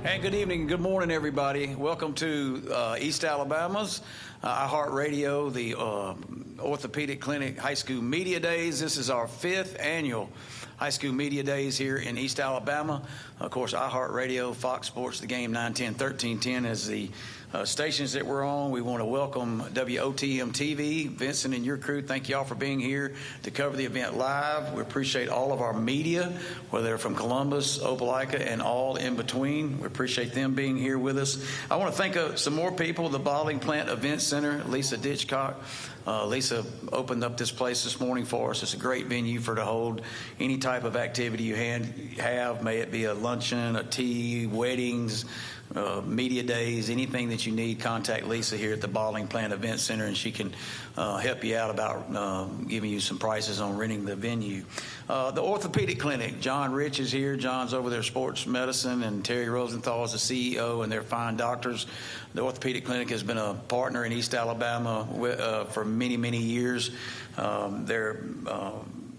And good evening and good morning, everybody. Welcome to East Alabama's iHeartRadio, the Orthopedic Clinic High School Media Days. This is our 5th annual High School Media Days here in East Alabama. Of course, iHeartRadio, Fox Sports, The Game, 910, 1310 is the stations that we're on. We want to welcome WOTM TV. Vincent and your crew, thank you all for being here to cover the event live. We appreciate all of our media, whether they're from Columbus, Opelika, and all in between. We appreciate them being here with us. I want to thank some more people, the Bottling Plant Event Center, Lisa Ditchcock. Lisa opened up this place this morning for us. It's a great venue to hold any type of activity you have, may it be a luncheon, a tea, weddings, media days, anything that you need. Contact Lisa here at the Bottling Plant Event Center, and she can help you out about giving you some prices on renting the venue. The Orthopedic Clinic, John Rich is here. John's over there sports medicine, and Terry Rosenthal is the CEO, and they're fine doctors. The Orthopedic Clinic has been a partner in East Alabama for many, many years. They're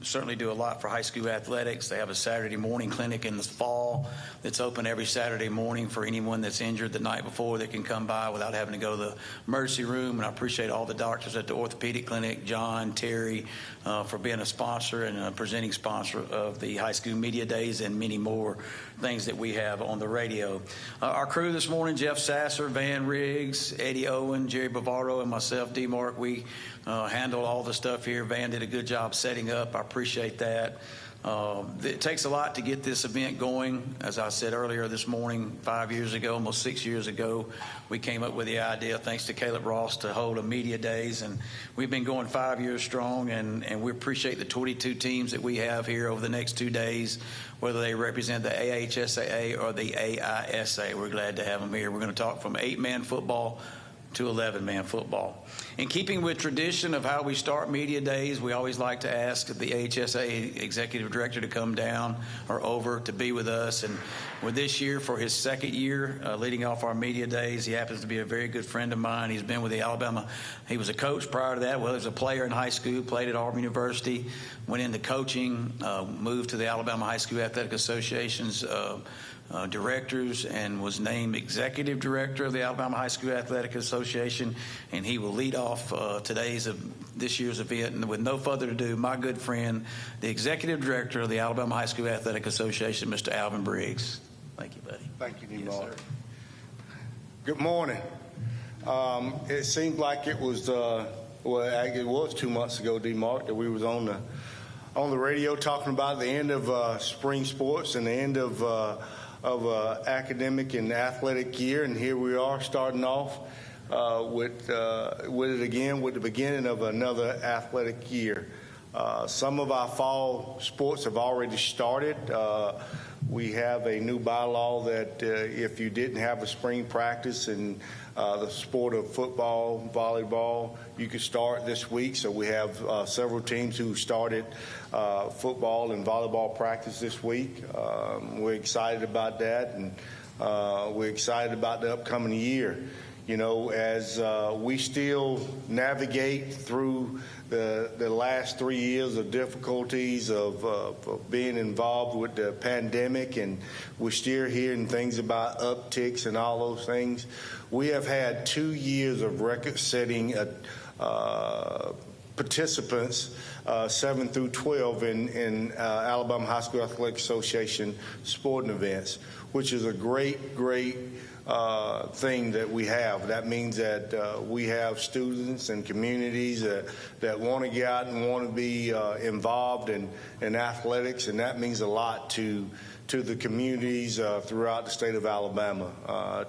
certainly do a lot for high school athletics. They have a Saturday morning clinic in the fall that's open every Saturday morning for anyone that's injured the night before that can come by without having to go to the emergency room. And I appreciate all the doctors at the Orthopedic Clinic, John, Terry, for being a sponsor and a presenting sponsor of the High School Media Days and many more things that we have on the radio. Our crew this morning, Jeff Sasser, Van Riggs, Eddie Owen, Jerry Bavaro, and myself, D. Mark, we handle all the stuff here. Van did a good job setting up. I appreciate that. It takes a lot to get this event going. As I said earlier this morning, 5 years ago, almost 6 years ago, we came up with the idea, thanks to Caleb Ross, to hold a media days. And we've been going 5 years strong, and we appreciate the 22 teams that we have here over the next 2 days, whether they represent the AHSAA or the AISA. We're glad to have them here. We're going to talk from 8-man football to 11-man football. In keeping with tradition of how we start media days, we always like to ask the HSA executive director to come down or over to be with us. And with this year, for his 2nd year leading off our media days, he happens to be a very good friend of mine. He's been with the Alabama. He was a coach prior to that. Well, he was a player in high school, played at Auburn University, went into coaching, moved to the Alabama High School Athletic Association's directors, and was named executive director of the Alabama High School Athletic Association, and he will lead off this year's event. And with no further ado, my good friend, the executive director of the Alabama High School Athletic Association, Mr. Alvin Briggs. Thank you, buddy. Thank you, Yes, D-Mark. sir. Good morning. It seemed like it was it was 2 months ago, D-Mark, that we was on the radio talking about the end of spring sports and the end of academic and athletic year, and here we are starting off with it again, with the beginning of another athletic year. Some of our fall sports have already started. We have a new bylaw that if you didn't have a spring practice in the sport of football, volleyball, you could start this week. So we have several teams who started football and volleyball practice this week. We're excited about that, and we're excited about the upcoming year. You know, as we still navigate through the last 3 years of difficulties of being involved with the pandemic, and we're still hearing things about upticks and all those things. We have had 2 years of record-setting participants, 7 through 12 in Alabama High School Athletic Association sporting events, which is a great thing that we have. That means that we have students and communities that want to get out and want to be involved in athletics, and that means a lot to the communities throughout the state of Alabama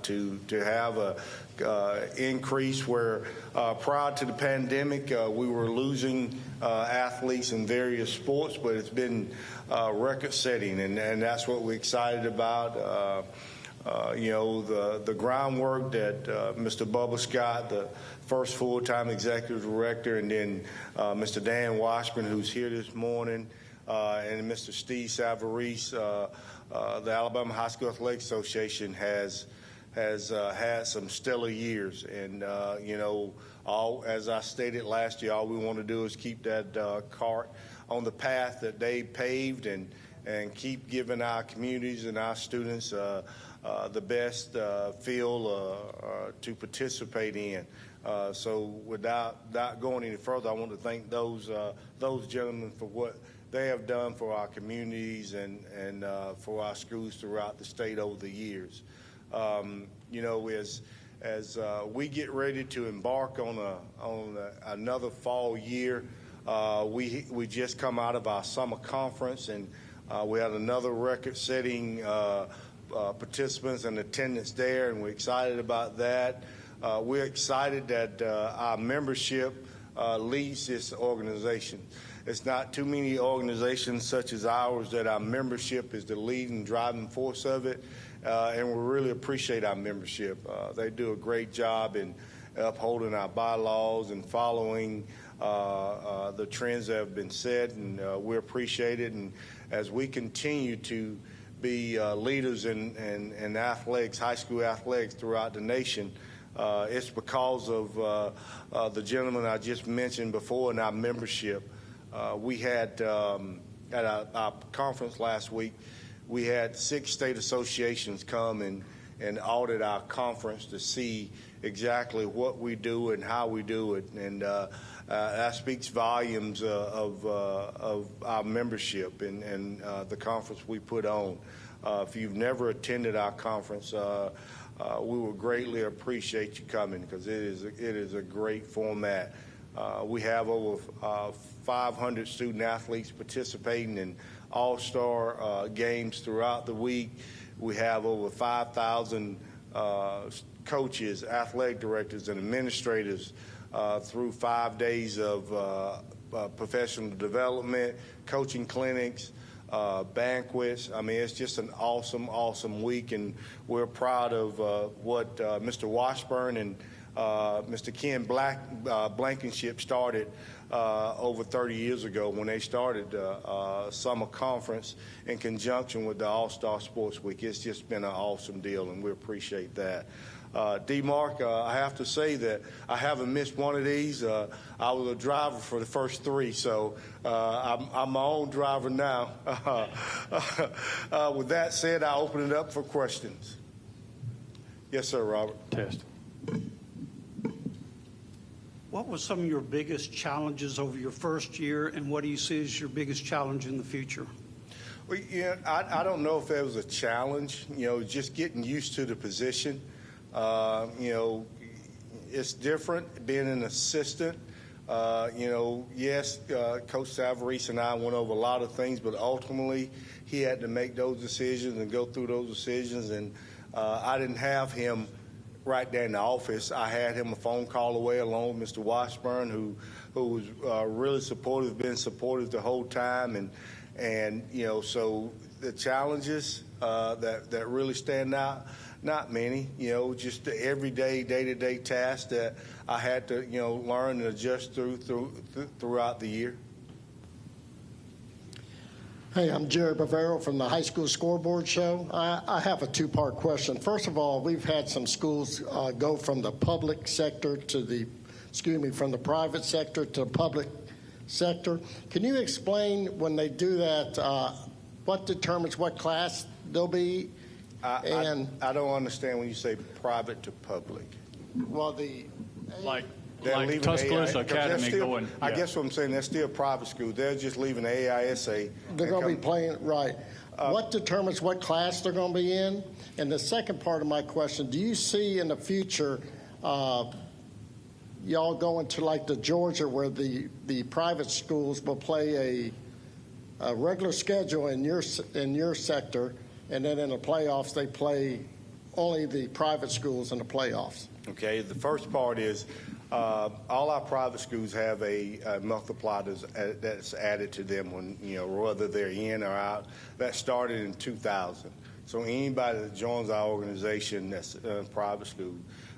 to have a increase where prior to the pandemic we were losing athletes in various sports, but it's been record setting, and that's what we're excited about. You know, the groundwork that Mr. Bubba Scott, the first full-time executive director, and then Mr. Dan Washburn, who's here this morning, and Mr. Steve Savarese, the Alabama High School Athletic Association has had some stellar years. And, you know, as I stated last year, all we want to do is keep that cart on the path that they paved, and keep giving our communities and our students the best field to participate in. So without going any further, I want to thank those gentlemen for what they have done for our communities and for our schools throughout the state over the years. You know, as we get ready to embark on another fall year, we just come out of our summer conference, and we had another record-setting participants and attendance there, and we're excited about that. We're excited that our membership leads this organization. It's not too many organizations such as ours that our membership is the leading driving force of it, and we really appreciate our membership. They do a great job in upholding our bylaws and following the trends that have been set, and we appreciate it. And as we continue to be leaders in athletics, high school athletics throughout the nation, it's because of the gentleman I just mentioned before and our membership. We had, at our conference last week, we had 6 state associations come and audit our conference to see exactly what we do and how we do it. And that speaks volumes of our membership and the conference we put on. If you've never attended our conference, we would greatly appreciate you coming, because it is a great format. We have over 500 student athletes participating in all-star games throughout the week. We have over 5,000 coaches, athletic directors, and administrators through 5 days of professional development, coaching clinics, banquets. I mean, it's just an awesome, awesome week, and we're proud of what Mr. Washburn and Mr. Ken Blankenship started over 30 years ago when they started summer conference in conjunction with the All-Star Sports Week. It's just been an awesome deal, and we appreciate that. D-Mark, I have to say that I haven't missed one of these. I was a driver for the first 3, so I'm my own driver now. With that said, I open it up for questions. Yes, sir, Robert. Test. What was some of your biggest challenges over your first year, and what do you see as your biggest challenge in the future? Well, yeah, I don't know if there was a challenge, just getting used to the position. It's different being an assistant. Yes, Coach Savarese and I went over a lot of things, but ultimately he had to make those decisions and go through those decisions, and I didn't have him right there in the office. I had him a phone call away along with Mr. Washburn, who was really supportive, been supportive the whole time, and so the challenges that really stand out, not many, just the everyday, day-to-day tasks that I had to, learn and adjust throughout the year. Hey, I'm Jerry Bavaro from the High School Scoreboard Show. I have a 2-part question. First of all, we've had some schools go from the public sector to from the private sector to the public sector. Can you explain, when they do that, what determines what class they'll be? I don't understand when you say private to public. Well, Like leaving Tuscaloosa Academy still, going. I guess what I'm saying, they're still private schools. They're just leaving the AISA. they're going to be playing, right. What determines what class they're going to be in? And the second part of my question, do you see in the future y'all going to like the Georgia, where the private schools will play a regular schedule in your sector, and then in the playoffs they play only the private schools in the playoffs? Okay, the first part is all our private schools have a multiplier that's added to them when, whether they're in or out. That started in 2000. So anybody that joins our organization that's a private school,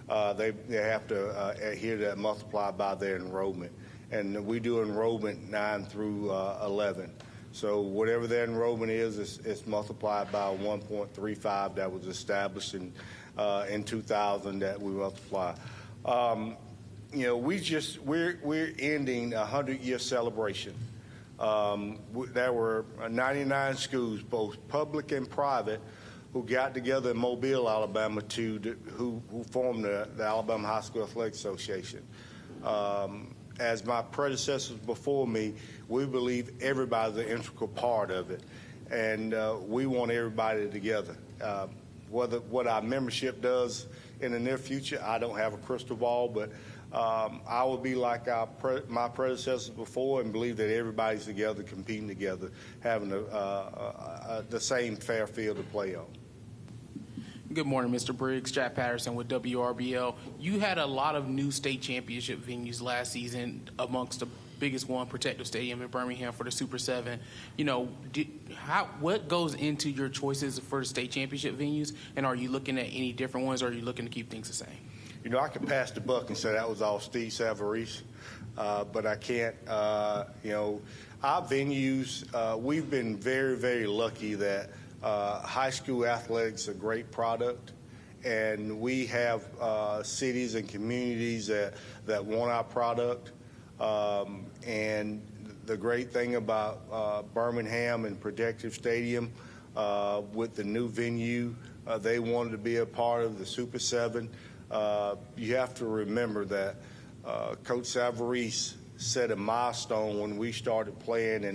they have to adhere to that multiplier by their enrollment. And we do enrollment 9 through 11. So whatever their enrollment is, it's multiplied by 1.35 that was established in 2000 that we multiply. We're ending a 100-year celebration. There were 99 schools, both public and private, who got together in Mobile, Alabama, who formed the Alabama High School Athletic Association. As my predecessors before me, we believe everybody's an integral part of it, and we want everybody together. What our membership does in the near future, I don't have a crystal ball, but I would be like my predecessors before and believe that everybody's together, competing together, having the same fair field to play on. Good morning, Mr. Briggs. Jack Patterson with WRBL. You had a lot of new state championship venues last season, amongst the biggest one, Protective Stadium in Birmingham for the Super 7. You know, what goes into your choices for the state championship venues, and are you looking at any different ones, or are you looking to keep things the same? You know, I could pass the buck and say that was all Steve Savarese, but I can't. You know, our venues, we've been very, very lucky that high school athletics is a great product, and we have cities and communities that want our product. And the great thing about Birmingham and Protective Stadium with the new venue, they wanted to be a part of the Super 7. You have to remember that Coach Savarese set a milestone when we started playing,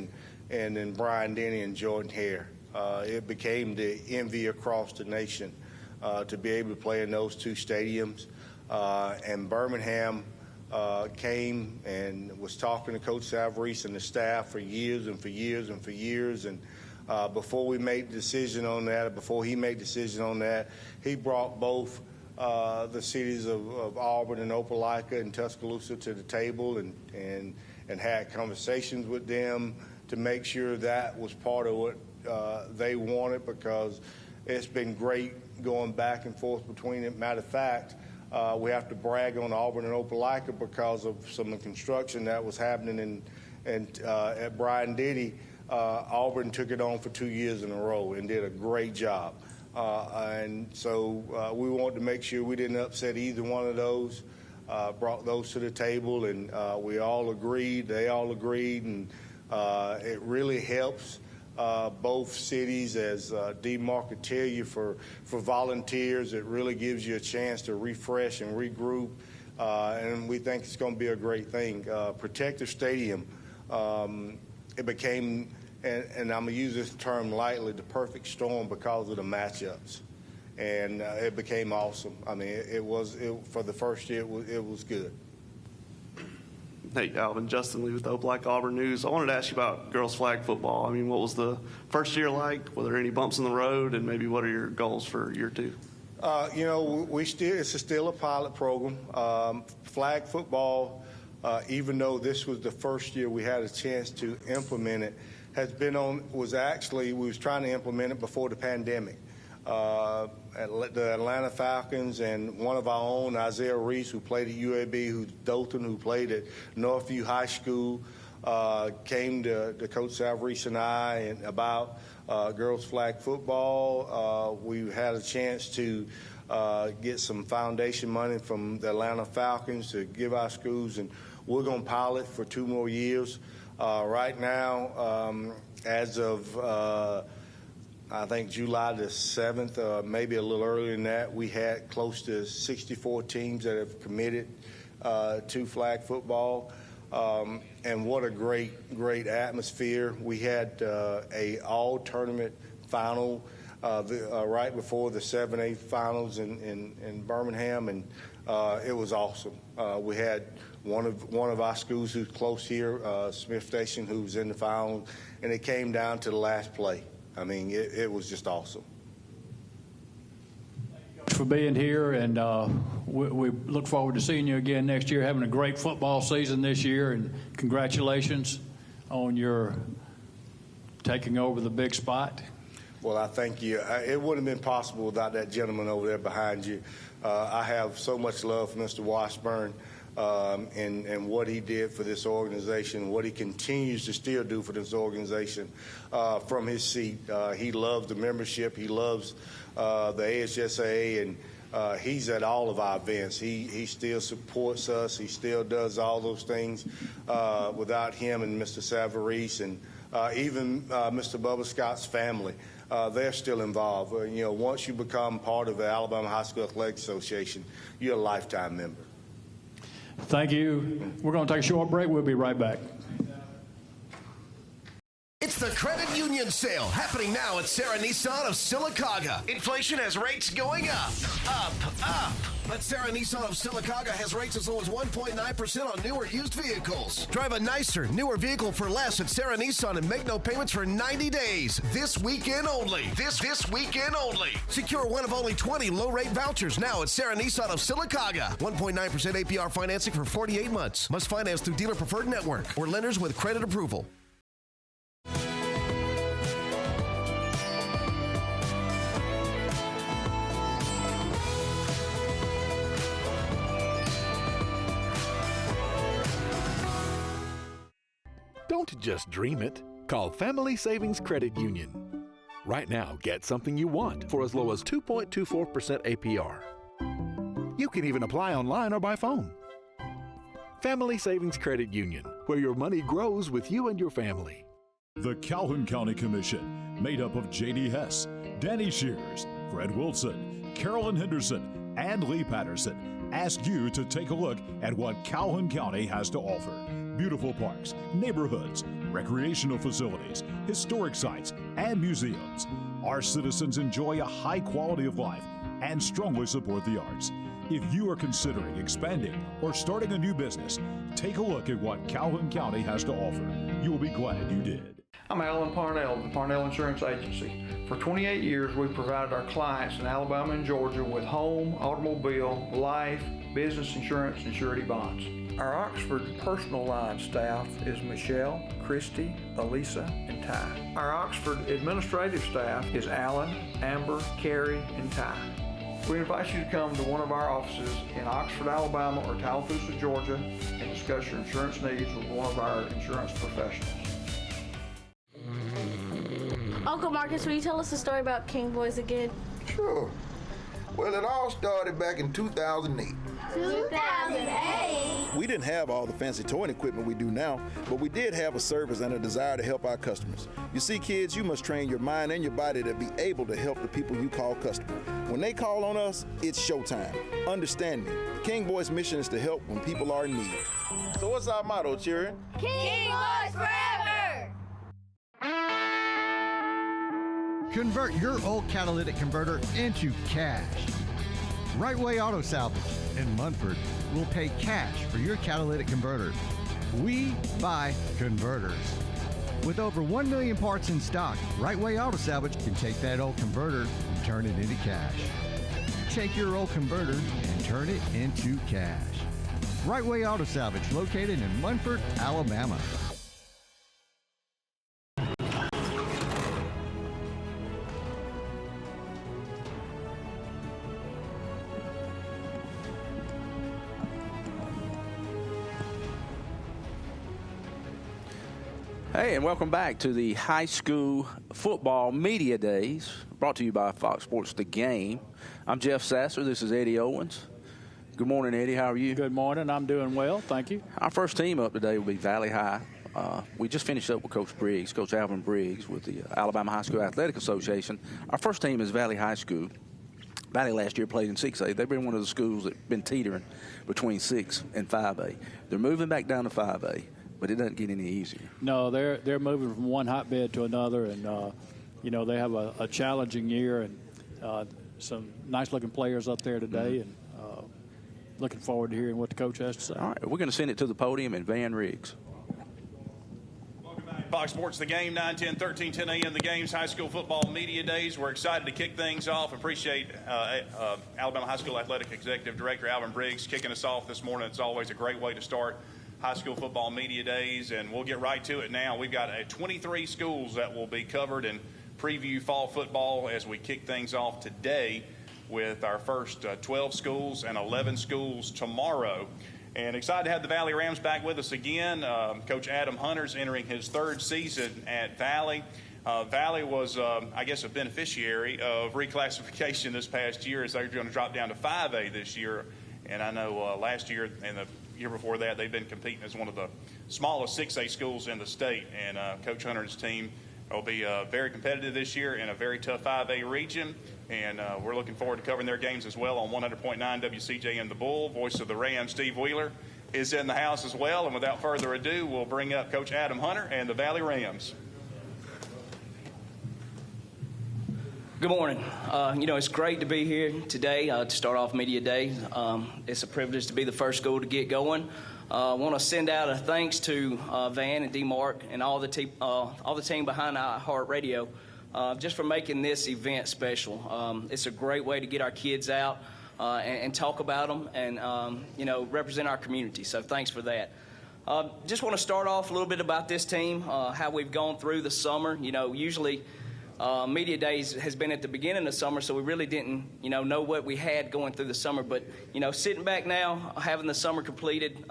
and then Brian Denny and Jordan Hare. It became the envy across the nation to be able to play in those two stadiums. And Birmingham came and was talking to Coach Savarese and the staff for years and for years and for years. And before we made the decision on that, before he made the decision on that, he brought both the cities of Auburn and Opelika and Tuscaloosa to the table and had conversations with them to make sure that was part of what they wanted, because it's been great going back and forth between it. Matter of fact, we have to brag on Auburn and Opelika because of some of the construction that was happening at Brian Denny. Auburn took it on for 2 years in a row and did a great job. And so we wanted to make sure we didn't upset either one of those, brought those to the table, and we all agreed, they all agreed, and it really helps both cities as DeMarc tell you for volunteers. It really gives you a chance to refresh and regroup, and we think it's going to be a great thing. Protective Stadium, it became, and I'm going to use this term lightly, the perfect storm because of the matchups. And it became awesome. I mean, for the first year, it was good. Hey, Alvin, Justin Lee with the Opelika Auburn News. I wanted to ask you about girls flag football. I mean, what was the first year like? Were there any bumps in the road? And maybe what are your goals for year two? You know, it's still a pilot program. Flag football, even though this was the first year we had a chance to implement it, we was trying to implement it before the pandemic. The Atlanta Falcons and one of our own, Isaiah Reese, who played at UAB, who's Dothan, who played at Northview High School, came to Coach Savarese and I about girls flag football. We had a chance to get some foundation money from the Atlanta Falcons to give our schools, and we're going to pilot for 2 more years. Right now, as of I think July the 7th, maybe a little earlier than that, we had close to 64 teams that have committed to flag football. And what a great atmosphere. We had a all-tournament final right before the 7A finals in Birmingham, and it was awesome. We had one of our schools who's close here, Smith Station, who was in the final, and it came down to the last play. I mean, it was just awesome. For being here, and we look forward to seeing you again next year, having a great football season this year, and congratulations on your taking over the big spot. Well, I thank you. It wouldn't have been possible without that gentleman over there behind you. I have so much love for Mr. Washburn and what he did for this organization, what he continues to still do for this organization from his seat. He loves the membership. He loves the AHSAA, and he's at all of our events. He still supports us. He still does all those things. Without him and Mr. Savarese and even Mr. Bubba Scott's family, they're still involved. Once you become part of the Alabama High School Athletic Association, you're a lifetime member. Thank you. We're going to take a short break. We'll be right back. It's the Credit Union Sale happening now at Sarah Nissan of Sylacauga. Inflation has rates going up. But Sarah Nissan of Sylacauga has rates as low as 1.9% on newer used vehicles. Drive a nicer, newer vehicle for less at Sarah Nissan and make no payments for 90 days. This weekend only. This weekend only. Secure one of only 20 low-rate vouchers now at Sarah Nissan of Sylacauga. 1.9% APR financing for 48 months. Must finance through Dealer Preferred Network or lenders with credit approval. Don't just dream it. Call Family Savings Credit Union. Right now, get something you want for as low as 2.24% APR. You can even apply online or by phone. Family Savings Credit Union, where your money grows with you and your family. The Calhoun County Commission, made up of J.D. Hess, Danny Shears, Fred Wilson, Carolyn Henderson, and Lee Patterson, ask you to take a look at what Calhoun County has to offer. Beautiful parks, neighborhoods, recreational facilities, historic sites, and museums. Our citizens enjoy a high quality of life and strongly support the arts. If you are considering expanding or starting a new business, take a look at what Calhoun County has to offer. You will be glad you did. I'm Alan Parnell of the Parnell Insurance Agency. For 28 years, we've provided our clients in Alabama and Georgia with home, automobile, life, business insurance, and surety bonds. Our Oxford personal line staff is Michelle, Christy, Elisa, and Ty. Our Oxford administrative staff is Alan, Amber, Carrie, and Ty. We invite you to come to one of our offices in Oxford, Alabama or Tallapoosa, Georgia, and discuss your insurance needs with one of our insurance professionals. Uncle Marcus, will you tell us a story about King Boys again? Sure. Well, it all started back in 2008. 2008? We didn't have all the fancy toy equipment we do now, but we did have a service and a desire to help our customers. You see, kids, you must train your mind and your body to be able to help the people you call customer. When they call on us, it's showtime. Understand me. King Boys' mission is to help when people are in need. So what's our motto, children? King Boys forever! Convert your old catalytic converter into cash. Right Way Auto Salvage in Munford will pay cash for your catalytic converter. We buy converters. With over 1 million parts in stock, Right Way Auto Salvage can take that old converter and turn it into cash. Take your old converter and turn it into cash. Right Way Auto Salvage, located in Munford, Alabama. Hey, and welcome back to the High School Football Media Days, brought to you by Fox Sports The Game. I'm Jeff Sasser. This is Eddie Owens. Good morning, Eddie. How are you? Good morning. I'm doing well. Thank you. Our first team up today will be Valley High. We just finished up with Coach Briggs, Coach Alvin Briggs, with the Alabama High School Athletic Association. Our first team is Valley High School. Valley last year played in 6A. They've been one of the schools that's been teetering between 6 and 5A. They're moving back down to 5A. But it doesn't get any easier. No, they're moving from one hotbed to another, and they have a challenging year and some nice-looking players up there today, and looking forward to hearing what the coach has to say. All right, we're going to send it to the podium and Van Riggs. Welcome back, Fox Sports The Game, 9, 10, 13, 10 a.m. The Game's High School Football Media Days. We're excited to kick things off. Appreciate Alabama High School Athletic Executive Director Alvin Briggs kicking us off this morning. It's always a great way to start High School Football Media Days, and we'll get right to it now. We've got 23 schools that will be covered and preview fall football as we kick things off today with our first 12 schools and 11 schools tomorrow. And excited to have the Valley Rams back with us again. Coach Adam Hunter's entering his third season at Valley. Valley was, I guess, a beneficiary of reclassification this past year, as they're going to drop down to 5A this year. And I know last year and the year before that, they've been competing as one of the smallest 6A schools in the state. And Coach Hunter's team It'll be very competitive this year in a very tough 5A region, and we're looking forward to covering their games as well on 100.9 WCJM The Bull. Voice of the Rams, Steve Wheeler, is in the house as well. And without further ado, we'll bring up Coach Adam Hunter and the Valley Rams. Good morning. It's great to be here today to start off Media Day. It's a privilege to be the first school to get going. I want to send out a thanks to Van and D. Mark and all the team behind iHeartRadio just for making this event special. It's a great way to get our kids out and talk about them and represent our community. So thanks for that. Just want to start off a little bit about this team, how we've gone through the summer. Usually Media Days has been at the beginning of summer, so we really didn't, know what we had going through the summer. But, sitting back now, having the summer completed,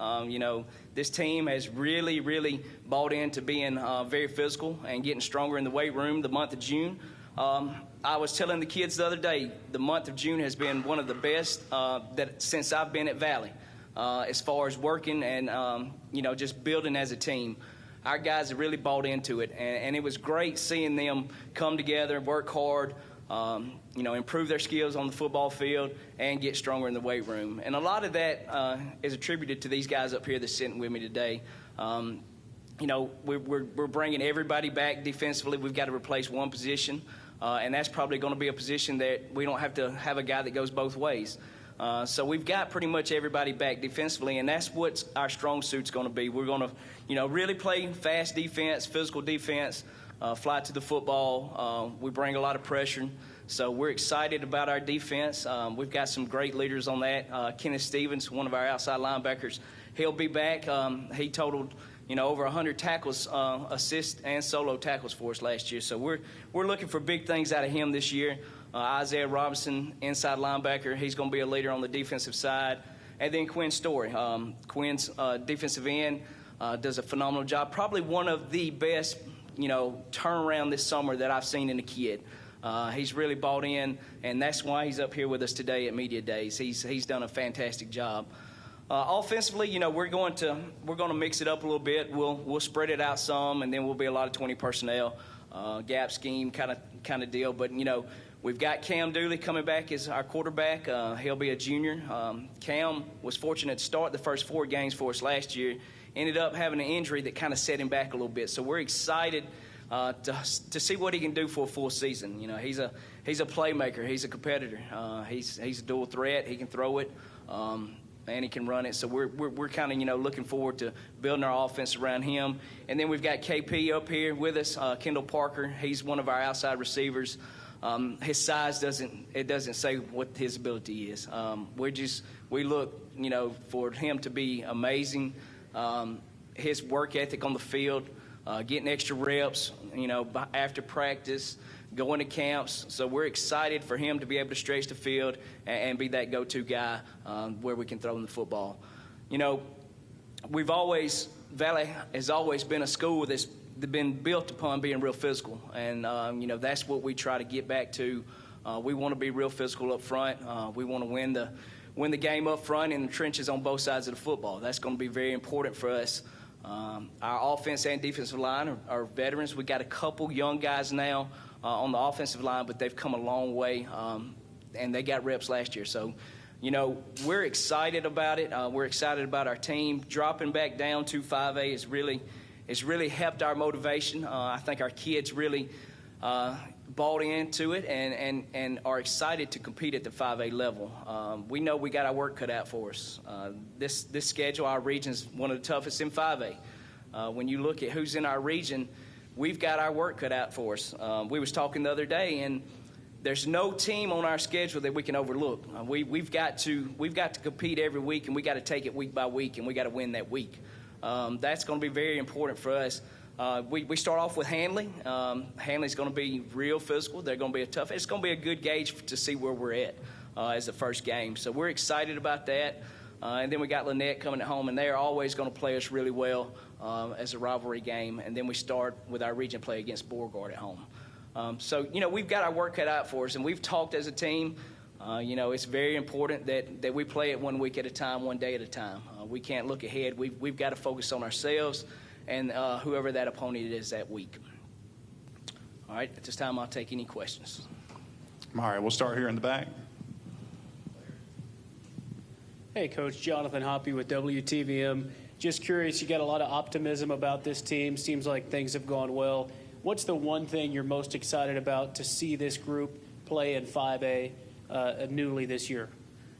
this team has really, really bought into being very physical and getting stronger in the weight room the month of June. I was telling the kids the other day, the month of June has been one of the best since I've been at Valley, as far as working and, just building as a team. Our guys have really bought into it, and it was great seeing them come together and work hard, improve their skills on the football field and get stronger in the weight room. And a lot of that is attributed to these guys up here that's sitting with me today. We're bringing everybody back defensively. We've got to replace one position, and that's probably going to be a position that we don't have to have a guy that goes both ways. So we've got pretty much everybody back defensively, and that's what our strong suit's going to be. We're going to, really play fast defense, physical defense, fly to the football. We bring a lot of pressure, so we're excited about our defense. We've got some great leaders on that. Kenneth Stevens, one of our outside linebackers, he'll be back. He totaled, over 100 tackles, assists, and solo tackles for us last year. So we're looking for big things out of him this year. Isaiah Robinson, inside linebacker, he's going to be a leader on the defensive side. And then Quinn Story. Quinn's defensive end does a phenomenal job. Probably one of the best, turnaround this summer that I've seen in a kid. He's really bought in, and that's why he's up here with us today at Media Days. He's done a fantastic job. Offensively, we're going to mix it up a little bit. We'll spread it out some, and then we'll be a lot of 20 personnel, gap scheme kind of deal. But we've got Cam Dooley coming back as our quarterback. He'll be a junior. Cam was fortunate to start the first 4 games for us last year. Ended up having an injury that kind of set him back a little bit. So we're excited to see what he can do for a full season. He's a playmaker. He's a competitor. He's a dual threat. He can throw it. And he can run it. So we're kind of, looking forward to building our offense around him. And then we've got KP up here with us, Kendall Parker. He's one of our outside receivers. His size doesn't say what his ability is. We look, for him to be amazing. His work ethic on the field, getting extra reps, after practice, going to camps. So we're excited for him to be able to stretch the field and be that go-to guy where we can throw him the football. Valley has always been a school that's been built upon being real physical. And, that's what we try to get back to. We want to be real physical up front. We want to win the game up front in the trenches on both sides of the football. That's going to be very important for us. Our offense and defensive line are veterans. We got a couple young guys now on the offensive line, but they've come a long way, and they got reps last year. So, we're excited about it. We're excited about our team. Dropping back down to 5A it's really helped our motivation. I think our kids really bought into it and are excited to compete at the 5A level. We know we got our work cut out for us. This schedule, our region is one of the toughest in 5A. When you look at who's in our region, we've got our work cut out for us. We was talking the other day, and there's no team on our schedule that we can overlook. We've got to compete every week, and we got to take it week by week, and we got to win that week. That's going to be very important for us. We start off with Handley. Handley's going to be real physical. They're going to be it's going to be a good gauge to see where we're at as the first game. So we're excited about that. And then we got Lynette coming at home, and they're always going to play us really well as a rivalry game. And then we start with our region play against Beauregard at home. So, we've got our work cut out for us, and we've talked as a team. It's very important that we play it 1 week at a time, 1 day at a time. We can't look ahead. We've got to focus on ourselves and whoever that opponent is that week. All right, at this time, I'll take any questions. All right, we'll start here in the back. Hey, Coach, Jonathan Hoppy with WTVM. Just curious, you got a lot of optimism about this team. Seems like things have gone well. What's the one thing you're most excited about to see this group play in 5A newly this year?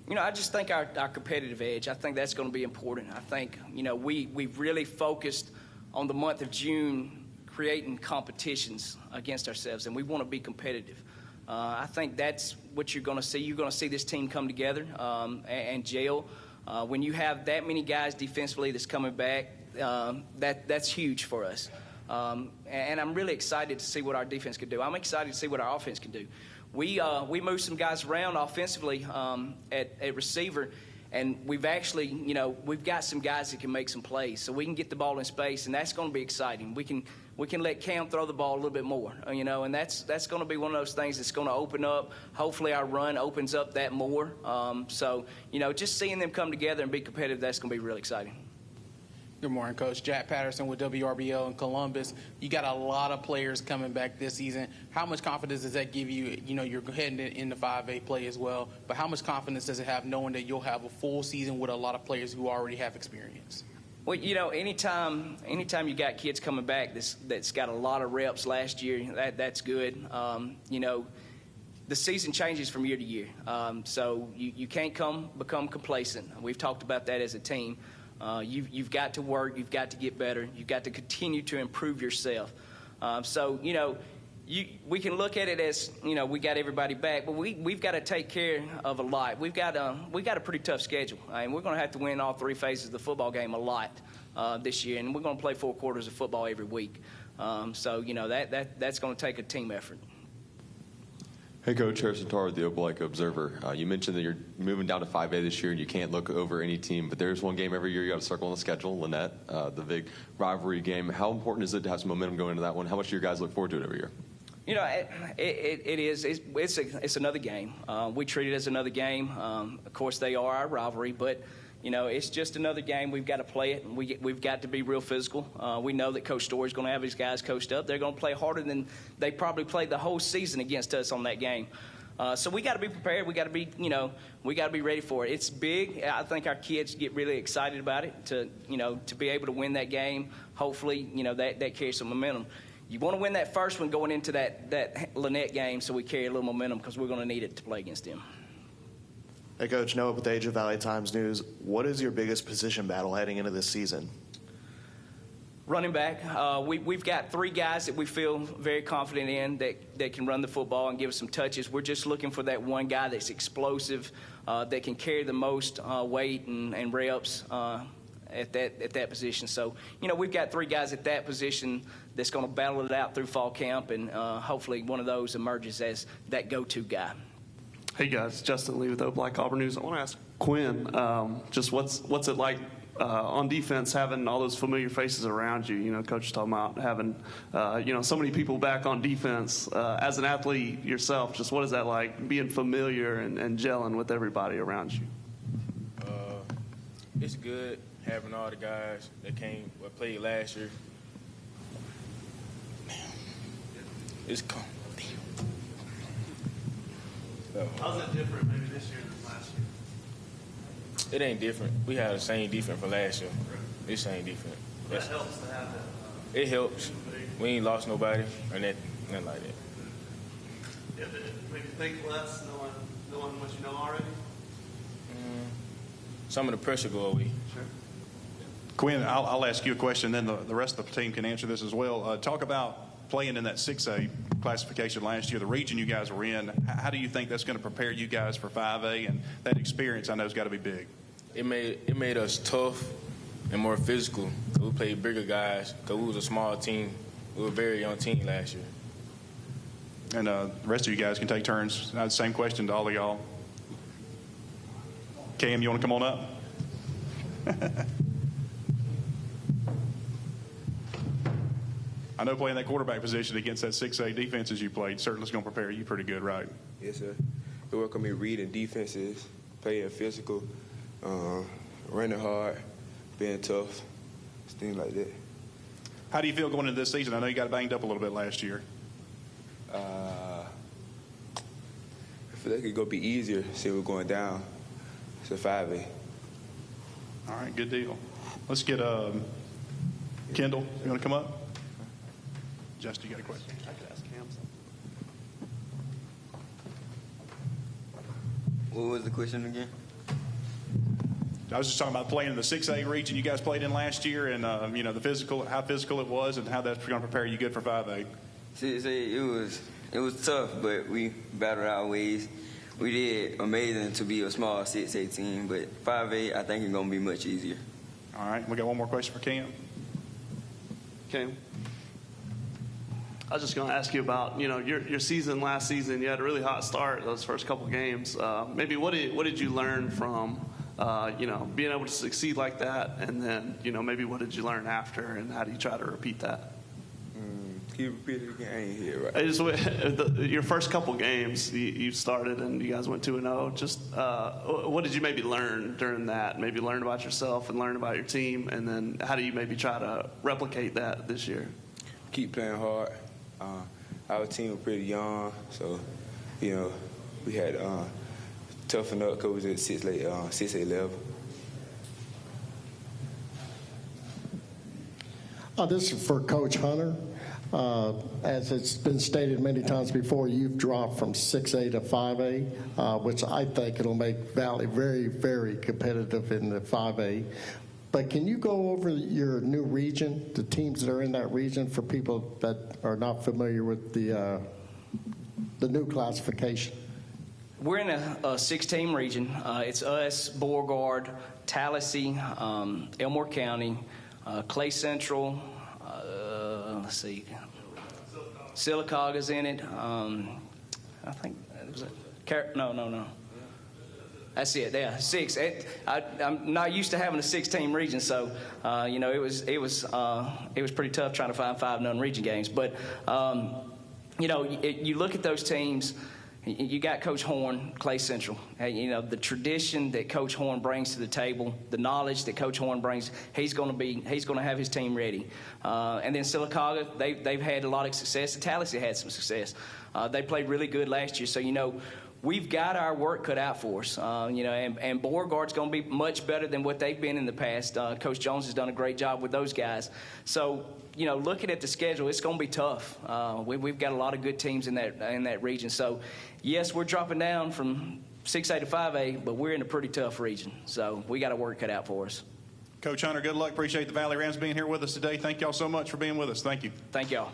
You know, I just think our competitive edge, I think that's going to be important. I think, you know, we've really focused on the month of June creating competitions against ourselves, and we want to be competitive. I think that's what you're going to see. You're going to see this team come together and gel. When you have that many guys defensively that's coming back, that's huge for us. And I'm really excited to see what our defense can do. I'm excited to see what our offense can do. We moved some guys around offensively at receiver, and we've actually, you know, we've got some guys that can make some plays, so we can get the ball in space, and that's going to be exciting. We can let Cam throw the ball a little bit more, you know, and that's going to be one of those things that's going to open up. Hopefully our run opens up that more. So, you know, just seeing them come together and be competitive, that's going to be really exciting. Good morning, Coach. Jack Patterson with WRBL in Columbus. You got a lot of players coming back this season. How much confidence does that give you? You know, you're heading into 5A play as well, but how much confidence does it have knowing that you'll have a full season with a lot of players who already have experience? Well, you know, anytime you got kids coming back that's got a lot of reps last year, that's good. You know, the season changes from year to year, so you can't become complacent. We've talked about that as a team. You've got to work. You've got to get better. You've got to continue to improve yourself. So, you know, we can look at it as, you know, we got everybody back, but we've got to take care of a lot. We've got a pretty tough schedule, and we're going to have to win all three phases of the football game a lot this year, and we're going to play 4 quarters of football every week. So, you know, that's going to take a team effort. Hey, Coach, Harrison Tarr with the Opelika Observer. You mentioned that you're moving down to 5A this year and you can't look over any team, but there's one game every year you got to circle on the schedule, Lynette, the big rivalry game. How important is it to have some momentum going into that one? How much do your guys look forward to it every year? You know, it is. It's another game. We treat it as another game. Of course, they are our rivalry, but you know, it's just another game. We've got to play it, and we've got to be real physical. We know that Coach Story's going to have his guys coached up. They're going to play harder than they probably played the whole season against us on that game. So we got to be prepared. We got to be, you know, we got to be ready for it. It's big. I think our kids get really excited about it to be able to win that game. Hopefully, you know, that carries some momentum. You want to win that first one going into that Lynette game, so we carry a little momentum because we're going to need it to play against them. Hey, Coach, Noah with the Age of Valley Times News. What is your biggest position battle heading into this season? Running back. We've got 3 guys that we feel very confident in that can run the football and give us some touches. We're just looking for that one guy that's explosive, that can carry the most weight and reps at that position. So, you know, we've got 3 guys at that position that's going to battle it out through fall camp, and hopefully one of those emerges as that go-to guy. Hey guys, Justin Lee with Opelika Auburn News. I want to ask Quinn, just what's it like on defense having all those familiar faces around you? You know, Coach is talking about having so many people back on defense. As an athlete yourself, just what is that like, being familiar and gelling with everybody around you? It's good having all the guys that played last year. It's cool. How's it different maybe this year than last year? It ain't different. We had the same defense for last year. This ain't different. That helps to have that. It helps. We ain't lost nobody or nothing like that. If it make you think less, knowing what you know already? Some of the pressure go away. Sure. Quinn, I'll ask you a question, then the rest of the team can answer this as well. Talk about playing in that 6A classification last year, the region you guys were in. How do you think that's going to prepare you guys for 5A? And that experience, I know, has got to be big. It made us tough and more physical. We played bigger guys because we was a small team. We were a very young team last year. And the rest of you guys can take turns. Same question to all of y'all. Cam, you want to come on up? I know playing that quarterback position against that 6A defenses you played certainly is going to prepare you pretty good, right? Yes, sir. It work on me reading defenses, playing physical, running hard, being tough, things like that. How do you feel going into this season? I know you got banged up a little bit last year. I feel like it's going to be easier since we're going down. It's a 5A. All right, good deal. Let's get Kendall. You want to come up? Justin, you got a question? I could ask Cam something. What was the question again? I was just talking about playing in the 6A region you guys played in last year, and the physical, how physical it was, and how that's going to prepare you good for 5A. 6A, it was tough, but we battled our ways. We did amazing to be a small 6A team, but 5A, I think it's going to be much easier. All right, we got one more question for Cam. Cam, I was just going to ask you about your season last season. You had a really hot start those first couple games. Maybe what did you learn from being able to succeed like that, and then maybe what did you learn after, and how do you try to repeat that? Can you repeat it again? I ain't hear right. Your first couple games, you started and you guys went 2-0. Just what did you maybe learn during that? Maybe learn about yourself and learn about your team, and then how do you maybe try to replicate that this year? Keep playing hard. Our team was pretty young, so we had toughen up because we was at 6A level. This is for Coach Hunter. As it's been stated many times before, you've dropped from 6A to 5A, which I think it'll make Valley very, very competitive in the 5A. But can you go over your new region, the teams that are in that region, for people that are not familiar with the new classification? We're in a 6-team region. It's us, Beauregard, Tallahassee, Elmore County, Clay Central, let's see, Sylacauga's in it. I think it was no. That's it. Yeah, 6. I'm not used to having a 6-team region, so it was pretty tough trying to find 5-0 region games. But you look at those teams. You got Coach Horn, Clay Central. The tradition that Coach Horn brings to the table, the knowledge that Coach Horn brings, he's going to have his team ready. And then Sylacauga, they've had a lot of success. Tallahassee had some success. They played really good last year. So we've got our work cut out for us. And Beauregard's going to be much better than what they've been in the past. Coach Jones has done a great job with those guys. So looking at the schedule, it's going to be tough. We've got a lot of good teams in that region. So, yes, we're dropping down from 6A to 5A, but we're in a pretty tough region. So we got our work cut out for us. Coach Hunter, good luck. Appreciate the Valley Rams being here with us today. Thank y'all so much for being with us. Thank you. Thank y'all.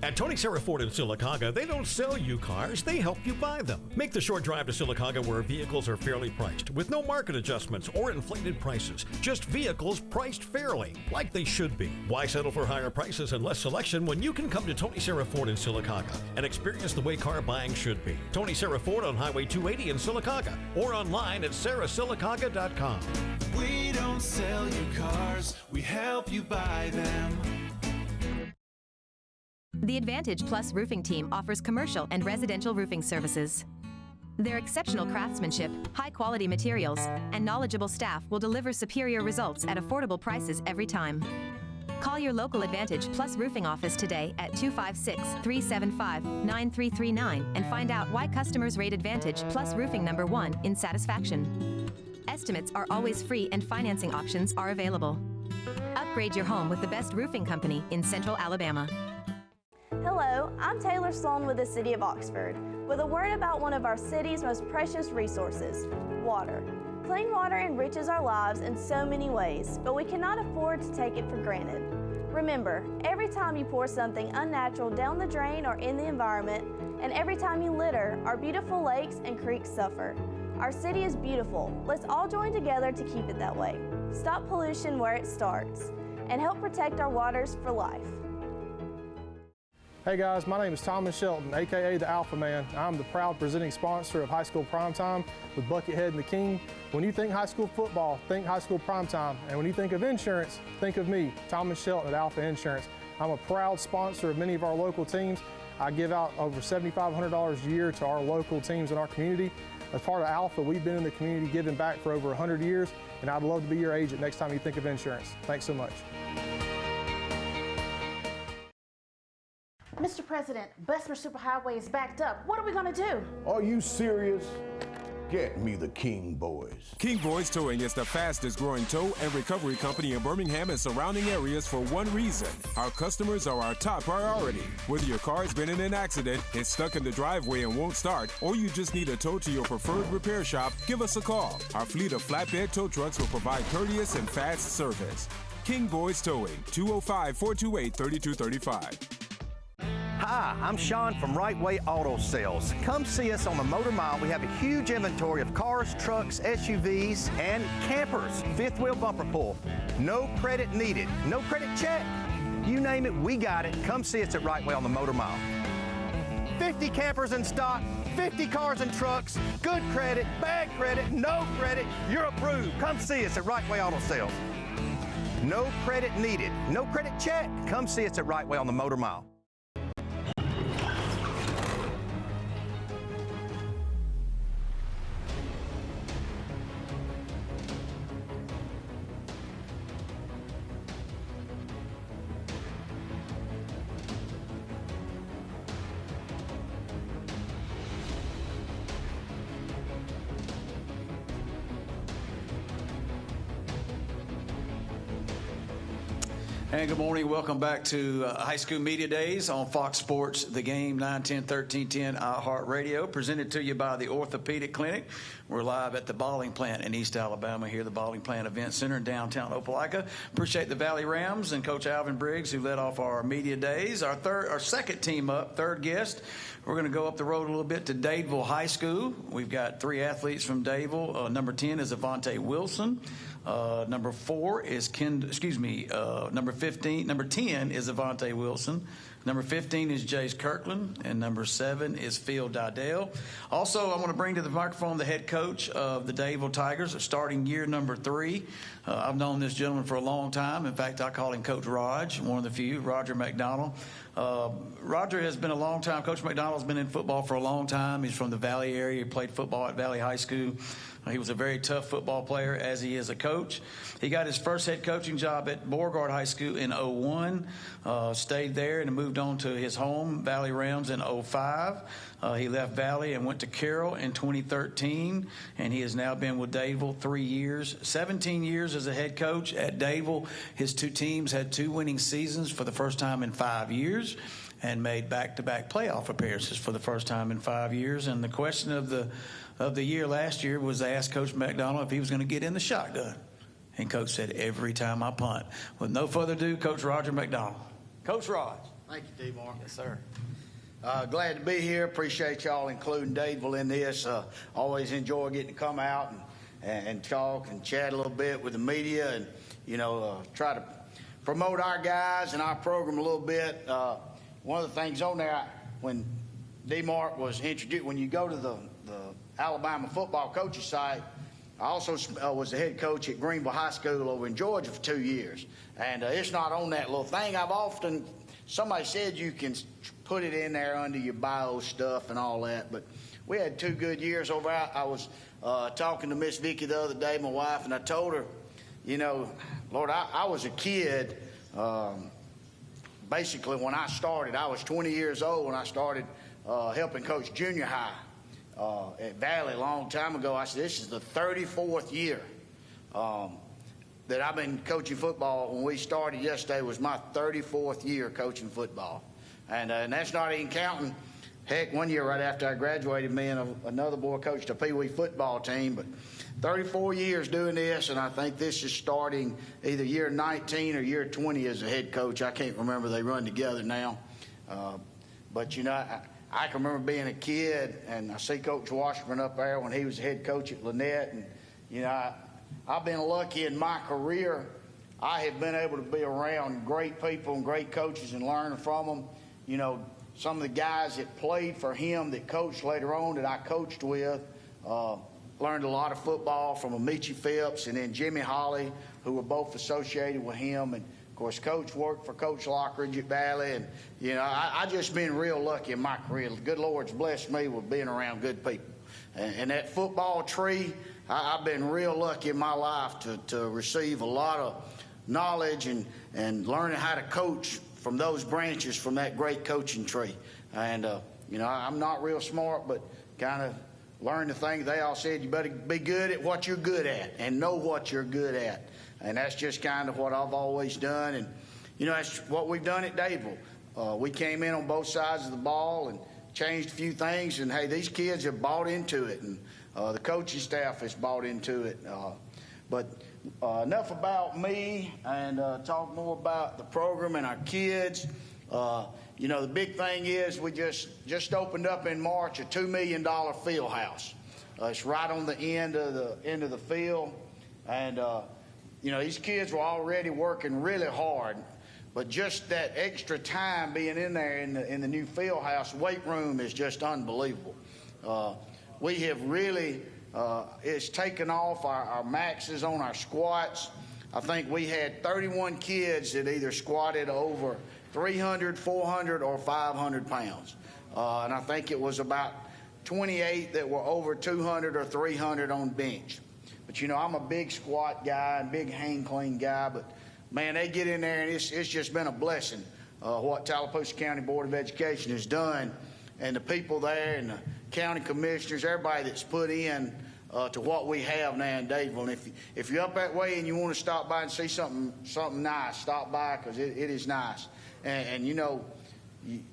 At Tony Serra Ford in Sylacauga, they don't sell you cars, they help you buy them. Make the short drive to Sylacauga where vehicles are fairly priced, with no market adjustments or inflated prices. Just vehicles priced fairly, like they should be. Why settle for higher prices and less selection when you can come to Tony Serra Ford in Sylacauga and experience the way car buying should be? Tony Serra Ford on Highway 280 in Sylacauga, or online at sarahsylacauga.com. We don't sell you cars, we help you buy them. The Advantage Plus roofing team offers commercial and residential roofing services. Their exceptional craftsmanship, high-quality materials, and knowledgeable staff will deliver superior results at affordable prices every time. Call your local Advantage Plus roofing office today at 256-375-9339 and find out why customers rate Advantage Plus roofing #1 in satisfaction. Estimates are always free and financing options are available. Upgrade your home with the best roofing company in Central Alabama. Hello, I'm Taylor Sloan with the City of Oxford, with a word about one of our city's most precious resources, water. Clean water enriches our lives in so many ways, but we cannot afford to take it for granted. Remember, every time you pour something unnatural down the drain or in the environment, and every time you litter, our beautiful lakes and creeks suffer. Our city is beautiful. Let's all join together to keep it that way. Stop pollution where it starts, and help protect our waters for life. Hey guys, my name is Thomas Shelton, aka the Alpha Man. I'm the proud presenting sponsor of High School Primetime with Buckethead and the King. When you think high school football, think High School Primetime. And when you think of insurance, think of me, Thomas Shelton at Alpha Insurance. I'm a proud sponsor of many of our local teams. I give out over $7,500 a year to our local teams in our community. As part of Alpha, we've been in the community giving back for over 100 years, and I'd love to be your agent next time you think of insurance. Thanks so much. Mr. President, Bessemer Superhighway is backed up. What are we going to do? Are you serious? Get me the King Boys. King Boys Towing is the fastest growing tow and recovery company in Birmingham and surrounding areas for one reason. Our customers are our top priority. Whether your car has been in an accident, is stuck in the driveway and won't start, or you just need a tow to your preferred repair shop, give us a call. Our fleet of flatbed tow trucks will provide courteous and fast service. King Boys Towing, 205-428-3235. Hi, I'm Sean from Right Way Auto Sales. Come see us on the Motor Mile. We have a huge inventory of cars, trucks, SUVs, and campers. Fifth wheel bumper pull. No credit needed. No credit check. You name it, we got it. Come see us at Right Way on the Motor Mile. 50 campers in stock, 50 cars and trucks, good credit, bad credit, no credit. You're approved. Come see us at Right Way Auto Sales. No credit needed. No credit check. Come see us at Right Way on the Motor Mile. And good morning. Welcome back to High School Media Days on Fox Sports, The Game, 910, 1310, iHeartRadio, presented to you by the Orthopedic Clinic. We're live at the Balling Plant in East Alabama here, the Balling Plant Event Center in downtown Opelika. Appreciate the Valley Rams and Coach Alvin Briggs, who led off our media days. Our second team up, third guest, we're going to go up the road a little bit to Dadeville High School. We've got three athletes from Dadeville. Number 10 is Avante Wilson. Number 4 is number 15. Number 10 is Avante Wilson. Number 15 is Jace Kirkland, and number 7 is Phil Didell. Also, I want to bring to the microphone the head coach of the Dadeville Tigers, starting year number 3. I've known this gentleman for a long time. In fact, I call him Coach Raj, one of the few, Roger McDonald. Roger has been a long time. Coach McDonald's been in football for a long time. He's from the Valley area. He played football at Valley High School. He was a very tough football player, as he is a coach. He got his first head coaching job at Beauregard High School in 2001, stayed there and moved on to his home, Valley Rams, in 2005. He left Valley and went to Carroll in 2013, and he has now been with Dadeville 3 years. 17 years as a head coach at Dadeville. His two teams had 2 winning seasons for the first time in 5 years and made back-to-back playoff appearances for the first time in 5 years. And the question of the year last year was to ask Coach McDonald if he was going to get in the shotgun. And Coach said, every time I punt. With no further ado, Coach Roger McDonald. Coach Raj. Thank you, D-Mark. Yes, sir. Glad to be here. Appreciate y'all including Dadeville in this. Always enjoy getting to come out and talk and chat a little bit with the media and, try to promote our guys and our program a little bit. One of the things on there, when D-Mark was introduced, when you go to the Alabama football coaching site, I also was the head coach at Greenville High School over in Georgia for 2 years. And it's not on that little thing. Somebody said you can put it in there under your bio stuff and all that, but we had 2 good years over there. I was talking to Miss Vicky the other day, my wife, and I told her, Lord, I was a kid. Basically, when I started, I was 20 years old when I started helping coach junior high at Valley a long time ago. I said, this is the 34th year that I've been coaching football. When we started yesterday was my 34th year coaching football. And that's not even counting. Heck, 1 year right after I graduated, me and another boy coached a Pee Wee football team. But 34 years doing this, and I think this is starting either year 19 or year 20 as a head coach. I can't remember. They run together now. But, I can remember being a kid, and I see Coach Washburn up there when he was head coach at Lynette. And, I've been lucky in my career. I have been able to be around great people and great coaches and learn from them. Some of the guys that played for him that coached later on that I coached with, learned a lot of football from Amici Phipps and then Jimmy Holly, who were both associated with him. And, of course, Coach worked for Coach Lockridge at Valley. And, I just been real lucky in my career. The good Lord's blessed me with being around good people. And that football tree, I've been real lucky in my life to receive a lot of knowledge and learning how to coach from those branches from that great coaching tree. And, I'm not real smart, but kind of learned the thing they all said, you better be good at what you're good at and know what you're good at. And that's just kind of what I've always done. And, that's what we've done at Dadeville. We came in on both sides of the ball and changed a few things. And, hey, these kids have bought into it. And the coaching staff has bought into it. But enough about me, and talk more about the program and our kids. The big thing is we just opened up in March a $2 million field house. It's right on the end of the field, and these kids were already working really hard, but just that extra time being in there in the new field house, weight room is just unbelievable. We have really it's taken off our maxes on our squats. I think we had 31 kids that either squatted over 300, 400, or 500 pounds. And I think it was about 28 that were over 200 or 300 on bench. But, I'm a big squat guy and big hang clean guy. But, man, they get in there, and it's just been a blessing what Tallapoosa County Board of Education has done. And the people there and the county commissioners, everybody that's put in to what we have now in Dadeville. And if you're up that way and you want to stop by and see something nice, stop by, because it is nice. And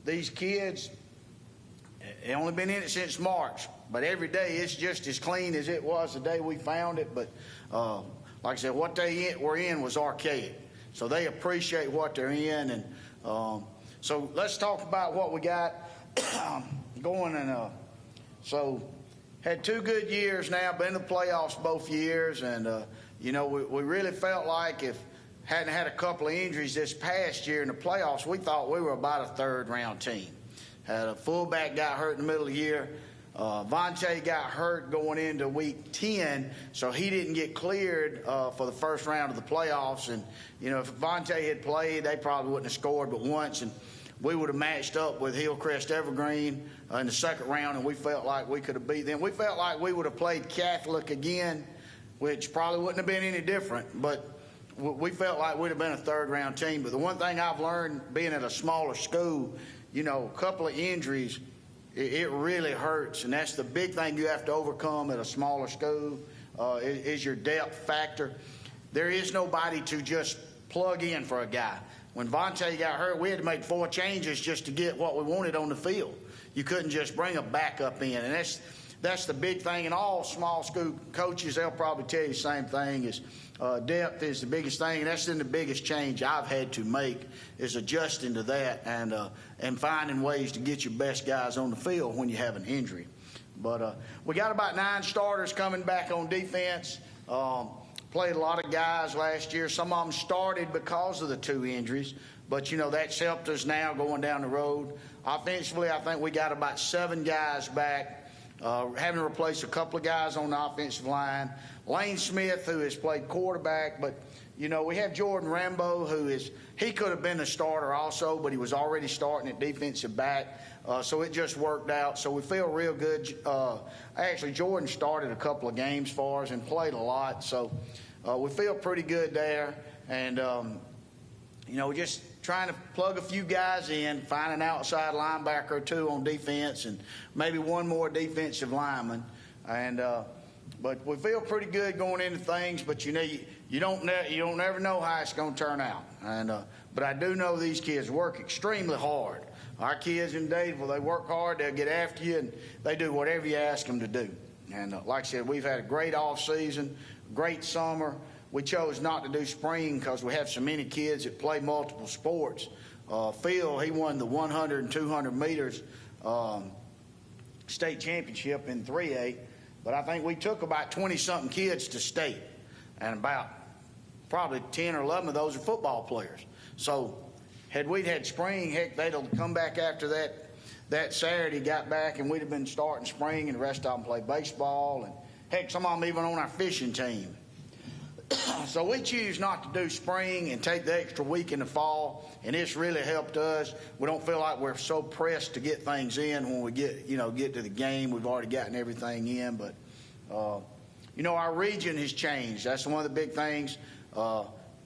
these kids, they only been in it since March, but every day it's just as clean as it was the day we found it. But like I said, what they were in was archaic, so they appreciate what they're in. And so let's talk about what we got going. And so had 2 good years now, been in the playoffs both years, and we really felt like if hadn't had a couple of injuries this past year in the playoffs, we thought we were about a third-round team. Had a fullback got hurt in the middle of the year. Vontae got hurt going into week 10, so he didn't get cleared for the first round of the playoffs. And, if Vontae had played, they probably wouldn't have scored but once, and we would have matched up with Hillcrest Evergreen in the second round, and we felt like we could have beat them. We felt like we would have played Catholic again, which probably wouldn't have been any different, but we felt like we'd have been a third-round team. But the one thing I've learned being at a smaller school, a couple of injuries, it really hurts. And that's the big thing you have to overcome at a smaller school is your depth factor. There is nobody to just plug in for a guy. When Vontae got hurt, we had to make 4 changes just to get what we wanted on the field. You couldn't just bring a backup in. And that's the big thing. And all small school coaches, they'll probably tell you the same thing, is depth is the biggest thing. And that's been the biggest change I've had to make, is adjusting to that and finding ways to get your best guys on the field when you have an injury. But we got about 9 starters coming back on defense. Played a lot of guys last year. Some of them started because of the 2 injuries. But, that's helped us now going down the road. Offensively, I think we got about 7 guys back, having to replace a couple of guys on the offensive line. Lane Smith, who has played quarterback, but, we have Jordan Rambo, he could have been a starter also, but he was already starting at defensive back, so it just worked out. So we feel real good. Actually, Jordan started a couple of games for us and played a lot, so we feel pretty good there. And, just trying to plug a few guys in, find an outside linebacker or 2 on defense, and maybe 1 more defensive lineman. And but we feel pretty good going into things. But you don't never know how it's going to turn out. And but I do know these kids work extremely hard. Our kids in Dadeville, they work hard. They'll get after you, and they do whatever you ask them to do. And like I said, we've had a great off season, great summer. We chose not to do spring because we have so many kids that play multiple sports. Phil, he won the 100 and 200 meters state championship in 3A, but I think we took about 20-something kids to state, and about probably 10 or 11 of those are football players. So had we had spring, heck, they'd have come back after that Saturday, got back, and we'd have been starting spring, and the rest of them play baseball, and heck, some of them even on our fishing team. So we choose not to do spring and take the extra week in the fall, and it's really helped us. We don't feel like we're so pressed to get things in when we get to the game. We've already gotten everything in, but our region has changed. That's one of the big things.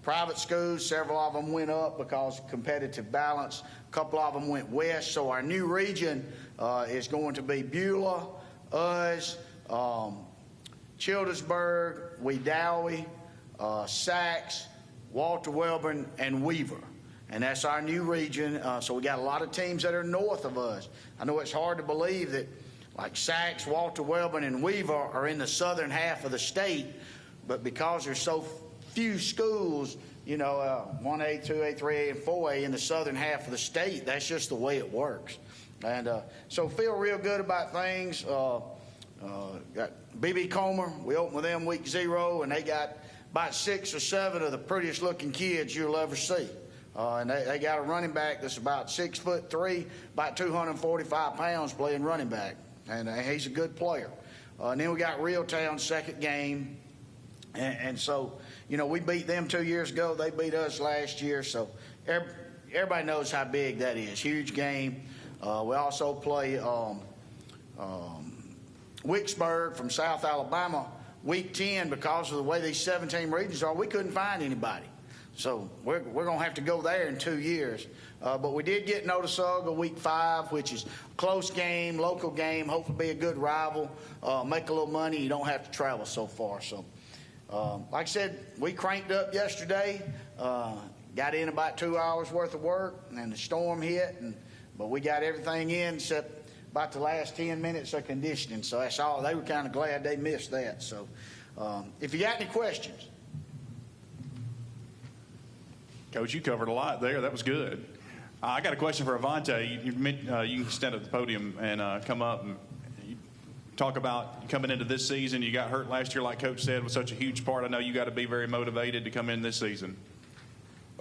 Private schools, several of them went up because of competitive balance. A couple of them went west. So our new region is going to be Beulah, Uz, Childersburg, Wedowee, Sachs, Walter Welborn, and Weaver. And that's our new region. So we got a lot of teams that are north of us. I know it's hard to believe that like Sachs, Walter Welborn, and Weaver are in the southern half of the state, but because there's so few schools, 1A, 2A, 3A, and 4A in the southern half of the state, that's just the way it works. And so feel real good about things. Got B.B. Comer. We opened with them week 0, and they got about 6 or 7 of the prettiest looking kids you'll ever see. And they got a running back that's about 6'3", about 245 pounds playing running back. And he's a good player. And then we got Reeltown second game. And so, we beat them 2 years ago. They beat us last year. So everybody knows how big that is. Huge game. We also play Wicksburg from South Alabama week 10. Because of the way these 17 regions are, we couldn't find anybody. So we're going to have to go there in 2 years. But we did get Notasulga week 5, which is a close game, local game, hopefully be a good rival, make a little money. You don't have to travel so far. So, like I said, we cranked up yesterday, got in about 2 hours worth of work, and the storm hit, but we got everything in except about the last 10 minutes of conditioning. So that's all. They were kind of glad they missed that. So if you got any questions. Coach, you covered a lot there. That was good. I got a question for Avante. You can stand at the podium and come up and talk about coming into this season. You got hurt last year, like Coach said, was such a huge part. I know you got to be very motivated to come in this season.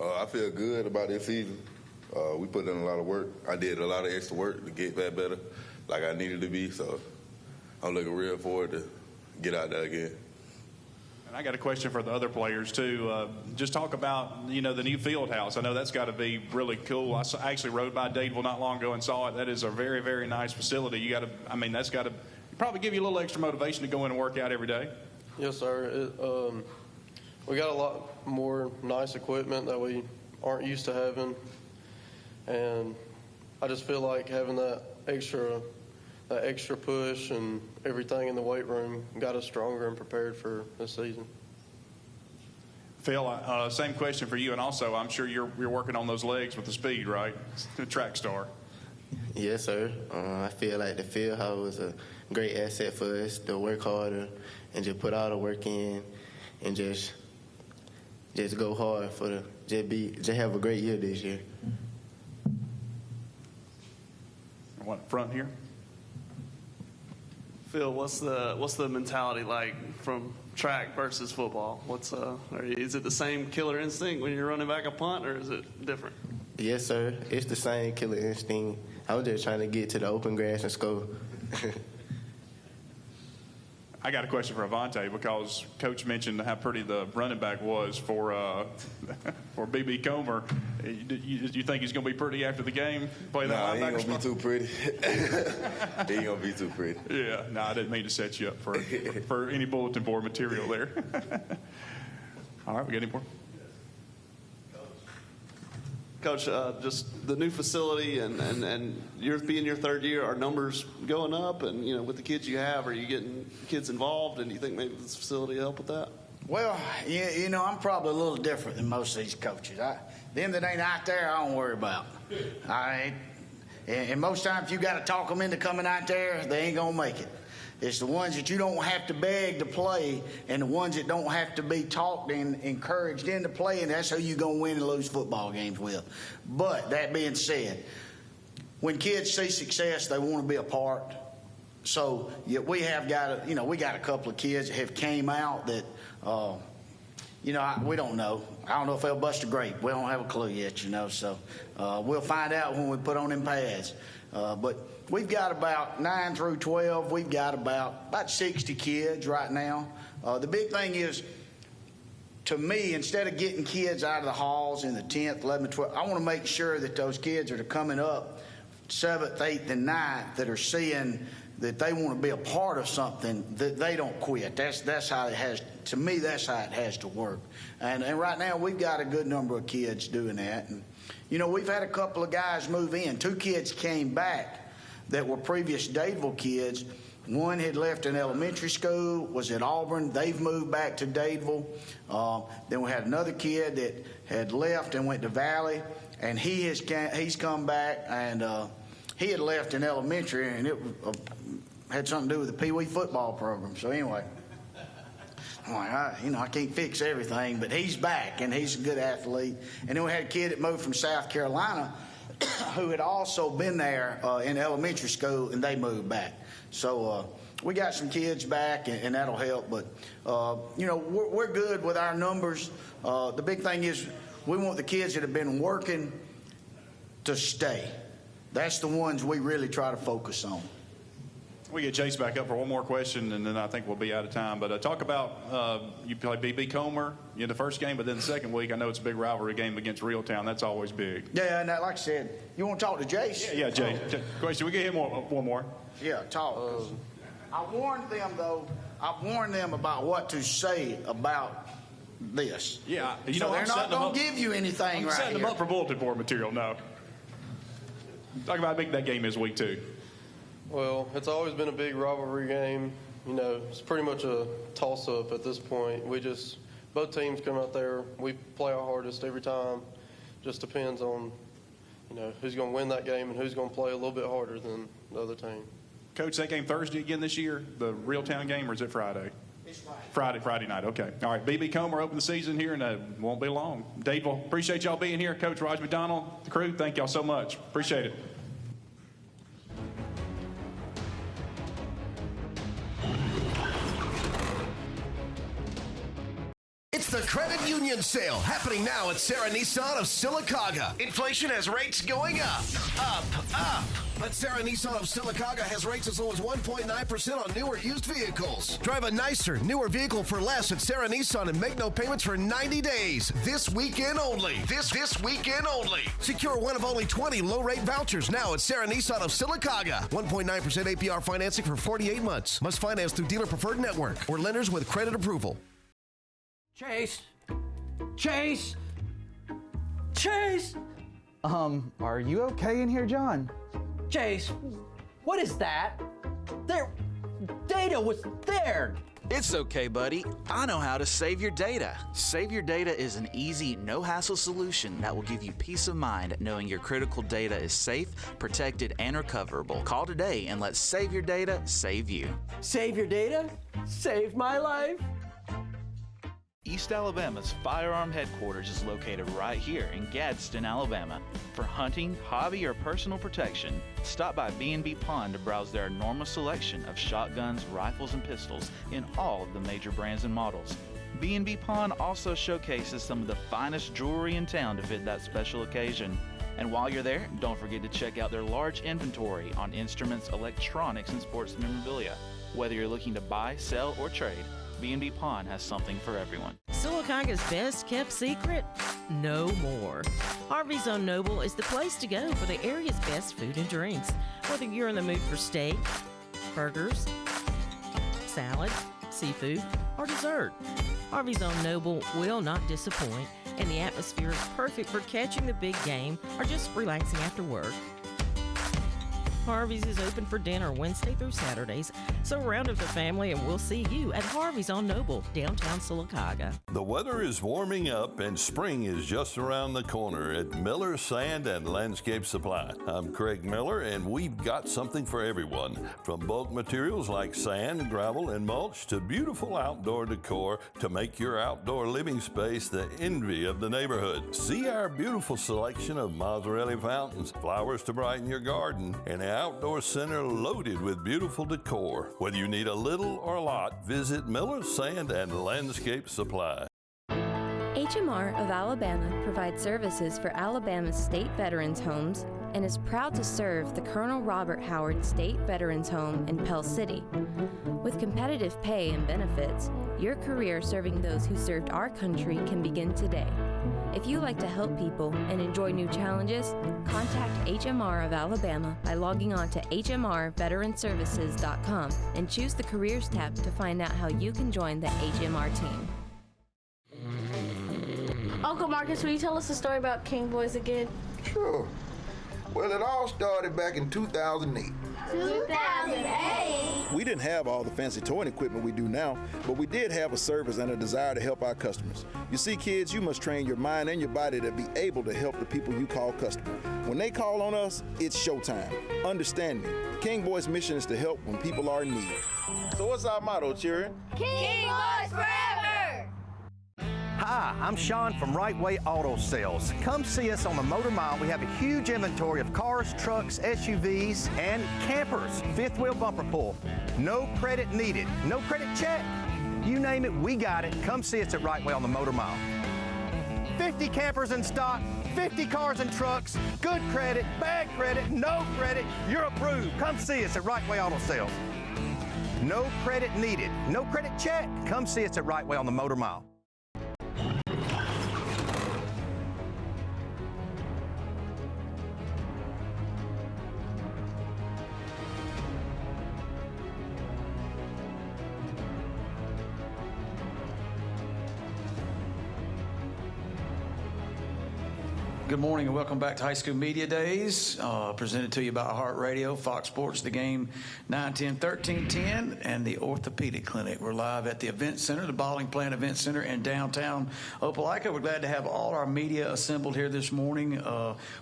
I feel good about this season. We put in a lot of work. I did a lot of extra work to get that better, like I needed to be. So I'm looking real forward to get out there again. And I got a question for the other players, too. Just talk about, the new field house. I know that's got to be really cool. I actually rode by Dadeville not long ago and saw it. That is a very, very nice facility. That's got to probably give you a little extra motivation to go in and work out every day. Yes, sir. We got a lot more nice equipment that we aren't used to having. And I just feel like having that extra push and everything in the weight room got us stronger and prepared for this season. Phil, same question for you, and also I'm sure you're working on those legs with the speed, right? The track star. Yes, sir. I feel like the field house was a great asset for us to work harder and just put all the work in and just go hard just have a great year this year. What, front here? Phil, what's the mentality like from track versus football? Is it the same killer instinct when you're running back a punt, or is it different? Yes, sir. It's the same killer instinct. I was just trying to get to the open grass and score. I got a question for Avante because Coach mentioned how pretty the running back was for B.B. Comer. Do you think he's going to be pretty after the game? Play that he ain't going to be too pretty. He ain't going to be too pretty. Yeah, no, I didn't mean to set you up for any bulletin board material there. All right, we got any more? Coach, just the new facility and you're being your third year, are numbers going up? And, with the kids you have, are you getting kids involved? And do you think maybe this facility will help with that? Well, I'm probably a little different than most of these coaches. Them that ain't out there, I don't worry about. And most times you got to talk them into coming out there, they ain't going to make it. It's the ones that you don't have to beg to play and the ones that don't have to be talked and encouraged into play, and that's who you're going to win and lose football games with. But that being said, when kids see success, they want to be a part. So we have got we got a couple of kids that have came out that, we don't know. I don't know if they'll bust a grape. We don't have a clue yet, So we'll find out when we put on them pads. But we've got about 9 through 12. We've got about 60 kids right now. The big thing is to me, instead of getting kids out of the halls in the 10th, 11th, 12th, I want to make sure that those kids that are coming up 7th, 8th, and 9th that are seeing that they want to be a part of something, that they don't quit. That's how it has, to me, that's how it has to work. And right now, we've got a good number of kids doing that. And, you know, we've had a couple of guys move in. 2 kids came back that were previous Dadeville kids. One had left in elementary school, was at Auburn. They've moved back to Dadeville. Then we had another kid that had left and went to Valley, and he's come back, and he had left in elementary, and it had something to do with the Pee Wee football program. So anyway, I'm like, I can't fix everything, but he's back, and he's a good athlete. And then we had a kid that moved from South Carolina who had also been there in elementary school, and they moved back. So we got some kids back, and that'll help. But, we're good with our numbers. The big thing is we want the kids that have been working to stay. That's the ones we really try to focus on. We get Chase back up for one more question, and then I think we'll be out of time. But talk about you play B.B. Comer in the first game, but then the second week, I know it's a big rivalry game against Reeltown. That's always big. Yeah, and like I said, you want to talk to Jace? Yeah, Jay. Question, we get him one more. Yeah, talk. I warned them, though. I warned them about what to say about this. Yeah, so they're not going to give you anything I'm right setting here. them up for bulletin board material. No. Talk about how big that game is week 2. Well, it's always been a big rivalry game. You know, it's pretty much a toss-up at this point. Both teams come out there. We play our hardest every time. Just depends on, who's going to win that game and who's going to play a little bit harder than the other team. Coach, that game Thursday again this year, the Reeltown game, or is it Friday? It's Friday. Friday night, okay. All right, B.B. Comer open the season here, and it won't be long. Dadeville, appreciate y'all being here. Coach Raj McDonald, the crew, thank y'all so much. Appreciate it. It's the Credit Union Sale happening now at Sarah Nissan of Sylacauga. Inflation has rates going up. But Sarah Nissan of Sylacauga has rates as low as 1.9% on newer used vehicles. Drive a nicer, newer vehicle for less at Sarah Nissan and make no payments for 90 days. This weekend only. This weekend only. Secure one of only 20 low-rate vouchers now at Sarah Nissan of Sylacauga. 1.9% APR financing for 48 months. Must finance through Dealer Preferred Network or lenders with credit approval. Chase! Are you okay in here, John? Chase, what is that? Data was there! It's okay, buddy. I know how to save your data. Save Your Data is an easy, no-hassle solution that will give you peace of mind knowing your critical data is safe, protected, and recoverable. Call today and let Save Your Data save you. Save your data? Save my life? East Alabama's firearm headquarters is located right here in Gadsden, Alabama. For hunting, hobby, or personal protection, stop by B&B Pawn to browse their enormous selection of shotguns, rifles, and pistols in all of the major brands and models. B&B Pawn also showcases some of the finest jewelry in town to fit that special occasion. And while you're there, don't forget to check out their large inventory on instruments, electronics, and sports memorabilia. Whether you're looking to buy, sell, or trade, B&B Pawn has something for everyone. Sylacauga's best kept secret? No more. Harvey's on Noble is the place to go for the area's best food and drinks. Whether you're in the mood for steak, burgers, salad, seafood, or dessert, Harvey's on Noble will not disappoint, and the atmosphere is perfect for catching the big game or just relaxing after work. Harvey's is open for dinner Wednesday through Saturdays, so round up the family and we'll see you at Harvey's on Noble, downtown Sylacauga. The weather is warming up and spring is just around the corner at Miller Sand and Landscape Supply. I'm Craig Miller, and we've got something for everyone. From bulk materials like sand, gravel, and mulch to beautiful outdoor decor to make your outdoor living space the envy of the neighborhood. See our beautiful selection of Mazzarelli fountains, flowers to brighten your garden, and outdoor center loaded with beautiful decor. Whether you need a little or a lot, visit Miller Sand and Landscape Supply. HMR of Alabama provides services for Alabama's state veterans homes and is proud to serve the Colonel Robert Howard State Veterans Home in Pell City. With competitive pay and benefits, Your career serving those who served our country can begin today. If you like to help people and enjoy new challenges, contact HMR of Alabama by logging on to hmrveteranservices.com and choose the Careers tab to find out how you can join the HMR team. Uncle Marcus, will you tell us a story about King Boys again? Sure. Well, it all started back in 2008. 2008? We didn't have all the fancy towing equipment we do now, but we did have a service and a desire to help our customers. You see, kids, you must train your mind and your body to be able to help the people you call customer. When they call on us, it's showtime. Understand me. King Boys' mission is to help when people are in need. So what's our motto, children? King Boys forever! Hi, I'm Sean from Right Way Auto Sales. Come see us on the Motor Mile. We have a huge inventory of cars, trucks, SUVs, and campers. Fifth wheel bumper pull. No credit needed. No credit check. You name it, we got it. Come see us at Right Way on the Motor Mile. 50 campers in stock, 50 cars and trucks, good credit, bad credit, no credit. You're approved. Come see us at Right Way Auto Sales. No credit needed. No credit check. Come see us at Right Way on the Motor Mile. Good morning and welcome back to High School Media Days, presented to you by iHeartRadio, Fox Sports, The Game 910, 1310, and the Orthopedic Clinic. We're live at the Event Center, the Bowling Plant Event Center in downtown Opelika. We're glad to have all our media assembled here this morning.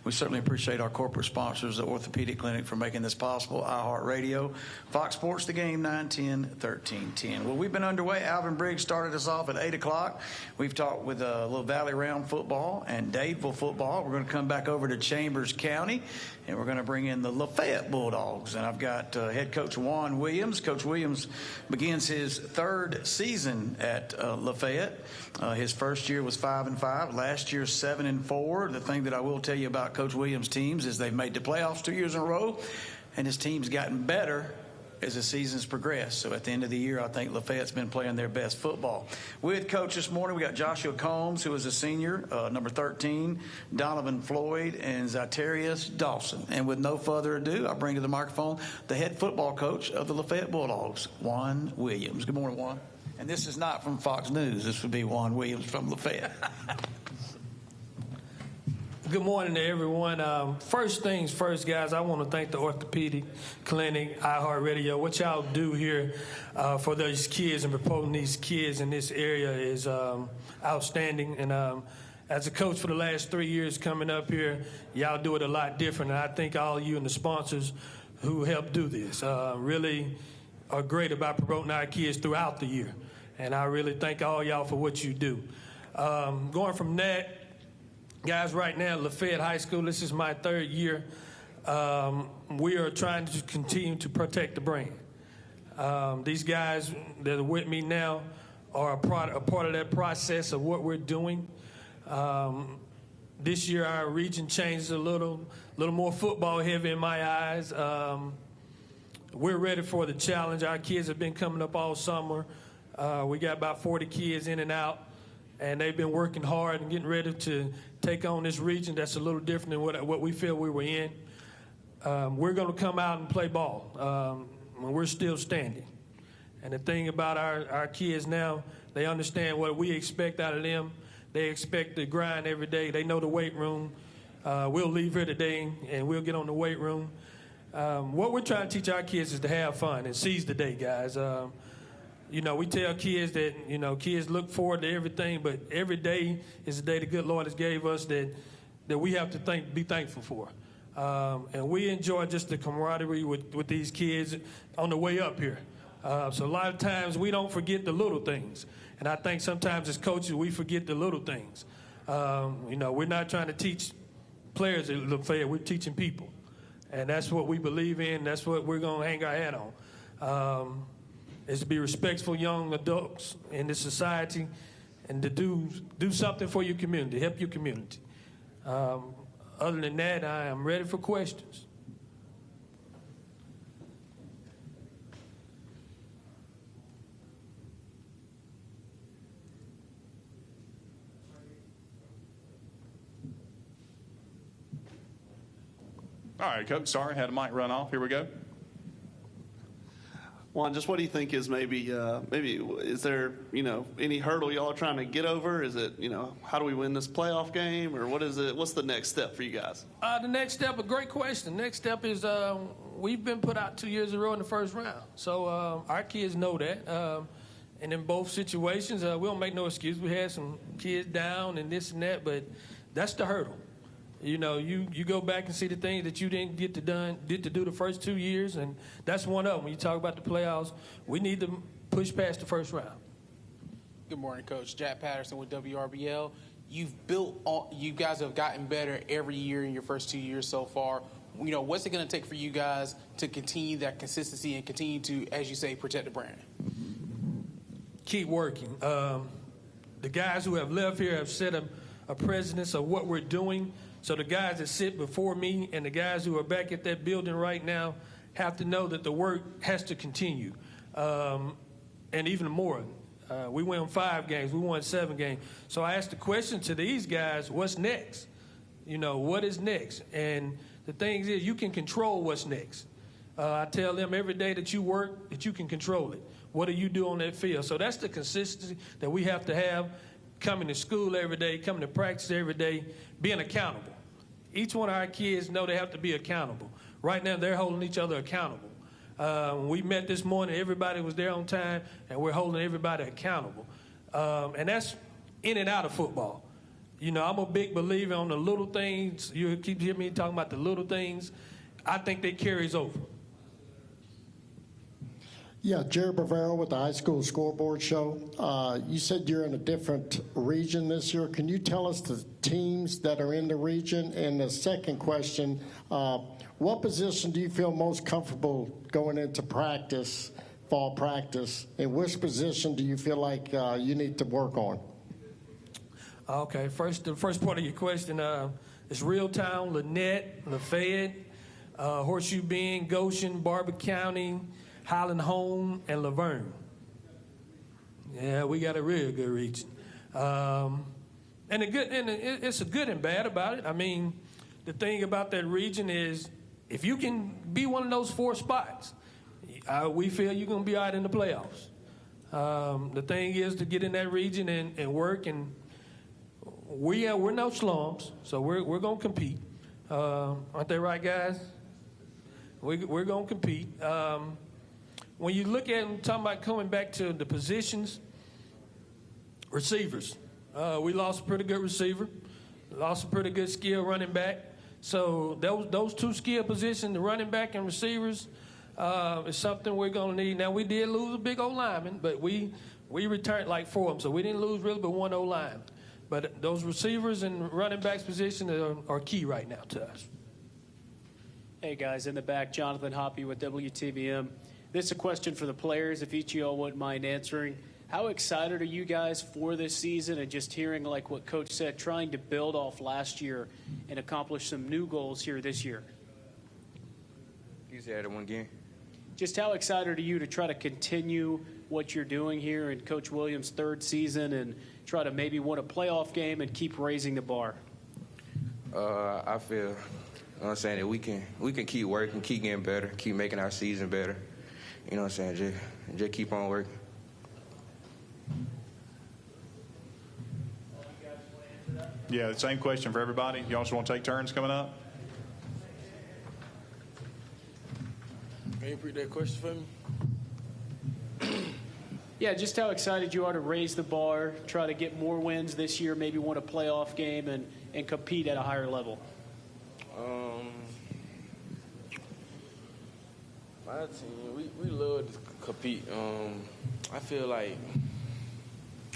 We certainly appreciate our corporate sponsors, the Orthopedic Clinic, for making this possible, iHeartRadio, Fox Sports, The Game 910, 1310. Well, we've been underway. Alvin Briggs started us off at 8 o'clock. We've talked with a little Valley Round football and Dadeville football. We're going to come back over to Chambers County, and we're going to bring in the Lafayette Bulldogs. And I've got head coach Juan Williams. Coach Williams begins his third season at Lafayette. His first year was 5-5. Last year, 7-4. The thing that I will tell you about Coach Williams' teams is they've made the playoffs 2 years in a row, and his team's gotten better as the season's progressed. So at the end of the year, I think Lafayette's been playing their best football. With Coach this morning, we got Joshua Combs, who is a senior, number 13, Donovan Floyd, and Zyterius Dawson. And with no further ado, I bring to the microphone the head football coach of the Lafayette Bulldogs, Juan Williams. Good morning, Juan. And this is not from Fox News. This would be Juan Williams from Lafayette. Good morning to everyone. First things first, guys, I want to thank the Orthopedic Clinic, iHeartRadio. What y'all do here for those kids and promoting these kids in this area is outstanding. And as a coach for the last 3 years coming up here, y'all do it a lot different. And I think all of you and the sponsors who help do this really are great about promoting our kids throughout the year. And I really thank all y'all for what you do. Going from that, guys, right now, Lafayette High School, this is my third year. We are trying to continue to protect the brand. These guys that are with me now are a part of that process of what we're doing. This year, our region changed a little more football heavy in my eyes. We're ready for the challenge. Our kids have been coming up all summer. We got about 40 kids in and out. And they've been working hard and getting ready to take on this region that's a little different than what we feel we were in. We're going to come out and play ball when we're still standing. And the thing about our kids now, they understand what we expect out of them. They expect to grind every day. They know the weight room. We'll leave here today and we'll get on the weight room. What we're trying to teach our kids is to have fun and seize the day, guys. You know, we tell kids that, you know, kids look forward to everything, but every day is a day the good Lord has gave us that we have to be thankful for. And we enjoy just the camaraderie with these kids on the way up here. So a lot of times we don't forget the little things. And I think sometimes as coaches we forget the little things. You know, we're not trying to teach players that look fair, we're teaching people. And that's what we believe in, that's what we're going to hang our hat on. Is to be respectful young adults in this society and to do something for your community, help your community. Other than that, I am ready for questions. All right, Coach. Sorry, had a mic run off. Here we go. Juan, just what do you think is maybe is there, any hurdle y'all are trying to get over? Is it, how do we win this playoff game, or what is it? What's the next step for you guys? The next step, a great question. Next step is we've been put out 2 years in a row in the first round. So our kids know that. And in both situations, we don't make no excuse. We had some kids down and this and that, but that's the hurdle. You go back and see the things that you didn't get to do the first 2 years, and that's one of them. When you talk about the playoffs, we need to push past the first round. Good morning, Coach. Jack Patterson with WRBL. You guys have gotten better every year in your first 2 years so far. What's it going to take for you guys to continue that consistency and continue to, as you say, protect the brand? Keep working. The guys who have left here have set a precedence of what we're doing. So the guys that sit before me and the guys who are back at that building right now have to know that the work has to continue. And even more, we won 5 games, we won 7 games. So I asked the question to these guys, what's next? What is next? And the thing is, you can control what's next. I tell them every day that you work, that you can control it. What do you do on that field? So that's the consistency that we have to have, coming to school every day, coming to practice every day, being accountable. Each one of our kids know they have to be accountable. Right now, they're holding each other accountable. When we met this morning, everybody was there on time, and we're holding everybody accountable. And that's in and out of football. I'm a big believer on the little things. You keep hearing me talking about the little things. I think that carries over. Yeah, Jared Bavaro with the High School Scoreboard Show. You said you're in a different region this year. Can you tell us the teams that are in the region? And the second question, what position do you feel most comfortable going into practice, fall practice? And which position do you feel like you need to work on? Okay, the first part of your question is Reeltown, Lynette, Lafayette, Horseshoe Bend, Goshen, Barber County, Highland Home, and Laverne. Yeah, we got a real good region. And it's a good and bad about it. I mean, the thing about that region is if you can be one of those 4 spots, we feel you're going to be out in the playoffs. The thing is to get in that region and work, and we're no slums, so we're going to compete. Aren't they right, guys? We're going to compete. When you look at them, talking about coming back to the positions, receivers. We lost a pretty good receiver, lost a pretty good skill running back. So those 2 skill positions, the running back and receivers, is something we're going to need. Now, we did lose a big O-lineman, but we returned like 4 of them. So we didn't lose really but 1 O-lineman. But those receivers and running backs positions are key right now to us. Hey, guys, in the back, Jonathan Hoppy with WTVM. This is a question for the players, if each of y'all wouldn't mind answering. How excited are you guys for this season and just hearing like what Coach said, trying to build off last year and accomplish some new goals here this year? You say that one again. Just how excited are you to try to continue what you're doing here in Coach Williams' 3rd season and try to maybe win a playoff game and keep raising the bar? I feel, I'm saying, that we can keep working, keep getting better, keep making our season better. You know what I'm saying? Just keep on working. Yeah, the same question for everybody. Y'all just want to take turns coming up? Can you repeat that question for me? Yeah, just how excited you are to raise the bar, try to get more wins this year, maybe win a playoff game and compete at a higher level. My team, we love to compete. I feel like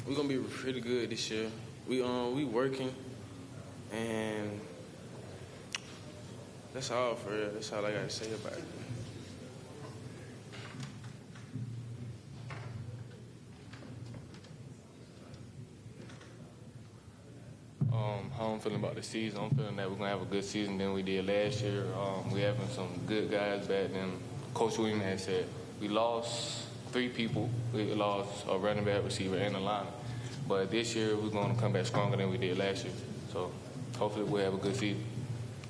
we're gonna be pretty good this year. We working, and that's all for real. That's all I gotta say about it. How I'm feeling about the season, I'm feeling that we're going to have a good season than we did last year. We having some good guys back then. Coach Williams has said we lost 3 people. We lost a running back, receiver, and a lineman. But this year we're going to come back stronger than we did last year. So hopefully we'll have a good season.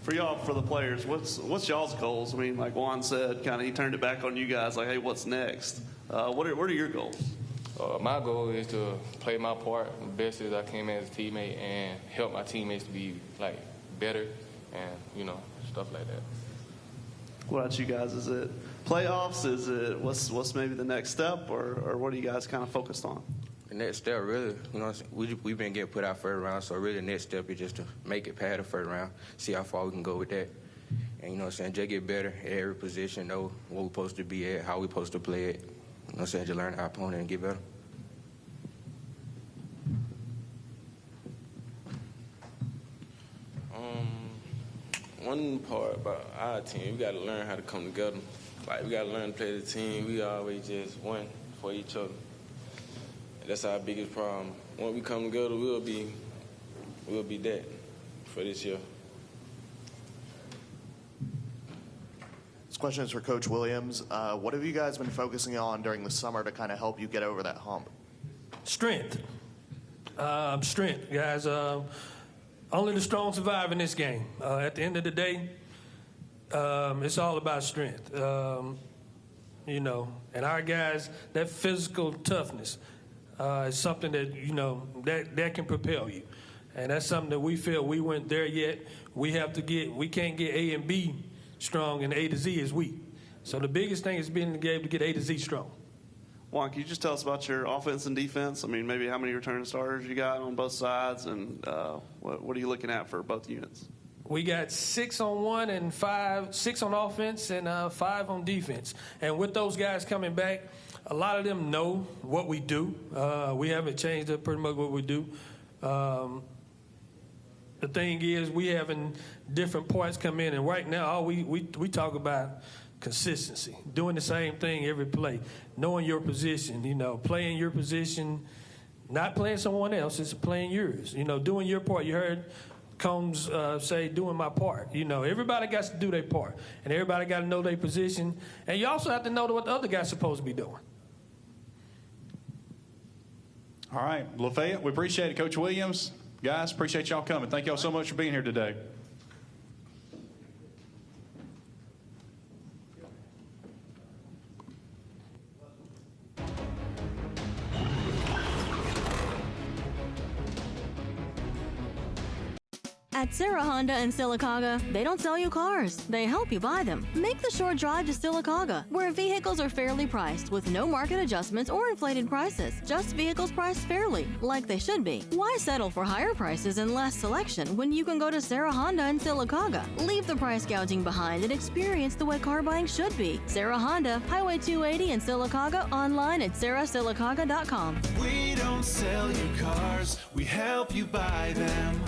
For y'all, for the players, what's y'all's goals? I mean, like Juan said, kind of he turned it back on you guys. Like, hey, what's next? What are your goals? My goal is to play my part the best as I can as a teammate and help my teammates to be like better and stuff like that. What about you guys? Is it playoffs? Is it what's maybe the next step, or what are you guys kind of focused on? The next step, really, we've been getting put out first round, so really the next step is just to make it past the first round, see how far we can go with that. And just get better at every position, know what we're supposed to be at, how we're supposed to play it. Just learn our opponent and get better. One part about our team, we got to learn how to come together. Like, we got to learn to play the team. We always just one for each other. That's our biggest problem. When we come together, we'll be that for this year. This question is for Coach Williams. What have you guys been focusing on during the summer to kind of help you get over that hump? Strength. Strength, guys. Only the strong survive in this game. At the end of the day, it's all about strength. And our guys, that physical toughness is something that that can propel you. And that's something that we feel we weren't there yet. We can't get A and B strong and A to Z is weak. So the biggest thing is being able to get A to Z strong. Juan, can you just tell us about your offense and defense? I mean, maybe how many returning starters you got on both sides, and what are you looking at for both units? We got 6 on one and 6 on offense and 5 on defense. And with those guys coming back, a lot of them know what we do. We haven't changed up pretty much what we do. The thing is, we having different parts come in, and right now, all we talk about consistency, doing the same thing every play, knowing your position, playing your position, not playing someone else, it's playing yours, doing your part. You heard Combs say, doing my part. Everybody got to do their part, and everybody got to know their position, and you also have to know what the other guy's supposed to be doing. All right, Lafayette, we appreciate it. Coach Williams, guys, appreciate y'all coming. Thank y'all so much for being here today. At Sarah Honda in Sylacauga, they don't sell you cars, they help you buy them. Make the short drive to Sylacauga, where vehicles are fairly priced with no market adjustments or inflated prices. Just vehicles priced fairly, like they should be. Why settle for higher prices and less selection when you can go to Sarah Honda in Sylacauga? Leave the price gouging behind and experience the way car buying should be. Sarah Honda, Highway 280 in Sylacauga, online at sarahsylacauga.com. We don't sell you cars, we help you buy them.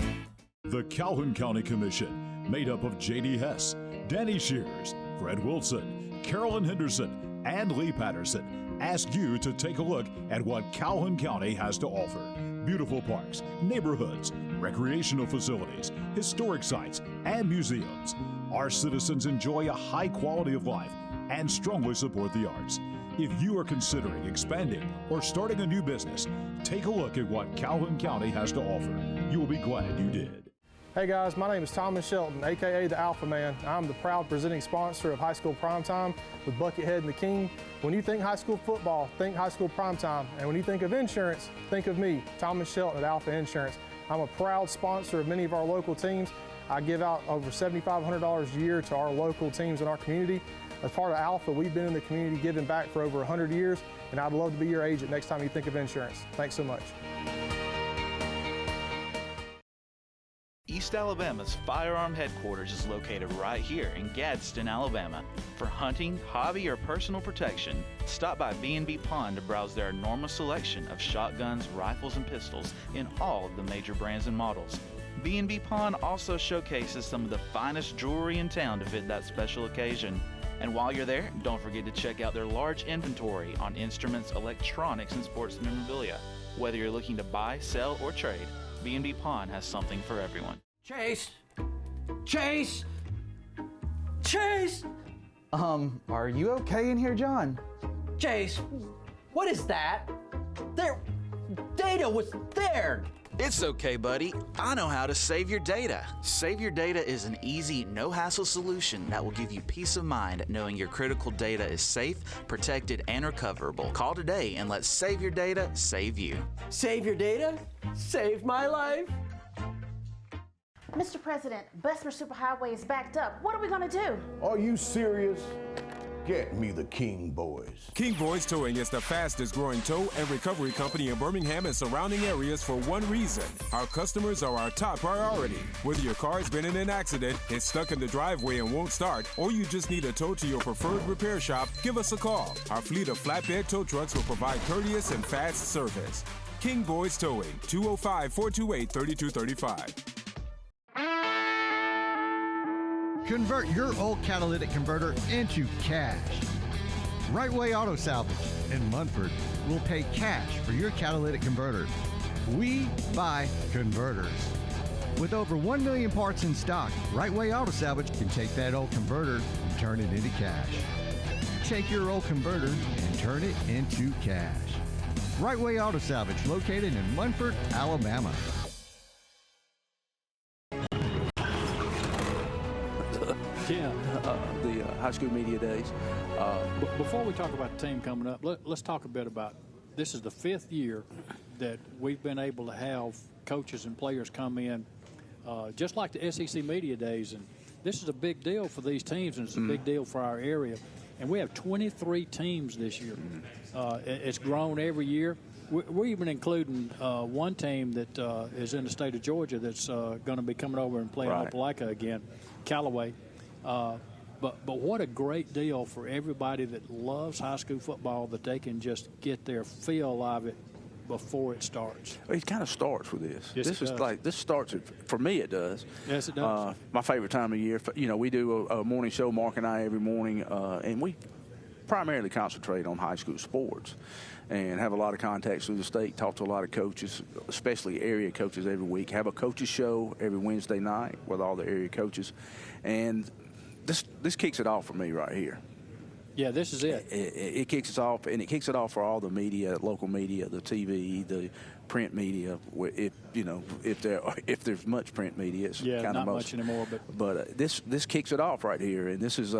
The Calhoun County Commission, made up of J.D. Hess, Danny Shears, Fred Wilson, Carolyn Henderson, and Lee Patterson, ask you to take a look at what Calhoun County has to offer. Beautiful parks, neighborhoods, recreational facilities, historic sites, and museums. Our citizens enjoy a high quality of life and strongly support the arts. If you are considering expanding or starting a new business, take a look at what Calhoun County has to offer. You will be glad you did. Hey guys, my name is Thomas Shelton, aka the Alpha Man. I'm the proud presenting sponsor of High School Primetime with Buckethead and the King. When you think high school football, think High School Primetime. And when you think of insurance, think of me, Thomas Shelton at Alpha Insurance. I'm a proud sponsor of many of our local teams. I give out over $7,500 a year to our local teams in our community. As part of Alpha, we've been in the community giving back for over 100 years, and I'd love to be your agent next time you think of insurance. Thanks so much. East Alabama's firearm headquarters is located right here in Gadsden, Alabama. For hunting, hobby, or personal protection, stop by B&B Pawn to browse their enormous selection of shotguns, rifles, and pistols in all of the major brands and models. B&B Pawn also showcases some of the finest jewelry in town to fit that special occasion. And while you're there, don't forget to check out their large inventory on instruments, electronics, and sports memorabilia. Whether you're looking to buy, sell, or trade, B&B Pawn has something for everyone. Chase! Chase! Chase! Are you okay in here, John? Chase, what is that? Data was there! It's okay, buddy. I know how to save your data. Save Your Data is an easy, no-hassle solution that will give you peace of mind knowing your critical data is safe, protected, and recoverable. Call today and let Save Your Data save you. Save your data? Saved my life. Mr. President, Bessemer Superhighway is backed up. What are we going to do? Are you serious? Get me the King Boys. King Boys Towing is the fastest growing tow and recovery company in Birmingham and surrounding areas for one reason. Our customers are our top priority. Whether your car has been in an accident, is stuck in the driveway and won't start, or you just need a tow to your preferred repair shop, give us a call. Our fleet of flatbed tow trucks will provide courteous and fast service. King Boys Towing, 205-428-3235. Convert your old catalytic converter into cash. Right Way Auto Salvage in Munford will pay cash for your catalytic converter. We buy converters. With over 1 million parts in stock, Right Way Auto Salvage can take that old converter and turn it into cash. Take your old converter and turn it into cash. Right Way Auto Salvage, located in Munford, Alabama. Yeah, the high school media days. Before we talk about the team coming up, let's talk a bit about this is the 5th year that we've been able to have coaches and players come in, just like the SEC media days. And this is a big deal for these teams, and it's a big deal for our area. And we have 23 teams this year. It's grown every year. We're even including one team that is in the state of Georgia that's going to be coming over and playing Opelika again, Callaway. But what a great deal for everybody that loves high school football that they can just get their feel of it before it starts. It kind of starts with this. Yes, This starts, for me it does. Yes, it does. My favorite time of year. You know, we do a morning show, Mark and I, every morning, and we primarily concentrate on high school sports and have a lot of contacts through the state, talk to a lot of coaches, especially area coaches every week, have a coaches show every Wednesday night with all the area coaches. And this kicks it off for me right here. Yeah, this is it. It kicks us off, and it kicks it off for all the media, local media, the TV, the print media. If there's much print media, it's kind of not much anymore. But this kicks it off right here, and this is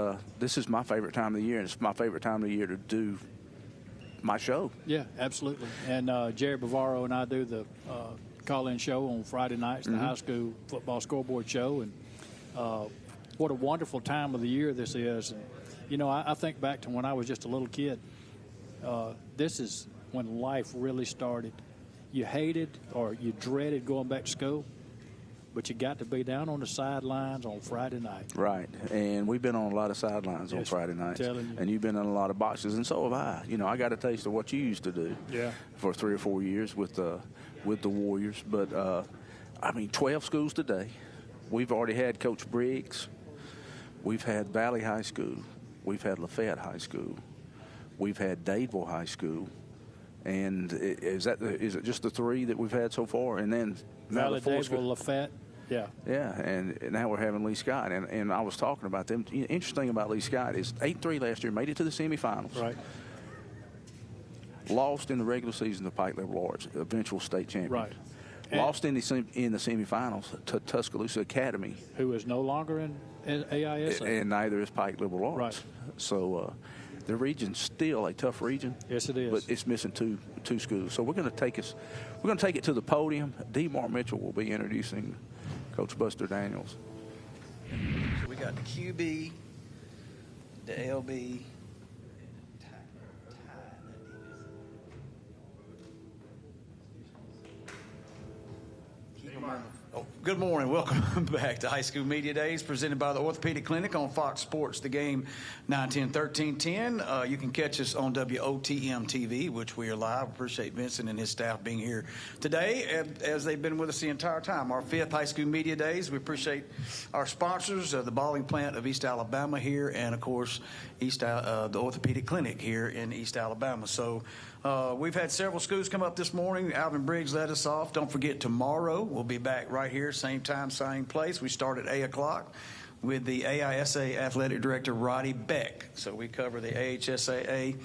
my favorite time of the year, and it's my favorite time of the year to do my show. Yeah, absolutely. And Jerry Bavaro and I do the call-in show on Friday nights, the high school football scoreboard show, and what a wonderful time of the year this is. And, you know, I think back to when I was just a little kid. This is when life really started. You hated or you dreaded going back to school, but you got to be down on the sidelines on Friday night. Right, and we've been on a lot of sidelines on Friday nights, and you've been in a lot of boxes, and so have I. You know, I got a taste of what you used to do for 3 or 4 years with the Warriors. But, 12 schools today. We've already had Coach Briggs. We've had Valley High School. We've had Lafayette High School. We've had Dadeville High School. And is it just the 3 that we've had so far? And then Valley, Dadeville, Lafayette. Yeah. Yeah, and now we're having Lee Scott. And I was talking about them. Interesting about Lee Scott is 8-3 last year, made it to the semifinals. Right. Lost in the regular season to Pike Level Arts, eventual state champion. Right. Lost in the semifinals to Tuscaloosa Academy, who is no longer in AISA. And neither is Pike Liberal Arts. Right. So the region's still a tough region. Yes, it is. But it's missing two schools. So we're going to take it to the podium. D. Mark Mitchell will be introducing Coach Buster Daniels. So we got the QB, the LB. Good morning. Welcome back to High School Media Days presented by the Orthopedic Clinic on Fox Sports, the game 9/10/13/10. You can catch us on WOTM TV, which we are live. Appreciate Vincent and his staff being here today, as they've been with us the entire time. Our 5th High School Media Days. We appreciate our sponsors, the Balling Plant of East Alabama here, and, of course, the Orthopedic Clinic here in East Alabama. So we've had several schools come up this morning. Alvin Briggs led us off. Don't forget, tomorrow we'll be back right here, same time, same place. We start at 8 o'clock with the AISA Athletic Director, Roddy Beck. So we cover the AHSAA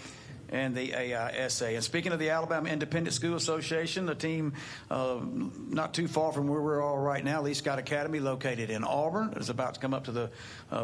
and the AISA. And speaking of the Alabama Independent School Association, the team not too far from where we're all right now, Lee Scott Academy, located in Auburn, is about to come up to the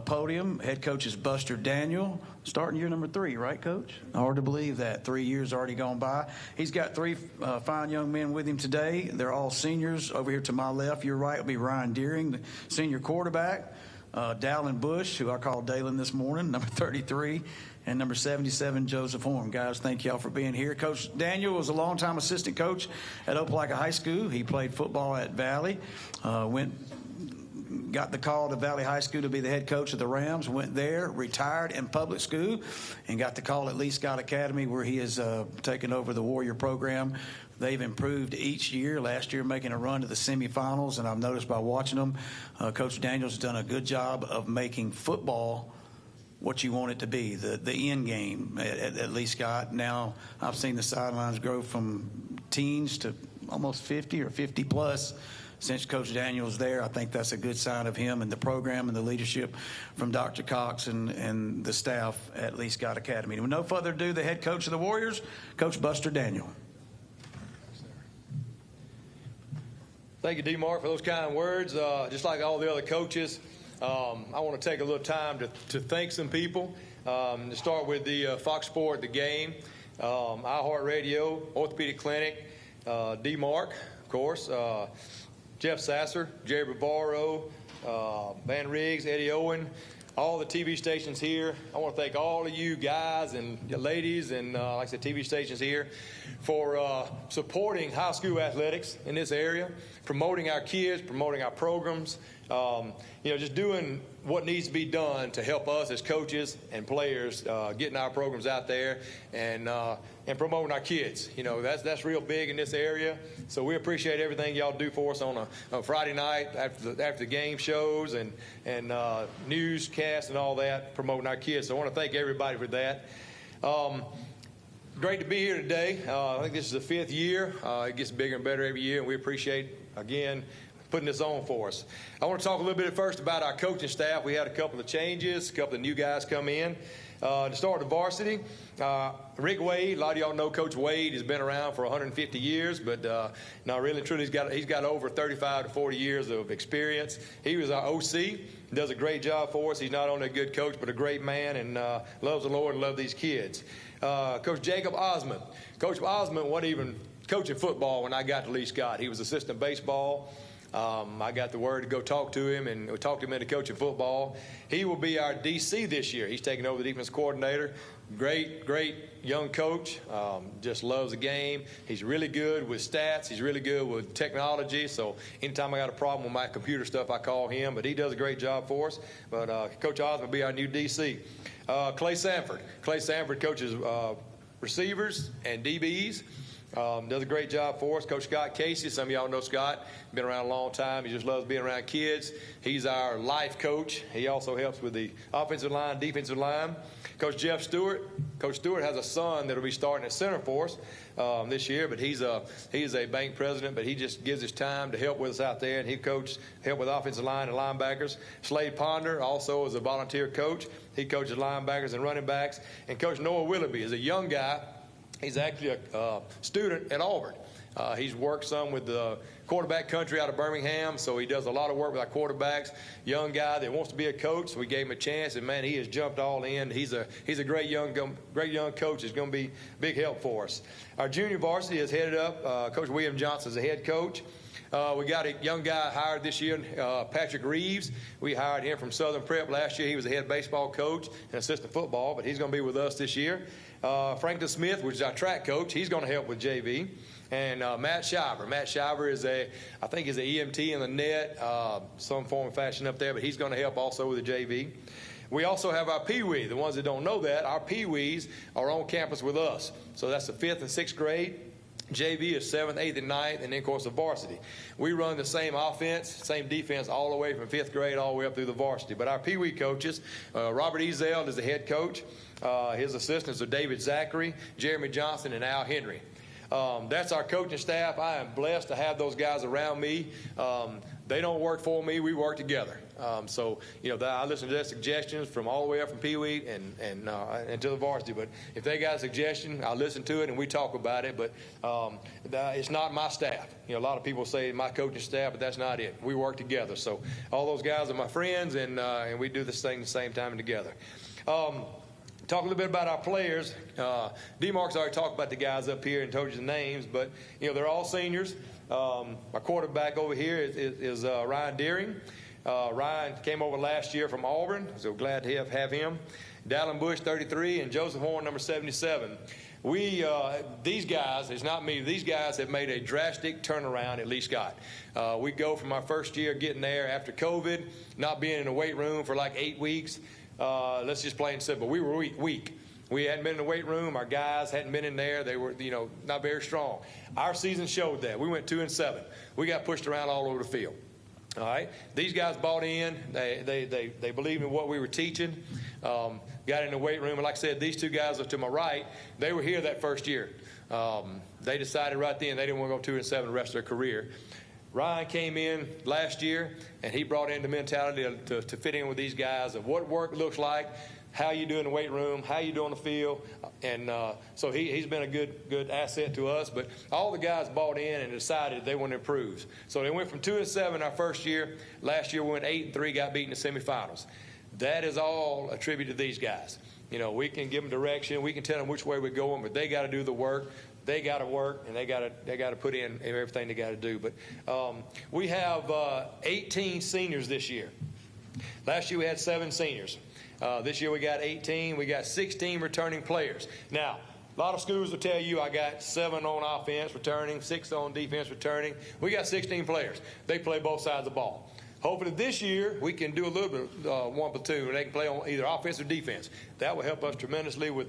podium. Head coach is Buster Daniel, starting year number 3, right, Coach? Hard to believe that 3 years already gone by. He's got 3 fine young men with him today. They're all seniors. Over here to my left, your right, will be Ryan Deering, the senior quarterback. Dallin Bush, who I called Dalen this morning, number 33, and number 77, Joseph Horn. Guys, thank y'all for being here. Coach Daniel was a longtime assistant coach at Opelika High School. He played football at Valley, got the call to Valley High School to be the head coach of the Rams, went there, retired in public school, and got the call at Lee Scott Academy, where he has taken over the Warrior program. They've improved each year. Last year making a run to the semifinals, and I've noticed by watching them, Coach Daniels has done a good job of making football what you want it to be, the end game at Lee Scott. Now I've seen the sidelines grow from teens to almost 50 or 50 plus since Coach Daniels there. I think that's a good sign of him and the program and the leadership from Dr. Cox and the staff at Lee Scott Academy. With no further ado, the head coach of the Warriors, Coach Buster Daniel. Thank you, D-Mark, for those kind words. Just like all the other coaches, I want to take a little time to thank some people. To start with the Fox Sport, The Game, iHeartRadio, Orthopedic Clinic, D-Mark, of course, Jeff Sasser, Jerry Bavaro, Van Riggs, Eddie Owen, all the TV stations here. I want to thank all of you guys and ladies and, like I said, TV stations here for supporting high school athletics in this area, promoting our kids, promoting our programs, just doing what needs to be done to help us as coaches and players getting our programs out there and promoting our kids. That's real big in this area. So we appreciate everything y'all do for us on a Friday night after the game shows and newscasts and all that, promoting our kids. So I want to thank everybody for that. Great to be here today. I think this is the 5th year. It gets bigger and better every year, and we appreciate, again, putting this on for us. I want to talk a little bit first about our coaching staff. We had a couple of changes, a couple of new guys come in. To start the varsity, Rick Wade, a lot of y'all know Coach Wade has been around for 150 years, but no, really and truly he's got over 35 to 40 years of experience. He was our OC, does a great job for us. He's not only a good coach, but a great man and loves the Lord and loves these kids. Coach Jacob Osmond. Coach Osmond wasn't even coaching football when I got to Lee Scott. He was assistant baseball. I got the word to go talk to him, and we talked him into coaching football. He will be our DC this year. He's taking over the defense coordinator. Great young coach. Just loves the game. He's really good with stats. He's really good with technology. So anytime I got a problem with my computer stuff, I call him. But he does a great job for us. But Coach Osmond will be our new DC. Clay Sanford. Clay Sanford coaches receivers and DBs. Does a great job for us. Coach Scott Casey, some of y'all know Scott, been around a long time. He just loves being around kids. He's our life coach. He also helps with the offensive line, defensive line. Coach Jeff Stewart. Coach Stewart has a son that will be starting at center for us this year, but he's a bank president, but he just gives his time to help with us out there, and he help with offensive line and linebackers. Slade Ponder also is a volunteer coach. He coaches linebackers and running backs. And Coach Noah Willoughby is a young guy. He's actually a student at Auburn. He's worked some with the quarterback country out of Birmingham, so he does a lot of work with our quarterbacks. Young guy that wants to be a coach, so we gave him a chance, and man, he has jumped all in. He's a great young coach. He's going to be big help for us. Our junior varsity is headed up. Coach William Johnson is the head coach. We got a young guy hired this year, Patrick Reeves. We hired him from Southern Prep last year. He was the head baseball coach and assistant football, but he's going to be with us this year. Franklin Smith, which is our track coach, he's going to help with JV. And Matt Shiver. Matt Shiver is I think he's an EMT in the net, some form of fashion up there, but he's going to help also with the JV. We also have our Pee-wee. The ones that don't know that, our Pee-wees are on campus with us. So that's the 5th and 6th grade. JV is 7th, 8th, and 9th, and then, of course, the varsity. We run the same offense, same defense all the way from 5th grade all the way up through the varsity. But our Pee-wee coaches, Robert Ezell is the head coach. His assistants are David Zachary, Jeremy Johnson, and Al Henry. That's our coaching staff. I am blessed to have those guys around me. They don't work for me. We work together. So, I listen to their suggestions from all the way up from Pee Wee and to the varsity. But if they got a suggestion, I listen to it and we talk about it. But it's not my staff. A lot of people say my coaching staff, but that's not it. We work together. So all those guys are my friends, and we do this thing at the same time together. Talk a little bit about our players. D-Mark's already talked about the guys up here and told you the names, but they're all seniors. My quarterback over here is Ryan Deering. Ryan came over last year from Auburn, so glad to have him. Dallin Bush, 33, and Joseph Horn, number 77. These guys, it's not me, these guys have made a drastic turnaround at Lee Scott. We go from our first year getting there after COVID, not being in the weight room for like 8 weeks. Let's just plain simple. We were weak. We hadn't been in the weight room. Our guys hadn't been in there. They were, not very strong. Our season showed that. We went 2-7. We got pushed around all over the field. All right. These guys bought in. They believed in what we were teaching. Got in the weight room. And like I said, these two guys are to my right. They were here that first year. They decided right then they didn't want to go 2-7 the rest of their career. Ryan came in last year, and he brought in the mentality to fit in with these guys of what work looks like, how you do in the weight room, how you do on the field. And so he's been a good asset to us. But all the guys bought in and decided they want to improve. So they went from 2-7 our first year. Last year we went 8-3, got beat in the semifinals. That is all attributed to these guys. We can give them direction. We can tell them which way we're going, but they got to do the work. They got to work, and they got to put in everything they got to do. But we have 18 seniors this year. Last year we had 7 seniors. This year we got 18. We got 16 returning players. Now, a lot of schools will tell you I got 7 on offense returning, 6 on defense returning. We got 16 players. They play both sides of the ball. Hopefully this year we can do a little bit one platoon where they can play on either offense or defense. That will help us tremendously we're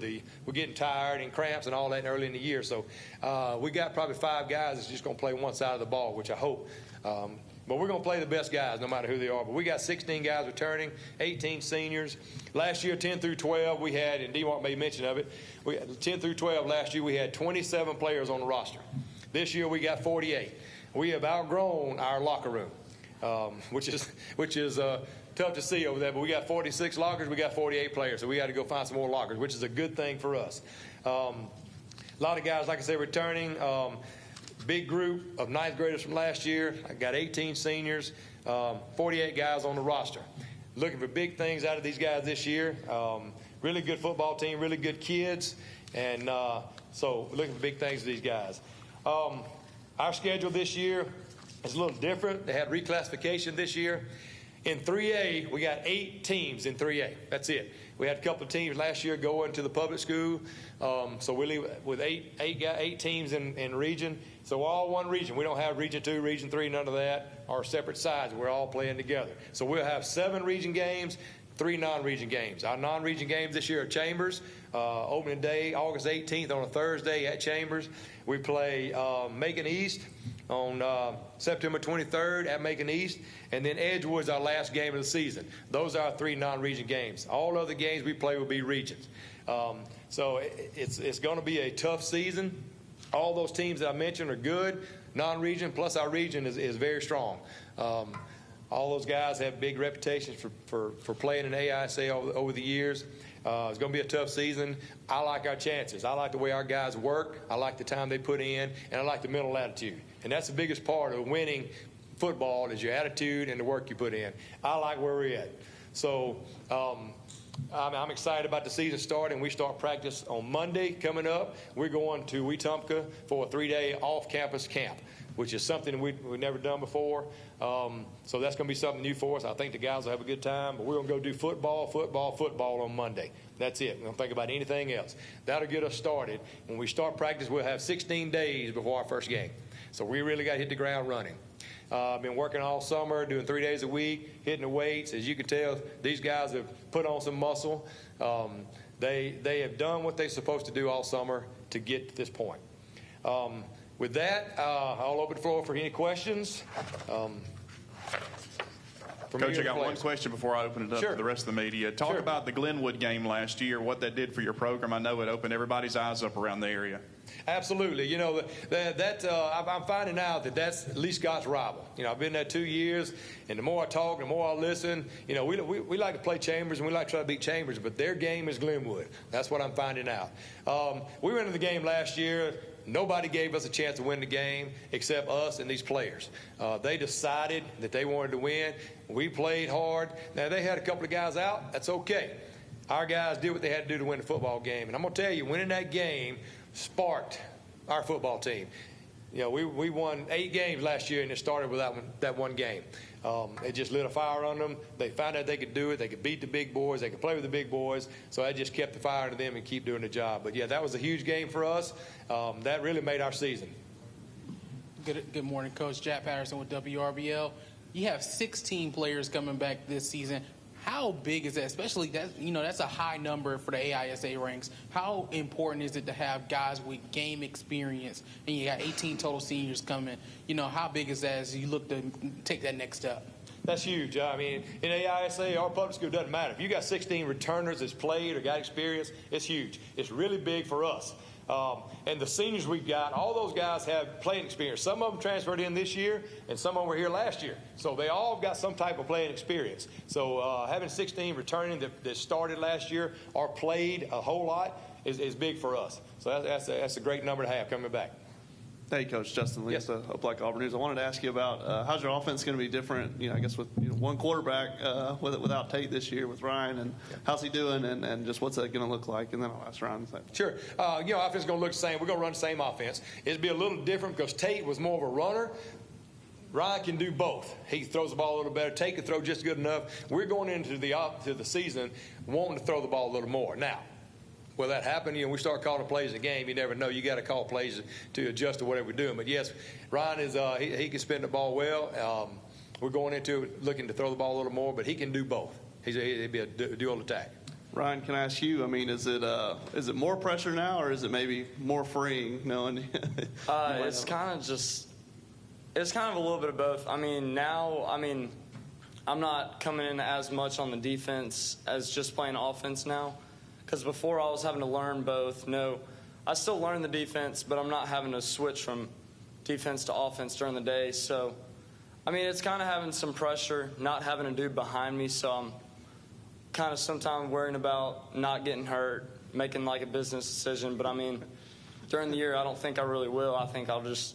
getting tired and cramps and all that early in the year. So we got probably 5 guys that's just going to play one side of the ball, which I hope. But we're going to play the best guys no matter who they are. But we got 16 guys returning, 18 seniors. Last year, 10 through 12, we had, and D-Mark made mention of it, we had 10 through 12 last year, we had 27 players on the roster. This year, we got 48. We have outgrown our locker room. Which is tough to see over there. But we got 46 lockers. We got 48 players. So we got to go find some more lockers, which is a good thing for us. A lot of guys, like I said, returning. Big group of 9th graders from last year. I got 18 seniors, 48 guys on the roster. Looking for big things out of these guys this year. Really good football team, really good kids. And so looking for big things of these guys. Our schedule this year is a little different. They had reclassification this year. In 3A, we got 8 teams in 3A. That's it. We had a couple of teams last year going to the public school. So we leave with 8 teams in region. So we're all one region. We don't have Region 2, Region 3, none of that. Our separate sides. We're all playing together. So we'll have 7 region games, 3 non-region games. Our non-region games this year are Chambers. Opening day, August 18th on a Thursday at Chambers. We play Macon East on September 23rd at Macon East, and then Edgewood's our last game of the season. Those are our 3 non-region games. All other games we play will be regions. So it's going to be a tough season. All those teams that I mentioned are good, non-region, plus our region is very strong. All those guys have big reputations for playing in AISA over the years. It's going to be a tough season. I like our chances. I like the way our guys work. I like the time they put in, and I like the mental attitude. And that's the biggest part of winning football is your attitude and the work you put in. I like where we're at. So I'm excited about the season starting. We start practice on Monday coming up. We're going to Wetumpka for a 3-day off-campus camp, which is something we've never done before. So that's going to be something new for us. I think the guys will have a good time. But we're going to go do football on Monday. That's it. We don't think about anything else. That'll get us started. When we start practice, we'll have 16 days before our first game. So we really got to hit the ground running. I've been working all summer, doing 3 days a week, hitting the weights. As you can tell, these guys have put on some muscle. They have done what they're supposed to do all summer to get to this point. With that, I'll open the floor for any questions. Coach, I got one question before I open it up to the rest of the media. Talk about the Glenwood game last year, what that did for your program. I know it opened everybody's eyes up around the area. Absolutely. You know, I'm finding out that that's at least Scott's rival. You know, I've been there 2 years, and the more I talk, the more I listen. You know, we like to play Chambers, and we like to try to beat Chambers, but their game is Glenwood. That's what I'm finding out. We went into the game last year. Nobody gave us a chance to win the game except us and these players. They decided that they wanted to win. We played hard. Now, they had a couple of guys out. That's okay. Our guys did what they had to do to win the football game. And I'm going to tell you, winning that game sparked our football team. You know, we won 8 games last year, and it started with that one game. It just lit a fire on them. They found out they could do it. They could beat the big boys. They could play with the big boys. So that just kept the fire into them and keep doing the job. But, yeah, that was a huge game for us. That really made our season. Good morning, Coach. Jack Patterson with WRBL. You have 16 players coming back this season. How big is that? Especially that's a high number for the AISA ranks. How important is it to have guys with game experience? And you got 18 total seniors coming. You know, how big is that as you look to take that next step? That's huge. I mean, in AISA, our public school, doesn't matter. If you got 16 returners that's played or got experience, it's huge. It's really big for us. And the seniors we've got, all those guys have playing experience. Some of them transferred in this year, and some of them were here last year. So they all got some type of playing experience. So having 16 returning that started last year or played a whole lot is big for us. So that's a great number to have coming back. Hey, Coach. Justin Lee, Black Auburn News. I wanted to ask you about how's your offense going to be different, I guess with one quarterback without Tate this year with Ryan, and how's he doing, and just what's that going to look like? And then I'll ask Ryan. Sure. Offense is going to look the same. We're going to run the same offense. It'll be a little different because Tate was more of a runner. Ryan can do both. He throws the ball a little better. Tate can throw just good enough. We're going into the season wanting to throw the ball a little more. Now, will that happen? We start calling plays in the game. You never know. You got to call plays to adjust to whatever we're doing. But yes, Ryan is he can spin the ball well. We're going into it looking to throw the ball a little more, but he can do both. He'd be a dual attack. Ryan, can I ask you? I mean, is it more pressure now, or is it maybe more freeing knowing? It's kind of a little bit of both. I mean, now, I'm not coming in as much on the defense as just playing offense now. Because before I was having to learn both. No, I still learn the defense, but I'm not having to switch from defense to offense during the day. So, it's kind of having some pressure, not having a dude behind me. So I'm kind of sometimes worrying about not getting hurt, making like a business decision. But during the year, I don't think I really will. I think I'll just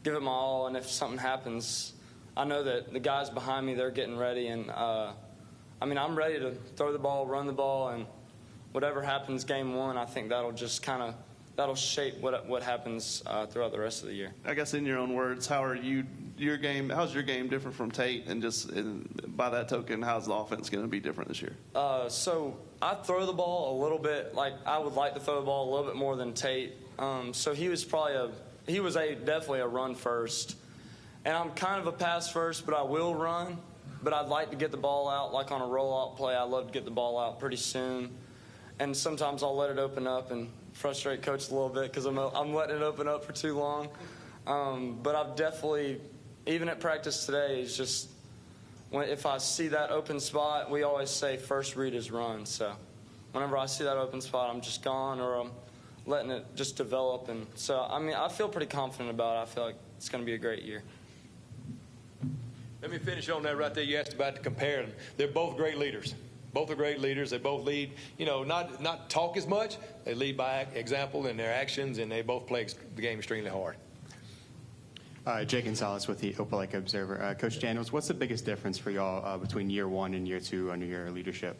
give it my all. And if something happens, I know that the guys behind me, they're getting ready. And, I'm ready to throw the ball, run the ball, and whatever happens game one, I think that'll just that'll shape what happens throughout the rest of the year. I guess in your own words, how's your game different from Tate? And by that token, how's the offense going to be different this year? So I throw the ball a little bit. Like I would like to throw the ball a little bit more than Tate. So he was definitely a run first. And I'm kind of a pass first, but I will run. But I'd like to get the ball out, like on a rollout play. I love to get the ball out pretty soon. And sometimes I'll let it open up and frustrate Coach a little bit because I'm letting it open up for too long. But I've definitely, even at practice today, it's just if I see that open spot, we always say first read is run. So whenever I see that open spot, I'm just gone or I'm letting it just develop. And so, I feel pretty confident about it. I feel like it's going to be a great year. Let me finish on that right there. You asked about to compare them. They're both great leaders. Both are great leaders. They both lead, not talk as much. They lead by example in their actions, and they both play the game extremely hard. Jay Gonzalez with the Opelika Observer. Coach Daniels, what's the biggest difference for y'all between year one and year two under your leadership?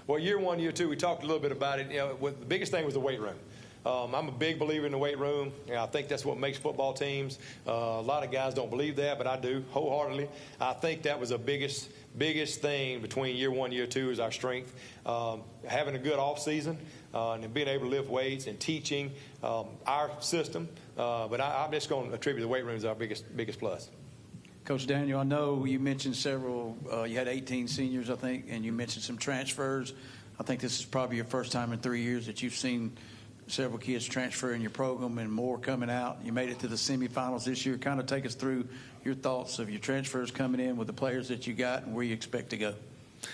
Well, year one, year two, we talked a little bit about it. The biggest thing was the weight room. I'm a big believer in the weight room. I think that's what makes football teams. A lot of guys don't believe that, but I do wholeheartedly. I think that was the biggest thing between year one and year two is our strength. Having a good off season and being able to lift weights and teaching our system. But I'm just going to attribute the weight room as our biggest plus. Coach Daniel, I know you mentioned several. You had 18 seniors, I think, and you mentioned some transfers. I think this is probably your first time in 3 years that you've seen several kids transfer in your program and more coming out. You made it to the semifinals this year. Kind of take us through your thoughts of your transfers coming in with the players that you got and where you expect to go.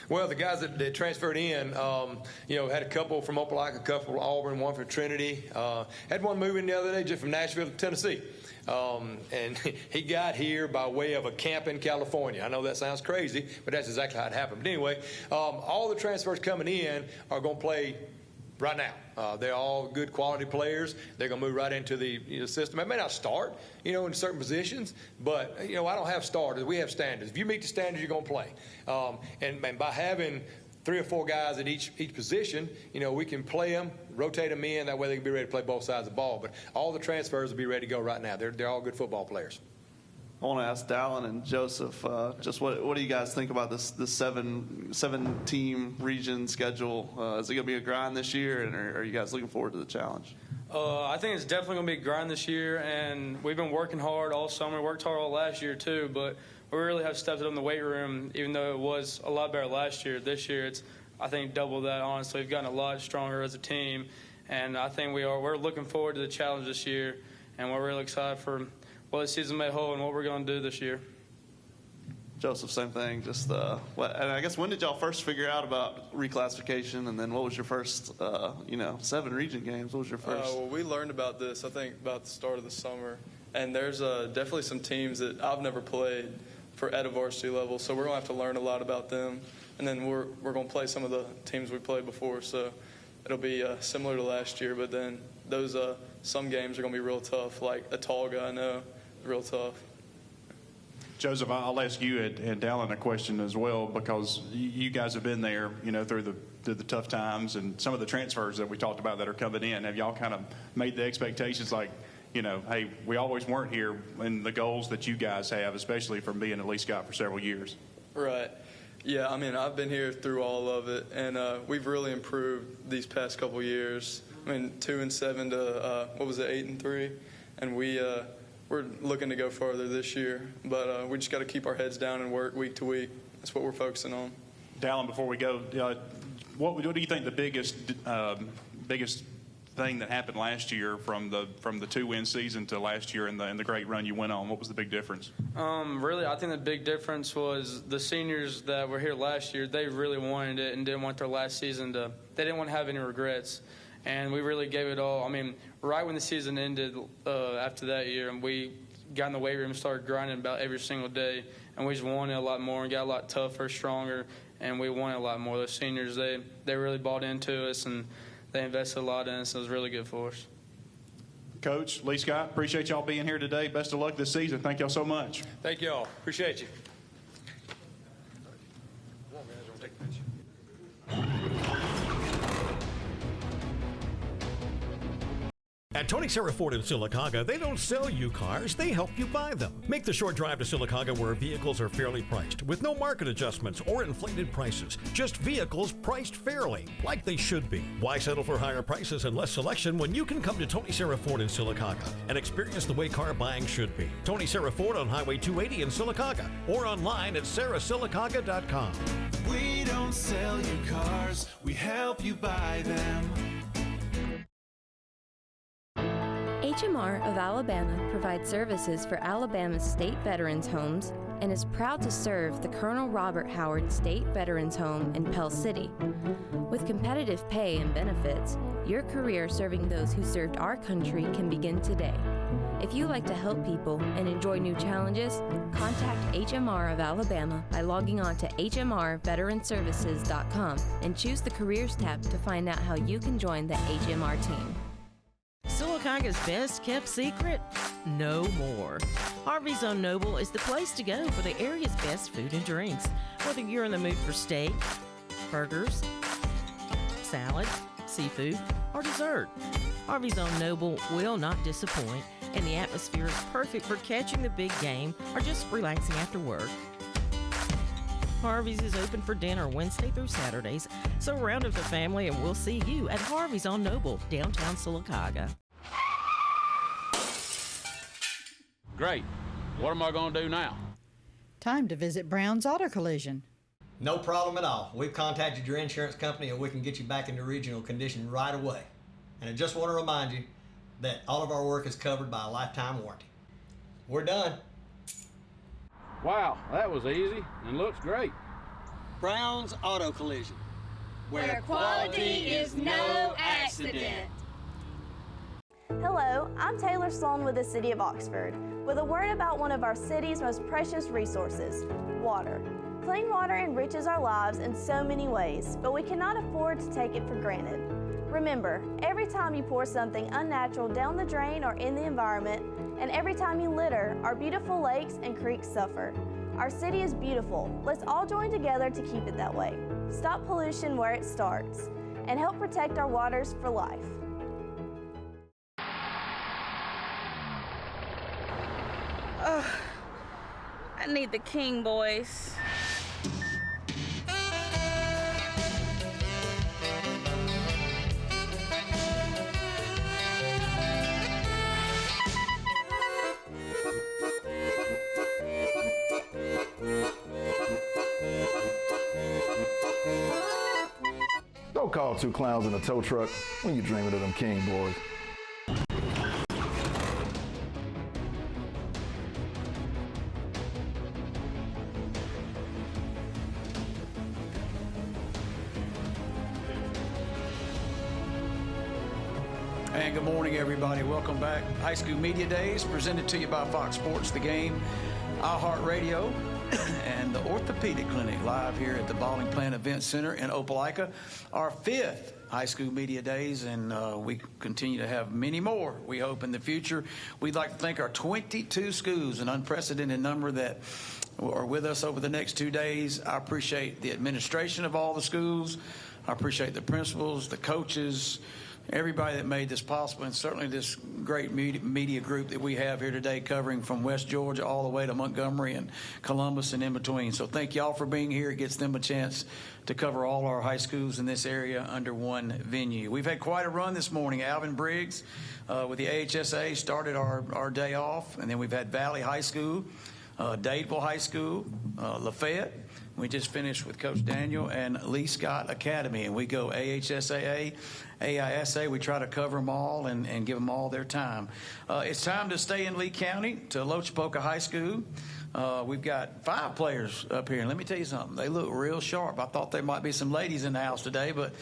Well, the guys that transferred in, had a couple from Opelika, a couple from Auburn, one from Trinity. Had one moving the other day just from Nashville to Tennessee. And he got here by way of a camp in California. I know that sounds crazy, but that's exactly how it happened. But anyway, all the transfers coming in are going to play right now. They're all good quality players. They're going to move right into the system. They may not start, in certain positions, but, I don't have starters. We have standards. If you meet the standards, you're going to play. And by having 3 or 4 guys at each position, we can play them, rotate them in. That way they can be ready to play both sides of the ball. But all the transfers will be ready to go right now. They're all good football players. I want to ask Dallin and Joseph, just what do you guys think about this 7-team region schedule? Is it going to be a grind this year, and are you guys looking forward to the challenge? I think it's definitely going to be a grind this year, and we've been working hard all summer. Worked hard all last year too, but we really have stepped it up in the weight room. Even though it was a lot better last year, this year it's I think double that. Honestly, we've gotten a lot stronger as a team, and I think we're looking forward to the challenge this year, and we're really excited for what the season may hold and what we're going to do this year. Joseph, same thing. Just and I guess when did y'all first figure out about reclassification, and then what was your first 7 region games? What was your first? Well, we learned about this I think about the start of the summer, and there's definitely some teams that I've never played at a varsity level, so we're going to have to learn a lot about them, and then we're going to play some of the teams we played before, so it'll be similar to last year, but then those some games are going to be real tough, like Atolga, I know, real tough. Joseph, I'll ask you and Dallin a question as well, because you guys have been there, through the tough times and some of the transfers that we talked about that are coming in. Have y'all kind of made the expectations like, hey, we always weren't here in the goals that you guys have, especially from being at Lee Scott for several years? Right. Yeah, I've been here through all of it, and we've really improved these past couple years. 2-7 to 8-3, and we're looking to go farther this year, but we just got to keep our heads down and work week to week. That's what we're focusing on. Dallin, before we go, what do you think the biggest thing that happened last year from the 2-win season to last year and the great run you went on? What was the big difference? Really, I think the big difference was the seniors that were here last year. They really wanted it and didn't want their last season they didn't want to have any regrets. And we really gave it all. Right when the season ended after that year, and we got in the weight room and started grinding about every single day, and we just wanted a lot more and got a lot tougher, stronger, and we wanted a lot more. Those seniors, they really bought into us, and they invested a lot in us. It was really good for us. Coach, Lee Scott, appreciate y'all being here today. Best of luck this season. Thank y'all so much. Thank y'all. Appreciate you. At Tony Serra Ford in Sylacauga, they don't sell you cars, they help you buy them. Make the short drive to Sylacauga where vehicles are fairly priced, with no market adjustments or inflated prices. Just vehicles priced fairly, like they should be. Why settle for higher prices and less selection when you can come to Tony Serra Ford in Sylacauga and experience the way car buying should be? Tony Serra Ford on Highway 280 in Sylacauga, or online at sarahsylacauga.com. We don't sell you cars, we help you buy them. HMR of Alabama provides services for Alabama's state veterans' homes and is proud to serve the Colonel Robert Howard State Veterans Home in Pell City. With competitive pay and benefits, your career serving those who served our country can begin today. If you like to help people and enjoy new challenges, contact HMR of Alabama by logging on to hmrveteranservices.com and choose the Careers tab to find out how you can join the HMR team. Sylacauga's best kept secret? No more. Harvey's on Noble is the place to go for the area's best food and drinks. Whether you're in the mood for steak, burgers, salad, seafood, or dessert, Harvey's on Noble will not disappoint, and the atmosphere is perfect for catching the big game or just relaxing after work. Harvey's is open for dinner Wednesday through Saturdays, so round up the family and we'll see you at Harvey's on Noble, downtown Sylacauga. Great. What am I going to do now? Time to visit Brown's Auto Collision. No problem at all. We've contacted your insurance company and we can get you back into regional condition right away. And I just want to remind you that all of our work is covered by a lifetime warranty. We're done. Wow, that was easy and looks great. Brown's Auto Collision, where quality is no accident. Hello, I'm Taylor Sloan with the City of Oxford, with a word about one of our city's most precious resources, water. Clean water enriches our lives in so many ways, but we cannot afford to take it for granted. Remember, every time you pour something unnatural down the drain or in the environment, and every time you litter, our beautiful lakes and creeks suffer. Our city is beautiful. Let's all join together to keep it that way. Stop pollution where it starts, and help protect our waters for life. I need the King Boys. Don't call two clowns in a tow truck when you're dreaming of them King Boys. And good morning, everybody. Welcome back. High School Media Days presented to you by Fox Sports The Game, iHeartRadio, and the Orthopedic Clinic live here at the Bowling Plant Event Center in Opelika. Our 5th High School Media Days, and we continue to have many more, we hope, in the future. We'd like to thank our 22 schools, an unprecedented number that are with us over the next 2 days. I appreciate the administration of all the schools. I appreciate the principals, the coaches, everybody that made this possible, and certainly this great media group that we have here today covering from West Georgia all the way to Montgomery and Columbus and in between. So thank y'all for being here. It gets them a chance to cover all our high schools in this area under one venue. We've had quite a run this morning. Alvin Briggs with the AHSA started our day off, and then we've had Valley High School, Dadeville High School, Lafayette. We just finished with Coach Daniel and Lee Scott Academy, and we go AHSAA, AISA. We try to cover them all and give them all their time. It's time to stay in Lee County to Lochapoka High School. We've got 5 players up here, and let me tell you something. They look real sharp. I thought there might be some ladies in the house today, but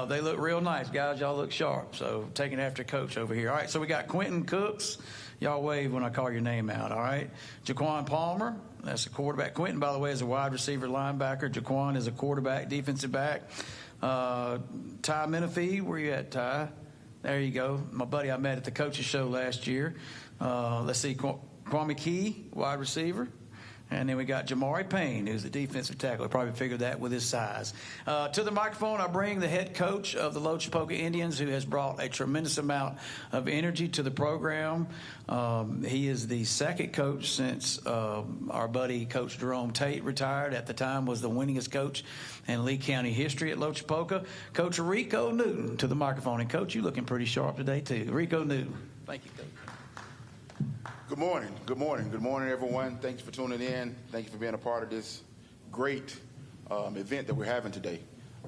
they look real nice. Guys, y'all look sharp, so taking after Coach over here. All right, so we got Quentin Cooks. Y'all wave when I call your name out, all right? Jaquan Palmer, that's a quarterback. Quentin, by the way, is a wide receiver linebacker. Jaquan is a quarterback, defensive back. Ty Menifee, where you at, Ty? There you go. My buddy I met at the coaches show last year. Let's see, Kwame Key, wide receiver. And then we got Jamari Payne, who's the defensive tackle. I probably figured that with his size. To the microphone, I bring the head coach of the Lochapoka Indians, who has brought a tremendous amount of energy to the program. He is the second coach since our buddy Coach Jerome Tate retired. At the time, was the winningest coach in Lee County history at Lochapoka. Coach Rico Newton to the microphone. And, Coach, you looking pretty sharp today, too. Rico Newton. Thank you, Coach. Good morning. Good morning. Good morning, everyone. Thank you for tuning in. Thank you for being a part of this great event that we're having today.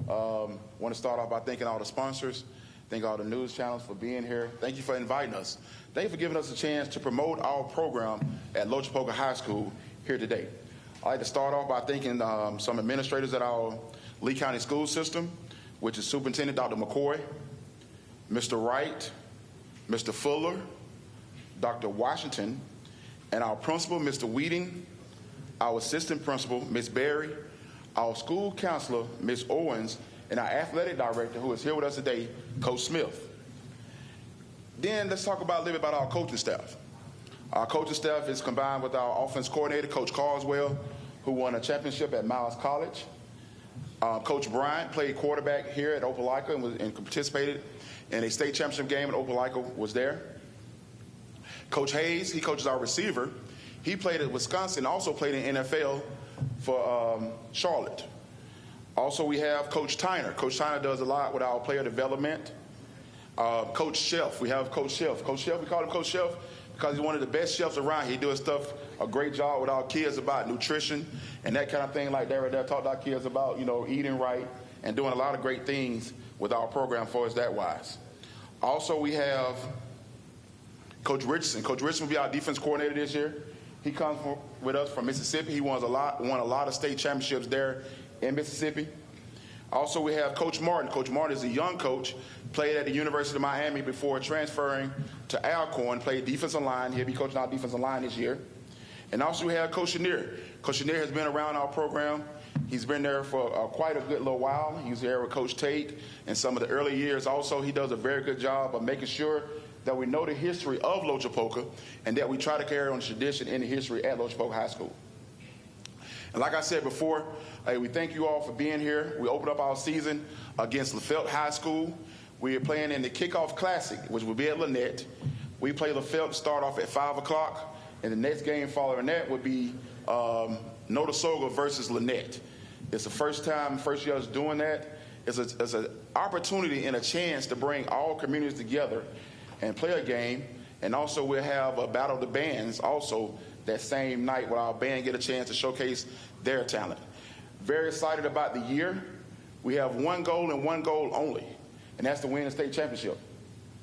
Want to start off by thanking all the sponsors. Thank all the news channels for being here. Thank you for inviting us. Thank you for giving us a chance to promote our program at Lochapoka High School here today. I'd like to start off by thanking some administrators at our Lee County school system, which is Superintendent Dr. McCoy, Mr. Wright, Mr. Fuller, Dr. Washington, and our principal, Mr. Wheating, our assistant principal, Ms. Berry, our school counselor, Ms. Owens, and our athletic director, who is here with us today, Coach Smith. Then let's talk about a little bit about our coaching staff. Our coaching staff is combined with our offense coordinator, Coach Carswell, who won a championship at Miles College. Coach Bryant played quarterback here at Opelika and participated in a state championship game at Opelika, was there. Coach Hayes, he coaches our receiver. He played at Wisconsin, also played in NFL for Charlotte. Also, we have Coach Tyner. Coach Tyner does a lot with our player development. Coach Shelf, we have Coach Shelf. Coach Shelf, we call him Coach Shelf because he's one of the best chefs around. He does stuff, a great job with our kids about nutrition and that kind of thing like that right there. Taught our kids about, eating right and doing a lot of great things with our program for us that wise. Also, we have Coach Richardson. Coach Richardson will be our defense coordinator this year. He comes with us from Mississippi. He won a lot of state championships there in Mississippi. Also, we have Coach Martin. Coach Martin is a young coach, played at the University of Miami before transferring to Alcorn, played defensive line. He'll be coaching our defensive line this year. And also we have Coach Chenier. Coach Chenier has been around our program. He's been there for quite a good little while. He was there with Coach Tate in some of the early years. Also, he does a very good job of making sure that we know the history of Lochapoka and that we try to carry on the tradition and the history at Lochapoka High School. And like I said before, we thank you all for being here. We opened up our season against Lafayette High School. We are playing in the Kickoff Classic, which will be at Lynette. We play Lafayette to start off at 5 o'clock, and the next game following that would be Notasoga versus Lynette. It's the first year us doing that. It's an opportunity and a chance to bring all communities together and play a game. And also we'll have a Battle of the Bands also that same night where our band get a chance to showcase their talent. Very excited about the year. We have one goal and one goal only, and that's to win the state championship.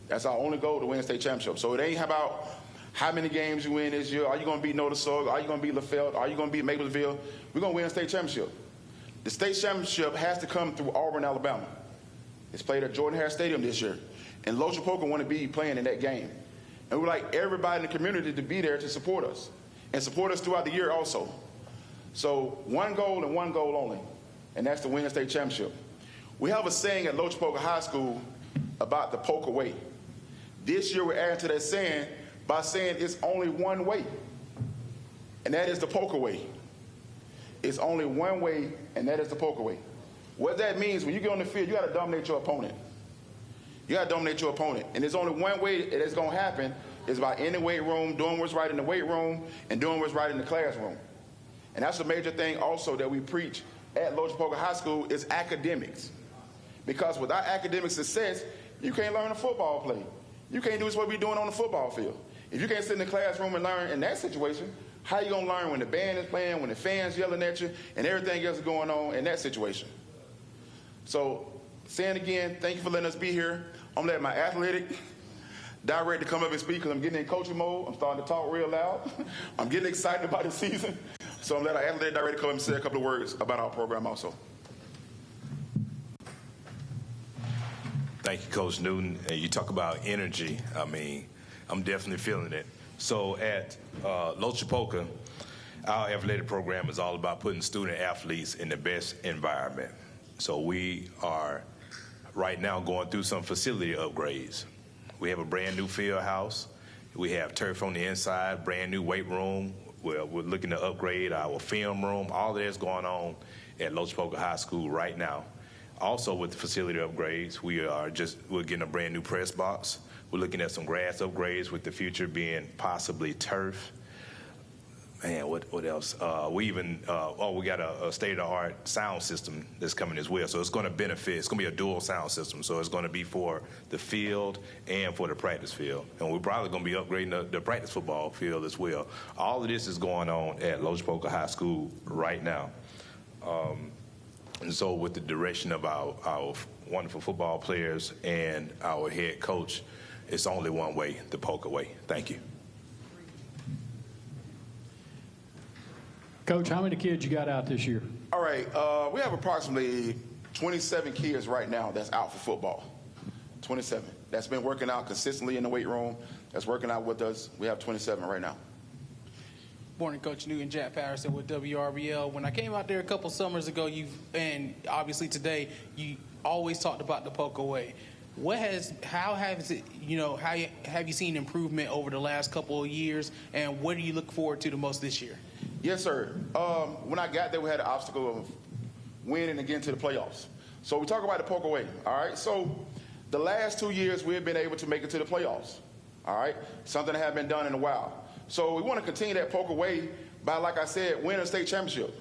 That's our only goal, to win the state championship. So it ain't about how many games you win this year. Are you going to beat Notasoga? Are you going to beat Lafayette? Are you going to beat Maplesville? We're going to win the state championship. The state championship has to come through Auburn, Alabama. It's played at Jordan-Hare Stadium this year, and Lochapoka want to be playing in that game. And we'd like everybody in the community to be there to support us and support us throughout the year also. So one goal and one goal only, and that's to win the state championship. We have a saying at Lochapoka High School about the poker way. This year we're adding to that saying by saying it's only one way, and that is the poker way. It's only one way, and that is the poker way. What that means, when you get on the field, you got to dominate your opponent. You got to dominate your opponent, and there's only one way that it's going to happen is by in the weight room, doing what's right in the weight room, and doing what's right in the classroom. And that's a major thing also that we preach at Lochapoka High School is academics. Because without academic success, you can't learn a football play. You can't do what we're doing on the football field. If you can't sit in the classroom and learn in that situation, how are you going to learn when the band is playing, when the fans yelling at you, and everything else is going on in that situation? So, saying again, thank you for letting us be here. I'm letting my athletic director come up and speak because I'm getting in coaching mode. I'm starting to talk real loud. I'm getting excited about the season. So I'm letting our athletic director come up and say a couple of words about our program also. Thank you, Coach Newton. And you talk about energy. I mean, I'm definitely feeling it. So at Lochapoka, our athletic program is all about putting student athletes in the best environment. So we are right now going through some facility upgrades. We have a brand new field house. We have turf on the inside, brand new weight room. We're looking to upgrade our film room. All of that's going on at Lochapoka High School right now. Also with the facility upgrades, we're getting a brand new press box. We're looking at some grass upgrades with the future being possibly turf. Man, what else? We got a state-of-the-art sound system that's coming as well. So it's going to benefit. It's going to be a dual sound system. So it's going to be for the field and for the practice field. And we're probably going to be upgrading the practice football field as well. All of this is going on at Lochapoka High School right now. And so with the direction of our wonderful football players and our head coach, it's only one way, the poker way. Thank you. Coach, how many kids you got out this year? All right, we have approximately 27 kids right now that's out for football. 27. That's been working out consistently in the weight room. That's working out with us. We have 27 right now. Morning, Coach Newton. Jack Patterson with WRBL. When I came out there a couple summers ago, and obviously today, you always talked about the poker way. How have you seen improvement over the last couple of years, and what do you look forward to the most this year? Yes, sir. When I got there, we had an obstacle of winning and getting to the playoffs. So we talk about the poker way, all right? So the last 2 years, we've been able to make it to the playoffs, all right? Something that hadn't been done in a while. So we want to continue that poker way by, like I said, winning a state championship.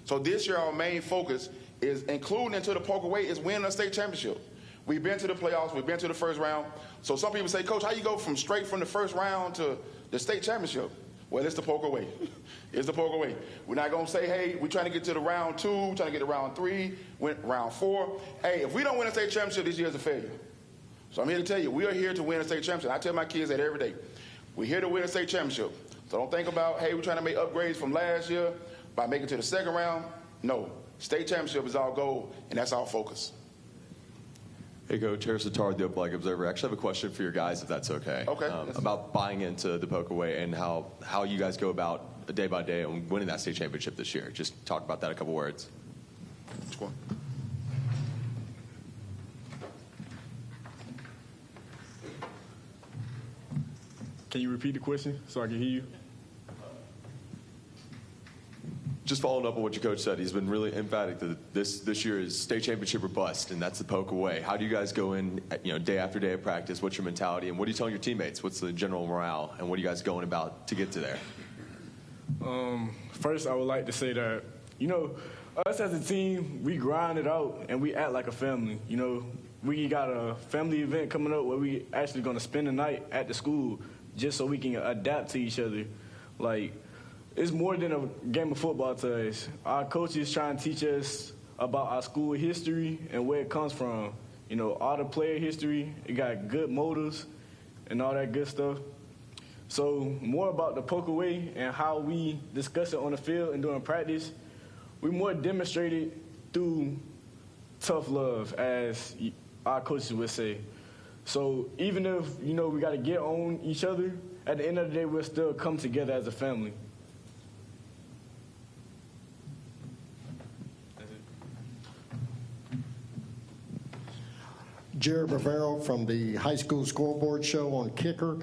So this year, our main focus is including into the poker way is winning a state championship. We've been to the playoffs. We've been to the first round. So some people say, Coach, how you go straight from the first round to the state championship? Well, it's the poker way. It's the poker way. We're not going to say, hey, we're trying to get to the round 2, we're trying to get to round 3, round 4. Hey, if we don't win a state championship, this year is a failure. So I'm here to tell you, we are here to win a state championship. I tell my kids that every day. We're here to win a state championship. So don't think about, hey, we're trying to make upgrades from last year by making it to the second round. No. state championship is our goal, and that's our focus. Hey, Coach. Harris Attar, the Opelika Observer. I actually have a question for your guys, if that's okay. Okay. About buying into the Poca Way and how you guys go about day by day and winning that state championship this year. Just talk about that a couple words. Which one? Can you repeat the question so I can hear you? Just following up on what your coach said, he's been really emphatic that this year is state championship or bust, and that's the Poca Way. How do you guys go in, day after day of practice? What's your mentality, and what are you telling your teammates? What's the general morale, and what are you guys going about to get to there? First, I would like to say that, us as a team, we grind it out, and we act like a family. We got a family event coming up where we actually going to spend the night at the school just so we can adapt to each other. Like, it's more than a game of football to us. Our coaches try and teach us about our school history and where it comes from. All the player history, it got good motives and all that good stuff. So more about the Poca Way and how we discuss it on the field and during practice, we more demonstrate it through tough love, as our coaches would say. So even if, we got to get on each other, at the end of the day, we'll still come together as a family. Jared Rivero from the High School Scoreboard Show on Kicker.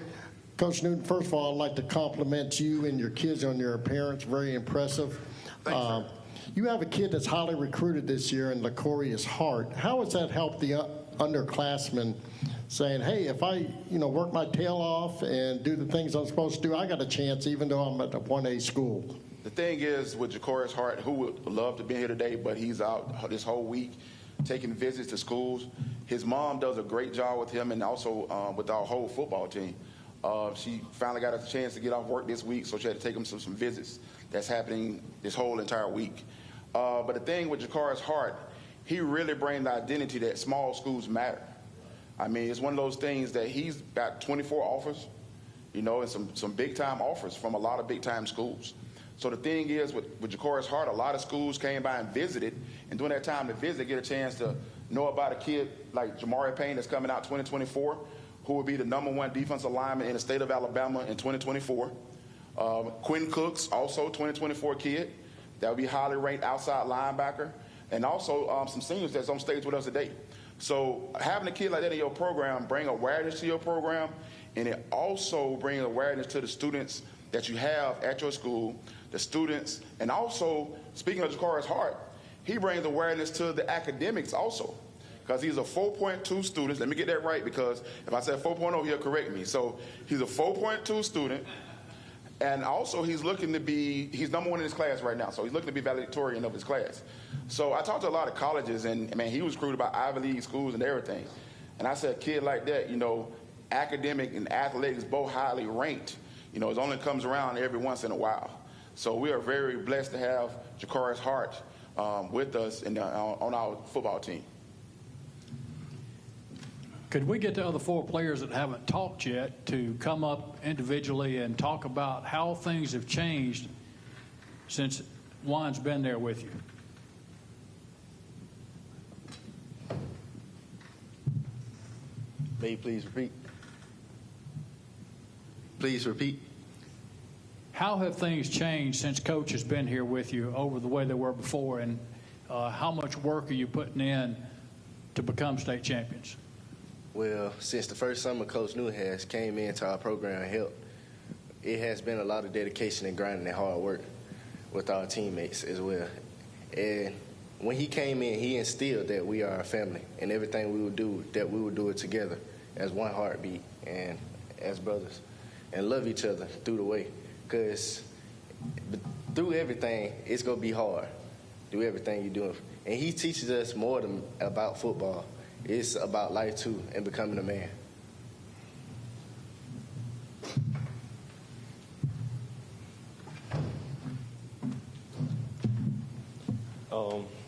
Coach Newton, first of all, I'd like to compliment you and your kids on your appearance. Very impressive. You have a kid that's highly recruited this year in Lacorius Hart. How has that helped the underclassmen saying, hey, if I work my tail off and do the things I'm supposed to do, I got a chance even though I'm at a 1A school? The thing is with Jacorius Hart, who would love to be here today, but he's out this whole week taking visits to schools. His mom does a great job with him and also with our whole football team. She finally got a chance to get off work this week, so she had to take him some visits that's happening this whole entire week. But the thing with Jacorius Hart, he really brings the identity that small schools matter. I mean, it's one of those things that he's got 24 offers, and some big-time offers from a lot of big-time schools. So the thing is, with Jacorius Hart, a lot of schools came by and visited, and during that time to visit, get a chance to know about a kid like Jamari Payne that's coming out 2024, who will be the #1 defensive lineman in the state of Alabama in 2024. Quinn Cooks, also 2024 kid, that will be highly ranked outside linebacker, and also some seniors that's on stage with us today. So having a kid like that in your program bring awareness to your program, and it also brings awareness to the students that you have at your school, the students, and also, speaking of Jacorius Hart, he brings awareness to the academics also, because he's a 4.2 student. Let me get that right, because if I said 4.0, he'll correct me. So he's a 4.2 student, and also he's #1 in his class right now, so he's looking to be valedictorian of his class. So I talked to a lot of colleges, and man, he was recruited by Ivy League schools and everything. And I said, a kid like that, academic and athletics both highly ranked, it only comes around every once in a while. So we are very blessed to have Jacorius Hart with us on our football team. Could we get the other 4 players that haven't talked yet to come up individually and talk about how things have changed since Juan's been there with you? May you please repeat? Please repeat. How have things changed since Coach has been here with you over the way they were before, and how much work are you putting in to become state champions? Well, since the first summer Coach Newton has came into our program and helped, it has been a lot of dedication and grinding and hard work with our teammates as well. And when he came in, he instilled that we are a family, and everything we would do, that we would do it together as one heartbeat and as brothers, and love each other through the way. Because through everything, it's going to be hard. Do everything you're doing. And he teaches us more than about football. It's about life, too, and becoming a man.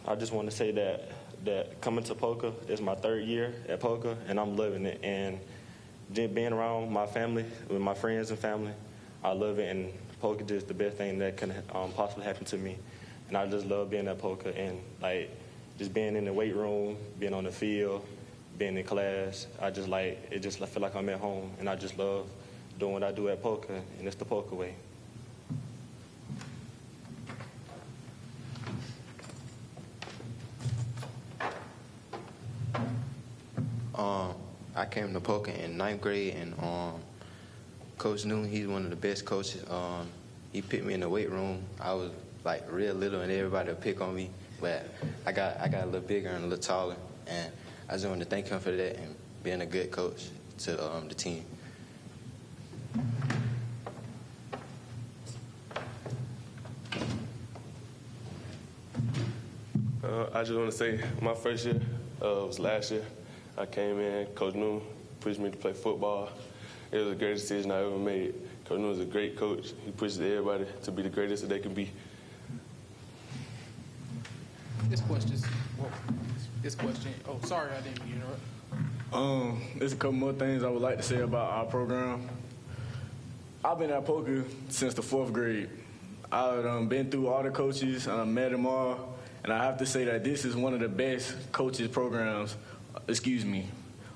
I just want to say that coming to Poca is my 3rd year at Poca, and I'm loving it. And just being around my family, with my friends and family, I love it. And Poca is the best thing that can possibly happen to me. and I just love being at Polka and like just being in the weight room, being on the field, being in class. I just like it. Just I feel like I'm at home, and I just love doing what I do at Polka, and it's the Polka way. I came to Polka in 9th grade, and Coach Newton, he's one of the best coaches. He picked me in the weight room. I was like real little, and everybody would pick on me, but I got a little bigger and a little taller, and I just wanted to thank him for that and being a good coach to the team. I just want to say my first year was last year. I came in, Coach Newton pushed me to play football. It was the greatest decision I ever made. Coach Newton was a great coach. He pushes everybody to be the greatest that they can be. This question. Oh, sorry, I didn't mean to interrupt. There's a couple more things I would like to say about our program. I've been at Polka since the 4th grade. I've been through all the coaches, met them all, and I have to say that this is one of the best coaches programs,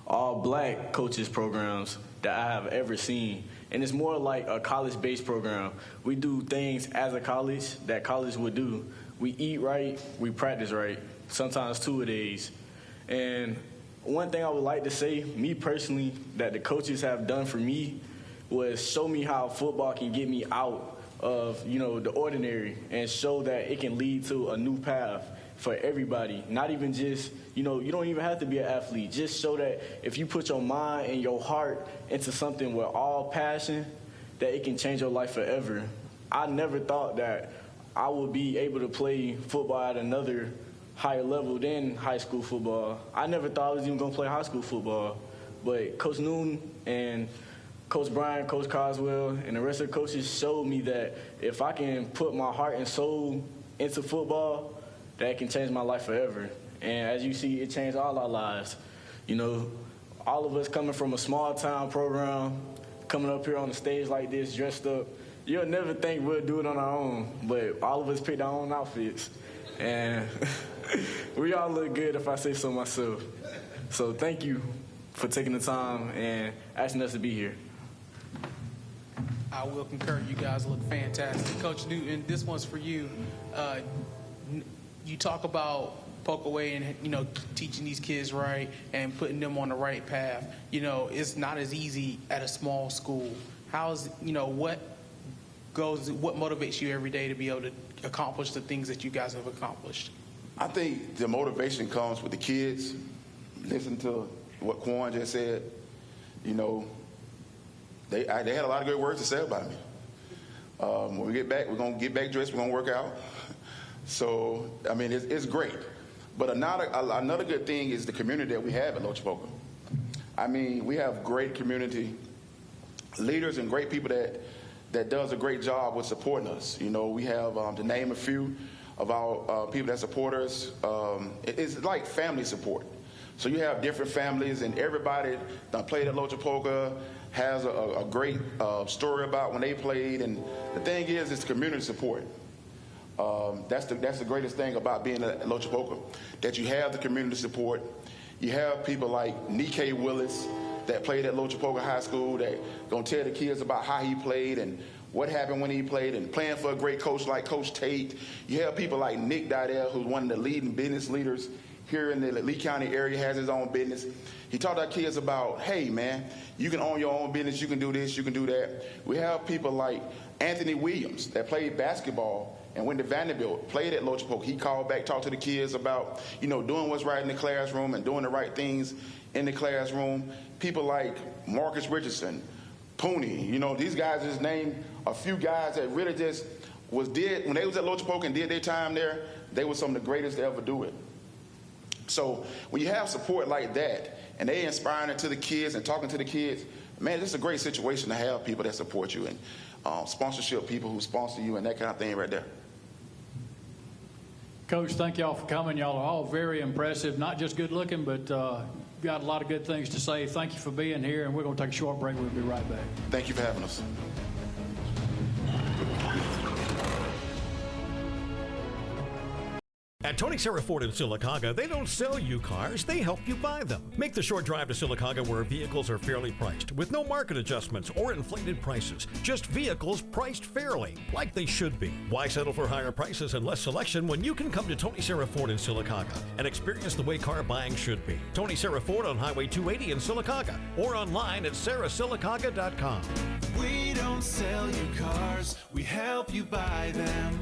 all black coaches programs that I have ever seen. And it's more like a college-based program. We do things as a college that college would do. We eat right, we practice right, sometimes 2 a days. And one thing I would like to say, me personally, that the coaches have done for me was show me how football can get me out of, the ordinary and show that it can lead to a new path for everybody. Not even just, you don't even have to be an athlete. Just show that if you put your mind and your heart into something with all passion, that it can change your life forever. I never thought that I would be able to play football at another higher level than high school football. I never thought I was even going to play high school football. But Coach Newton and Coach Brian, Coach Coswell, and the rest of the coaches showed me that if I can put my heart and soul into football, that can change my life forever. And as you see, it changed all our lives. All of us coming from a small town program, coming up here on the stage like this, dressed up, you'll never think we'll do it on our own, but all of us picked our own outfits. And we all look good, if I say so myself. So thank you for taking the time and asking us to be here. I will concur. You guys look fantastic. Coach Newton, this one's for you. You talk about Polka Way and, teaching these kids right and putting them on the right path. It's not as easy at a small school. What motivates you every day to be able to accomplish the things that you guys have accomplished? I think the motivation comes with the kids. Listen to what Quan just said. They had a lot of good words to say about me. When we get back, we're going to get back dressed, we're going to work out. So, it's great. But another good thing is the community that we have at Lochapoka. We have great community leaders and great people that does a great job with supporting us. We have, to name a few of our people that support us, it's like family support. So you have different families, and everybody that played at Lochapoka has a great story about when they played. And the thing is, it's community support. That's the greatest thing about being at Lochapoka, that you have the community support. You have people like Nikkei Willis that played at Lochapoka High School that gonna tell the kids about how he played and what happened when he played, and playing for a great coach like Coach Tate. You have people like Nick Didell, who's one of the leading business leaders here in the Lee County area, has his own business. He taught our kids about, hey man, you can own your own business, you can do this, you can do that. We have people like Anthony Williams that played basketball and went to Vanderbilt, played at Lochapoka. He called back, talked to the kids about, doing what's right in the classroom and doing the right things in the classroom. People like Marcus Richardson, Pooney, these guys just named a few guys that really just when they was at Lochapoka and did their time there, they were some of the greatest to ever do it. So when you have support like that, and they inspiring it to the kids and talking to the kids, man, this is a great situation to have people that support you and sponsorship people who sponsor you and that kind of thing right there. Coach, thank y'all for coming. Y'all are all very impressive, not just good looking, but got a lot of good things to say. Thank you for being here, and we're going to take a short break. We'll be right back. Thank you for having us. At Tony Serra Ford in Sylacauga, they don't sell you cars, they help you buy them. Make the short drive to Sylacauga where vehicles are fairly priced, with no market adjustments or inflated prices. Just vehicles priced fairly, like they should be. Why settle for higher prices and less selection when you can come to Tony Serra Ford in Sylacauga and experience the way car buying should be? Tony Serra Ford on Highway 280 in Sylacauga, or online at sarahsylacauga.com. We don't sell you cars, we help you buy them.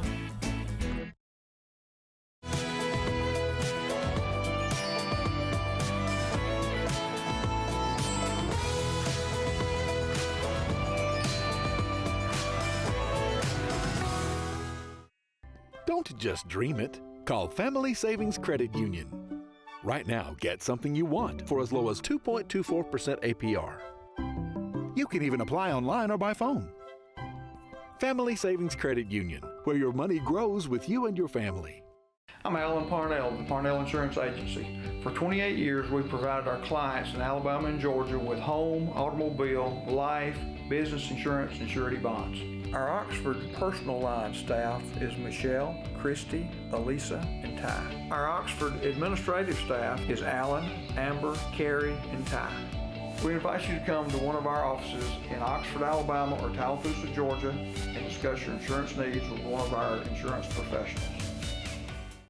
Don't just dream it. Call Family Savings Credit Union. Right now, get something you want for as low as 2.24% APR. You can even apply online or by phone. Family Savings Credit Union, where your money grows with you and your family. I'm Alan Parnell of the Parnell Insurance Agency. For 28 years, we've provided our clients in Alabama and Georgia with home, automobile, life, business insurance, and surety bonds. Our Oxford personal line staff is Michelle, Christy, Elisa, and Ty. Our Oxford administrative staff is Alan, Amber, Carrie, and Ty. We invite you to come to one of our offices in Oxford, Alabama, or Tallapoosa, Georgia, and discuss your insurance needs with one of our insurance professionals.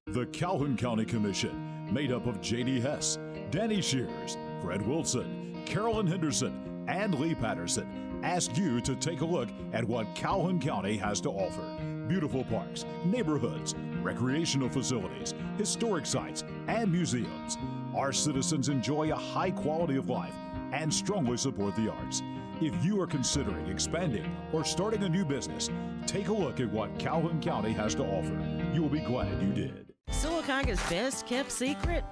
The Calhoun County Commission, made up of J.D. Hess, Danny Shears, Fred Wilson, Carolyn Henderson, and Lee Patterson, ask you to take a look at what Calhoun County has to offer. Beautiful parks, neighborhoods, recreational facilities, historic sites, and museums. Our citizens enjoy a high quality of life and strongly support the arts. If you are considering expanding or starting a new business, take a look at what Calhoun County has to offer. You will be glad you did. Sylacauga's best kept secret?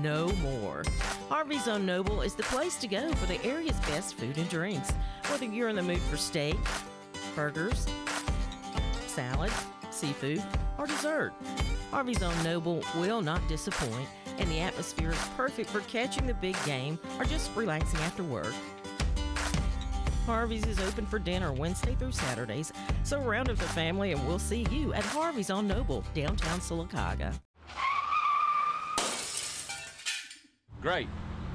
No more. Harvey's on Noble is the place to go for the area's best food and drinks. Whether you're in the mood for steak, burgers, salad, seafood, or dessert, Harvey's on Noble will not disappoint, and the atmosphere is perfect for catching the big game or just relaxing after work. Harvey's is open for dinner Wednesday through Saturdays, so round up the family and we'll see you at Harvey's on Noble, downtown Sylacauga. Great.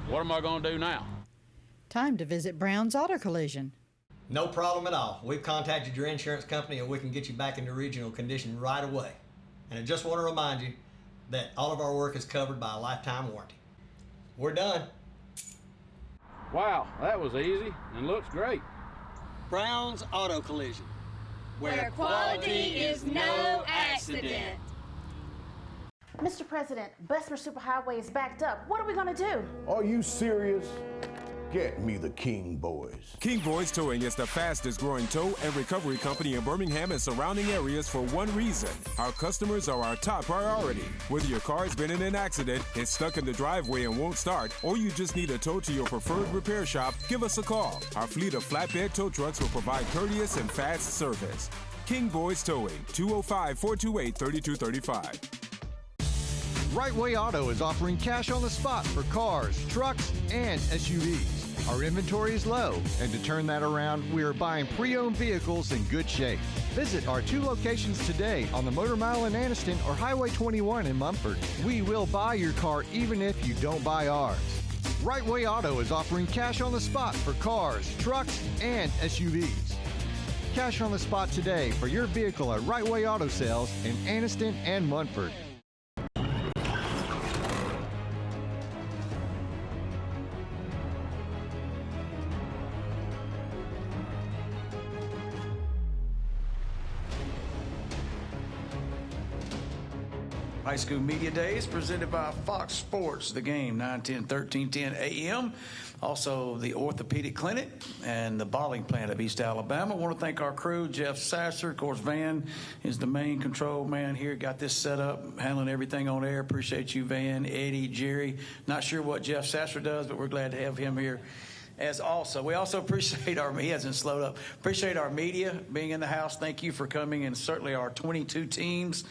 What am I going to do now? Time to visit Brown's Auto Collision. No problem at all. We've contacted your insurance company and we can get you back into original condition right away. And I just want to remind you that all of our work is covered by a lifetime warranty. We're done. Wow, that was easy and looks great. Brown's Auto Collision, where quality is no accident. Mr. President, Bessemer Superhighway is backed up. What are we gonna do? Are you serious? Get me the King Boys. King Boys Towing is the fastest growing tow and recovery company in Birmingham and surrounding areas for one reason. Our customers are our top priority. Whether your car's been in an accident, it's stuck in the driveway and won't start, or you just need a tow to your preferred repair shop, give us a call. Our fleet of flatbed tow trucks will provide courteous and fast service. King Boys Towing, 205-428-3235. Right Way Auto is offering cash on the spot for cars, trucks, and SUVs. Our inventory is low, and to turn that around, we are buying pre-owned vehicles in good shape. Visit our 2 locations today on the Motor Mile in Anniston or Highway 21 in Mumford. We will buy your car even if you don't buy ours. Right Way Auto is offering cash on the spot for cars, trucks, and SUVs. Cash on the spot today for your vehicle at Right Way Auto Sales in Anniston and Mumford. High School Media Days presented by Fox Sports, The Game, 910, 1310 AM. Also, the Orthopedic Clinic and the bottling plant of East Alabama. I want to thank our crew, Jeff Sasser. Of course, Van is the main control man here. Got this set up, handling everything on air. Appreciate you, Van, Eddie, Jerry. Not sure what Jeff Sasser does, but we're glad to have him here. As also, we also appreciate he hasn't slowed up. Appreciate our media being in the house. Thank you for coming, and certainly our 22 teams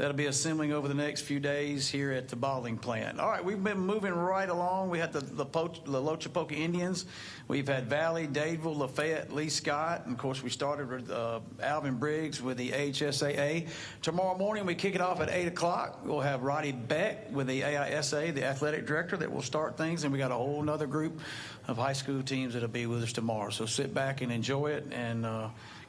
that'll be assembling over the next few days here at the bottling plant. All right, we've been moving right along. We had the Lochapoka Indians. We've had Valley, Dadeville, Lafayette, Lee Scott, and of course we started with Alvin Briggs with the HSAA. Tomorrow morning we kick it off at 8 o'clock. We'll have Roddy Beck with the AISA, the athletic director, that will start things, and we got a whole other group of high school teams that'll be with us tomorrow. So sit back and enjoy it and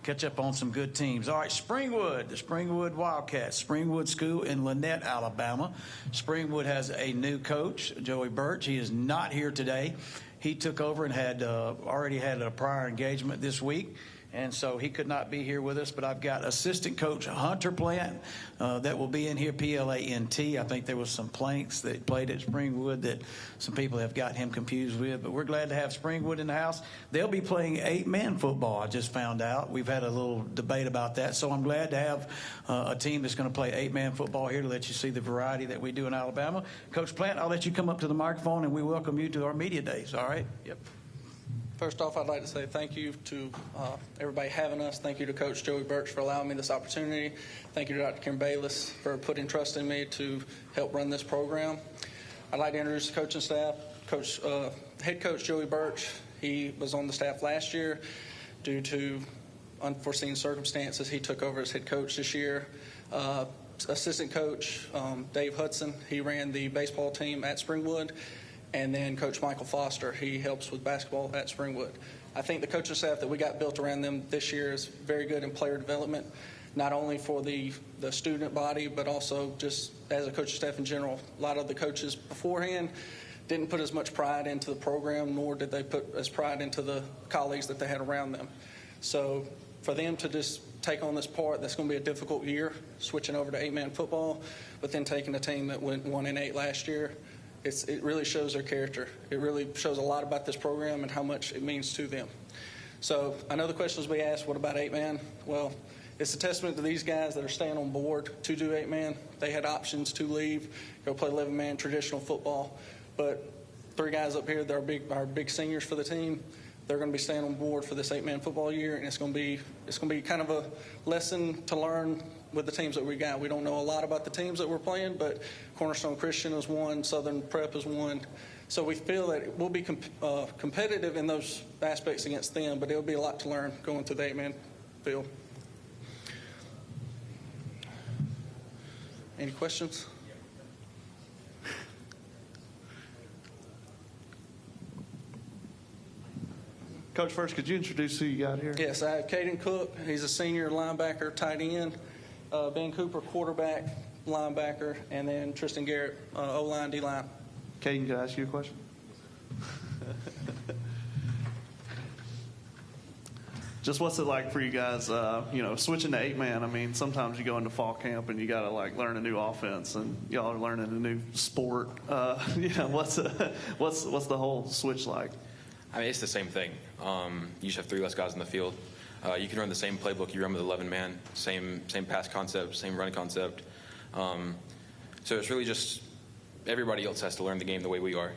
catch up on some good teams. All right, Springwood, the Springwood Wildcats, Springwood School in Lynette, Alabama. Springwood has a new coach, Joey Birch. He is not here today. He took over and had already had a prior engagement this week, and so he could not be here with us. But I've got assistant coach Hunter Plant that will be in here, P-L-A-N-T. I think there was some planks that played at Springwood that some people have got him confused with. But we're glad to have Springwood in the house. They'll be playing 8-man football, I just found out. We've had a little debate about that. So I'm glad to have a team that's going to play 8-man football here to let you see the variety that we do in Alabama. Coach Plant, I'll let you come up to the microphone, and we welcome you to our media days, all right? Yep. First off, I'd like to say thank you to everybody having us. Thank you to Coach Joey Birch for allowing me this opportunity. Thank you to Dr. Kim Bayless for putting trust in me to help run this program. I'd like to introduce the coaching staff. Head coach Joey Birch, he was on the staff last year. Due to unforeseen circumstances, he took over as head coach this year. Assistant coach Dave Hudson, he ran the baseball team at Springwood. And then Coach Michael Foster, he helps with basketball at Springwood. I think the coaching staff that we got built around them this year is very good in player development, not only for the student body, but also just as a coaching staff in general. A lot of the coaches beforehand didn't put as much pride into the program, nor did they put as pride into the colleagues that they had around them. So for them to just take on this part, that's going to be a difficult year, switching over to 8-man football, but then taking a team that went 1-8 last year, it really shows their character. It really shows a lot about this program and how much it means to them. So I know the questions we asked, what about 8-man? Well, it's a testament to these guys that are staying on board to do 8-man. They had options to leave, go play 11-man traditional football. But 3 guys up here that are big seniors for the team, they're going to be staying on board for this 8-man football year, and it's going to be kind of a lesson to learn with the teams that we got. We don't know a lot about the teams that we're playing, but Cornerstone Christian is one, Southern Prep is one. So we feel that we'll be competitive in those aspects against them, but it'll be a lot to learn going through the 8-man field. Any questions? Coach, first, could you introduce who you got here? Yes, I have Caden Cook. He's a senior linebacker, tight end. Ben Cooper, quarterback, linebacker, and then Tristan Garrett, O-line, D-line. Caden, can I ask you a question? Just what's it like for you guys, switching to 8-man? I mean, sometimes you go into fall camp and you got to, learn a new offense, and y'all are learning a new sport. What's the whole switch like? I mean, it's the same thing. You just have 3 less guys in the field. You can run the same playbook you run with 11-man, same pass concept, same run concept. So it's really just everybody else has to learn the game the way we are.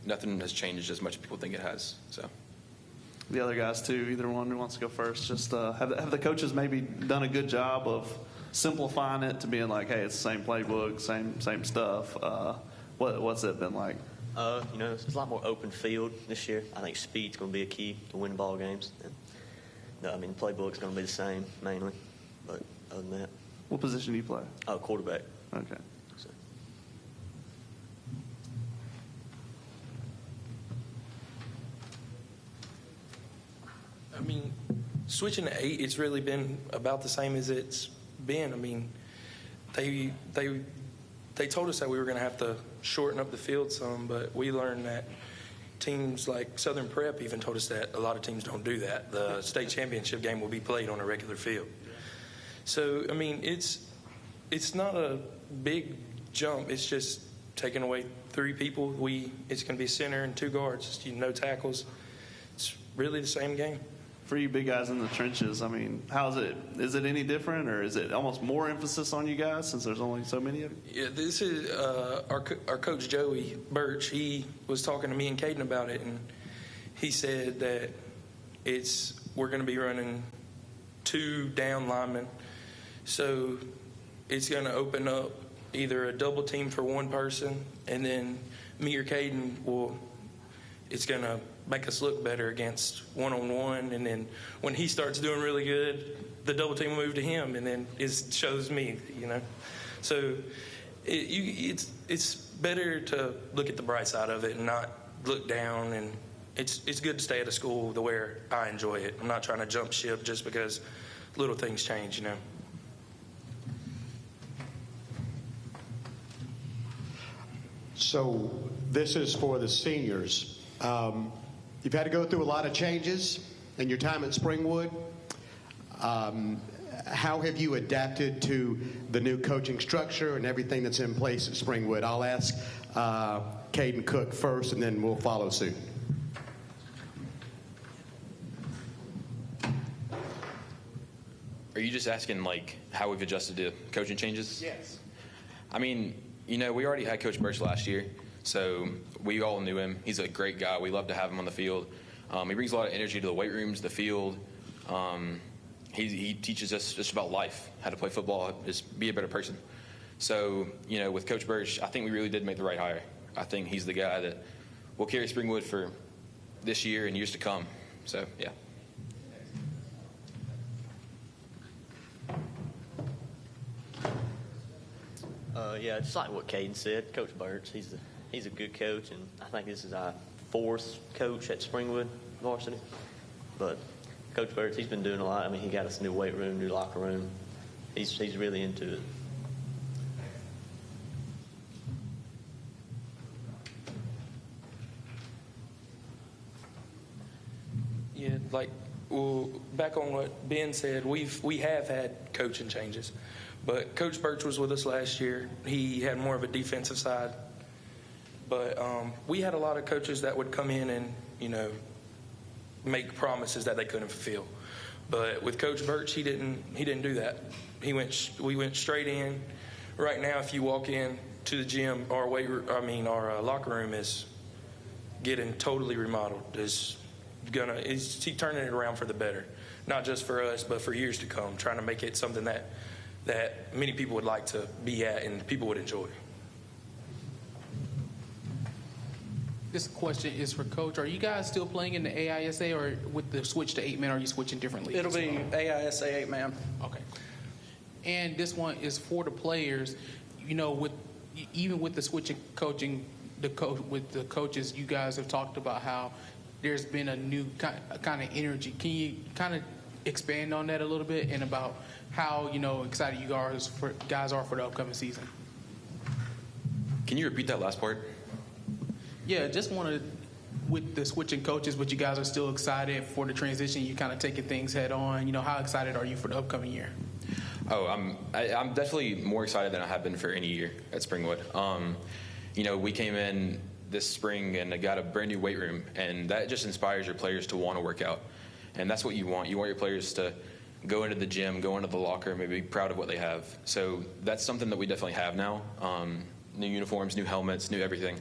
Nothing has changed as much as people think it has. So the other guys too. Either one who wants to go first. Just have the coaches maybe done a good job of simplifying it to being like, hey, it's the same playbook, same stuff. What's it been like? It's a lot more open field this year. I think speed's going to be a key to win ball games. And, the playbook's going to be the same mainly, but other than that. What position do you play? Quarterback. Okay. So. I mean, switching to 8, it's really been about the same as it's been. I mean, they told us that we were going to have to shorten up the field some, but we learned that teams like Southern Prep even told us that a lot of teams don't do that. The state championship game will be played on a regular field. So, I mean, it's not a big jump. It's just taking away 3 people. It's going to be center and 2 guards, no tackles. It's really the same game. For you big guys in the trenches, I mean, how's it? Is it any different, or is it almost more emphasis on you guys since there's only so many of you? Yeah, this is our coach Joey Birch. He was talking to me and Caden about it, and he said that we're going to be running 2 down linemen. So it's going to open up either a double team for one person, and then me or Caden it's going to make us look better against one-on-one, and then when he starts doing really good, the double team will move to him, and then it shows me, So it's better to look at the bright side of it and not look down, and it's good to stay at a school to where I enjoy it. I'm not trying to jump ship just because little things change, So this is for the seniors. You've had to go through a lot of changes in your time at Springwood. How have you adapted to the new coaching structure and everything that's in place at Springwood? I'll ask Caden Cook first, and then we'll follow suit. Are you just asking, how we've adjusted to coaching changes? Yes. I mean, we already had Coach Birch last year, so we all knew him. He's a great guy. We love to have him on the field. He brings a lot of energy to the weight rooms, the field. He teaches us just about life, how to play football, just be a better person. So, with Coach Birch, I think we really did make the right hire. I think he's the guy that will carry Springwood for this year and years to come. So, yeah. Yeah, just like what Caden said, Coach Birch, he's a good coach, and I think this is our 4th coach at Springwood varsity. But Coach Birch, he's been doing a lot. I mean, he got us a new weight room, new locker room. He's really into it. Yeah, back on what Ben said, we have had coaching changes. But Coach Birch was with us last year. He had more of a defensive side. But we had a lot of coaches that would come in and, make promises that they couldn't fulfill. But with Coach Birch, he didn't do that. We went straight in. Right now, if you walk in to the gym, our locker room is getting totally remodeled. He's turning it around for the better, not just for us, but for years to come. Trying to make it something that many people would like to be at and people would enjoy. This question is for Coach. Are you guys still playing in the AISA, or with the switch to 8-man, are you switching differently? It'll be AISA 8-man. Okay. And this one is for the players. Even with the switching coaching, with the coaches, you guys have talked about how there's been a new kind of energy. Can you kind of expand on that a little bit, and about how excited you guys are for the upcoming season? Can you repeat that last part? Yeah, just wanted, with the switching coaches, but you guys are still excited for the transition. You kind of taking things head on. How excited are you for the upcoming year? Oh, I'm definitely more excited than I have been for any year at Springwood. We came in this spring and got a brand new weight room, and that just inspires your players to want to work out. And that's what you want. You want your players to go into the gym, go into the locker, maybe be proud of what they have. So that's something that we definitely have now. New uniforms, new helmets, new everything.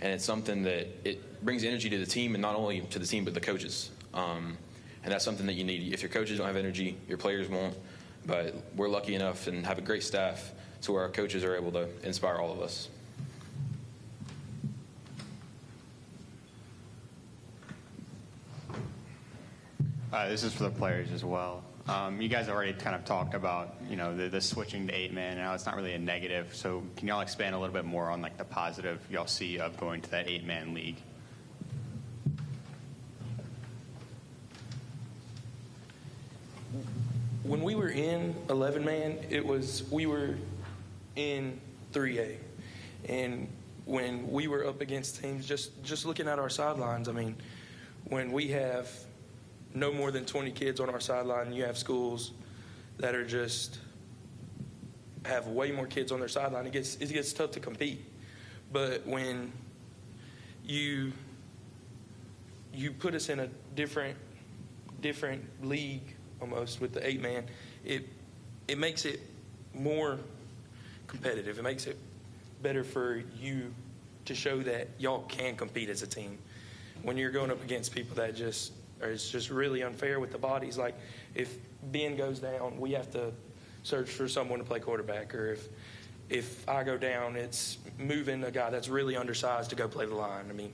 And it's something that it brings energy to the team, and not only to the team, but the coaches. And that's something that you need. If your coaches don't have energy, your players won't. But we're lucky enough and have a great staff to where our coaches are able to inspire all of us. This is for the players as well. You guys already kind of talked about, the switching to 8-man. Now it's not really a negative. So can y'all expand a little bit more on the positive y'all see of going to that 8-man league? When we were in 11-man, we were in 3A. And when we were up against teams, just looking at our sidelines, when we have no more than 20 kids on our sideline, you have schools that are have way more kids on their sideline. It gets tough to compete. But when you put us in a different league almost with the 8-man, it makes it more competitive. It makes it better for you to show that y'all can compete as a team. When you're going up against people that it's just really unfair with the bodies. Like if Ben goes down, we have to search for someone to play quarterback, or if I go down, it's moving a guy that's really undersized to go play the line. I mean,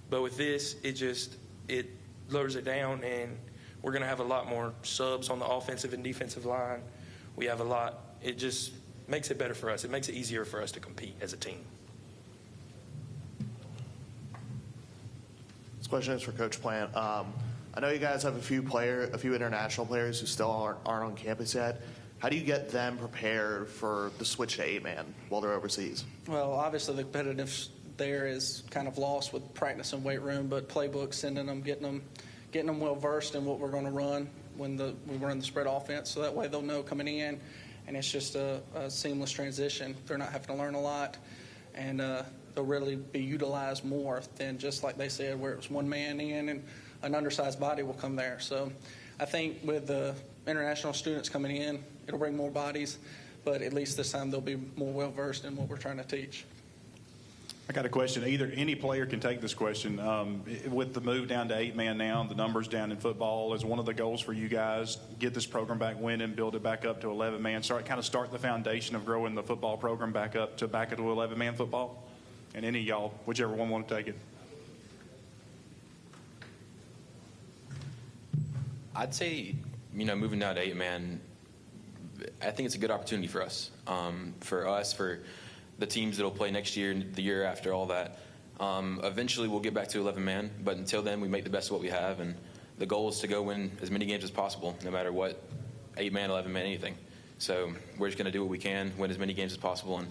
but with this, it lowers it down, and we're going to have a lot more subs on the offensive and defensive line. We have a lot. It just makes it better for us. It makes it easier for us to compete as a team. This question is for Coach Plant. I know you guys have a few international players who still aren't on campus yet. How do you get them prepared for the switch to 8-man while they're overseas? Well, obviously the competitive there is kind of lost with practice and weight room, but playbook, sending them, getting them well versed in what we're going to run when we run the spread offense, so that way they'll know coming in, and it's just a seamless transition. They're not having to learn a lot, and they'll really be utilized more than just like they said, where it was one man in and an undersized body will come there. So I think with the international students coming in, it'll bring more bodies, but at least this time they'll be more well versed in what we're trying to teach. I got a question. Any player can take this question. With the move down to 8-man now, the numbers down in football, is one of the goals for you guys, get this program back winning, build it back up to 11-man, start the foundation of growing the football program back into 11-man football? And any of y'all, whichever one want to take it. I'd say, moving down to 8-man, I think it's a good opportunity for us, for the teams that'll play next year and the year after, all that. Eventually we'll get back to 11-man, but until then we make the best of what we have, and the goal is to go win as many games as possible, no matter what, 8-man, 11-man, anything. So we're just going to do what we can, win as many games as possible, and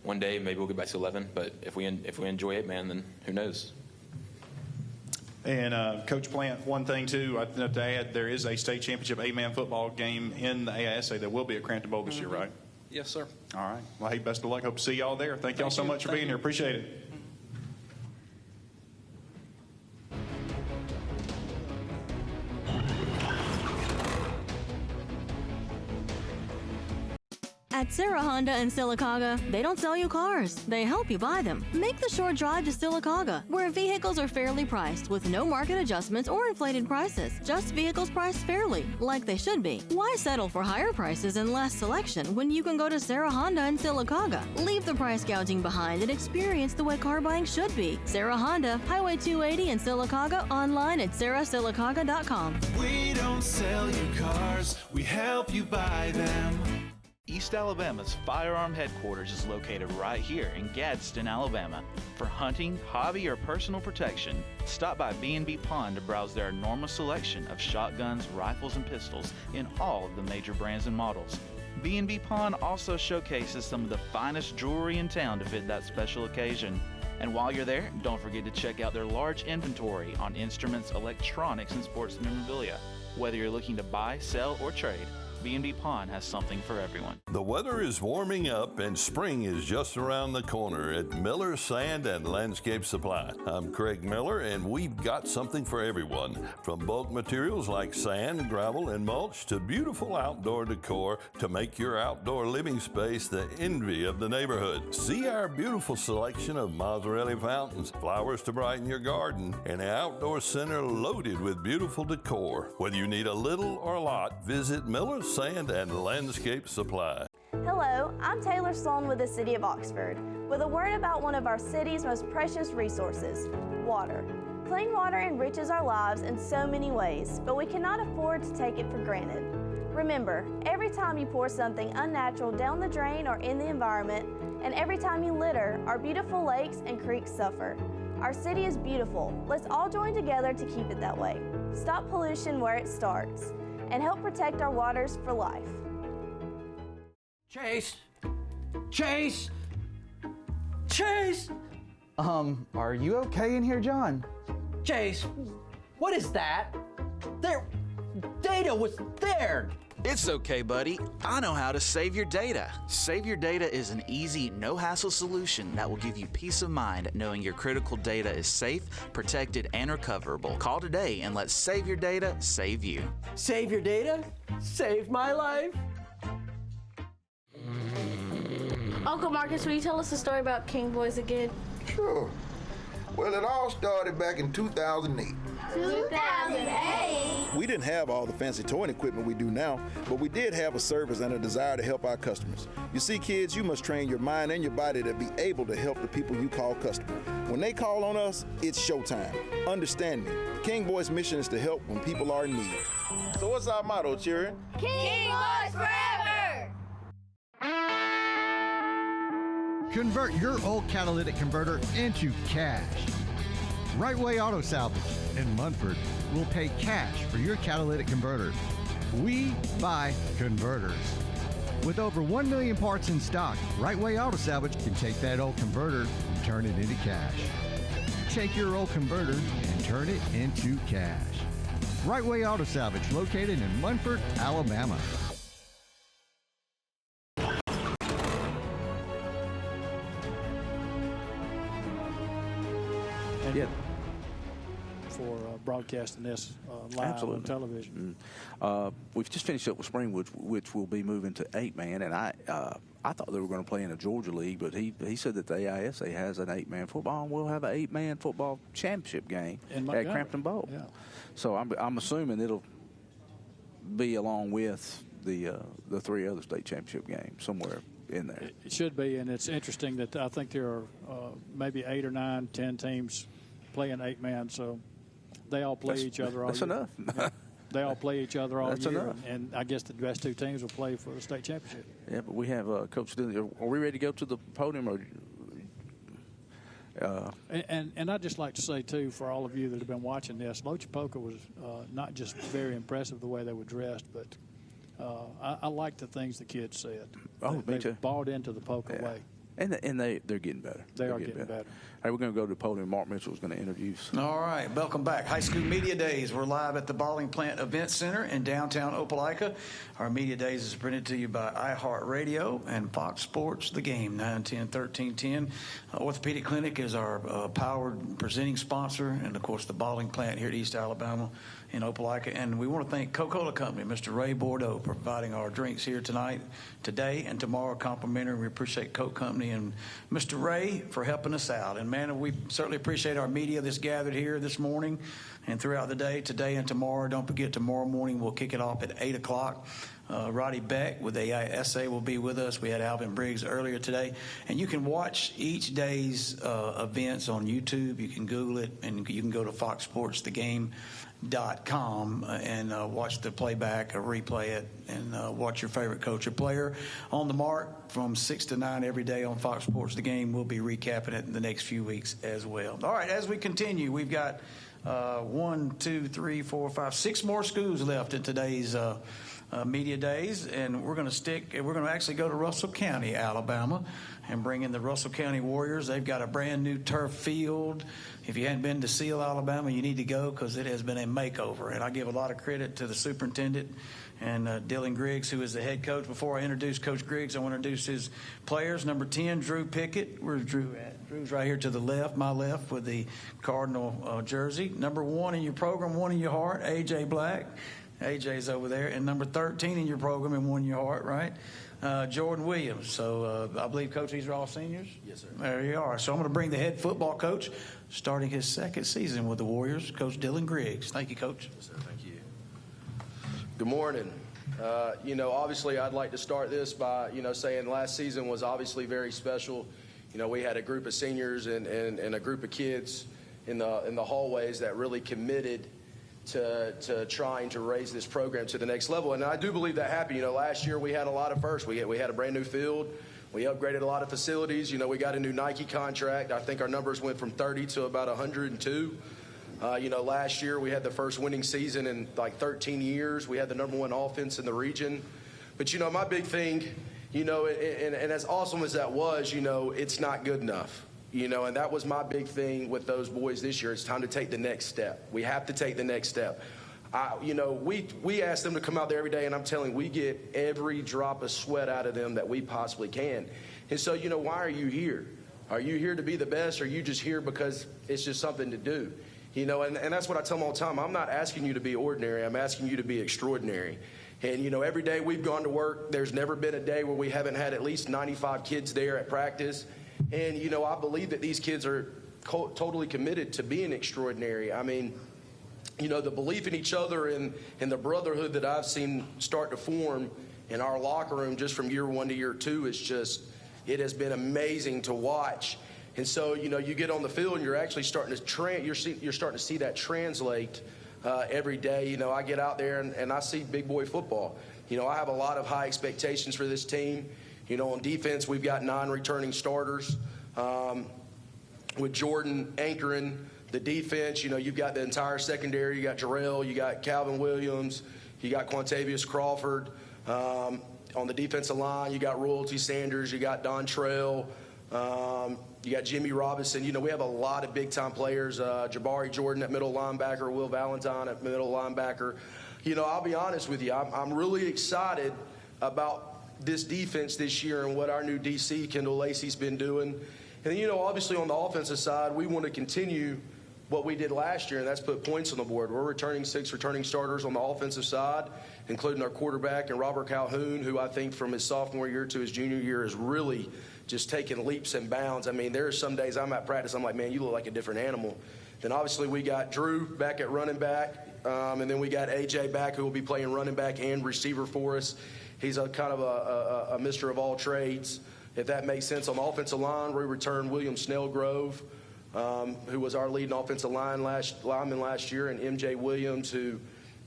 one day maybe we'll get back to 11, but if we enjoy 8-man, then who knows? And Coach Plant, one thing too, I have to add, there is a state championship 8-man football game in the AISA that will be at Crampton Bowl this year, right? Yes, sir. All right. Well, hey, best of luck. Hope to see y'all there. Thank y'all so much for being here. Appreciate it. At Sarah Honda in Sylacauga, they don't sell you cars. They help you buy them. Make the short drive to Sylacauga, where vehicles are fairly priced with no market adjustments or inflated prices. Just vehicles priced fairly, like they should be. Why settle for higher prices and less selection when you can go to Sarah Honda in Sylacauga? Leave the price gouging behind and experience the way car buying should be. Sarah Honda, Highway 280 in Sylacauga, online at sarahsylacauga.com. We don't sell you cars, we help you buy them. East Alabama's firearm headquarters is located right here in Gadsden, Alabama. For hunting, hobby, or personal protection, stop by B&B Pawn to browse their enormous selection of shotguns, rifles, and pistols in all of the major brands and models. B&B Pawn also showcases some of the finest jewelry in town to fit that special occasion. And while you're there, don't forget to check out their large inventory on instruments, electronics, and sports memorabilia. Whether you're looking to buy, sell, or trade, B&B Pawn has something for everyone. The weather is warming up and spring is just around the corner at Miller Sand and Landscape Supply. I'm Craig Miller, and we've got something for everyone. From bulk materials like sand, gravel, and mulch to beautiful outdoor decor to make your outdoor living space the envy of the neighborhood. See our beautiful selection of Mazzarelli fountains, flowers to brighten your garden, and an outdoor center loaded with beautiful decor. Whether you need a little or a lot, visit Miller Sand and Landscape Supply. Hello, I'm Taylor Sloan with the City of Oxford, with a word about one of our city's most precious resources, water. Clean water enriches our lives in so many ways, but we cannot afford to take it for granted. Remember, every time you pour something unnatural down the drain or in the environment, and every time you litter, our beautiful lakes and creeks suffer. Our city is beautiful. Let's all join together to keep it that way. Stop pollution where it starts, and help protect our waters for life. Chase! Chase! Chase! Are you okay in here, John? Chase, what is that? Data was there! It's okay, buddy. I know how to save your data. Save Your Data is an easy, no-hassle solution that will give you peace of mind knowing your critical data is safe, protected, and recoverable. Call today and let Save Your Data save you. Save your data? Save my life? Uncle Marcus, will you tell us a story about King Boys again? Sure. Well, it all started back in 2008. 2008. We didn't have all the fancy towing equipment we do now, but we did have a service and a desire to help our customers. You see, kids, you must train your mind and your body to be able to help the people you call customer. When they call on us, it's showtime. Understand me. King Boy's mission is to help when people are in need. So what's our motto, children? King Boys Forever! Convert your old catalytic converter into cash. Right Way Auto Salvage in Munford will pay cash for your catalytic converter. We buy converters. With over 1 million parts in stock, Right Way Auto Salvage can take that old converter and turn it into cash. Take your old converter and turn it into cash. Right Way Auto Salvage, located in Munford, Alabama. Yeah. For broadcasting this live on television. We've just finished up with Springwood, which will be moving to 8-man, and I thought they were going to play in a Georgia league, but he said that the AISA has an 8-man football, and we'll have an 8-man football championship game at Crampton Bowl. Yeah. So I'm assuming it'll be along with the 3 other state championship games somewhere in there. It should be, and it's interesting that I think there are maybe 8 or 9, 10 teams playing 8-man, so they all play each other all year. That's enough. Yeah. They all play each other all That's year, enough. and I guess the best 2 teams will play for the state championship. Yeah, but we have Coach Dillon. Are we ready to go to the podium? Or, and I'd just like to say, too, for all of you that have been watching this, Lochapoka was not just very impressive the way they were dressed, but I like the things the kids said. Me they too. Bought into the Poka way. And they're getting better. They're getting better. Hey, we're going to go to the podium. Mark Mitchell is going to interview us. All right, welcome back. High School Media Days. We're live at the Balling Plant Event Center in downtown Opelika. Our Media Days is printed to you by iHeartRadio and Fox Sports, The Game, 910, 1310. Orthopedic Clinic is our powered presenting sponsor, and, of course, the Balling Plant here at East Alabama in Opelika. And we want to thank Coca-Cola Company, Mr. Ray Bordeaux, for providing our drinks here today and tomorrow complimentary. We appreciate Coke Company and Mr. Ray for helping us out. And, man, we certainly appreciate our media that's gathered here this morning and throughout the day, today and tomorrow. Don't forget, tomorrow morning we'll kick it off at 8 o'clock. Roddy Beck with AISA will be with us. We had Alvin Briggs earlier today. And you can watch each day's events on YouTube. You can Google it, and you can go to foxsportsthegame.com and watch the playback or replay it and watch your favorite coach or player on the mark from 6 to 9 every day on Fox Sports The Game. We'll be recapping it in the next few weeks as well. All right, as we continue, we've got 6 more schools left in today's Media Days, and we're going to actually go to Russell County, Alabama, and bring in the Russell County Warriors. They've got a brand new turf field. If you hadn't been to Seal, Alabama, you need to go because it has been a makeover. And I give a lot of credit to the superintendent and Dylan Griggs, who is the head coach. Before I introduce Coach Griggs, I want to introduce his players. Number 10, Drew Pickett. Where's Drew at? Drew's right here to the left, my left, with the Cardinal jersey. Number 1 in your program, 1 in your heart, A.J. Black. AJ's over there. And number 13 in your program and 1 in your heart, right? Jordan Williams. So I believe, Coach, these are all seniors? Yes, sir. There you are. So I'm going to bring the head football coach, starting his 2nd season with the Warriors, Coach Dylan Griggs. Thank you, Coach. Yes, sir. Thank you. Good morning. Obviously, I'd like to start this by, saying last season was obviously very special. We had a group of seniors and a group of kids in the hallways that really committed to trying to raise this program to the next level. And I do believe that happened. Last year we had a lot of firsts. We had a brand new field. We upgraded a lot of facilities. We got a new Nike contract. I think our numbers went from 30 to about 102. Last year we had the first winning season in like 13 years. We had the number 1 offense in the region. But, my big thing, and as awesome as that was, it's not good enough. And that was my big thing with those boys this year. It's time to take the next step. We have to take the next step. We ask them to come out there every day, and I'm telling you, we get every drop of sweat out of them that we possibly can. And so, why are you here? Are you here to be the best, or are you just here because it's just something to do? And that's what I tell them all the time. I'm not asking you to be ordinary. I'm asking you to be extraordinary. And, every day we've gone to work, there's never been a day where we haven't had at least 95 kids there at practice. And, I believe that these kids are totally committed to being extraordinary. I mean, the belief in each other and the brotherhood that I've seen start to form in our locker room just from year one to year two is just, it has been amazing to watch. And so, you get on the field and you're actually starting to you're starting to see that translate every day. I get out there and I see big boy football. I have a lot of high expectations for this team. On defense, we've got 9 returning starters. With Jordan anchoring the defense, you've got the entire secondary. You got Jarrell, you got Calvin Williams, you got Quantavious Crawford. On the defensive line, you got Royalty Sanders, you got Dontrell, you got Jimmy Robinson. We have a lot of big-time players. Jabari Jordan at middle linebacker, Will Valentine at middle linebacker. I'll be honest with you, I'm really excited about this defense this year and what our new DC, Kendall Lacey's been doing. And, obviously on the offensive side, we want to continue what we did last year, and that's put points on the board. We're returning 6 returning starters on the offensive side, including our quarterback and Robert Calhoun, who I think from his sophomore year to his junior year is really just taking leaps and bounds. I mean, there are some days I'm at practice, I'm like, man, you look like a different animal. Then obviously we got Drew back at running back, and then we got AJ back, who will be playing running back and receiver for us. He's a kind of a mister of all trades, if that makes sense. On the offensive line, we returned William Snellgrove, who was our leading offensive lineman last year, and MJ Williams, who,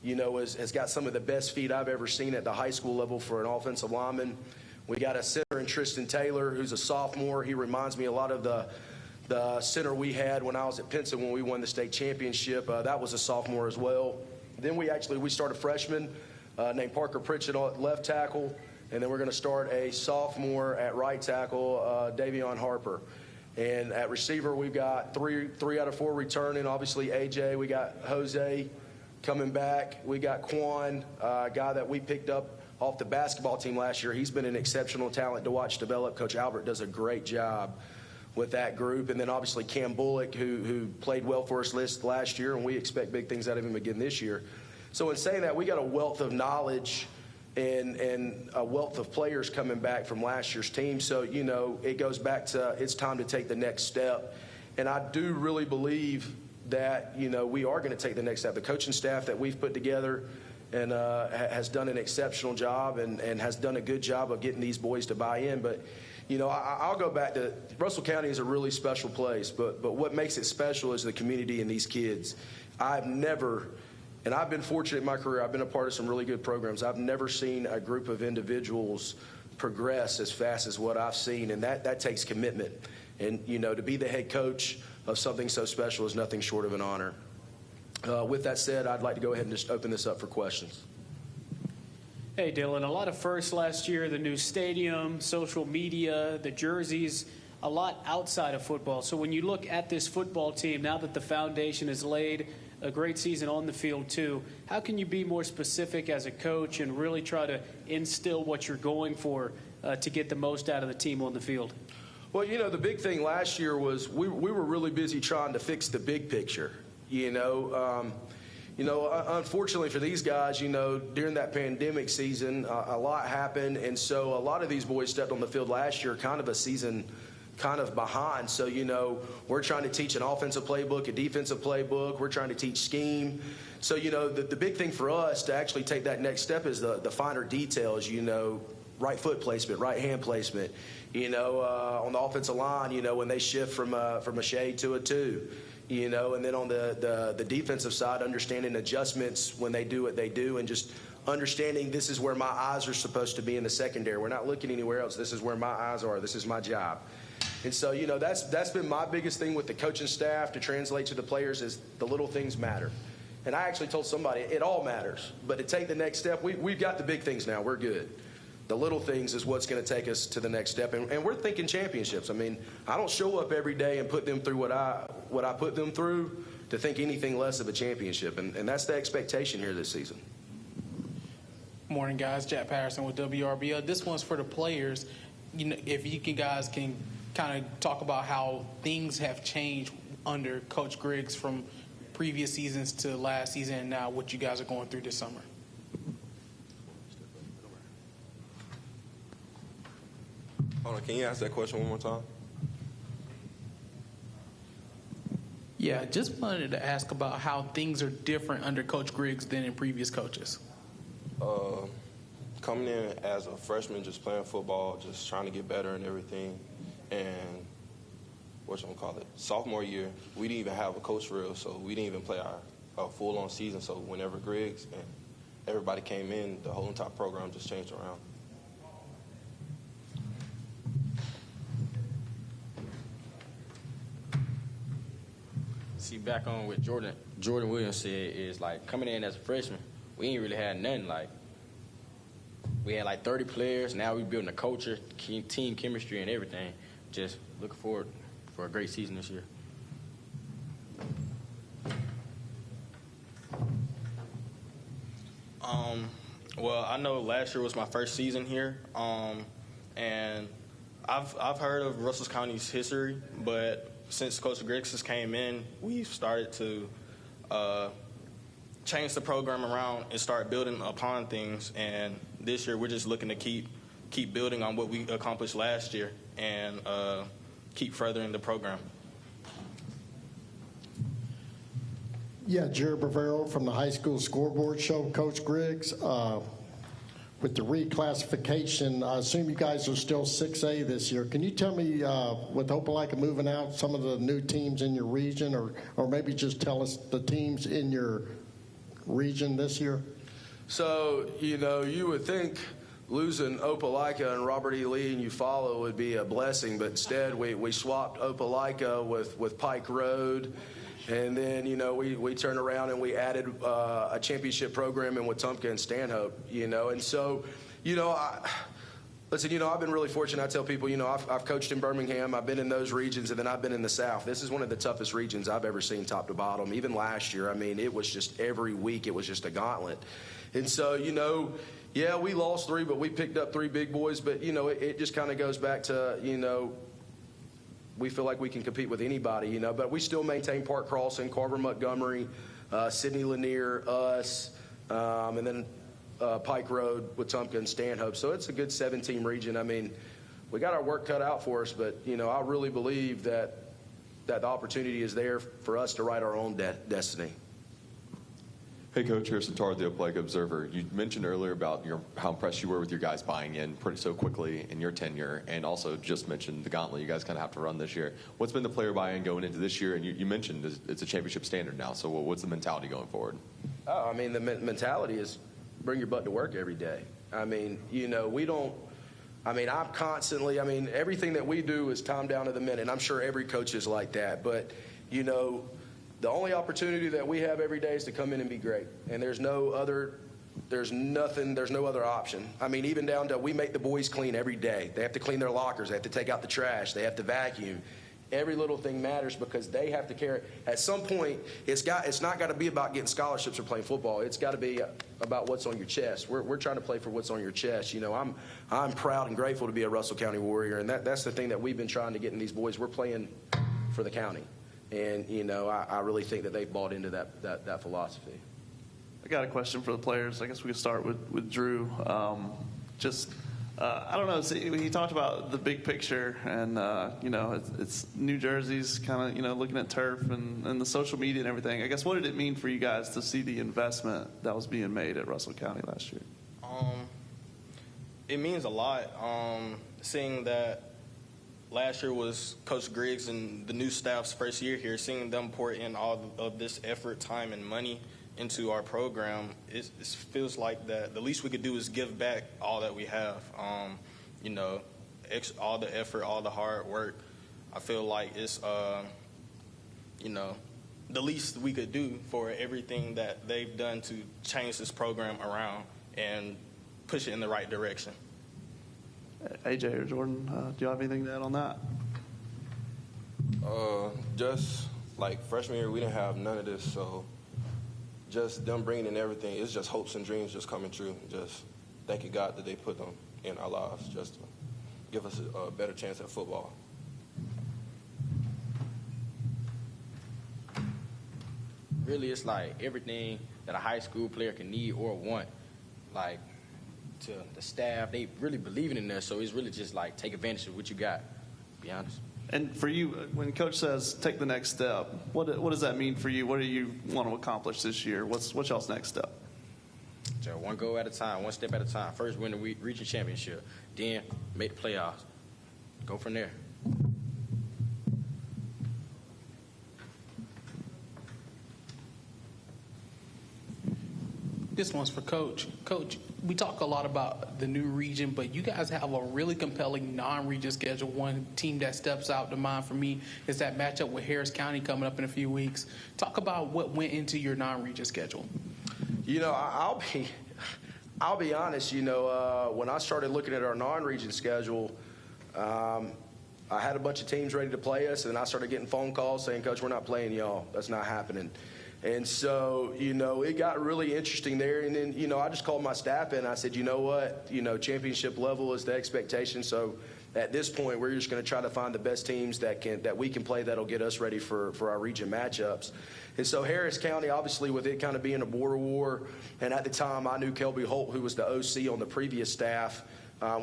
has got some of the best feet I've ever seen at the high school level for an offensive lineman. We got a center in Tristan Taylor, who's a sophomore. He reminds me a lot of the center we had when I was at Pinson when we won the state championship. That was a sophomore as well. Then we started a freshman named Parker Pritchett at left tackle, and then we're going to start a sophomore at right tackle, Davion Harper. And at receiver, we've got three out of 4 returning. Obviously, AJ. We got Jose coming back. We got Quan, a guy that we picked up off the basketball team last year. He's been an exceptional talent to watch develop. Coach Albert does a great job with that group. And then obviously Cam Bullock, who played well for us last year, and we expect big things out of him again this year. So in saying that, we got a wealth of knowledge and a wealth of players coming back from last year's team. So, it goes back to it's time to take the next step. And I do really believe that, we are going to take the next step. The coaching staff that we've put together and has done an exceptional job and has done a good job of getting these boys to buy in. But, I'll go back to Russell County is a really special place. But what makes it special is the community and these kids. And I've been fortunate in my career. I've been a part of some really good programs. I've never seen a group of individuals progress as fast as what I've seen, and that takes commitment. And, to be the head coach of something so special is nothing short of an honor. With that said, I'd like to go ahead and just open this up for questions. Hey, Dylan, a lot of firsts last year, the new stadium, social media, the jerseys, a lot outside of football. So when you look at this football team, now that the foundation is laid, a great season on the field too, how can you be more specific as a coach and really try to instill what you're going for to get the most out of the team on the field? Well, the big thing last year was we were really busy trying to fix the big picture. Unfortunately for these guys, during that pandemic season, a lot happened, and so a lot of these boys stepped on the field last year kind of a season kind of behind. So, we're trying to teach an offensive playbook, a defensive playbook. We're trying to teach scheme. So, the big thing for us to actually take that next step is the finer details, right foot placement, right hand placement, on the offensive line, when they shift from a shade to a 2, and then on the defensive side, understanding adjustments when they do what they do and just understanding this is where my eyes are supposed to be in the secondary. We're not looking anywhere else. This is where my eyes are. This is my job. And so, that's been my biggest thing with the coaching staff to translate to the players is the little things matter. And I actually told somebody it all matters. But to take the next step, we've got the big things now. We're good. The little things is what's going to take us to the next step. And we're thinking championships. I mean, I don't show up every day and put them through what I put them through to think anything less of a championship. And that's the expectation here this season. Morning, guys. Jack Patterson with WRBL. This one's for the players. If you guys can kind of talk about how things have changed under Coach Griggs from previous seasons to last season and now what you guys are going through this summer. Hold on, can you ask that question one more time? Yeah, just wanted to ask about how things are different under Coach Griggs than in previous coaches. Coming in as a freshman, just playing football, just trying to get better and everything. And sophomore year, we didn't even have a coach for real, so we didn't even play our full-on season. So whenever Griggs and everybody came in, the whole entire program just changed around. See, back on what Jordan Williams said is, like, coming in as a freshman, we ain't really had nothing. Like, we had like 30 players. Now we're building a culture, team chemistry, and everything. Just looking forward for a great season this year. Well, I know last year was my first season here, and I've heard of Russell County's history, but since Coach Griggs has came in, we've started to change the program around and start building upon things. And this year, we're just looking to keep building on what we accomplished last year and keep furthering the program. Yeah, Jared Bavero from the High School Scoreboard Show. Coach Griggs, with the reclassification, I assume you guys are still 6A this year. Can you tell me, with Opelika moving out, some of the new teams in your region, or maybe just tell us the teams in your region this year? So, you would think losing Opelika and Robert E. Lee and Eufaula would be a blessing, but instead we swapped Opelika with Pike Road. And then, we turned around and we added a championship program in Wetumpka and Stanhope, And so, I've been really fortunate. I tell people, I've coached in Birmingham. I've been in those regions, and then I've been in the South. This is one of the toughest regions I've ever seen top to bottom. Even last year, it was just every week, it was just a gauntlet. And so, yeah, we lost 3, but we picked up 3 big boys. But, it just kind of goes back to, we feel like we can compete with anybody, but we still maintain Park Crossing, Carver Montgomery, Sidney Lanier, us, and then Pike Road, Wetumpka, and Stanhope. So it's a good 7-team region. We got our work cut out for us, but, I really believe that the opportunity is there for us to write our own destiny. Hey, Coach, Harrison Tarr, the Opelika Observer. You mentioned earlier about how impressed you were with your guys buying in so quickly in your tenure, and also just mentioned the gauntlet you guys kind of have to run this year. What's been the player buy-in going into this year? And you mentioned it's a championship standard now, so what's the mentality going forward? Oh, the mentality is bring your butt to work every day. We don't – I'm constantly – everything that we do is time down to the minute, and I'm sure every coach is like that. But, the only opportunity that we have every day is to come in and be great. And there's no other option. Even down to we make the boys clean every day. They have to clean their lockers. They have to take out the trash. They have to vacuum. Every little thing matters because they have to carry. At some point, it's not got to be about getting scholarships or playing football. It's got to be about what's on your chest. We're trying to play for what's on your chest. I'm proud and grateful to be a Russell County Warrior, and that's the thing that we've been trying to get in these boys. We're playing for the county. And, I really think that they've bought into that philosophy. I got a question for the players. I guess we could start with Drew. I don't know. He talked about the big picture, and, it's New Jersey's kind of, looking at turf and the social media and everything. I guess what did it mean for you guys to see the investment that was being made at Russell County last year? It means a lot, seeing that last year was Coach Griggs and the new staff's first year here, seeing them pour in all of this effort, time, and money into our program. It feels like that the least we could do is give back all that we have. All the effort, all the hard work. I feel like it's, the least we could do for everything that they've done to change this program around and push it in the right direction. AJ or Jordan, do you have anything to add on that? Just like freshman year, we didn't have none of this, so just them bringing in everything, it's just hopes and dreams just coming true. Just thank you, God, that they put them in our lives just to give us a better chance at football. Really, it's like everything that a high school player can need or want, like, to the staff, they really believing in us, so it's really just like take advantage of what you got, to be honest. And for you, when Coach says take the next step, what does that mean for you? What do you want to accomplish this year? What's y'all's next step? So one goal at a time, one step at a time. First, win the region championship. Then make the playoffs. Go from there. This one's for Coach. Coach, we talk a lot about the new region, but you guys have a really compelling non-region schedule. One team that steps out to mind for me is that matchup with Harris County coming up in a few weeks. Talk about what went into your non-region schedule. You know, I'll be honest. You know, when I started looking at our non-region schedule, I had a bunch of teams ready to play us, and I started getting phone calls saying, "Coach, we're not playing y'all. That's not happening." And so, you know, it got really interesting there. And then, you know, I just called my staff in and I said, you know what, you know, championship level is the expectation. So at this point, we're just going to try to find the best teams that we can play that'll get us ready for our region matchups. And so Harris County, obviously, with it kind of being a border war, and at the time I knew Kelby Holt, who was the OC on the previous staff.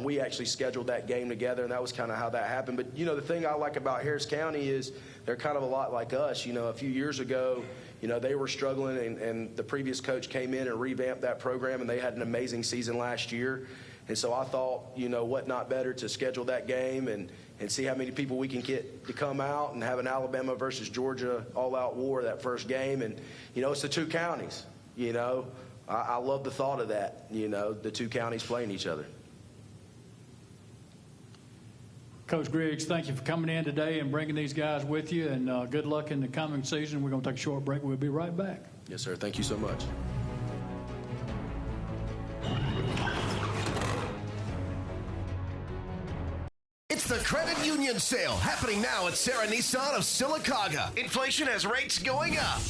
We actually scheduled that game together, and that was kind of how that happened. But, you know, the thing I like about Harris County is they're kind of a lot like us. You know, a few years ago, you know, they were struggling, and the previous coach came in and revamped that program, and they had an amazing season last year. And so I thought, you know, what not better to schedule that game and see how many people we can get to come out and have an Alabama versus Georgia all-out war that first game. And, you know, it's the two counties, you know. I love the thought of that, you know, the two counties playing each other. Coach Griggs, thank you for coming in today and bringing these guys with you, and good luck in the coming season. We're going to take a short break. We'll be right back. Yes, sir. Thank you so much. It's the Credit Union Sale happening now at Sarah Nissan of Sylacauga. Inflation has rates going up.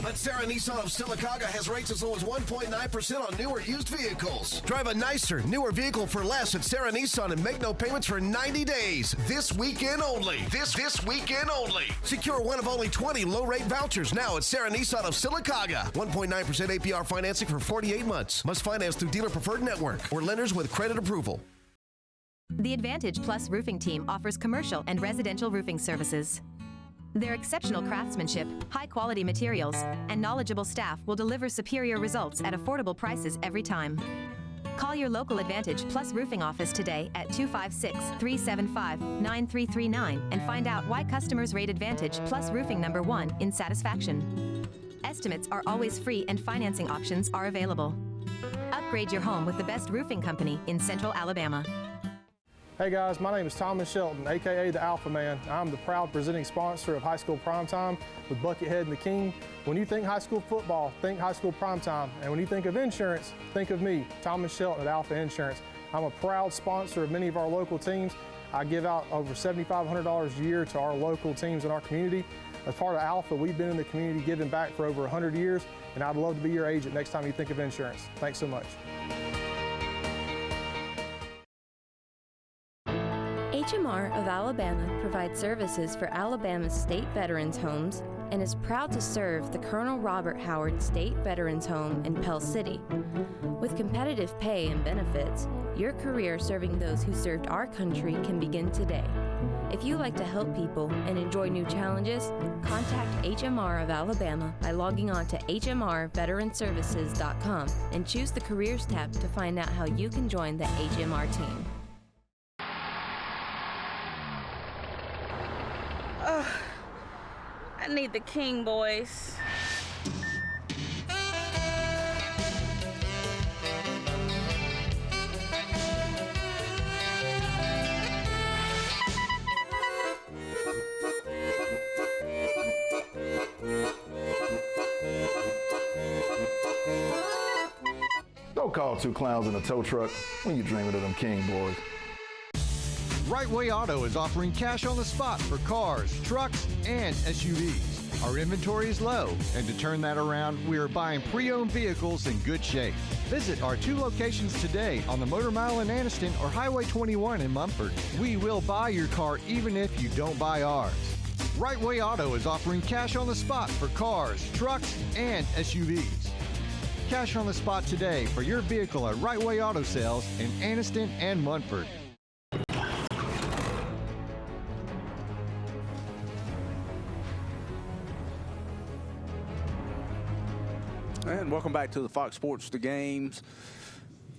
But Sarah Nissan of Sylacauga has rates as low as 1.9% on newer used vehicles. Drive a nicer, newer vehicle for less at Sarah Nissan and make no payments for 90 days. This weekend only. This weekend only. Secure one of only 20 low-rate vouchers now at Sarah Nissan of Sylacauga. 1.9% APR financing for 48 months. Must finance through Dealer Preferred Network or lenders with credit approval. The Advantage Plus roofing team offers commercial and residential roofing services. Their exceptional craftsmanship, high-quality materials, and knowledgeable staff will deliver superior results at affordable prices every time. Call your local Advantage Plus roofing office today at 256-375-9339 and find out why customers rate Advantage Plus roofing #1 in satisfaction. Estimates are always free and financing options are available. Upgrade your home with the best roofing company in Central Alabama. Hey guys, my name is Thomas Shelton, aka the Alpha Man. I'm the proud presenting sponsor of High School Primetime with Buckethead and the King. When you think high school football, think High School Primetime. And when you think of insurance, think of me, Thomas Shelton at Alpha Insurance. I'm a proud sponsor of many of our local teams. I give out over $7,500 a year to our local teams in our community. As part of Alpha, we've been in the community giving back for over 100 years, and I'd love to be your agent next time you think of insurance. Thanks so much. HMR of Alabama provides services for Alabama's state veterans' homes and is proud to serve the Colonel Robert Howard State Veterans Home in Pell City. With competitive pay and benefits, your career serving those who served our country can begin today. If you like to help people and enjoy new challenges, contact HMR of Alabama by logging on to hmrveteranservices.com and choose the Careers tab to find out how you can join the HMR team. I need the King, boys. Don't call two clowns in a tow truck when you're dreaming of them King boys. Right Way Auto is offering cash on the spot for cars, trucks, and SUVs. Our inventory is low, and to turn that around, we are buying pre-owned vehicles in good shape. Visit our 2 locations today on the Motor Mile in Anniston or Highway 21 in Mumford. We will buy your car even if you don't buy ours. Right Way Auto is offering cash on the spot for cars, trucks, and SUVs. Cash on the spot today for your vehicle at Right Way Auto Sales in Anniston and Mumford. And welcome back to the Fox Sports The Game's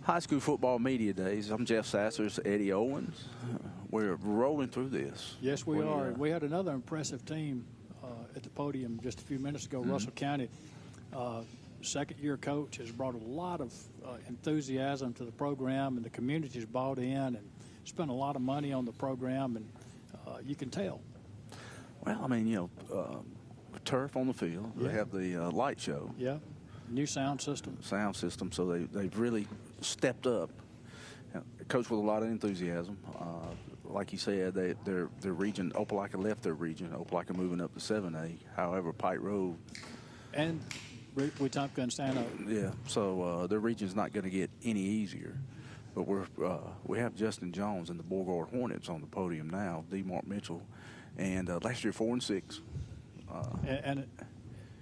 High School Football Media Days. I'm Jeff Sassers, Eddie Owens. We're rolling through this. Yes, we are. We had another impressive team at the podium just a few minutes ago. Russell County, second-year coach, has brought a lot of enthusiasm to the program, and the community's bought in and spent a lot of money on the program, and you can tell. Well, I mean, turf on the field. Yeah. They have the light show. Yeah, new sound system. So they've really stepped up. Coach with a lot of enthusiasm. Like you said, their region, Opelika left their region. Opelika moving up to 7A. However, Pike Road. And Wetumpka and Stanhope. Yeah, so their region's not going to get any easier. But we have Justin Jones and the Beauregard Hornets on the podium now, D. Mark Mitchell, and last year 4-6.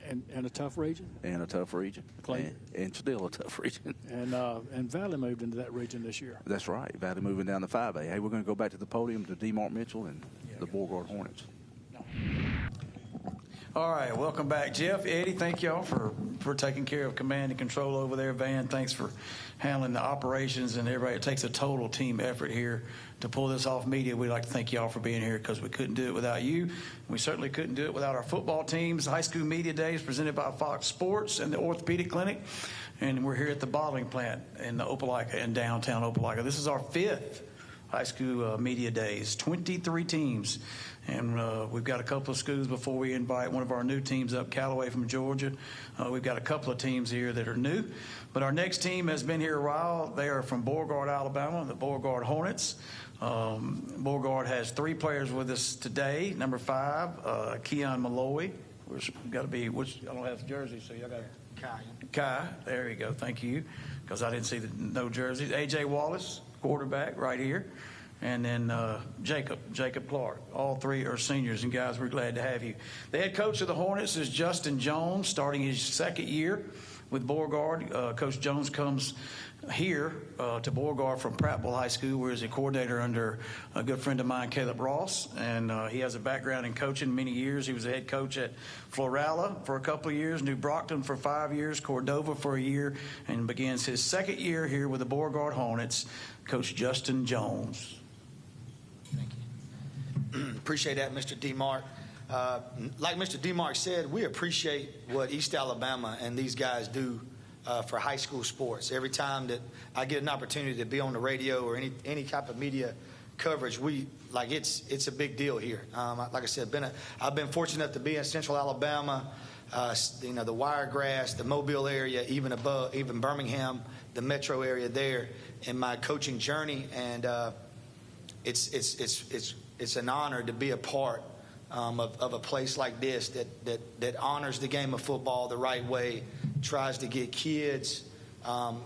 And a tough region. And a tough region. And still a tough region. And Valley moved into that region this year. That's right. Valley moving down to 5A. Hey, we're going to go back to the podium to D. Mark Mitchell and the Beauregard Hornets. All right, welcome back, Jeff, Eddie. Thank y'all for taking care of command and control over there. Van, thanks for handling the operations and everybody. It takes a total team effort here to pull this off media. We'd like to thank y'all for being here because we couldn't do it without you. We certainly couldn't do it without our football teams. High School Media Days presented by Fox Sports and the Orthopedic Clinic. And we're here at the bottling plant in Opelika, in downtown Opelika. This is our 5th High School Media Days, 23 teams. And we've got a couple of schools before we invite one of our new teams up, Callaway from Georgia. We've got a couple of teams here that are new. But our next team has been here a while. They are from Beauregard, Alabama, the Beauregard Hornets. Beauregard has 3 players with us today. Number 5, Keon Malloy. We've got to be, I don't have the jersey, so y'all got Kai. There you go. Thank you, because I didn't see no jerseys. A.J. Wallace, quarterback, right here. And then Jacob Clark. All 3 are seniors, and guys, we're glad to have you. The head coach of the Hornets is Justin Jones, starting his 2nd year with Beauregard. Coach Jones comes here to Beauregard from Prattville High School, where he's a coordinator under a good friend of mine, Caleb Ross, and he has a background in coaching many years. He was a head coach at Florala for a couple of years, New Brockton for 5 years, Cordova for a year, and begins his 2nd year here with the Beauregard Hornets. Coach Justin Jones. Appreciate that, Mr. DeMark. Like Mr. DeMark said, we appreciate what East Alabama and these guys do for high school sports. Every time that I get an opportunity to be on the radio or any type of media coverage, it's a big deal here. Like I said, I've been fortunate enough to be in Central Alabama, the Wiregrass, the Mobile area, even Birmingham, the metro area there in my coaching journey, and it's an honor to be a part of a place like this that honors the game of football the right way, tries to get kids,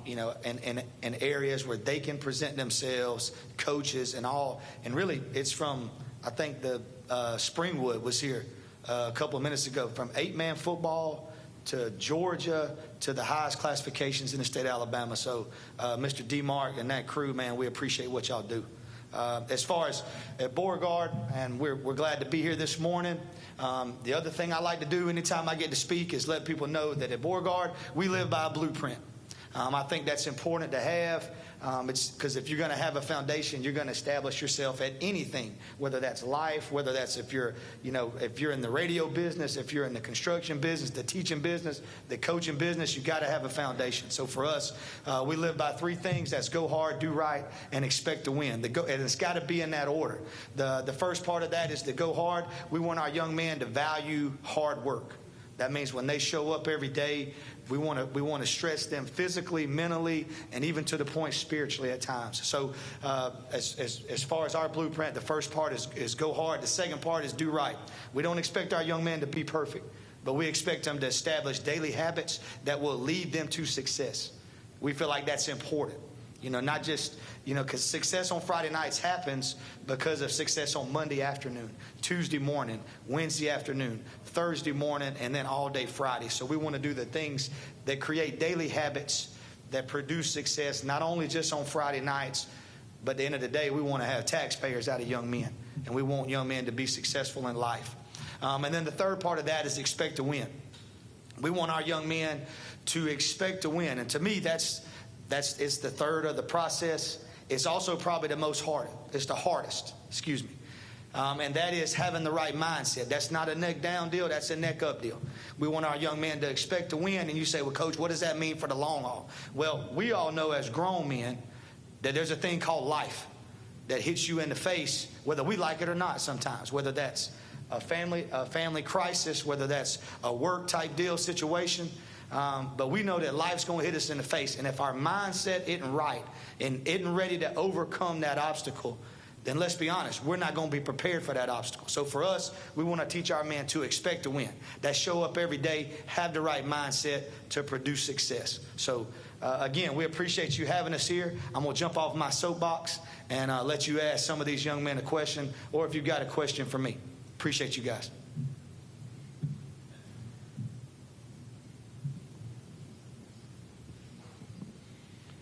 in areas where they can present themselves, coaches and all. And really, it's from, I think the Springwood was here a couple of minutes ago, from 8-man football to Georgia to the highest classifications in the state of Alabama. So, Mr. DeMark and that crew, man, we appreciate what y'all do. As far as at Beauregard, and we're glad to be here this morning. The other thing I like to do anytime I get to speak is let people know that at Beauregard, we live by a blueprint. I think that's important to have. It's because if you're going to have a foundation, you're going to establish yourself at anything, whether that's life, whether that's if you're in the radio business, if you're in the construction business, the teaching business, the coaching business, you got to have a foundation. So for us, we live by 3 things. That's go hard, do right, and expect to win. And it's got to be in that order. The first part of that is to go hard. We want our young men to value hard work. That means when they show up every day, we want to stretch them physically, mentally, and even to the point spiritually at times. So as far as our blueprint, the first part is go hard. The second part is do right. We don't expect our young men to be perfect, but we expect them to establish daily habits that will lead them to success. We feel like that's important. Not just, because success on Friday nights happens because of success on Monday afternoon, Tuesday morning, Wednesday afternoon, Thursday morning, and then all day Friday. So we want to do the things that create daily habits that produce success, not only just on Friday nights, but at the end of the day, we want to have taxpayers out of young men, and we want young men to be successful in life. And then the third part of that is expect to win. We want our young men to expect to win. And to me, it's the third of the process. It's also probably the hardest, excuse me. And that is having the right mindset. That's not a neck down deal, that's a neck up deal. We want our young men to expect to win. And you say, well, Coach, what does that mean for the long haul? Well, we all know as grown men that there's a thing called life that hits you in the face, whether we like it or not sometimes, whether that's a family crisis, whether that's a work type deal situation. But we know that life's going to hit us in the face. And if our mindset isn't right and isn't ready to overcome that obstacle, then let's be honest, we're not going to be prepared for that obstacle. So for us, we want to teach our men to expect to win. That show up every day, have the right mindset to produce success. So again, we appreciate you having us here. I'm going to jump off my soapbox and let you ask some of these young men a question, or if you've got a question for me. Appreciate you guys.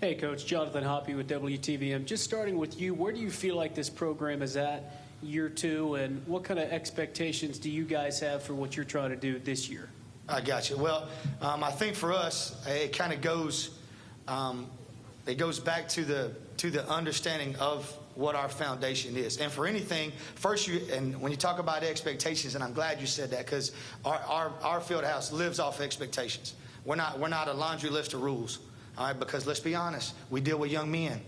Hey, Coach. Jonathan Hoppy with WTVM. Just starting with you, where do you feel like this program is at year two, and what kind of expectations do you guys have for what you're trying to do this year? I got you. Well, I think for us, it kind of goes back to the understanding of what our foundation is. And for anything, first, and when you talk about expectations, and I'm glad you said that, because our field house lives off expectations. We're not a laundry list of rules. All right, because let's be honest, we deal with young men,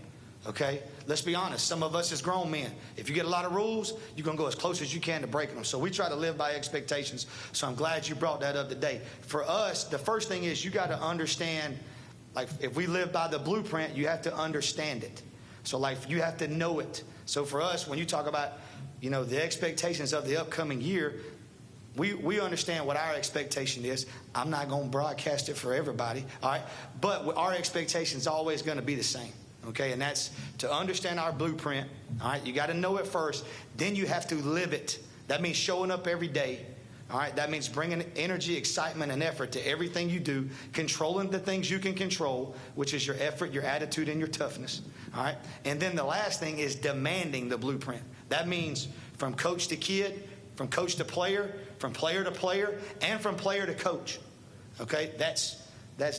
okay? Let's be honest, some of us as grown men, if you get a lot of rules, you're going to go as close as you can to breaking them. So we try to live by expectations. So I'm glad you brought that up today. For us, the first thing is you got to understand, like if we live by the blueprint, you have to understand it. So like you have to know it. So for us, when you talk about, the expectations of the upcoming year, we understand what our expectation is. I'm not going to broadcast it for everybody, all right? But our expectation is always going to be the same, okay? And that's to understand our blueprint, all right? You got to know it first. Then you have to live it. That means showing up every day, all right? That means bringing energy, excitement, and effort to everything you do, controlling the things you can control, which is your effort, your attitude, and your toughness, all right? And then the last thing is demanding the blueprint. That means from coach to kid, from coach to player, from player to player, and from player to coach. Okay, that's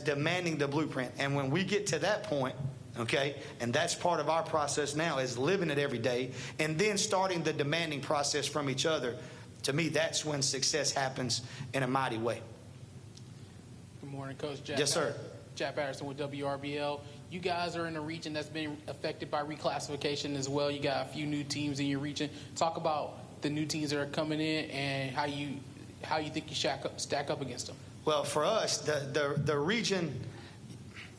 demanding the blueprint. And when we get to that point, okay, and that's part of our process now is living it every day, and then starting the demanding process from each other. To me, that's when success happens in a mighty way. Good morning, Coach. Yes, sir. Jack Patterson with WRBL. You guys are in a region that's been affected by reclassification as well. You got a few new teams in your region. Talk about the new teams that are coming in and how you think you stack up against them. Well, for us, the region,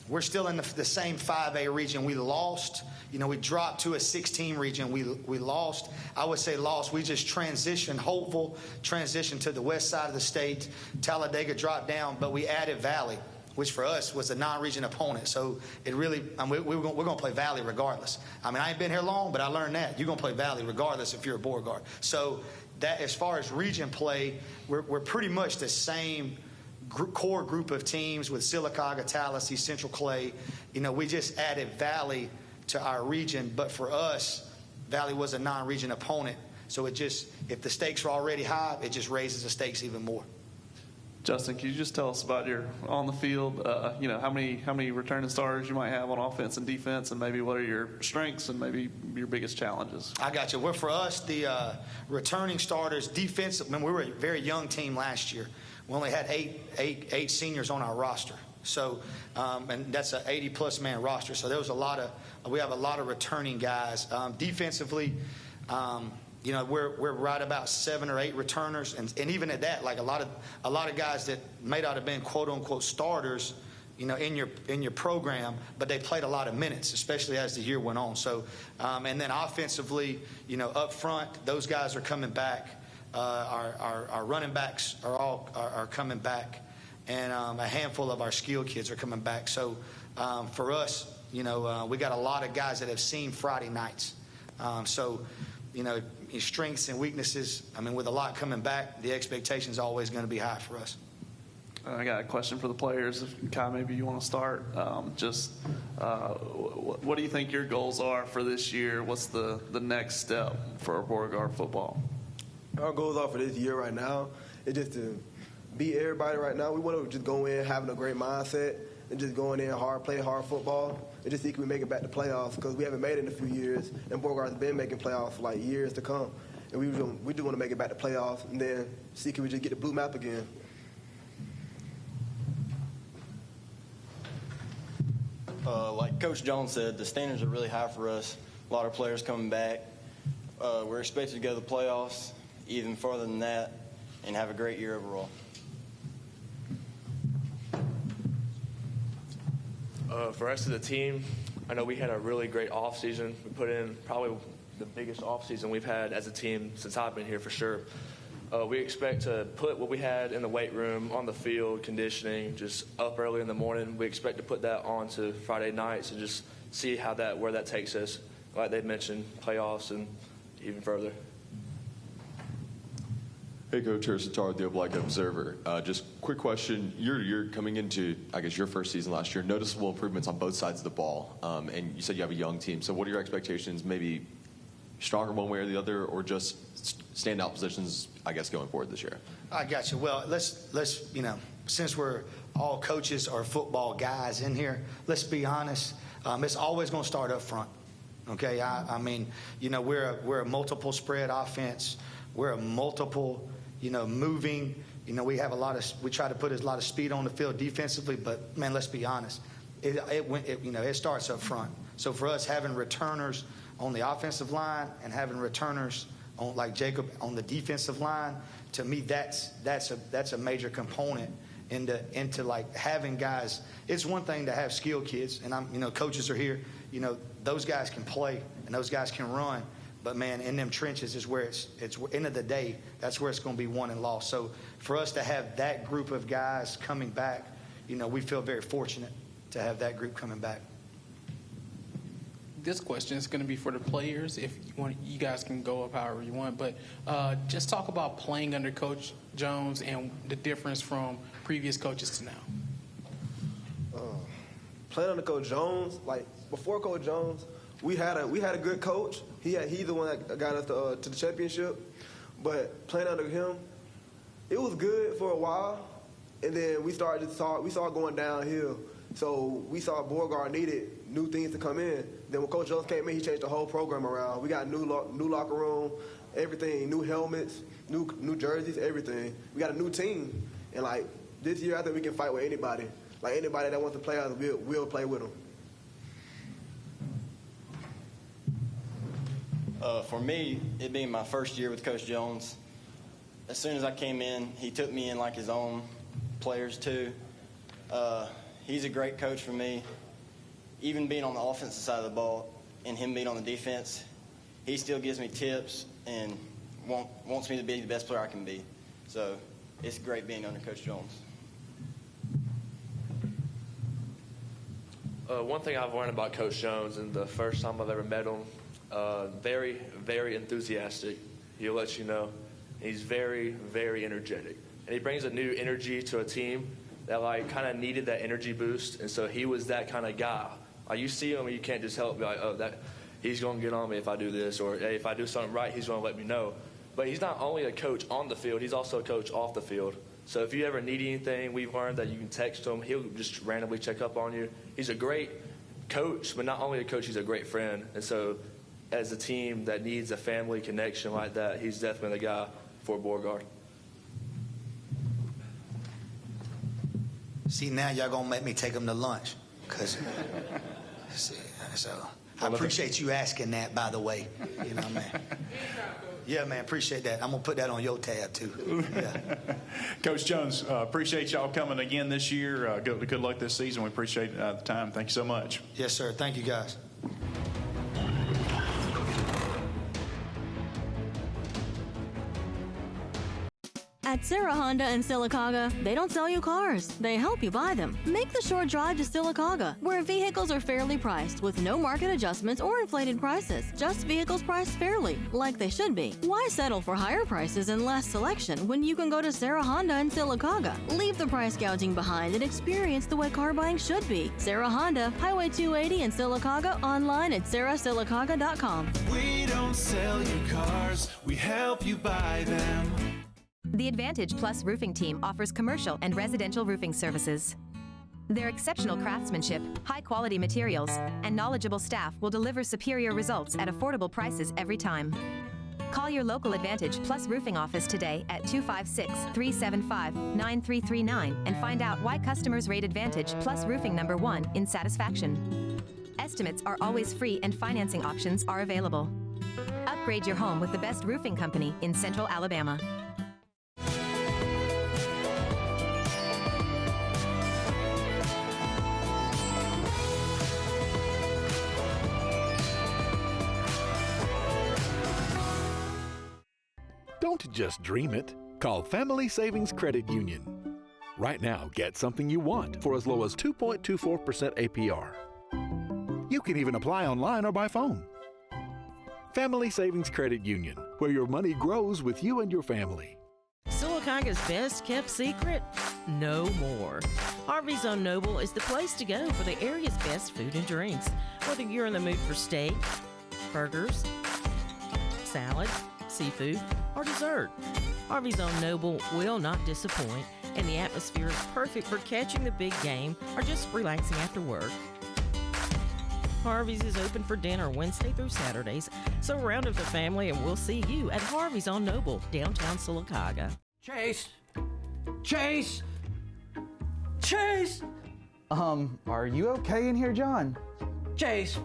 we're still in the same 5A region. We lost. We dropped to a 16 region. We lost. I would say lost. We just transitioned, hopeful transition to the west side of the state. Talladega dropped down, but we added Valley, which for us was a non-region opponent. So it really, we're going to play Valley regardless. I ain't been here long, but I learned that. You're going to play Valley regardless if you're a Beauregard. So that, as far as region play, we're pretty much the same core group of teams with Sylacauga, Tallahassee, Central Clay. We just added Valley to our region. But for us, Valley was a non-region opponent. So it just, if the stakes are already high, it just raises the stakes even more. Justin, can you just tell us about your on the field? How many returning starters you might have on offense and defense, and maybe what are your strengths and maybe your biggest challenges? I got you. Well, for us, the returning starters, defense. We were a very young team last year. We only had eight seniors on our roster. So, and that's an 80-plus man roster. So there was we have a lot of returning guys. Defensively. We're right about 7 or 8 returners, and even at that, like a lot of guys that may not have been quote unquote starters, in your program, but they played a lot of minutes, especially as the year went on. So, and then offensively, up front, those guys are coming back. Our running backs are coming back, and a handful of our skill kids are coming back. So, for us, we got a lot of guys that have seen Friday nights. Strengths and weaknesses, with a lot coming back, the expectation is always going to be high for us. I got a question for the players. Kai, maybe you want to start. What do you think your goals are for this year? What's the next step for Beauregard football? Our goals are for this year right now is just to beat everybody right now. We want to just go in having a great mindset and just going in hard, play hard football, and just see if we make it back to playoffs because we haven't made it in a few years, and Beauregard's been making playoffs for like years to come. And we do want to make it back to playoffs and then see if we just get the blue map again. Like Coach Jones said, the standards are really high for us. A lot of players coming back. We're expected to go to the playoffs, even further than that, and have a great year overall. For us as a team, I know we had a really great offseason. We put in probably the biggest offseason we've had as a team since I've been here for sure. We expect to put what we had in the weight room, on the field, conditioning, just up early in the morning. We expect to put that on to Friday nights and just see where that takes us. Like they mentioned, playoffs and even further. Hey, Coach Harrison Tarr, the Opelika Observer. Just quick question. You're coming into, I guess, your first season last year. Noticeable improvements on both sides of the ball. And you said you have a young team. So what are your expectations? Maybe stronger one way or the other, or just standout positions, I guess, going forward this year? I got you. Well, let's since we're all coaches or football guys in here, let's be honest. It's always going to start up front. Okay, I mean, we're a multiple spread offense. We're a multiple, moving. We have we try to put a lot of speed on the field defensively, but man, let's be honest. It starts up front. So for us, having returners on the offensive line and having returners on like Jacob on the defensive line, to me, that's a major component into like having guys. It's one thing to have skilled kids, and coaches are here. Those guys can play and those guys can run, but man, in them trenches is where it's end of the day. That's where it's going to be won and lost. So for us to have that group of guys coming back, we feel very fortunate to have that group coming back. This question is going to be for the players. If you want, you guys can go up however you want, but just talk about playing under Coach Jones and the difference from previous coaches to now. Playing under Coach Jones, like before Coach Jones, we had a good coach. He's the one that got us to the championship. But playing under him, it was good for a while, and then we started going downhill. So we saw Beauregard needed new things to come in. Then when Coach Jones came in, he changed the whole program around. We got new locker room, everything, new helmets, new jerseys, everything. We got a new team, and like this year, I think we can fight with anybody. Like anybody that wants to play us, we'll play with them. For me, it being my first year with Coach Jones, as soon as I came in, he took me in like his own players too. He's a great coach for me. Even being on the offensive side of the ball and him being on the defense, he still gives me tips and wants me to be the best player I can be. So it's great being under Coach Jones. One thing I've learned about Coach Jones, and the first time I've ever met him, very, very enthusiastic. He'll let you know. He's very, very energetic. And he brings a new energy to a team that like kind of needed that energy boost. And so he was that kind of guy. Like you see him and you can't just help be like, oh, he's going to get on me if I do this, or hey, if I do something right, he's going to let me know. But he's not only a coach on the field, he's also a coach off the field. So if you ever need anything, we've learned that you can text him. He'll just randomly check up on you. He's a great coach, but not only a coach, he's a great friend. And so as a team that needs a family connection like that, he's definitely the guy for Beauregard. See, now y'all going to make me take him to lunch. So I appreciate you asking that, by the way. Man. Yeah, man, appreciate that. I'm going to put that on your tab, too. Yeah. Coach Jones, appreciate y'all coming again this year. Good luck this season. We appreciate the time. Thank you so much. Yes, sir. Thank you, guys. At Sarah Honda in Sylacauga, they don't sell you cars. They help you buy them. Make the short drive to Sylacauga, where vehicles are fairly priced with no market adjustments or inflated prices. Just vehicles priced fairly, like they should be. Why settle for higher prices and less selection when you can go to Sarah Honda in Sylacauga? Leave the price gouging behind and experience the way car buying should be. Sarah Honda, Highway 280 in Sylacauga, online at sarahsylacauga.com. We don't sell you cars, we help you buy them. The Advantage Plus roofing team offers commercial and residential roofing services. Their exceptional craftsmanship, high-quality materials, and knowledgeable staff will deliver superior results at affordable prices every time. Call your local Advantage Plus roofing office today at 256-375-9339 and find out why customers rate Advantage Plus roofing #1 in satisfaction. Estimates are always free and financing options are available. Upgrade your home with the best roofing company in Central Alabama. Don't just dream it. Call Family Savings Credit Union. Right now, get something you want for as low as 2.24% APR. You can even apply online or by phone. Family Savings Credit Union, where your money grows with you and your family. Sylacauga's best kept secret? No more. Harvey's on Noble is the place to go for the area's best food and drinks. Whether you're in the mood for steak, burgers, salad, seafood, or dessert, Harvey's on Noble will not disappoint, and the atmosphere is perfect for catching the big game or just relaxing after work. Harvey's is open for dinner Wednesday through Saturdays, so round up the family and we'll see you at Harvey's on Noble, downtown Sylacauga. Chase! Chase! Chase! Are you okay in here, John? Chase,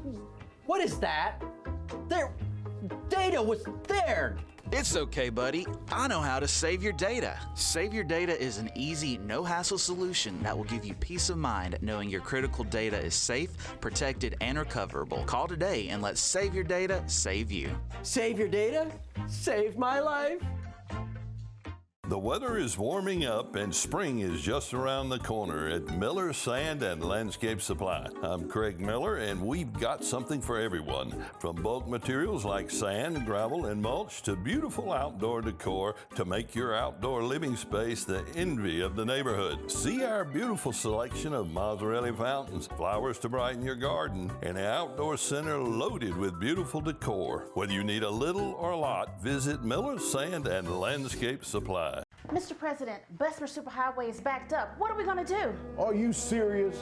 what is that? Data was there! It's okay, buddy. I know how to save your data. Save Your Data is an easy, no-hassle solution that will give you peace of mind knowing your critical data is safe, protected, and recoverable. Call today and let Save Your Data save you. Save your data? Save my life? The weather is warming up and spring is just around the corner at Miller Sand and Landscape Supply. I'm Craig Miller and we've got something for everyone. From bulk materials like sand, gravel, and mulch to beautiful outdoor decor to make your outdoor living space the envy of the neighborhood. See our beautiful selection of Mazzarelli fountains, flowers to brighten your garden, and an outdoor center loaded with beautiful decor. Whether you need a little or a lot, visit Miller Sand and Landscape Supply. Mr. President, Bessemer Superhighway is backed up. What are we gonna do? Are you serious?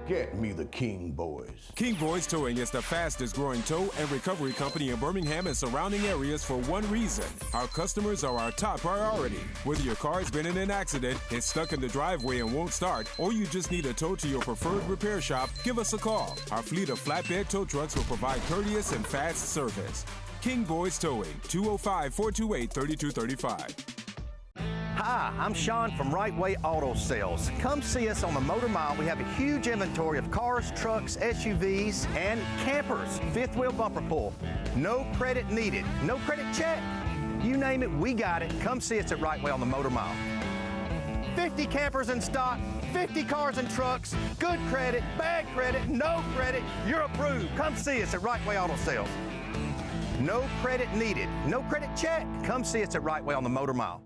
Get me the King Boys. King Boys Towing is the fastest growing tow and recovery company in Birmingham and surrounding areas for one reason. Our customers are our top priority. Whether your car's been in an accident, it's stuck in the driveway and won't start, or you just need a tow to your preferred repair shop, give us a call. Our fleet of flatbed tow trucks will provide courteous and fast service. King Boys Towing, 205-428-3235. Hi, I'm Sean from Right Way Auto Sales. Come see us on the Motor Mile. We have a huge inventory of cars, trucks, SUVs, and campers. Fifth wheel bumper pull. No credit needed. No credit check. You name it, we got it. Come see us at Right Way on the Motor Mile. 50 campers in stock, 50 cars and trucks, good credit, bad credit, no credit. You're approved. Come see us at Right Way Auto Sales. No credit needed. No credit check. Come see us at Right Way on the Motor Mile.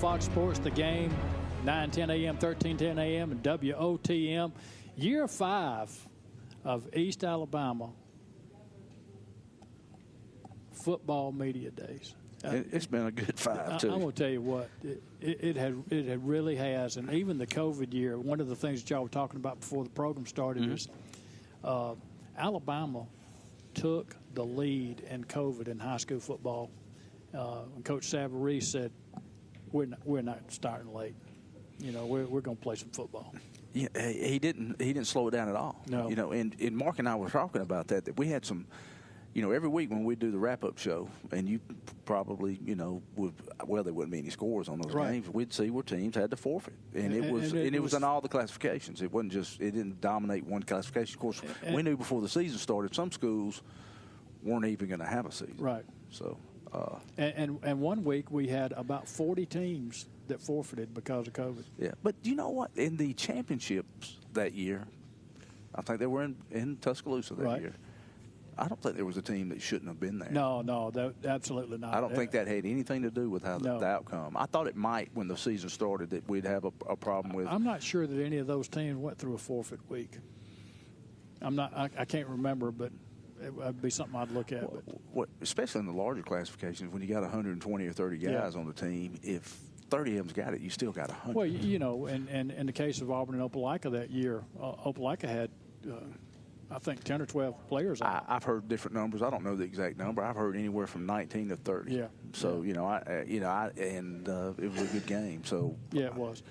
Fox Sports, The Game, 9:10 a.m., 13:10 a.m., and WOTM. Year 5 of East Alabama football media days. It's been a good 5 too. I'm going to tell you what, it really has, and even the COVID year. One of the things that y'all were talking about before the program started is Alabama took the lead in COVID in high school football. And Coach Savarese said, We're not starting late. You know, we're going to play some football. Yeah, he didn't slow it down at all. No. You know, and Mark and I were talking about that we had some, you know, every week when we do the wrap-up show, and you probably, you know, there wouldn't be any scores on those games. We'd see where teams had to forfeit, and it was in all the classifications. It wasn't just, it didn't dominate one classification. Of course, we knew before the season started some schools weren't even going to have a season. Right. So. And 1 week we had about 40 teams that forfeited because of COVID. Yeah, but you know what? In the championships that year, I think they were in Tuscaloosa that year. I don't think there was a team that shouldn't have been there. No, absolutely not. I don't think that had anything to do with how the outcome. I thought it might when the season started that we'd have a problem with. I'm not sure that any of those teams went through a forfeit week. I can't remember, but it would be something I'd look at. Especially in the larger classifications, when you got 120 or 30 guys on the team, if 30 of them's got it, you still got 100. Well, and in the case of Auburn and Opelika that year, Opelika had, I think, 10 or 12 players out. I've heard different numbers. I don't know the exact number. I've heard anywhere from 19 to 30. Yeah. So it was a good game. So yeah, it was,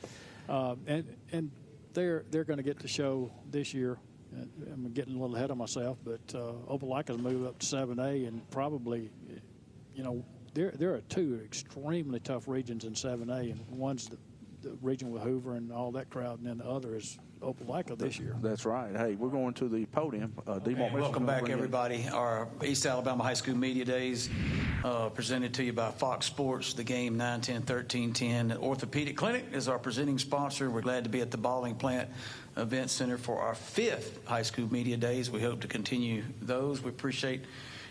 and they're going to get to show this year. I'm getting a little ahead of myself, but Opelika's moved up to 7A, and probably, there are two extremely tough regions in 7A, and one's the region with Hoover and all that crowd, and then the other is Opelika this year. That's right. Hey, we're going to the podium. Welcome back, everybody. Our East Alabama High School Media Days presented to you by Fox Sports, the game 9/10/13/10. Orthopedic Clinic is our presenting sponsor. We're glad to be at the Baldwin Plant Event Center for our 5th High School Media Days. We hope to continue those. We appreciate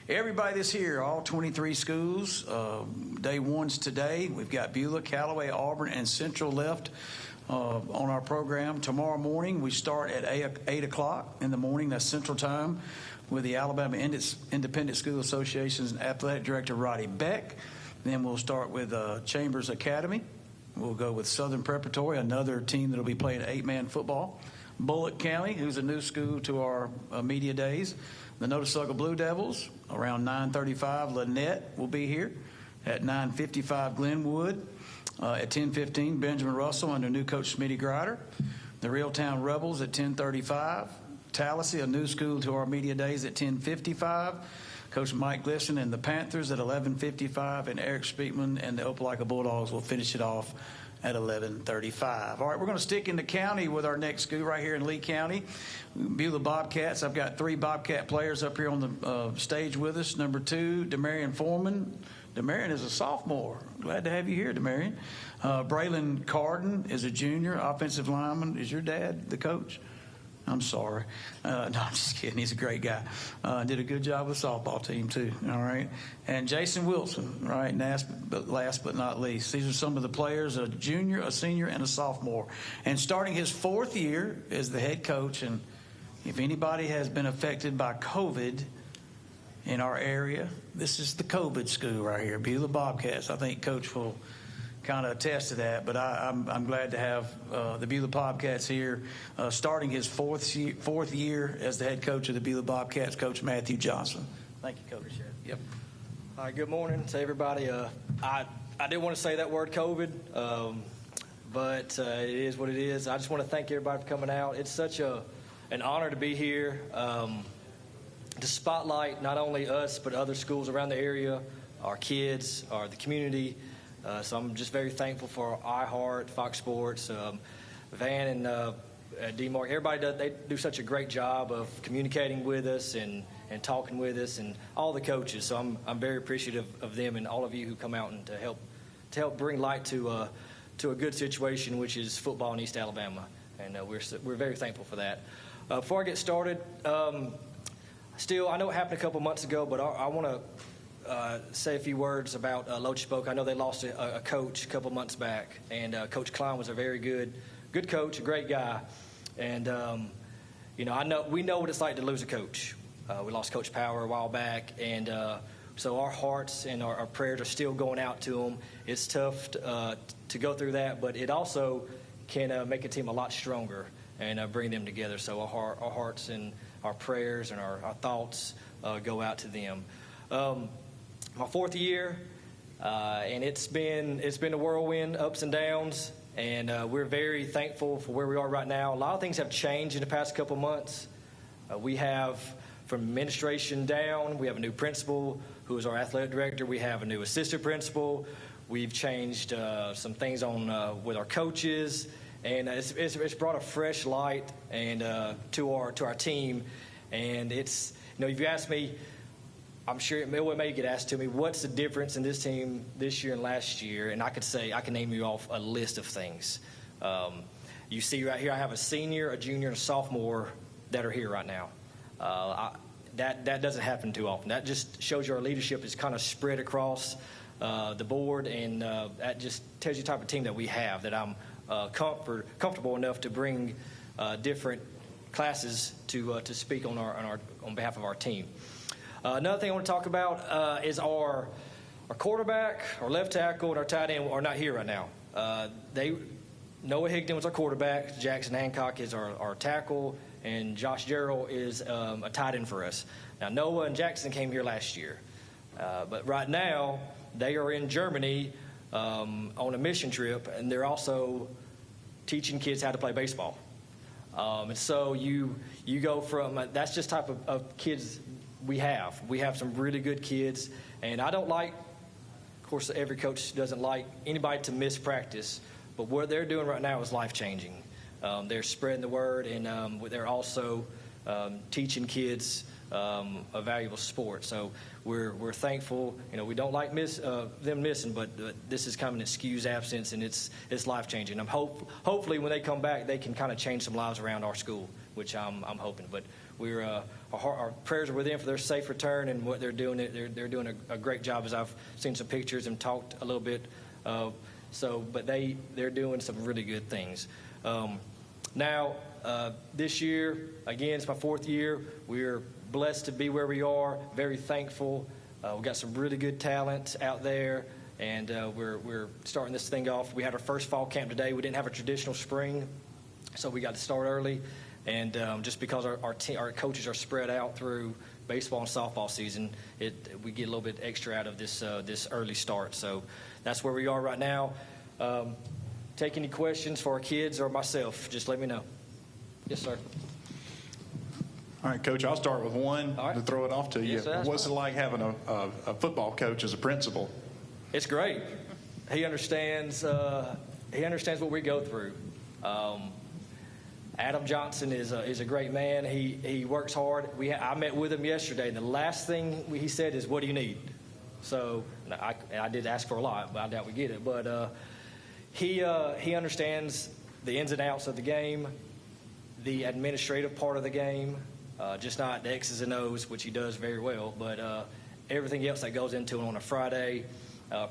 everybody that's here, all 23 schools. Day one's today. We've got Beulah, Callaway, Auburn, and Central left on our program. Tomorrow morning, we start at 8 o'clock in the morning. That's Central Time with the Alabama Independent School Association's Athletic Director, Roddy Beck. Then we'll start with Chambers Academy. We'll go with Southern Preparatory, another team that will be playing 8-man football. Bullock County, who's a new school to our media days. The Notasulga Blue Devils, around 9:35. Lynette will be here. At 9:55, Glenwood. At 10:15, Benjamin Russell under new coach Smitty Grider. The Reeltown Rebels at 10:35. Tallahassee, a new school to our media days, at 10:55. Coach Mike Glisson and the Panthers at 11:55. And Eric Speakman and the Opelika Bulldogs will finish it off at 11:35. All right, we're going to stick in the county with our next school right here in Lee County. Beulah Bobcats. I've got 3 Bobcat players up here on the stage with us. Number 2, Demarion Foreman. Demarion is a sophomore. Glad to have you here, Demarion. Braylon Carden is a junior offensive lineman. Is your dad the coach? I'm sorry. No, I'm just kidding. He's a great guy. Did a good job with the softball team, too. All right. And Jason Wilson, right, last but not least. These are some of the players, a junior, a senior, and a sophomore. And starting his 4th year as the head coach. And if anybody has been affected by COVID in our area, this is the COVID school right here, Beulah Bobcats. I think Coach will kind of attest to that, but I'm glad to have the Beulah Bobcats here, starting his fourth year as the head coach of the Beulah Bobcats, Coach Matthew Johnson. Thank you, Coach. Yep. All right, good morning to everybody. I didn't want to say that word COVID, but it is what it is. I just want to thank everybody for coming out. It's such an honor to be here to spotlight not only us but other schools around the area, our kids, the community. So I'm just very thankful for iHeart, Fox Sports, Van and D-Mark. Everybody they do such a great job of communicating with us and talking with us, and all the coaches. So I'm very appreciative of them and all of you who come out and to help bring light to a good situation, which is football in East Alabama, and we're very thankful for that. Before I get started, I know it happened a couple months ago, but I want to say a few words about Lochspoke. I know they lost a coach a couple months back, and Coach Klein was a very good coach, a great guy. And we know what it's like to lose a coach. We lost Coach Power a while back, and so our hearts and our prayers are still going out to him. It's tough to go through that, but it also can make a team a lot stronger and bring them together. So our hearts and our prayers and our thoughts go out to them. My 4th year, and it's been a whirlwind, ups and downs, and we're very thankful for where we are right now. A lot of things have changed in the past couple months. We have, from administration down, we have a new principal who is our athletic director. We have a new assistant principal. We've changed some things with our coaches, and it's brought a fresh light and to our team. And it's, if you ask me, I'm sure it may get asked to me, what's the difference in this team this year and last year? And I can name you off a list of things. You see right here, I have a senior, a junior, and a sophomore that are here right now. that doesn't happen too often. That just shows you our leadership is kind of spread across the board, and that just tells you the type of team that we have, that I'm comfortable enough to bring different classes to speak on behalf of our team. Another thing I want to talk about is our quarterback, our left tackle, and our tight end are not here right now. Noah Higdon was our quarterback, Jackson Hancock is our tackle, and Josh Jarrell is a tight end for us. Now, Noah and Jackson came here last year, but right now they are in Germany on a mission trip, and they're also teaching kids how to play baseball. And so you go from that's just type of kids we have. We have some really good kids, and I don't like, of course, every coach doesn't like anybody to miss practice, but what they're doing right now is life-changing. They're spreading the word, and they're also teaching kids a valuable sport. So we're thankful. We don't like them missing, but this is kind of an excused absence, and it's life-changing. Hopefully when they come back, they can kind of change some lives around our school, which I'm hoping. But our prayers are with them for their safe return and what they're doing. They're doing a great job, as I've seen some pictures and talked a little bit. But they're doing some really good things. Now, this year, again, it's my 4th year. We're blessed to be where we are, very thankful. We've got some really good talent out there, and we're starting this thing off. We had our first fall camp today. We didn't have a traditional spring, so we got to start early. And just because our coaches are spread out through baseball and softball season, we get a little bit extra out of this early start. So that's where we are right now. Take any questions for our kids or myself, just let me know. Yes, sir. All right, Coach, I'll start with one to throw it off to you. Yes, What's it like having a football coach as a principal? It's great. He understands what we go through. Adam Johnson is a great man. He works hard. I met with him yesterday, and the last thing he said is, "What do you need?" So I did ask for a lot, but I doubt we get it. But he understands the ins and outs of the game, the administrative part of the game, just not the X's and O's, which he does very well, but everything else that goes into it on a Friday,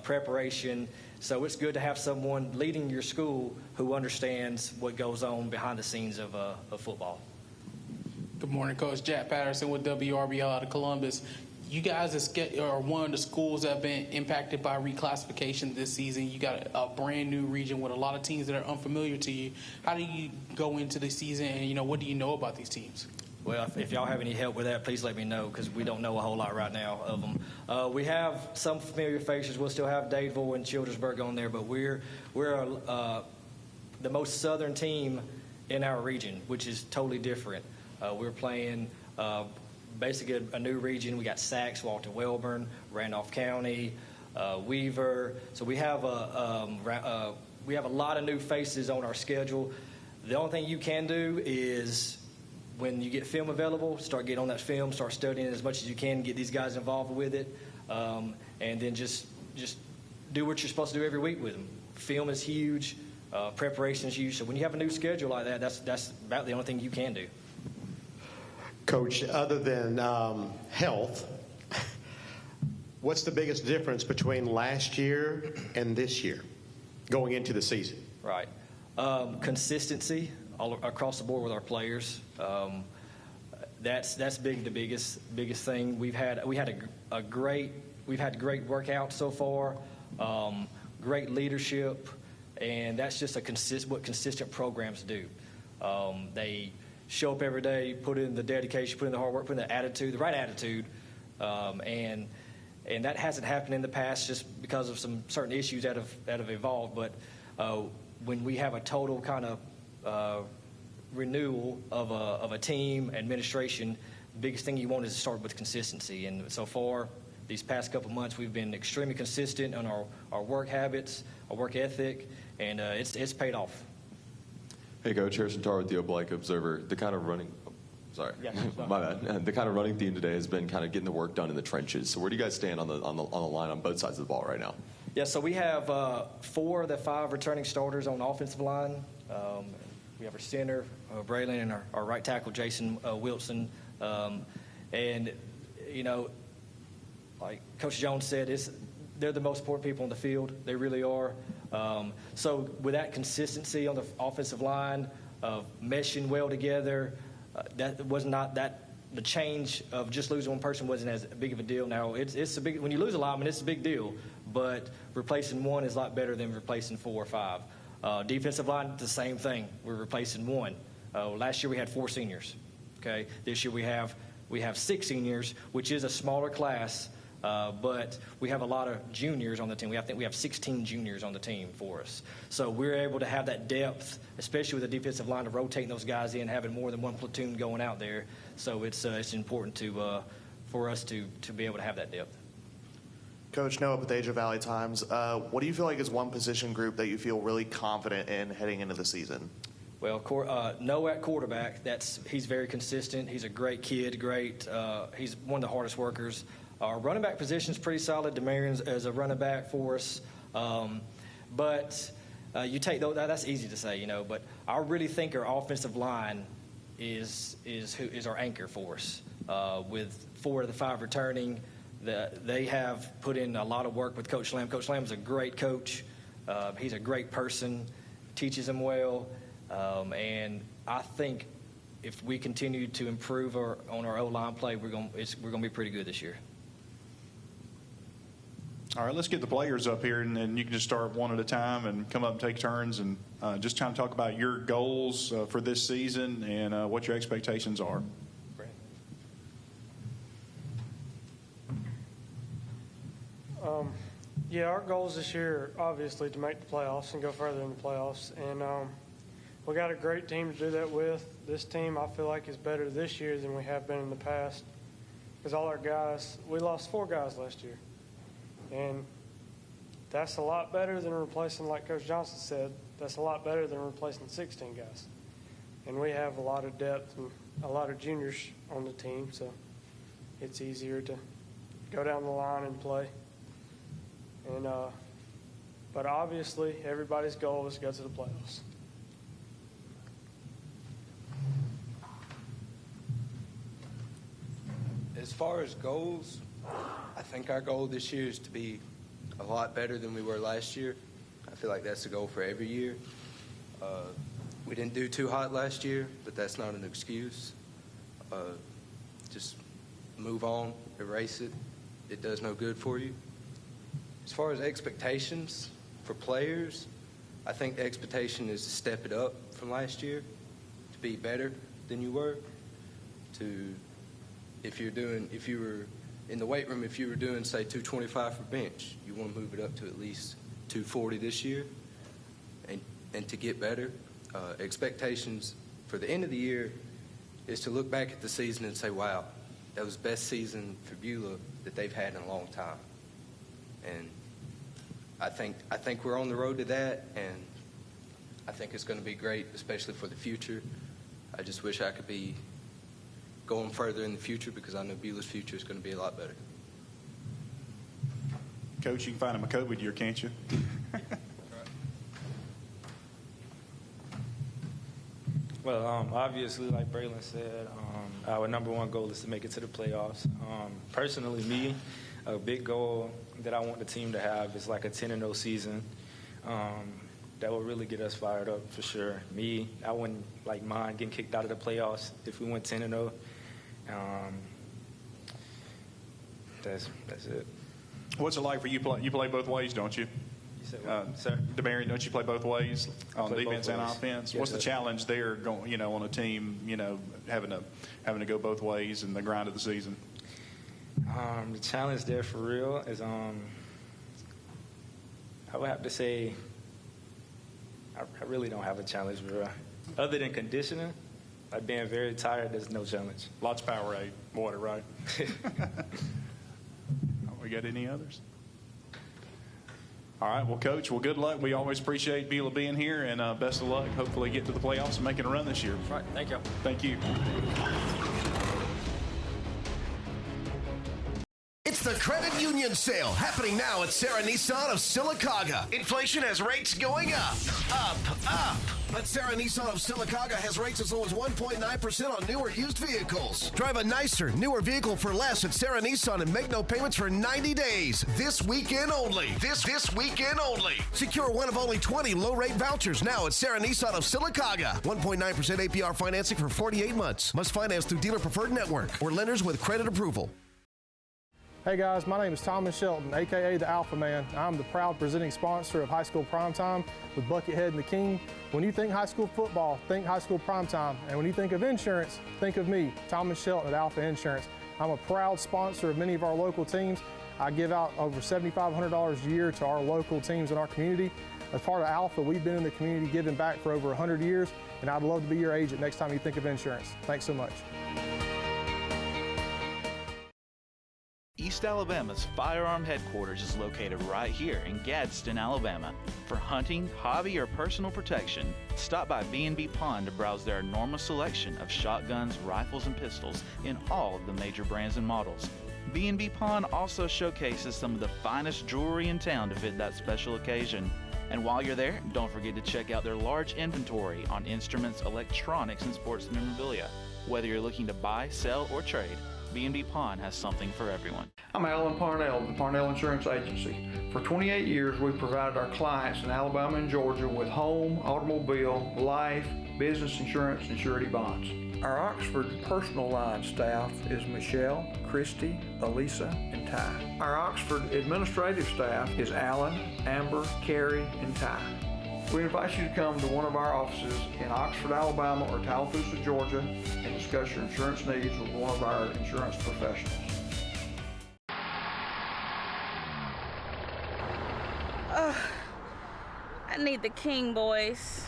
preparation. So it's good to have someone leading your school who understands what goes on behind the scenes of football. Good morning, Coach. Jack Patterson with WRBL out of Columbus. You guys are one of the schools that have been impacted by reclassification this season. You got a brand new region with a lot of teams that are unfamiliar to you. How do you go into the season, and what do you know about these teams? Well, if y'all have any help with that, please let me know, because we don't know a whole lot right now of them. We have some familiar faces. We'll still have Dadeville and Childersburg on there, but we're the most southern team in our region, which is totally different. We're playing basically a new region. We got Sachs, Walton Wellborn, Randolph County, Weaver. So we have a lot of new faces on our schedule. The only thing you can do is, when you get film available, start getting on that film, start studying as much as you can, get these guys involved with it, and then just do what you're supposed to do every week with them. Film is huge, preparation is huge. So when you have a new schedule like that, that's about the only thing you can do. Coach, other than health, what's the biggest difference between last year and this year going into the season? Right. Consistency all across the board with our players. That's big. The biggest thing we've had great workout so far, great leadership, and that's just what consistent programs do. They show up every day, put in the dedication, put in the hard work, put in the attitude, the right attitude, and that hasn't happened in the past just because of some certain issues that have evolved. But when we have a total kind of renewal of a team, administration, the biggest thing you want is to start with consistency. And so far, these past couple months, we've been extremely consistent on our work habits, our work ethic, and it's paid off. Hey, Coach, Harrison Tarr with the Oblike Observer. The kind of running, my bad. The kind of running theme today has been kind of getting the work done in the trenches. So where do you guys stand on the line on both sides of the ball right now? Yeah, so we have 4 of the 5 returning starters on the offensive line. We have our center, Braylon, and our right tackle, Jason Wilson. And, you know, like Coach Jones said, they're the most important people on the field. They really are. So with that consistency on the offensive line, of meshing well together, that was not that. The change of just losing one person wasn't as big of a deal. Now it's a big. When you lose a lineman, it's a big deal. But replacing one is a lot better than replacing 4 or 5. Defensive line, the same thing. We're replacing one. Last year we had 4 seniors. Okay, this year we have 6 seniors, which is a smaller class. But we have a lot of juniors on the team. I think we have 16 juniors on the team for us. So we're able to have that depth, especially with the defensive line, of rotating those guys in, having more than one platoon going out there. So it's important for us to be able to have that depth. Coach Noah Bethesda, Valley Times. What do you feel like is one position group that you feel really confident in heading into the season? Well, Noah at quarterback, he's very consistent. He's a great kid, he's one of the hardest workers. Our running back position is pretty solid. Demarion as a running back for us. But you take those, that's easy to say, you know. But I really think our offensive line is our anchor for us. With 4 of the 5 returning, they have put in a lot of work with Coach Lamb. Coach Lamb is a great coach. He's a great person, teaches them well. And I think if we continue to improve on our O-line play, we're going to be pretty good this year. All right, let's get the players up here, and then you can just start one at a time and come up and take turns and just kind of talk about your goals for this season and what your expectations are. Yeah, our goals this year are obviously to make the playoffs and go further in the playoffs. And we got a great team to do that with. This team, I feel like, is better this year than we have been in the past because all our guys, we lost 4 guys last year. And that's a lot better than replacing, like Coach Johnson said, that's a lot better than replacing 16 guys. And we have a lot of depth and a lot of juniors on the team, so it's easier to go down the line and play. And but obviously, everybody's goal is to go to the playoffs. As far as goals, I think our goal this year is to be a lot better than we were last year. I feel like that's the goal for every year. We didn't do too hot last year, but that's not an excuse. Just move on, erase it. It does no good for you. As far as expectations for players, I think the expectation is to step it up from last year, to be better than you were. If you were in the weight room, if you were doing, say, 225 for bench, you want to move it up to at least 240 this year and to get better. Expectations for the end of the year is to look back at the season and say, wow, that was the best season for Beulah that they've had in a long time. And I think we're on the road to that, and I think it's going to be great, especially for the future. I just wish I could be going further in the future because I know Beulah's future is going to be a lot better. Coach, you can find him a COVID year, can't you? Well, obviously, like Braylon said, our number one goal is to make it to the playoffs. Personally, me, a big goal that I want the team to have is like a 10-0 season. That will really get us fired up for sure. Me, I wouldn't mind getting kicked out of the playoffs if we went 10-0. That's it. What's it like for you? You play both ways, don't you? Sir? Demarion, don't you play both ways on defense and offense? Yes, What's the sir. challenge there, going, on a team, having to go both ways in the grind of the season? The challenge there for real is I would have to say I really don't have a challenge, bro. Other than conditioning, like being very tired, there's no challenge. Lots of Powerade water, right? We got any others? All right, well, Coach, good luck. We always appreciate Beulah being here, and best of luck. Hopefully get to the playoffs and making a run this year. All right, thank you. Thank you. It's the Credit reunion sale happening now at Sarah Nissan of Sylacauga. Inflation has rates going up. But Sarah Nissan of Sylacauga has rates as low as 1.9% on newer used vehicles. Drive a nicer, newer vehicle for less at Sarah Nissan and make no payments for 90 days. This weekend only. This weekend only. Secure one of only 20 low-rate vouchers now at Sarah Nissan of Sylacauga. 1.9% APR financing for 48 months. Must finance through Dealer Preferred Network or lenders with credit approval. Hey guys, my name is Thomas Shelton, aka the Alpha Man. I'm the proud presenting sponsor of High School Primetime with Buckethead and the King. When you think high school football, think High School Primetime. And when you think of insurance, think of me, Thomas Shelton at Alpha Insurance. I'm a proud sponsor of many of our local teams. I give out over $7,500 a year to our local teams in our community. As part of Alpha, we've been in the community giving back for over 100 years, and I'd love to be your agent next time you think of insurance. Thanks so much. East Alabama's firearm headquarters is located right here in Gadsden, Alabama. For hunting, hobby, or personal protection, stop by B&B Pawn to browse their enormous selection of shotguns, rifles, and pistols in all of the major brands and models. B&B Pawn also showcases some of the finest jewelry in town to fit that special occasion. And while you're there, don't forget to check out their large inventory on instruments, electronics, and sports memorabilia. Whether you're looking to buy, sell, or trade, B&B Pawn has something for everyone. I'm Alan Parnell of the Parnell Insurance Agency. For 28 years, we've provided our clients in Alabama and Georgia with home, automobile, life, business insurance, and surety bonds. Our Oxford personal line staff is Michelle, Christy, Elisa, and Ty. Our Oxford administrative staff is Alan, Amber, Carrie, and Ty. We invite you to come to one of our offices in Oxford, Alabama or Tallapoosa, Georgia, and discuss your insurance needs with one of our insurance professionals. I need the King, boys.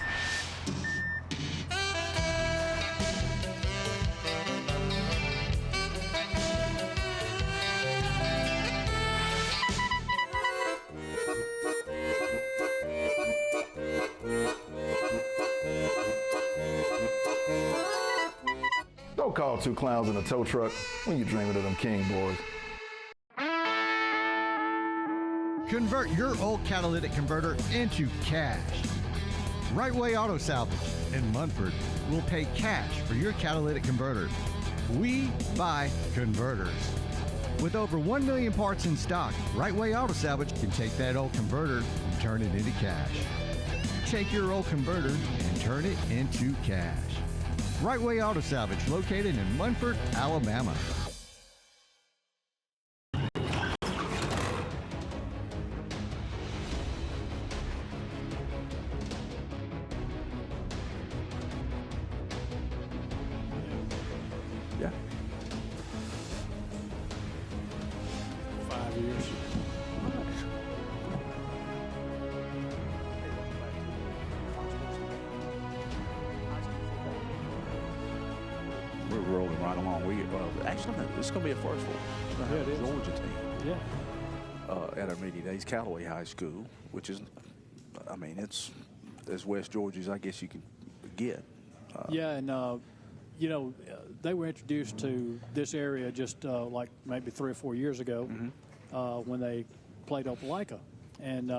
Don't call two clowns in a tow truck when you're dreaming of them King boys. Convert your old catalytic converter into cash. Right Way Auto Salvage in Munford will pay cash for your catalytic converter. We buy converters. With over 1 million parts in stock, Right Way Auto Salvage can take that old converter and turn it into cash. Take your old converter and turn it into cash. Right Way Auto Salvage, located in Munford, Alabama. Yeah. 5 years. We're rolling right along. Actually, it's going to be a first for us. Yeah, it is. Georgia team. Yeah. At our meeting days, Callaway High School, which is, I mean, it's as West Georgia as I guess you can get. Yeah, and you know, they were introduced to this area just like maybe 3 or 4 years ago when they played Opelika, and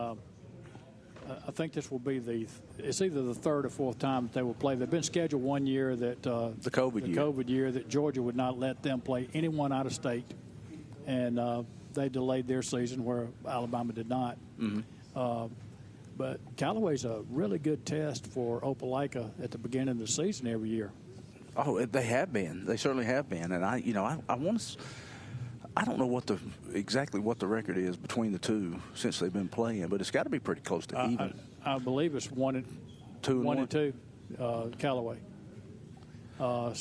I think this will be it's either the third or fourth time that they will play. They've been scheduled 1 year that the COVID year that Georgia would not let them play anyone out of state, and they delayed their season where Alabama did not. But Callaway's a really good test for Opelika at the beginning of the season every year. Oh, they have been. They certainly have been. And I want to. I don't know exactly what the record is between the two since they've been playing, but it's got to be pretty close to even. I believe it's 1-2, Callaway. Yeah,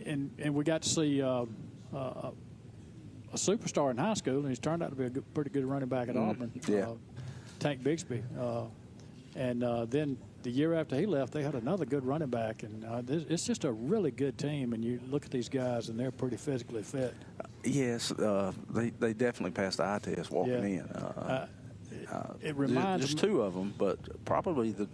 and we got to see a superstar in high school, and he's turned out to be a pretty good running back at Auburn. Yeah. Tank Bigsby. And then the year after he left, they had another good running back, and it's just a really good team. And you look at these guys, and they're pretty physically fit. Yes, they definitely passed the eye test walking in. It reminds just two of them, but probably the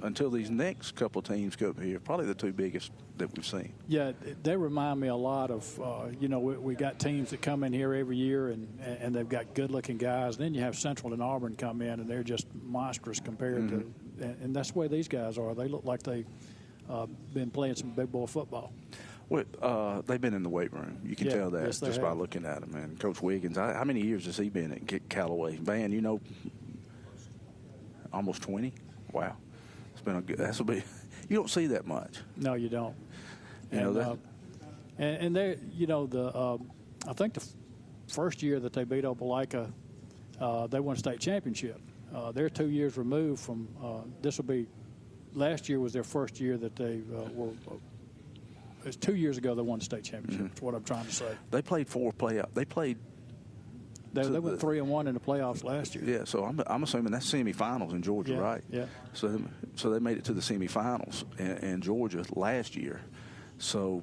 until these next couple teams come here, probably the two biggest that we've seen. Yeah, they remind me a lot of, we got teams that come in here every year and they've got good-looking guys. Then you have Central and Auburn come in, and they're just monstrous compared to – and that's the way these guys are. They look like they've been playing some big boy football. Well, they've been in the weight room. You can tell that just by looking at them. And Coach Wiggins, how many years has he been at Callaway? Van, almost 20? Wow. It's been you don't see that much. No, you don't. I think the first year that they beat Opelika, they won a state championship. They're 2 years removed from last year was their first year that they were. It was 2 years ago they won the state championship. That's what I'm trying to say. They played 4 playoffs. They played. They went 3-1 in the playoffs last year. Yeah, so I'm assuming that's semifinals in Georgia, right? Yeah. So they made it to the semifinals in Georgia last year. So,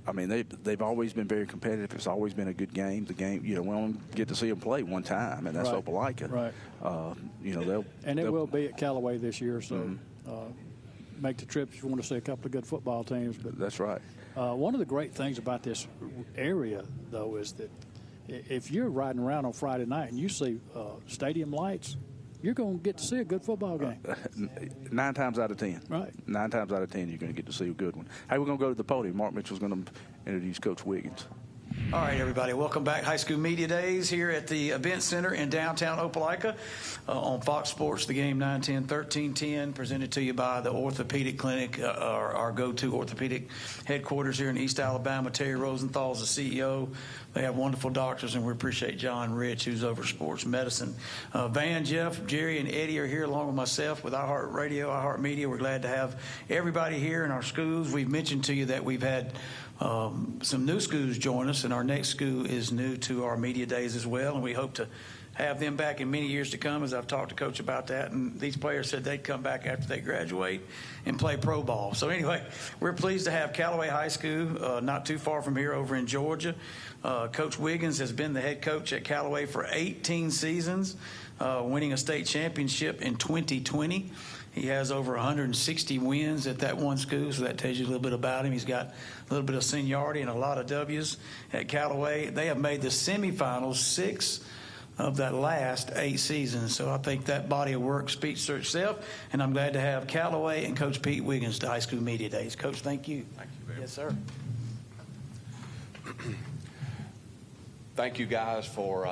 I mean, they've always been very competitive. It's always been a good game. The game, we only get to see them play one time, and that's Opelika. Right. They will be at Callaway this year, so make the trip if you want to see a couple of good football teams. But that's right. One of the great things about this area, though, is that if you're riding around on Friday night and you see stadium lights, you're going to get to see a good football game. 9 times out of 10. Right. 9 times out of 10, you're going to get to see a good one. Hey, we're going to go to the podium. Mark Mitchell's going to introduce Coach Wiggins. All right, everybody. Welcome back. High School Media Days here at the Event Center in downtown Opelika on Fox Sports, the game 9-10-13-10, presented to you by the Orthopedic Clinic, our go-to orthopedic headquarters here in East Alabama. Terry Rosenthal is the CEO. They have wonderful doctors, and we appreciate John Rich, who's over sports medicine. Van, Jeff, Jerry, and Eddie are here along with myself with iHeartRadio, iHeartMedia. We're glad to have everybody here in our schools. We've mentioned to you that we've had some new schools join us, and our next school is new to our media days as well, and we hope to have them back in many years to come, as I've talked to Coach about that. And these players said they'd come back after they graduate and play pro ball. So anyway, we're pleased to have Callaway High School not too far from here over in Georgia. Coach Wiggins has been the head coach at Callaway for 18 seasons, winning a state championship in 2020. He has over 160 wins at that one school, so that tells you a little bit about him. He's got a little bit of seniority and a lot of W's at Callaway. They have made the semifinals 6 of that last 8 seasons, so I think that body of work speaks for itself, and I'm glad to have Callaway and Coach Pete Wiggins to High School Media Days. Coach, thank you. Thank you very much. Yes, sir. Thank you guys for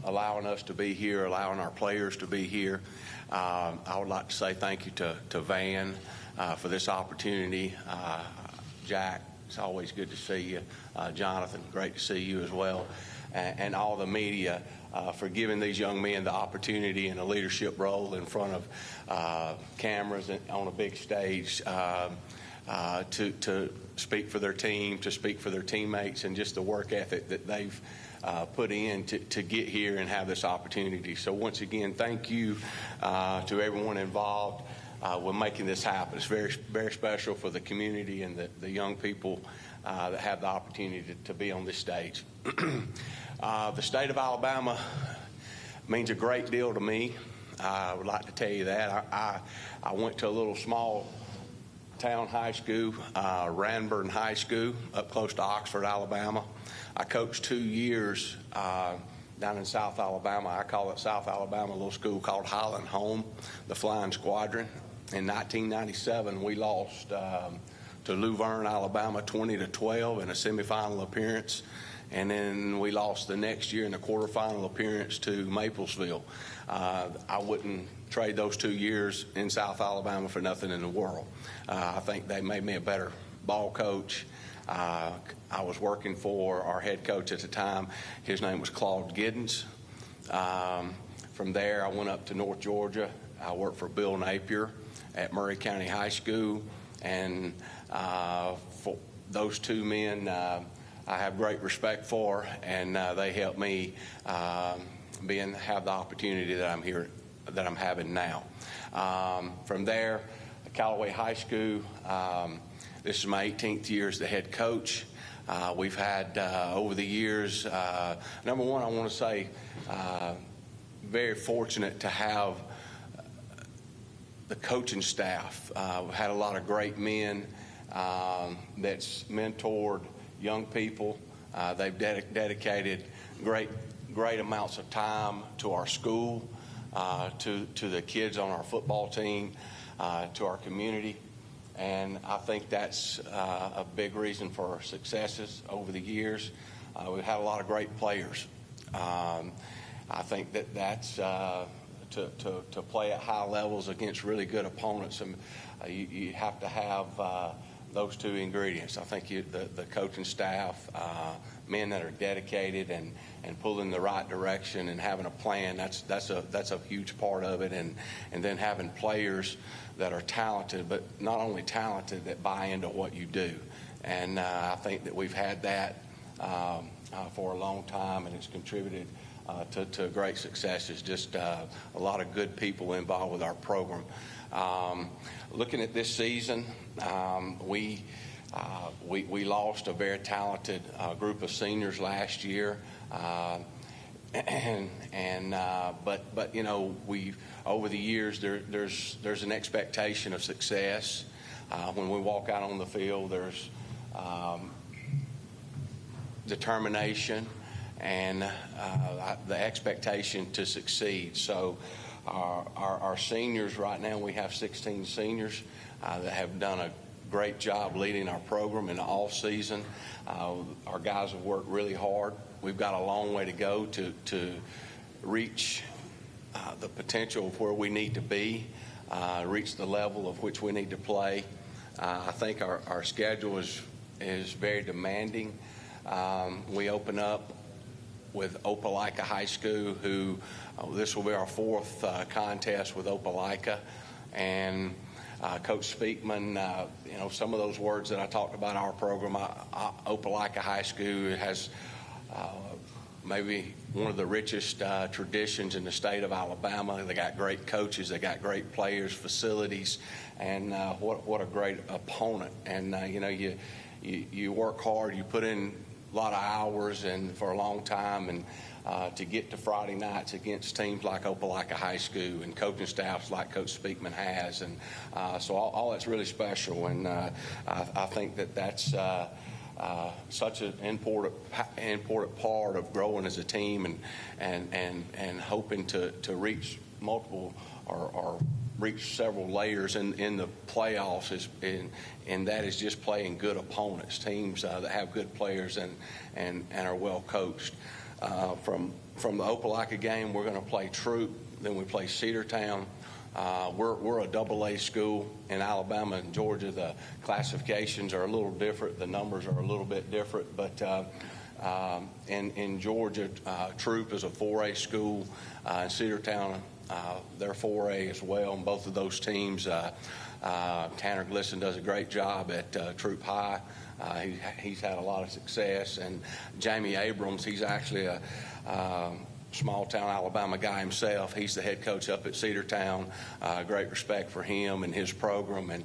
allowing us to be here, allowing our players to be here. I would like to say thank you to Van for this opportunity. Jack, it's always good to see you. Jonathan, great to see you as well. And all the media for giving these young men the opportunity and a leadership role in front of cameras and on a big stage to speak for their team, to speak for their teammates, and just the work ethic that they've put in to get here and have this opportunity. So once again, thank you to everyone involved with making this happen. It's very, very special for the community and the young people that have the opportunity to be on this stage. The state of Alabama means a great deal to me. I would like to tell you that. I went to a little small town high school, Ranburn High School, up close to Oxford, Alabama. I coached 2 years down in South Alabama. I call it South Alabama, a little school called Highland Home, the Flying Squadron. In 1997, we lost to Luverne, Alabama, 20-12 in a semifinal appearance. And then we lost the next year in the quarterfinal appearance to Maplesville. I wouldn't trade those 2 years in South Alabama for nothing in the world. I think they made me a better ball coach. I was working for our head coach at the time. His name was Claude Giddens. From there, I went up to North Georgia. I worked for Bill Napier at Murray County High School. And for those two men, I have great respect for, and they helped me have the opportunity that I'm having now. From there, Callaway High School. This is my 18th year as the head coach. We've had over the years. Number one, I want to say very fortunate to have coaching staff. We've had a lot of great men that's mentored young people. They've dedicated great amounts of time to our school, to the kids on our football team, to our community. And I think that's a big reason for our successes over the years. We've had a lot of great players. I think that's to play at high levels against really good opponents, and you have to have those two ingredients. I think the coaching staff, men that are dedicated and pulling the right direction and having a plan, that's a huge part of it, and then having players that are talented, but not only talented, that buy into what you do. And I think that we've had that for a long time, and it's contributed to great successes. Just a lot of good people involved with our program. Looking at this season, we lost a very talented group of seniors last year, but you know, over the years there's an expectation of success. When we walk out on the field, there's determination and the expectation to succeed. So our seniors right now, we have 16 seniors that have done a great job leading our program in the off season. Our guys have worked really hard. We've got a long way to go to reach the potential of where we need to be, reach the level of which we need to play. I think our schedule is very demanding. We open up with Opelika High School, who this will be our fourth contest with Opelika. And Coach Speakman, you know, some of those words that I talked about our program, Opelika High School has maybe one of the richest traditions in the state of Alabama. They got great coaches, they got great players, facilities, and what a great opponent. And you know, you work hard, you put in a lot of hours and for a long time, and to get to Friday nights against teams like Opelika High School and coaching staffs like Coach Speakman has, and so all that's really special. And I think that's such an important part of growing as a team and hoping to reach multiple or reach several layers in the playoffs, and that is just playing good opponents, teams that have good players and are well coached. From the Opelika game, we're going to play Troop, then we play Cedartown. We're a AA school. In Alabama and Georgia, the classifications are a little different. The numbers are a little bit different. But in Georgia, Troop is a 4A school. In Cedartown, they're 4A as well. And both of those teams, Tanner Glisson does a great job at Troop High. He's had a lot of success. And Jamie Abrams, he's actually a small-town Alabama guy himself. He's the head coach up at Cedartown. Great respect for him and his program. And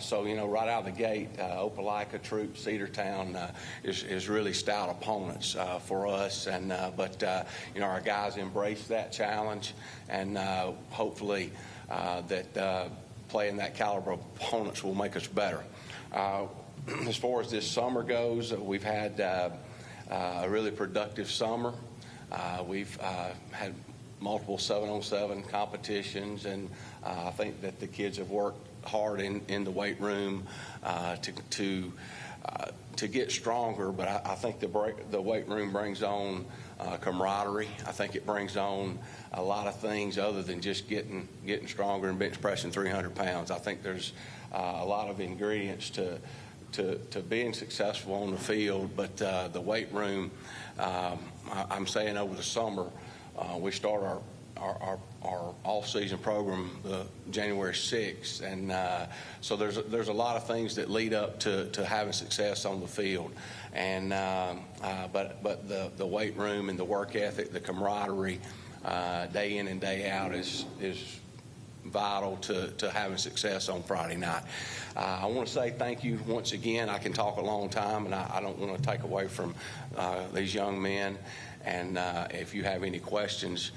so, you know, right out of the gate, Opelika, Troop, Cedartown is really stout opponents for us. And but you know, our guys embrace that challenge, and hopefully that playing that caliber of opponents will make us better. As far as this summer goes, we've had a really productive summer. We've had multiple 7-on-7 competitions, and I think that the kids have worked hard in the weight room to get stronger. But I think the weight room brings on camaraderie. I think it brings on a lot of things other than just getting stronger and bench pressing 300 pounds. I think there's a lot of ingredients to being successful on the field, but the weight room, I'm saying over the summer, we start our off-season program January 6th, and so there's a lot of things that lead up to having success on the field, and but the weight room and the work ethic, the camaraderie, day in and day out is vital to having success on Friday night. I want to say thank you once again. I can talk a long time, and I don't want to take away from these young men. And if you have any questions,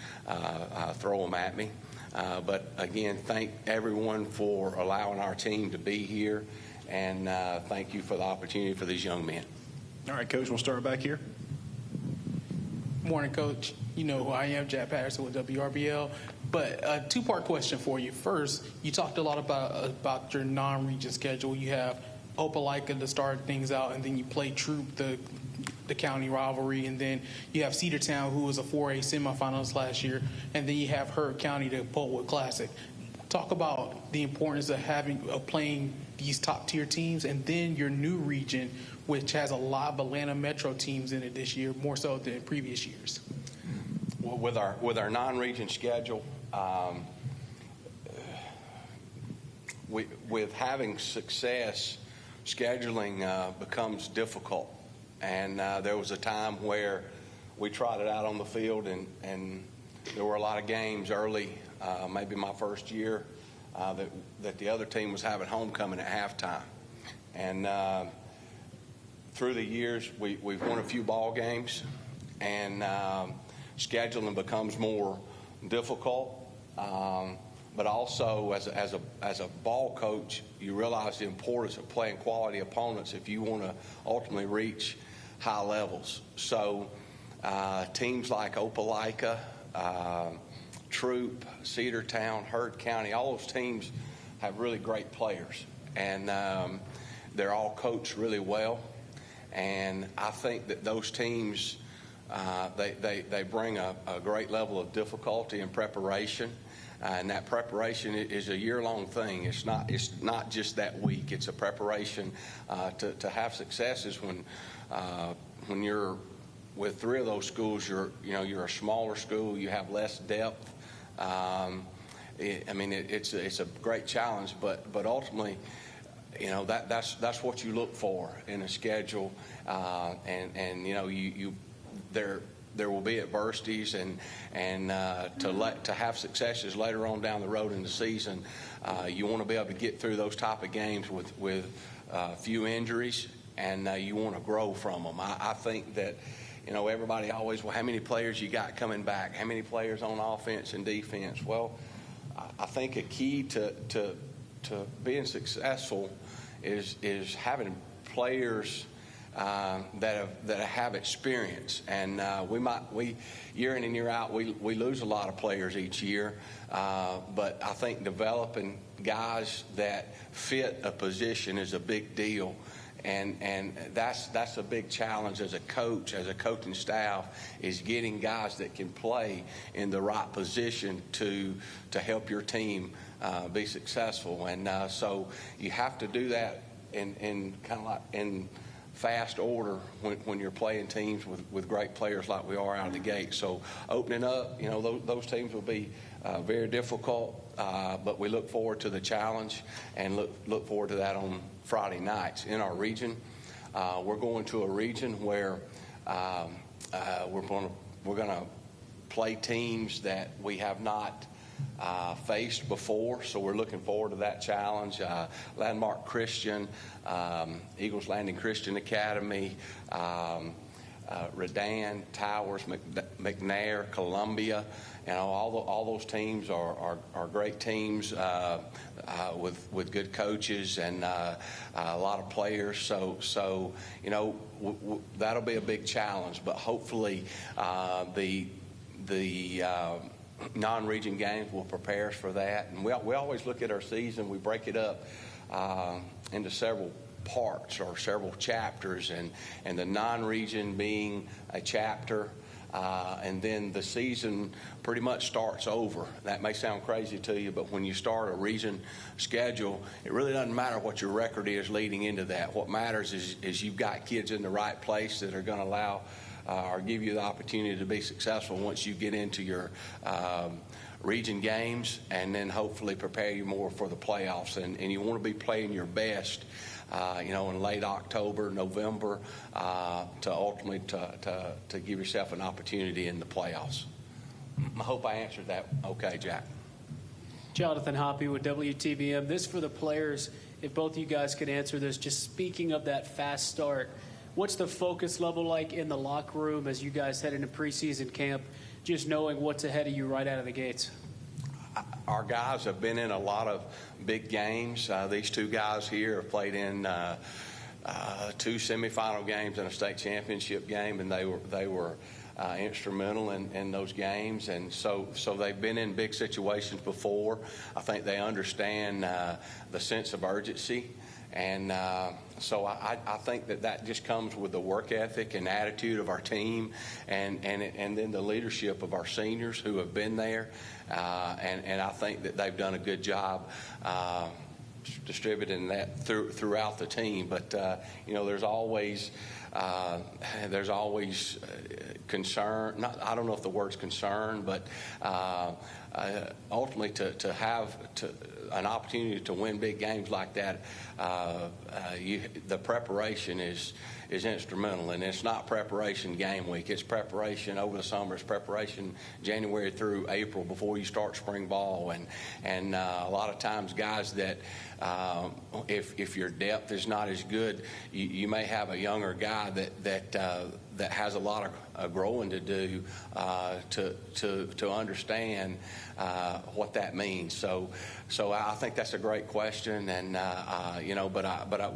throw them at me. But again, thank everyone for allowing our team to be here, and thank you for the opportunity for these young men. All right, Coach, we'll start back here. Morning, Coach. You know who I am, Jack Patterson with WRBL. But a two-part question for you. First, you talked a lot about your non-region schedule. You have Opelika to start things out, and then you play Troop, the county rivalry, and then you have Cedartown, who was a 4A semifinalist last year, and then you have Heard County, the Boltwood Classic. Talk about the importance of playing these top-tier teams, and then your new region, which has a lot of Atlanta Metro teams in it this year, more so than previous years. Well, with our non-region schedule, with having success, scheduling becomes difficult. And there was a time where we tried it out on the field, and there were a lot of games early, maybe my first year, that the other team was having homecoming at halftime. And through the years, we've won a few ball games, and scheduling becomes more difficult. But also, as a ball coach, you realize the importance of playing quality opponents if you want to ultimately reach high levels. So teams like Opelika, Troop, Cedartown, Heard County, all those teams have really great players, and they're all coached really well. And I think that those teams, they bring a great level of difficulty and preparation. And that preparation is a year-long thing. It's not just that week. It's a preparation to have successes. When you're with three of those schools, you're a smaller school. You have less depth. It's a great challenge, but ultimately, that's what you look for in a schedule. There will be adversities, and to have successes later on down the road in the season, you want to be able to get through those type of games with few injuries, and you want to grow from them. I think that everybody always, well, how many players you got coming back? How many players on offense and defense? Well, I think a key to being successful is having players that have experience, and we year in and year out we lose a lot of players each year, but I think developing guys that fit a position is a big deal, and that's a big challenge as a coach, as a coaching staff, is getting guys that can play in the right position to help your team be successful, and so you have to do that in kind of like in fast order when you're playing teams with great players like we are out of the gate. So opening up, those teams will be very difficult, but we look forward to the challenge and look forward to that on Friday nights. In our region, we're going to a region where we're going to play teams that we have not faced before, so we're looking forward to that challenge. Landmark Christian, Eagles Landing Christian Academy, Redan, Towers, McNair, Columbia. All those teams are great teams with good coaches and a lot of players. So that'll be a big challenge. But hopefully the non-region games will prepare us for that. And we always look at our season. We break it up into several parts or several chapters, and the non-region being a chapter, and then the season pretty much starts over. That may sound crazy to you, but when you start a region schedule, it really doesn't matter what your record is leading into that. What matters is you've got kids in the right place that are going to allow or give you the opportunity to be successful once you get into your region games, and then hopefully prepare you more for the playoffs. And you want to be playing your best, in late October, November, to ultimately to give yourself an opportunity in the playoffs. I hope I answered that okay, Jack. Jonathan Hoppy with WTBM. This for the players, if both of you guys could answer this, just speaking of that fast start, what's the focus level like in the locker room as you guys head into preseason camp, just knowing what's ahead of you right out of the gates? Our guys have been in a lot of big games. These two guys here have played in 2 semifinal games and a state championship game, and they were instrumental in those games, and so they've been in big situations before. I think they understand the sense of urgency, and so I think that just comes with the work ethic and attitude of our team, and then the leadership of our seniors who have been there, and I think that they've done a good job distributing that throughout the team. But there's always concern. I don't know if the word's concern, but ultimately to have an opportunity to win big games like that, the preparation is instrumental, and it's not preparation game week. It's preparation over the summer. It's preparation January through April before you start spring ball, and a lot of times guys that if your depth is not as good, you may have a younger guy that has a lot of growing to do to understand what that means. So I think that's a great question, and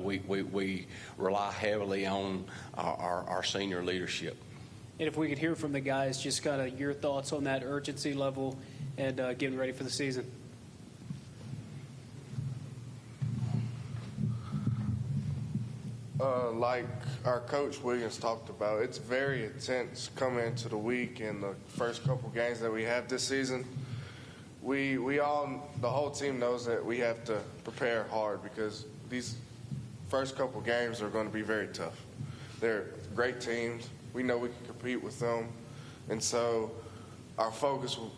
we rely heavily on our senior leadership. And if we could hear from the guys, just kind of your thoughts on that urgency level and getting ready for the season. Like our coach Wiggins talked about, it's very intense coming into the week and the first couple games that we have this season. We all, the whole team knows that we have to prepare hard because these first couple games are going to be very tough. They're great teams. We know we can compete with them, and so our focus will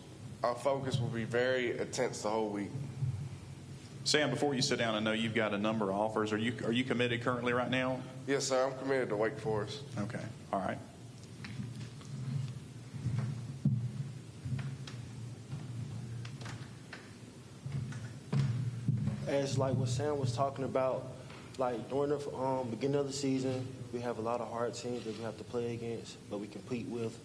be very intense the whole week. Sam, before you sit down, I know you've got a number of offers. Are you committed currently right now? Yes, sir. I'm committed to Wake Forest. Okay. All right. As like what Sam was talking about, like during the beginning of the season, we have a lot of hard teams that we have to play against, but we compete with.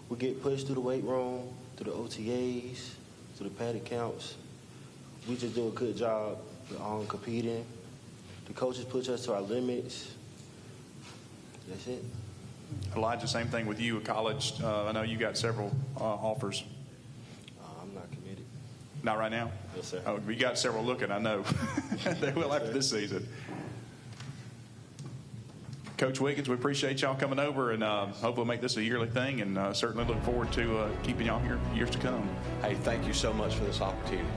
We get pushed through the weight room, through the OTAs, through the padded counts. We just do a good job competing. The coaches push us to our limits. That's it. Elijah, same thing with you at college. I know you got several offers. I'm not committed. Not right now? Yes, sir. Oh, we got several looking, I know. They will after this season. Coach Wiggins, we appreciate y'all coming over, and hope we'll make this a yearly thing, and certainly look forward to keeping y'all here years to come. Hey, thank you so much for this opportunity.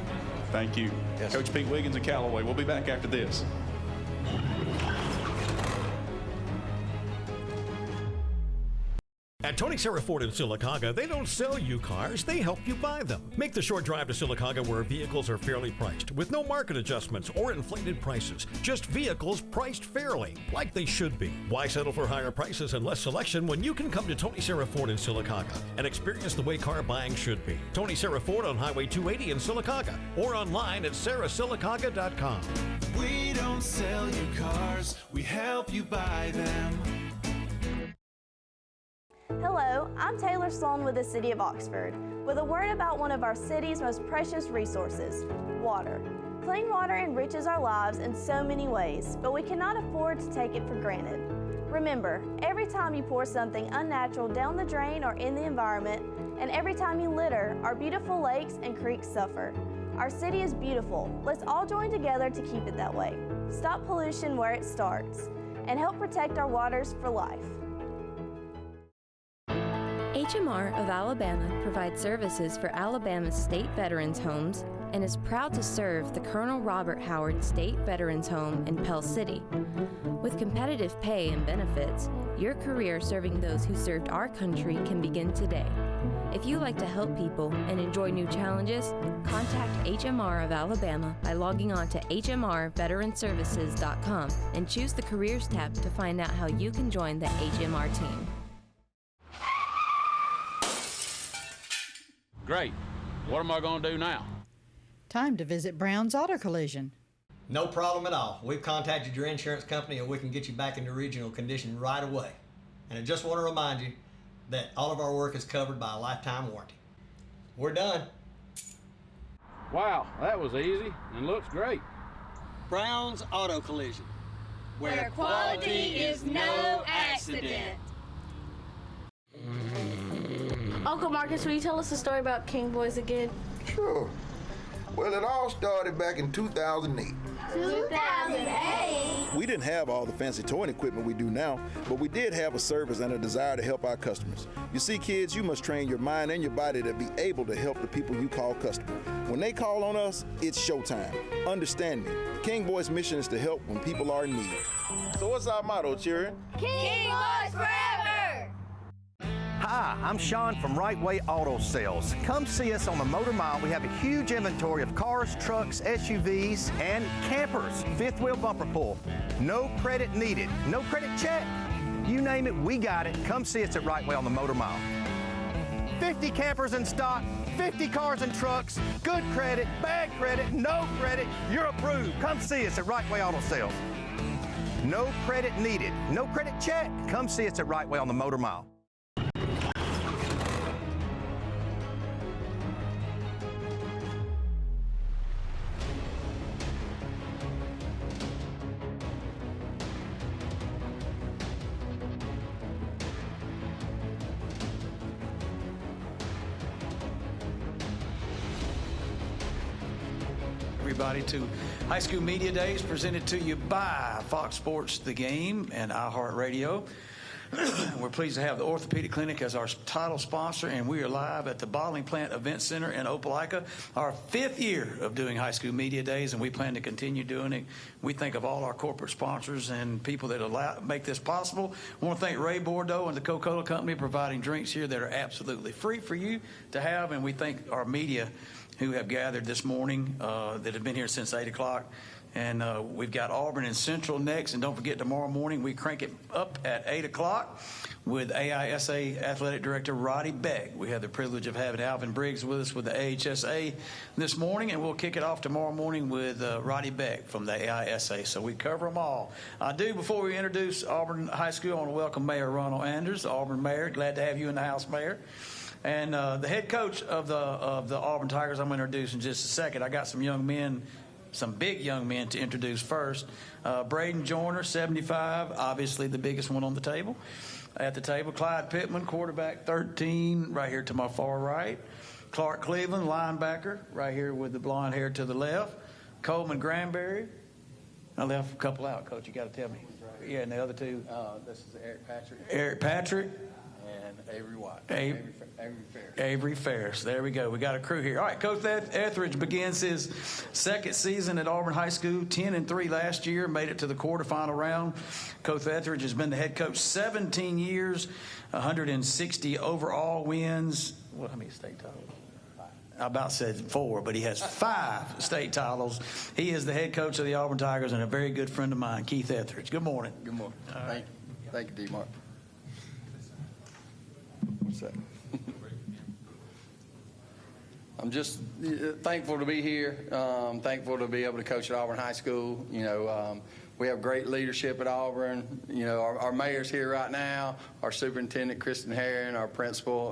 Thank you. Yes, Coach Pete Wiggins of Callaway. We'll be back after this. At Tony Serra Ford in Sylacauga, they don't sell you cars, they help you buy them. Make the short drive to Sylacauga where vehicles are fairly priced, with no market adjustments or inflated prices. Just vehicles priced fairly, like they should be. Why settle for higher prices and less selection when you can come to Tony Serra Ford in Sylacauga and experience the way car buying should be? Tony Serra Ford on Highway 280 in Sylacauga, or online at sarahsylacauga.com. We don't sell you cars, we help you buy them. Hello, I'm Taylor Sloan with the City of Oxford, with a word about one of our city's most precious resources, water. Clean water enriches our lives in so many ways, but we cannot afford to take it for granted. Remember, every time you pour something unnatural down the drain or in the environment, and every time you litter, our beautiful lakes and creeks suffer. Our city is beautiful. Let's all join together to keep it that way. Stop pollution where it starts, and help protect our waters for life. HMR of Alabama provides services for Alabama's state veterans' homes and is proud to serve the Colonel Robert Howard State Veterans Home in Pell City. With competitive pay and benefits, your career serving those who served our country can begin today. If you like to help people and enjoy new challenges, contact HMR of Alabama by logging on to hmrveteranservices.com and choose the Careers tab to find out how you can join the HMR team. Great. What am I going to do now? Time to visit Brown's Auto Collision. No problem at all. We've contacted your insurance company and we can get you back into regional condition right away. And I just want to remind you that all of our work is covered by a lifetime warranty. We're done. Wow, that was easy and looks great. Brown's Auto Collision. Where quality is no accident. Uncle Marcus, will you tell us the story about King Boys again? Sure. Well, it all started back in 2008. 2008? We didn't have all the fancy toy equipment we do now, but we did have a service and a desire to help our customers. You see, kids, you must train your mind and your body to be able to help the people you call customer. When they call on us, it's showtime. Understand me. King Boys' mission is to help when people are in need. So what's our motto, children? King Boys forever! Hi, I'm Sean from Right Way Auto Sales. Come see us on the Motor Mile. We have a huge inventory of cars, trucks, SUVs, and campers. Fifth wheel bumper pull. No credit needed. No credit check. You name it, we got it. Come see us at Right Way on the Motor Mile. 50 campers in stock, 50 cars and trucks, good credit, bad credit, no credit. You're approved. Come see us at Right Way Auto Sales. No credit needed. No credit check. Come see us at Right Way on the Motor Mile. Everybody to High School Media Days, presented to you by Fox Sports The Game and iHeartRadio. We're pleased to have the Orthopedic Clinic as our title sponsor, and we are live at the Bottling Plant Event Center in Opelika, our 5th year of doing High School Media Days, and we plan to continue doing it. We think of all our corporate sponsors and people that make this possible. I want to thank Ray Bordeaux and the Coca-Cola Company providing drinks here that are absolutely free for you to have, and we thank our media who have gathered this morning that have been here since 8 o'clock. And we've got Auburn and Central next. And don't forget, tomorrow morning we crank it up at 8 o'clock with AISA Athletic Director Roddy Beck. We have the privilege of having Alvin Briggs with us with the AHSA this morning. And we'll kick it off tomorrow morning with Roddy Beck from the AISA. So we cover them all. Before we introduce Auburn High School, I want to welcome Mayor Ronald Anders, the Auburn Mayor. Glad to have you in the house, Mayor. And the head coach of the Auburn Tigers, I'm going to introduce in just a second. I got some young men, some big young men to introduce first. Braden Joyner, 75, obviously the biggest one on the table. At the table, Clyde Pittman, quarterback, 13, right here to my far right. Clark Cleveland, linebacker, right here with the blonde hair to the left. Coleman Granberry. I left a couple out, Coach. You got to tell me. Yeah, and the other two. This is Eric Patrick. Eric Patrick. And Avery White. Avery Ferris. There we go. We got a crew here. All right, Coach Etheridge begins his second season at Auburn High School. 10-3 last year, made it to the quarterfinal round. Coach Etheridge has been the head coach 17 years, 160 overall wins. How many state titles? I about said 4, but he has 5 state titles. He is the head coach of the Auburn Tigers and a very good friend of mine, Keith Etheridge. Good morning. Good morning. Right. Thank you, D-Mark. What's that? I'm just thankful to be here. Thankful to be able to coach at Auburn High School. We have great leadership at Auburn. Our mayor's here right now, our superintendent, Kristen Herron, our principal,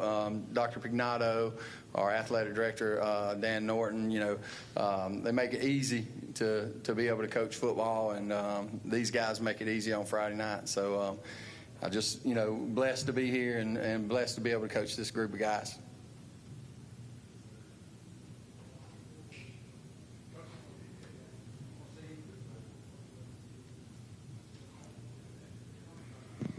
Dr. Pignato, our athletic director, Dan Norton. They make it easy to be able to coach football, and these guys make it easy on Friday night. So I just, blessed to be here and blessed to be able to coach this group of guys.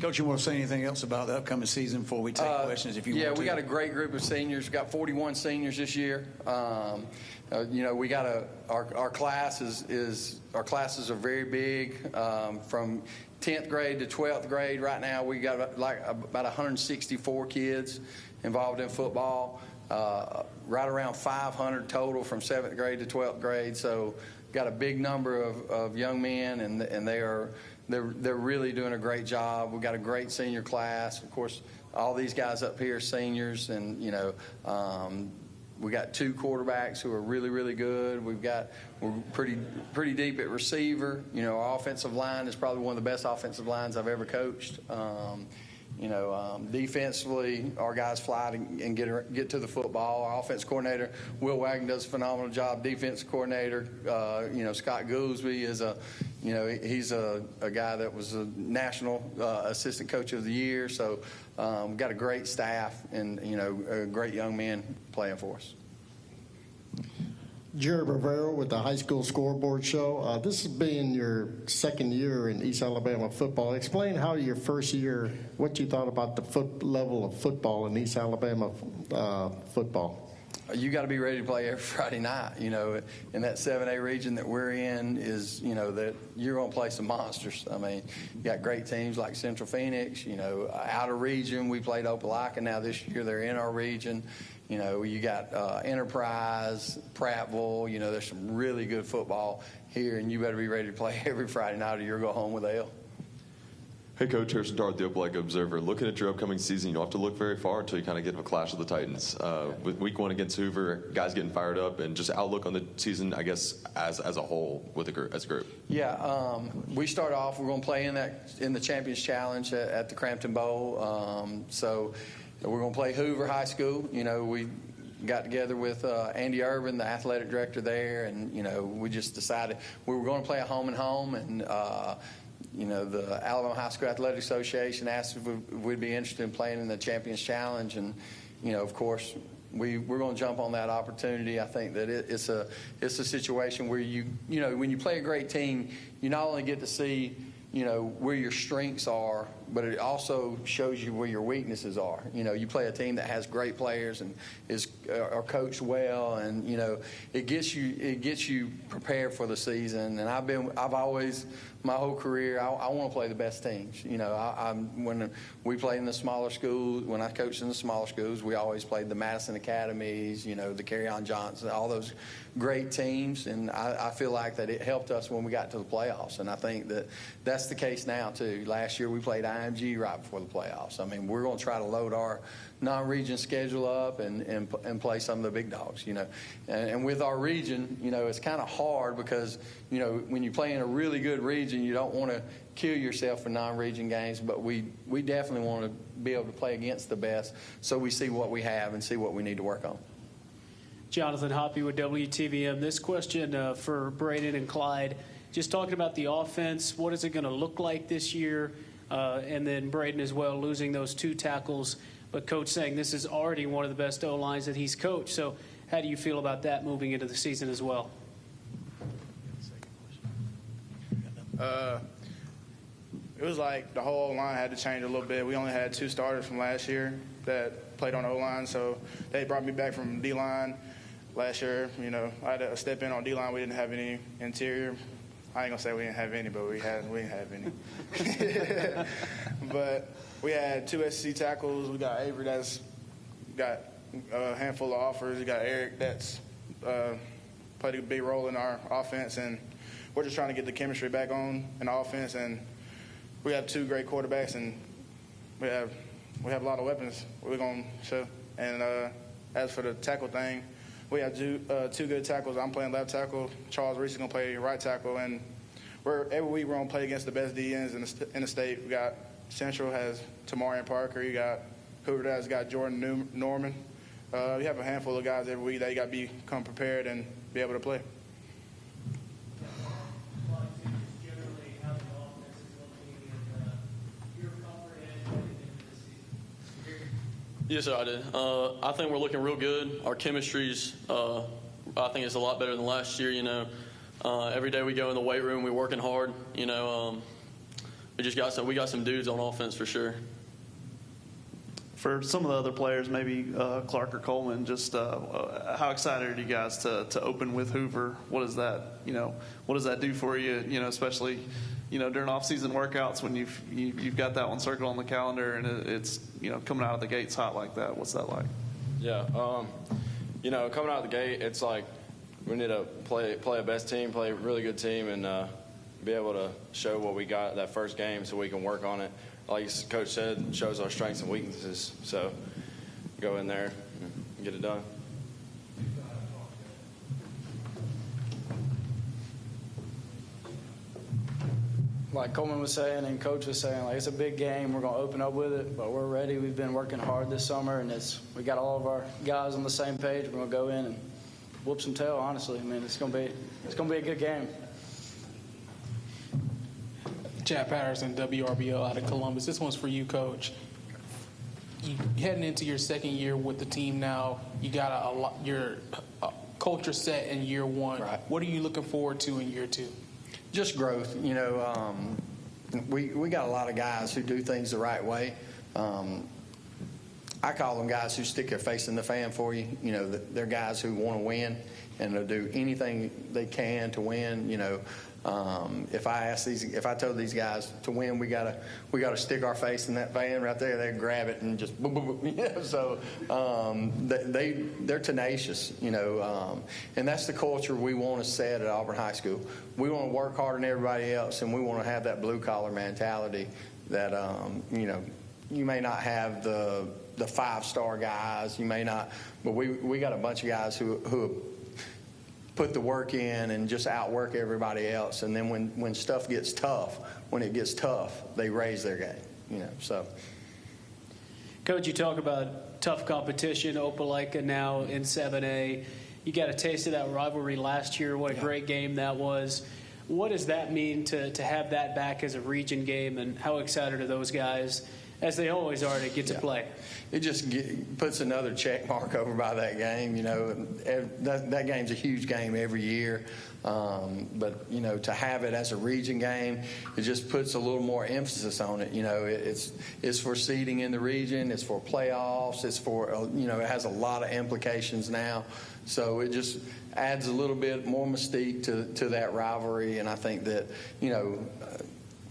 Coach, you want to say anything else about the upcoming season before we take questions? If you want to. We got a great group of seniors. We've got 41 seniors this year. We got our classes are very big. From 10th grade to 12th grade right now, we got about 164 kids involved in football. Right around 500 total from 7th grade to 12th grade. So got a big number of young men, and they're really doing a great job. We've got a great senior class. Of course, all these guys up here are seniors, and We got 2 quarterbacks who are really, really good. We're pretty deep at receiver. You know, our offensive line is probably one of the best offensive lines I've ever coached. Defensively, our guys fly and get to the football. Our offense coordinator, Will Wagner, does a phenomenal job. Defense coordinator, Scott Goolsby is he's a guy that was a national assistant coach of the year. So we've got a great staff and, great young men playing for us. Jerry Rivera with the High School Scoreboard Show. This has been your second year in East Alabama football. Explain how your first year, what you thought about the level of football in East Alabama football. You got to be ready to play every Friday night. In that 7A region that we're in is, that you're going to play some monsters. I mean, you got great teams like Central Phoenix, out of region. We played Opelika. Now this year they're in our region. You got Enterprise, Prattville. There's some really good football here, and you better be ready to play every Friday night or you'll go home with L. Hey, Coach, Harrison Darth, the Opelika Observer. Looking at your upcoming season, you don't have to look very far until you kind of get a clash of the Titans. With week 1 against Hoover, guys getting fired up, and just outlook on the season, I guess, as a whole with as a group. Yeah, we start off. We're going to play in the Champions Challenge at the Crampton Bowl. So we're going to play Hoover High School. We got together with Andy Urban, the athletic director there, and we just decided we were going to play a home and home, and the Alabama High School Athletic Association asked if we'd be interested in playing in the Champions Challenge, and of course we're going to jump on that opportunity. I think that it's a situation where when you play a great team, you not only get to see where your strengths are, but it also shows you where your weaknesses are. You play a team that has great players and are coached well, and it gets you prepared for the season. And I've always, my whole career, I want to play the best teams. When we played in the smaller schools, when I coached in the smaller schools, we always played the Madison Academies, the Carry-On Johnson, all those great teams, and I feel like that it helped us when we got to the playoffs, and I think that that's the case now too. Last year we played IMG right before the playoffs. I mean, we're going to try to load our non-region schedule up and play some of the big dogs, And with our region, it's kind of hard because, when you play in a really good region, you don't want to kill yourself for non-region games, but we definitely want to be able to play against the best so we see what we have and see what we need to work on. Jonathan Hoppy with WTVM. This question for Braden and Clyde, just talking about the offense, what is it going to look like this year? And then Braden as well, losing those 2 tackles, but Coach saying this is already one of the best O-lines that he's coached. So how do you feel about that moving into the season as well? It was like the whole O-line had to change a little bit. We only had 2 starters from last year that played on O-line, so they brought me back from D-line. Last year, I had to step in on D-line. We didn't have any interior. I ain't going to say we didn't have any, but we didn't have any. But we had 2 SEC tackles. We got Avery that's got a handful of offers. We got Eric that's played a big role in our offense. And we're just trying to get the chemistry back on in the offense. And we have 2 great quarterbacks, and we have a lot of weapons we're going to show. And as for the tackle thing, we have 2 good tackles. I'm playing left tackle. Charles Reese is going to play right tackle. And every week we're going to play against the best DNs in the state. We got Central has Tamarian Parker. You got Hoover has got Jordan Norman. We have a handful of guys every week that you got to become prepared and be able to play. Yes, sir, I did. I think we're looking real good. Our chemistry's, I think it's a lot better than last year, Every day we go in the weight room, we're working hard, we got some dudes on offense for sure. For some of the other players, maybe Clark or Coleman, just how excited are you guys to open with Hoover? What does that do for you, especially during off-season workouts when you've got that one circled on the calendar and it's coming out of the gates hot like that? What's that like? Yeah, coming out of the gate, it's like we need to play a best team, play a really good team, and be able to show what we got that first game so we can work on it. Like Coach said, it shows our strengths and weaknesses. So go in there and get it done. Like Coleman was saying and Coach was saying, like, it's a big game. We're going to open up with it, but we're ready. We've been working hard this summer, and we got all of our guys on the same page. We're going to go in and whoop some tail, honestly. I mean, it's going to be a good game. Chad Patterson, WRBL out of Columbus. This one's for you, Coach. You heading into your second year with the team now. You got your culture set in year one. Right. What are you looking forward to in year two? Just growth. You know, we got a lot of guys who do things the right way. I call them guys who stick their face in the fan for you. You know, they're guys who want to win and they'll do anything they can to win. You know, if I told these guys to win, we gotta stick our face in that fan right there. They grab it and just boom, boom, boom. You know, so they're tenacious. You know, and that's the culture we want to set at Auburn High School. We want to work harder than everybody else, and we want to have that blue collar mentality that you know, you may not have the 5-star guys, you may not, but we got a bunch of guys who put the work in and just outwork everybody else. And then when stuff gets tough, they raise their game. You know, so. Coach, you talk about tough competition. Opelika now in 7A. You got a taste of that rivalry last year. What a great game that was. What does that mean to have that back as a region game, and how excited are those guys, as they always are, to get to play? It just puts another check mark over by that game. You know, that game's a huge game every year. But, you know, to have it as a region game, it just puts a little more emphasis on it. You know, it's for seeding in the region. It's for playoffs. It's for, you know, it has a lot of implications now. So it just adds a little bit more mystique to that rivalry. And I think that, you know,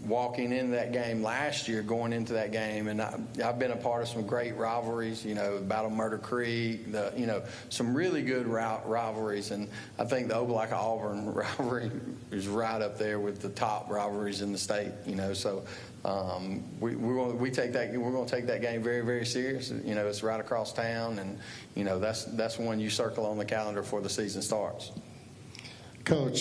walking into that game last year, going into that game, and I've been a part of some great rivalries, you know, Battle Murder Creek, you know, some really good rivalries, and I think the Opelika-Auburn rivalry is right up there with the top rivalries in the state, you know. So we're going to take that game very, very serious. You know, it's right across town, and you know that's one you circle on the calendar before the season starts. Coach,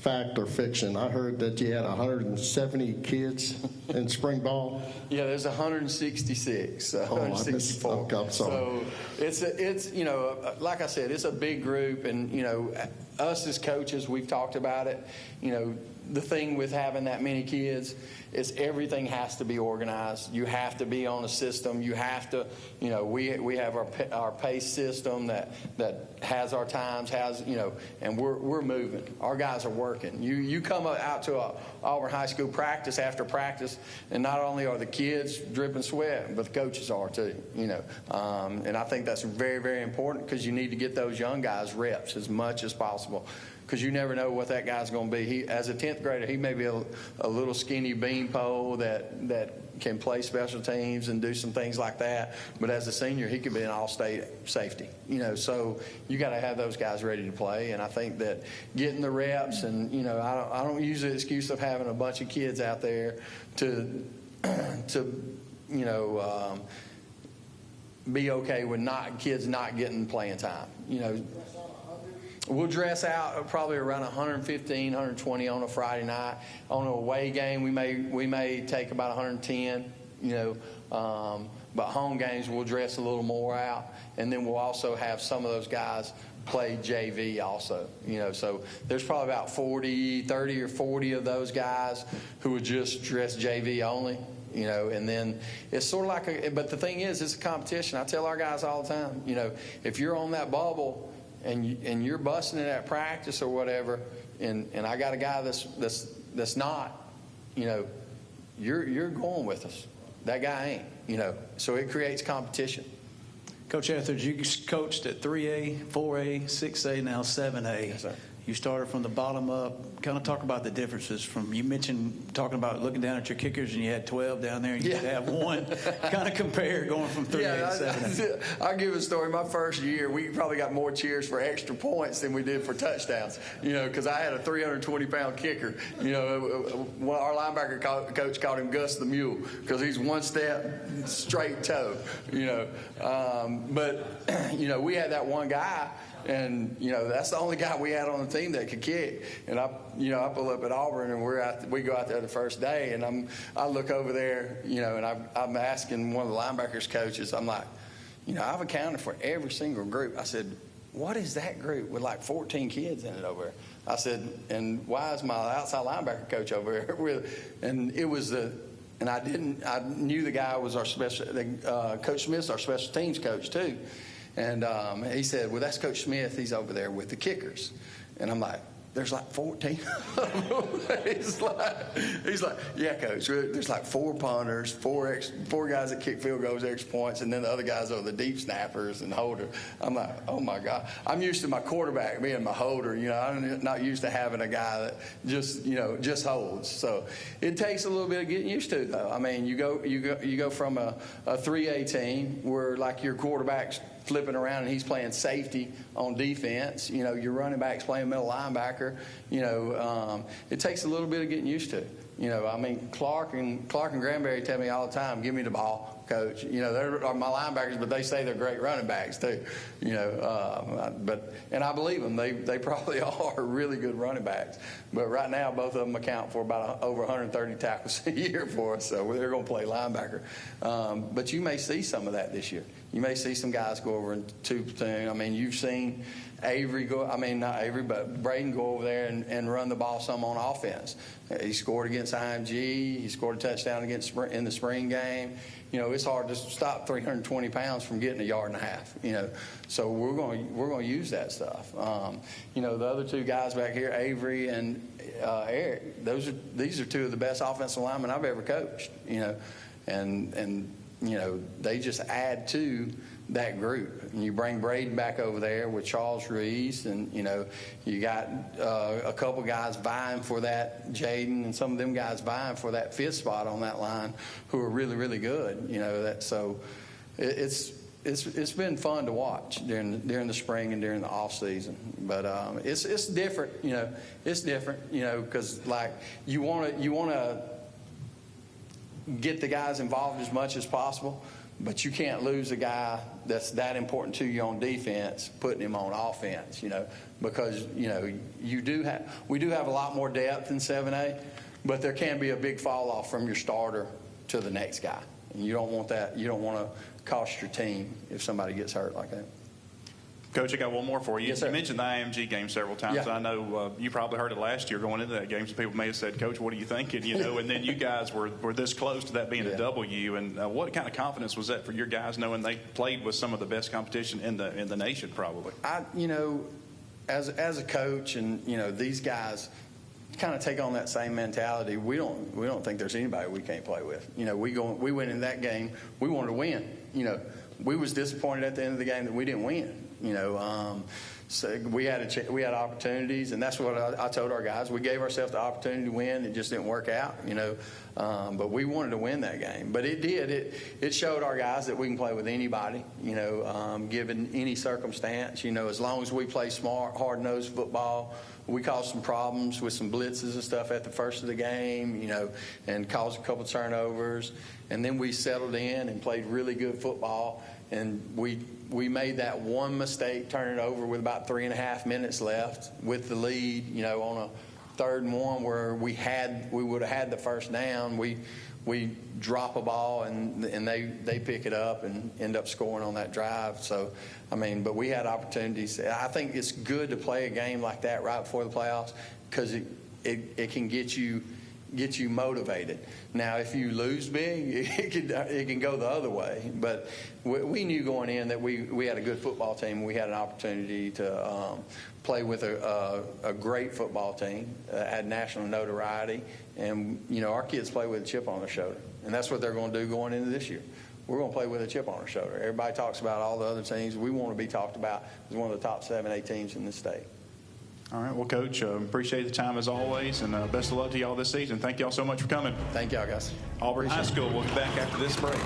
fact or fiction? I heard that you had 170 kids in spring ball. Yeah, there's 166, 164. I'm sorry. So it's you know, like I said, it's a big group, and you know, us as coaches, we've talked about it. You know, the thing with having that many kids is everything has to be organized. You have to be on a system. You have to, you know, we have our pace system that has our times, you know, and we're moving. Our guys are working. You come out to a Auburn High School practice after practice, and not only are the kids dripping sweat, but the coaches are too, you know. And I think that's very, very important, because you need to get those young guys reps as much as possible, because you never know what that guy's going to be. As a 10th grader, he may be a little skinny beanpole that can play special teams and do some things like that. But as a senior, he could be an all-state safety. You know, so you got to have those guys ready to play. And I think that getting the reps, and you know, I don't use the excuse of having a bunch of kids out there to you know, be okay with kids not getting playing time. You know. We'll dress out probably around 115, 120 on a Friday night. On an away game, we may take about 110, you know. But home games, we'll dress a little more out. And then we'll also have some of those guys play JV also, you know. So there's probably about 30 or 40 of those guys who would just dress JV only. You know, and then it's sort of like but the thing is, it's a competition. I tell our guys all the time, you know, if you're on that bubble and you're busting it at practice or whatever, and I got a guy that's not, you know, you're going with us. That guy ain't, you know. So it creates competition. Coach Etheridge, you coached at 3A, 4A, 6A, now 7A. Yes, sir. You started from the bottom up. Kind of talk about the differences from, you mentioned talking about looking down at your kickers and you had 12 down there and you used to have one. Kind of compare going from 3A to 7A. I'll give a story. My first year, we probably got more cheers for extra points than we did for touchdowns, because I had a 320-pound kicker. Our linebacker coach called him Gus the Mule because he's one step, straight toe, But, we had that one guy, and that's the only guy we had on the team that could kick. And I pull up at Auburn, and we go out there the first day, and I look over there, and I'm asking one of the linebackers coaches. I'm like, I've accounted for every single group. I said, what is that group with like 14 kids in it over there? I said, and why is my outside linebacker coach over here with? And it was I knew the guy was our Coach Smith's our special teams coach too. And he said, well, that's Coach Smith. He's over there with the kickers. And I'm like, there's like 14 of them. He's like, yeah, Coach. There's like 4 punters, four guys that kick field goals, extra points, and then the other guys are the deep snappers and holder. I'm like, oh, my God. I'm used to my quarterback being my holder. I'm not used to having a guy that just holds. So it takes a little bit of getting used to, though. I mean, you go from a 3A team where, like, your quarterback's flipping around and he's playing safety on defense. Your running back's playing middle linebacker. It takes a little bit of getting used to. Clark and Granberry tell me all the time, give me the ball, Coach. They're my linebackers, but they say they're great running backs too. And I believe them. They probably are really good running backs. But right now, both of them account for about over 130 tackles a year for us. So they're going to play linebacker. But you may see some of that this year. You may see some guys go over in 2 platoon. I mean, you've seen Avery not Avery, but Braden go over there and run the ball some on offense. He scored against IMG. He scored a touchdown in the spring game. It's hard to stop 320 pounds from getting 1.5 yards. So we're going to use that stuff. The other 2 guys back here, Avery and Eric, these are 2 of the best offensive linemen I've ever coached. And they just add to that group. And you bring Braden back over there with Charles Reese, and you got a couple guys vying for that, Jaden, and some of them guys vying for that 5th spot on that line, who are really, really good. It's been fun to watch during the spring and during the off season. But it's different. It's different. Because like you want to get the guys involved as much as possible, but you can't lose a guy that's that important to you on defense, putting him on offense, because, we do have a lot more depth in 7A, but there can be a big fall off from your starter to the next guy. And you don't want that. You don't want to cost your team if somebody gets hurt like that. Coach, I got one more for you. Yes, sir. You mentioned the IMG game several times. Yeah. I know you probably heard it last year going into that game. Some people may have said, Coach, what are you thinking? And then you guys were this close to that being a W. And what kind of confidence was that for your guys, knowing they played with some of the best competition in the nation, probably? As a coach, and these guys kind of take on that same mentality. We don't think there's anybody we can't play with. We went in that game. We wanted to win. We was disappointed at the end of the game that we didn't win. So we had opportunities, and that's what I told our guys. We gave ourselves the opportunity to win. It just didn't work out, but we wanted to win that game. But it did. It showed our guys that we can play with anybody, given any circumstance. As long as we play smart, hard-nosed football. We caused some problems with some blitzes and stuff at the first of the game, and caused a couple turnovers. And then we settled in and played really good football. And we made that one mistake, turning it over with about 3.5 minutes left with the lead, on a 3rd and 1 where we would have had the first down. We drop a ball and they pick it up and end up scoring on that drive. So, but we had opportunities. I think it's good to play a game like that right before the playoffs because it can get you motivated. Now, if you lose big, it can go the other way. But we knew going in that we had a good football team. We had an opportunity to play with a great football team, had national notoriety, and our kids play with a chip on their shoulder, and that's what they're going to do going into this year. We're going to play with a chip on our shoulder. Everybody talks about all the other teams. We want to be talked about as one of the top 7A teams in this state. All right. Well, Coach, appreciate the time as always, and best of luck to y'all this season. Thank y'all so much for coming. Thank y'all, guys. Auburn High School will be back after this break.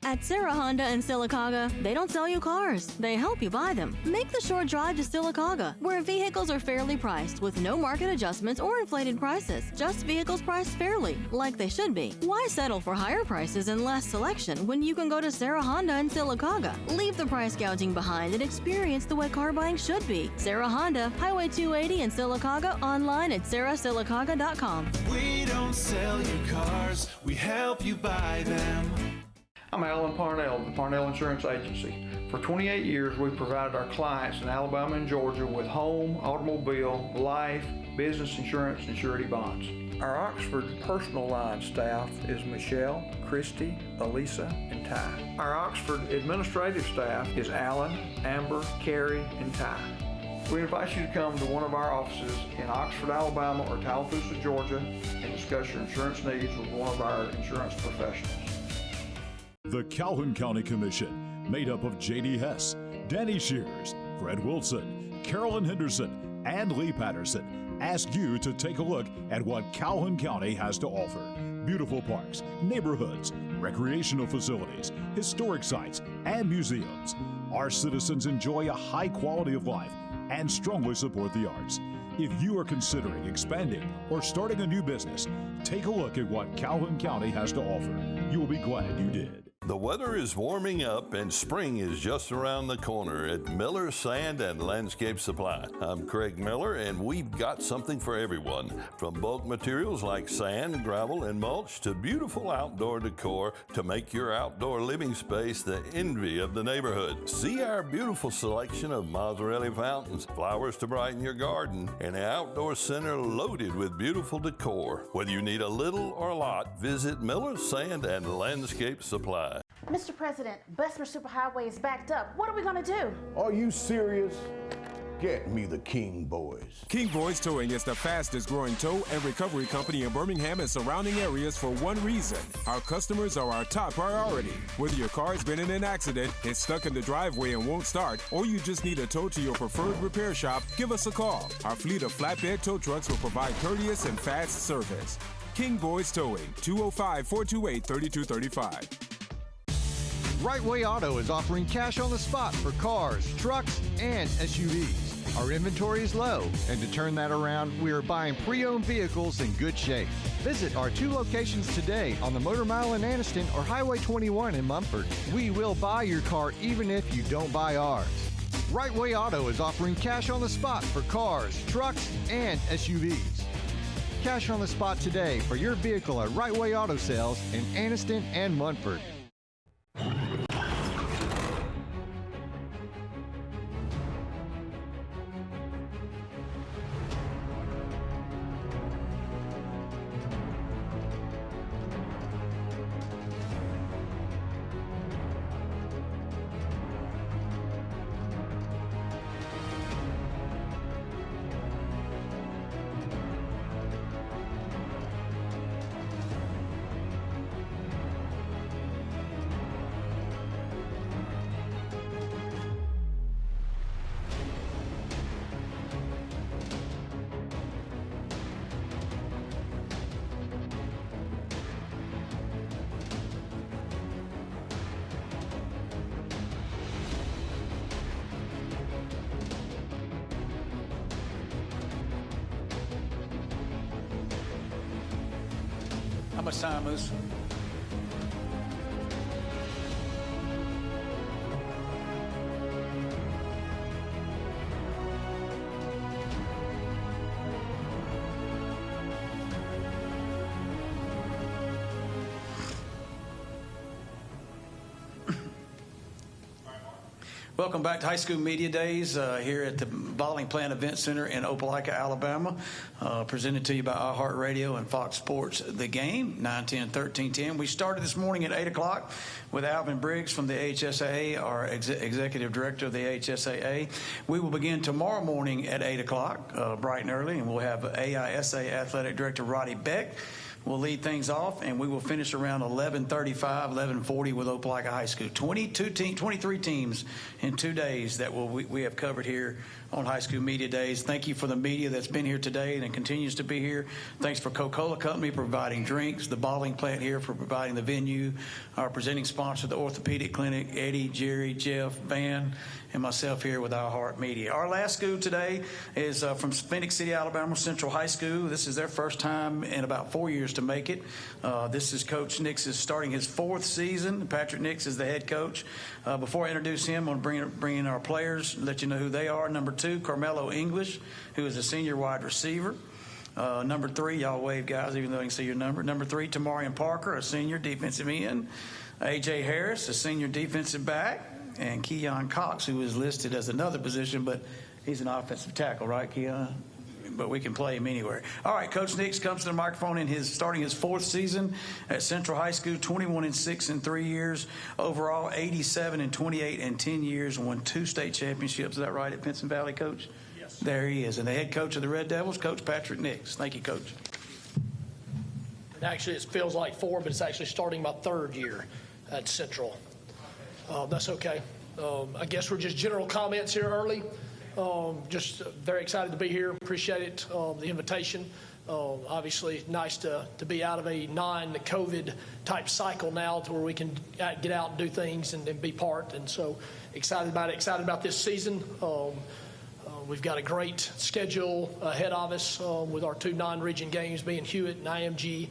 At Sarah Honda in Sylacauga, they don't sell you cars, they help you buy them. Make the short drive to Sylacauga, where vehicles are fairly priced with no market adjustments or inflated prices. Just vehicles priced fairly, like they should be. Why settle for higher prices and less selection when you can go to Sarah Honda in Sylacauga? Leave the price gouging behind and experience the way car buying should be. Sarah Honda, Highway 280 in Sylacauga, online at sarahsylacauga.com. We don't sell you cars, we help you buy them. I'm Alan Parnell of the Parnell Insurance Agency. For 28 years, we've provided our clients in Alabama and Georgia with home, automobile, life, business insurance, and surety bonds. Our Oxford personal line staff is Michelle, Christy, Elisa, and Ty. Our Oxford administrative staff is Alan, Amber, Carrie, and Ty. We invite you to come to one of our offices in Oxford, Alabama, or Tallapoosa, Georgia, and discuss your insurance needs with one of our insurance professionals. The Calhoun County Commission, made up of J.D. Hess, Danny Shears, Fred Wilson, Carolyn Henderson, and Lee Patterson, ask you to take a look at what Calhoun County has to offer. Beautiful parks, neighborhoods, recreational facilities, historic sites, and museums. Our citizens enjoy a high quality of life and strongly support the arts. If you are considering expanding or starting a new business, take a look at what Calhoun County has to offer. You will be glad you did. The weather is warming up and spring is just around the corner at Miller Sand and Landscape Supply. I'm Craig Miller and we've got something for everyone. From bulk materials like sand, gravel, and mulch to beautiful outdoor decor to make your outdoor living space the envy of the neighborhood. See our beautiful selection of Mazzarelli fountains, flowers to brighten your garden, and an outdoor center loaded with beautiful decor. Whether you need a little or a lot, visit Miller Sand and Landscape Supply. Mr. President, Bessemer Superhighway is backed up. What are we going to do? Are you serious? Get me the King Boys. King Boys Towing is the fastest growing tow and recovery company in Birmingham and surrounding areas for one reason. Our customers are our top priority. Whether your car's been in an accident, is stuck in the driveway and won't start, or you just need a tow to your preferred repair shop, give us a call. Our fleet of flatbed tow trucks will provide courteous and fast service. King Boys Towing, 205-428-3235. Right Way Auto is offering cash on the spot for cars, trucks, and SUVs. Our inventory is low, and to turn that around, we are buying pre-owned vehicles in good shape. Visit our 2 locations today on the Motor Mile in Anniston or Highway 21 in Mumford. We will buy your car even if you don't buy ours. Right Way Auto is offering cash on the spot for cars, trucks, and SUVs. Cash on the spot today for your vehicle at Right Way Auto Sales in Anniston and Mumford. How much time is? Welcome back to High School Media Days here at the Bottling Plant Event Center in Opelika, Alabama. Presented to you by iHeartRadio and Fox Sports The Game, 910, 1310. We started this morning at 8 o'clock with Alvin Briggs from the HSAA, our Executive Director of the HSAA. We will begin tomorrow morning at 8 o'clock, bright and early, and we'll have AISA Athletic Director Roddy Beck will lead things off, and we will finish around 11:35, 11:40 with Opelika High School. 23 teams in 2 days that we have covered here on High School Media Days. Thank you for the media that's been here today and continues to be here. Thanks for Coca-Cola Company providing drinks, the bottling plant here for providing the venue, our presenting sponsor, the Orthopedic Clinic, Eddie, Jerry, Jeff, Van, and myself here with Our Heart Media. Our last school today is from Phoenix City, Alabama, Central High School. This is their first time in about 4 years to make it. This is Coach Nix is starting his 4th season. Patrick Nix is the head coach. Before I introduce him, I'm going to bring in our players, let you know who they are. Number 2, Carmelo English, who is a senior wide receiver. Number 3, y'all wave, guys, even though I can see your number. Number 3, Tamarian Parker, a senior defensive end. A.J. Harris, a senior defensive back. And Keon Cox, who is listed as another position, but he's an offensive tackle, right, Keon? But we can play him anywhere. All right, Coach Nix comes to the microphone in starting his 4th season at Central High School, 21-6 in 3 years. Overall, 87-28 in 10 years, and won 2 state championships. Is that right at Pinson Valley, Coach? Yes. There he is. And the head coach of the Red Devils, Coach Patrick Nix. Thank you, Coach. And actually, it feels like 4, but it's actually starting my 3rd year at Central. That's okay. I guess we're just general comments here early. Just very excited to be here. Appreciate it, the invitation. Obviously, nice to be out of a non-COVID type cycle now to where we can get out and do things and be part. And so excited about it. Excited about this season. We've got a great schedule ahead of us with our 2 non-region games being Hewitt and IMG,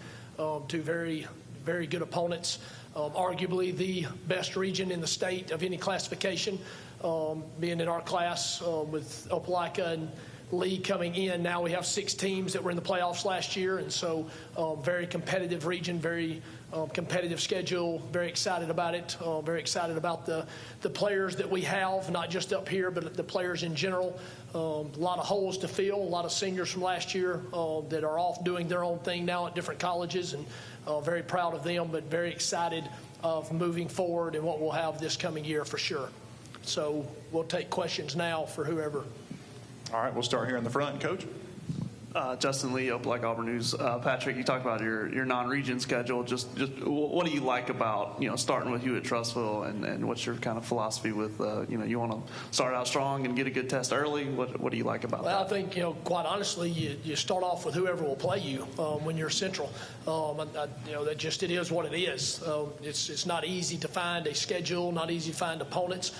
2 very, very good opponents. Arguably the best region in the state of any classification, being in our class with Opelika and Lee coming in. Now we have 6 teams that were in the playoffs last year, and so very competitive region, very competitive schedule. Very excited about it. Very excited about the players that we have, not just up here, but the players in general. A lot of holes to fill, a lot of seniors from last year that are off doing their own thing now at different colleges, and very proud of them, but very excited of moving forward and what we'll have this coming year for sure. So we'll take questions now for whoever. All right, we'll start here in the front, Coach. Justin Lee, Opelika Auburn News. Patrick, you talked about your non-region schedule. Just what do you like about starting with Hewitt Trussville, and what's your kind of philosophy with you want to start out strong and get a good test early? What do you like about that? Well, I think quite honestly, you start off with whoever will play you when you're Central. That just it is what it is. It's not easy to find a schedule, not easy to find opponents.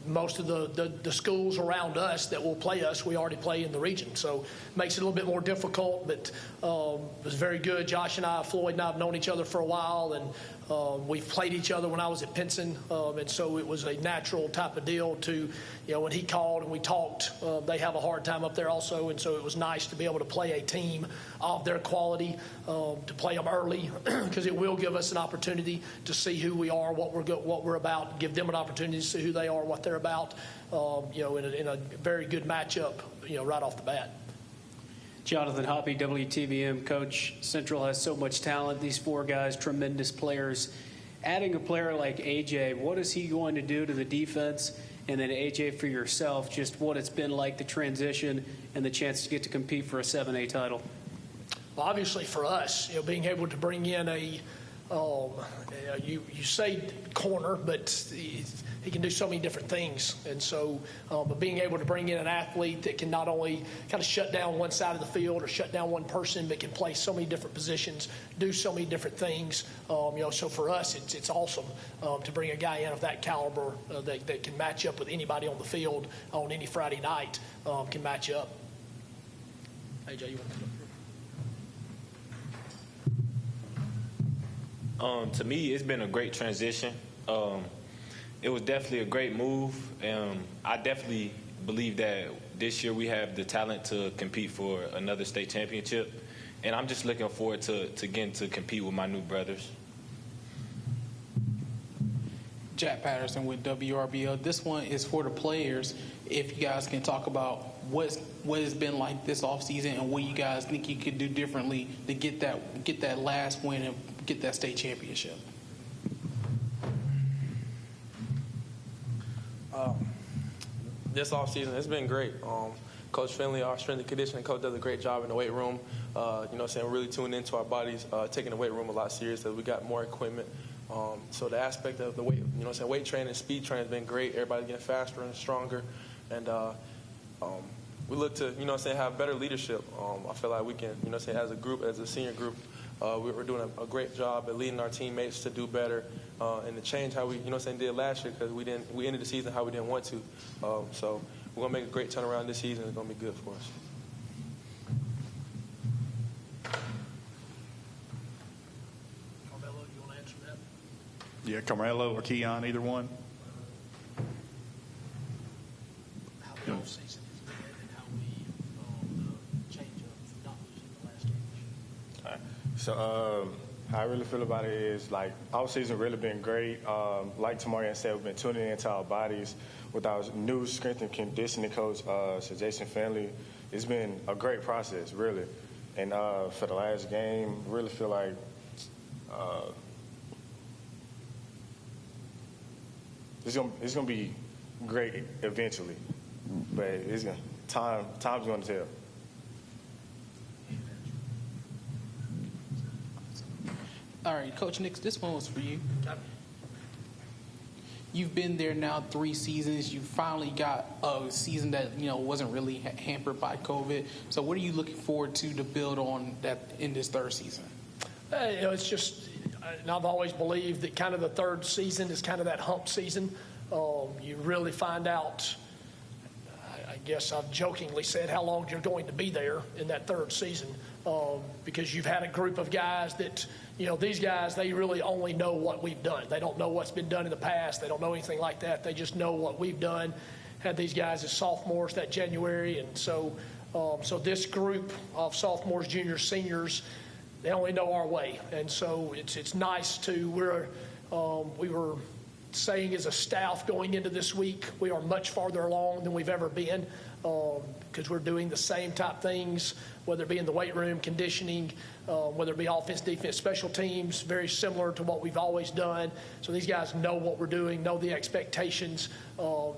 Most of the schools around us that will play us, we already play in the region. So it makes it a little bit more difficult, but it was very good. Josh and I, Floyd and I have known each other for a while, and we've played each other when I was at Pinson. And so it was a natural type of deal to, when he called and we talked, they have a hard time up there also. And so it was nice to be able to play a team of their quality, to play them early, because it will give us an opportunity to see who we are, what we're about, give them an opportunity to see who they are, what they're about, in a very good matchup, right off the bat. Jonathan Hoppy, WTVM. Coach, Central has so much talent. These 4 guys, tremendous players. Adding a player like AJ, what is he going to do to the defense? And then AJ, for yourself, just what it's been like, the transition and the chance to get to compete for a 7A title. Well, obviously for us, being able to bring in you say corner, but he can do so many different things. And so, but being able to bring in an athlete that can not only kind of shut down one side of the field or shut down one person, but can play so many different positions, do so many different things. So for us, it's awesome to bring a guy in of that caliber that can match up with anybody on the field on any Friday night, can match up. AJ, you want to? To me, it's been a great transition. It was definitely a great move. I definitely believe that this year we have the talent to compete for another state championship. And I'm just looking forward to getting to compete with my new brothers. Jack Patterson with WRBL. This one is for the players. If you guys can talk about what it's been like this offseason and what you guys think you could do differently to get that last win and get that state championship. This offseason, it's been great. Coach Finley, our strength and conditioning coach, does a great job in the weight room. We're really tuning into our bodies, taking the weight room a lot seriously. We got more equipment. So the aspect of the weight, weight training, speed training has been great. Everybody's getting faster and stronger. And we look to, have better leadership. I feel like we can, as a group, as a senior group, we're doing a great job at leading our teammates to do better and to change how we, did last year because we ended the season how we didn't want to. So we're going to make a great turnaround this season. It's going to be good for us. Carmelo, you want to answer that? Yeah, Carmelo or Keon, either one. How the offseason has been and how we change of not losing the last game. All right. So how I really feel about it is, like, our season really been great. Like Tamarian said, we've been tuning into our bodies with our new strength and conditioning coach, Sir Jason Finley. It's been a great process, really. And for the last game, really feel like it's gonna be great eventually, but time's gonna tell. All right, Coach Nix, this one was for you. You've been there now 3 seasons. You finally got a season that wasn't really hampered by COVID. So what are you looking forward to build on that in this 3rd season? It's just, and I've always believed that kind of the 3rd season is kind of that hump season. You really find out, I guess I've jokingly said, how long you're going to be there in that 3rd season because you've had a group of guys that, these guys, they really only know what we've done. They don't know what's been done in the past. They don't know anything like that. They just know what we've done. Had these guys as sophomores that January, and so this group of sophomores, juniors, seniors, they only know our way, and so it's nice to we were saying as a staff going into this week, we are much farther along than we've ever been because we're doing the same type things, whether it be in the weight room, conditioning, whether it be offense, defense, special teams, very similar to what we've always done. So these guys know what we're doing, know the expectations. The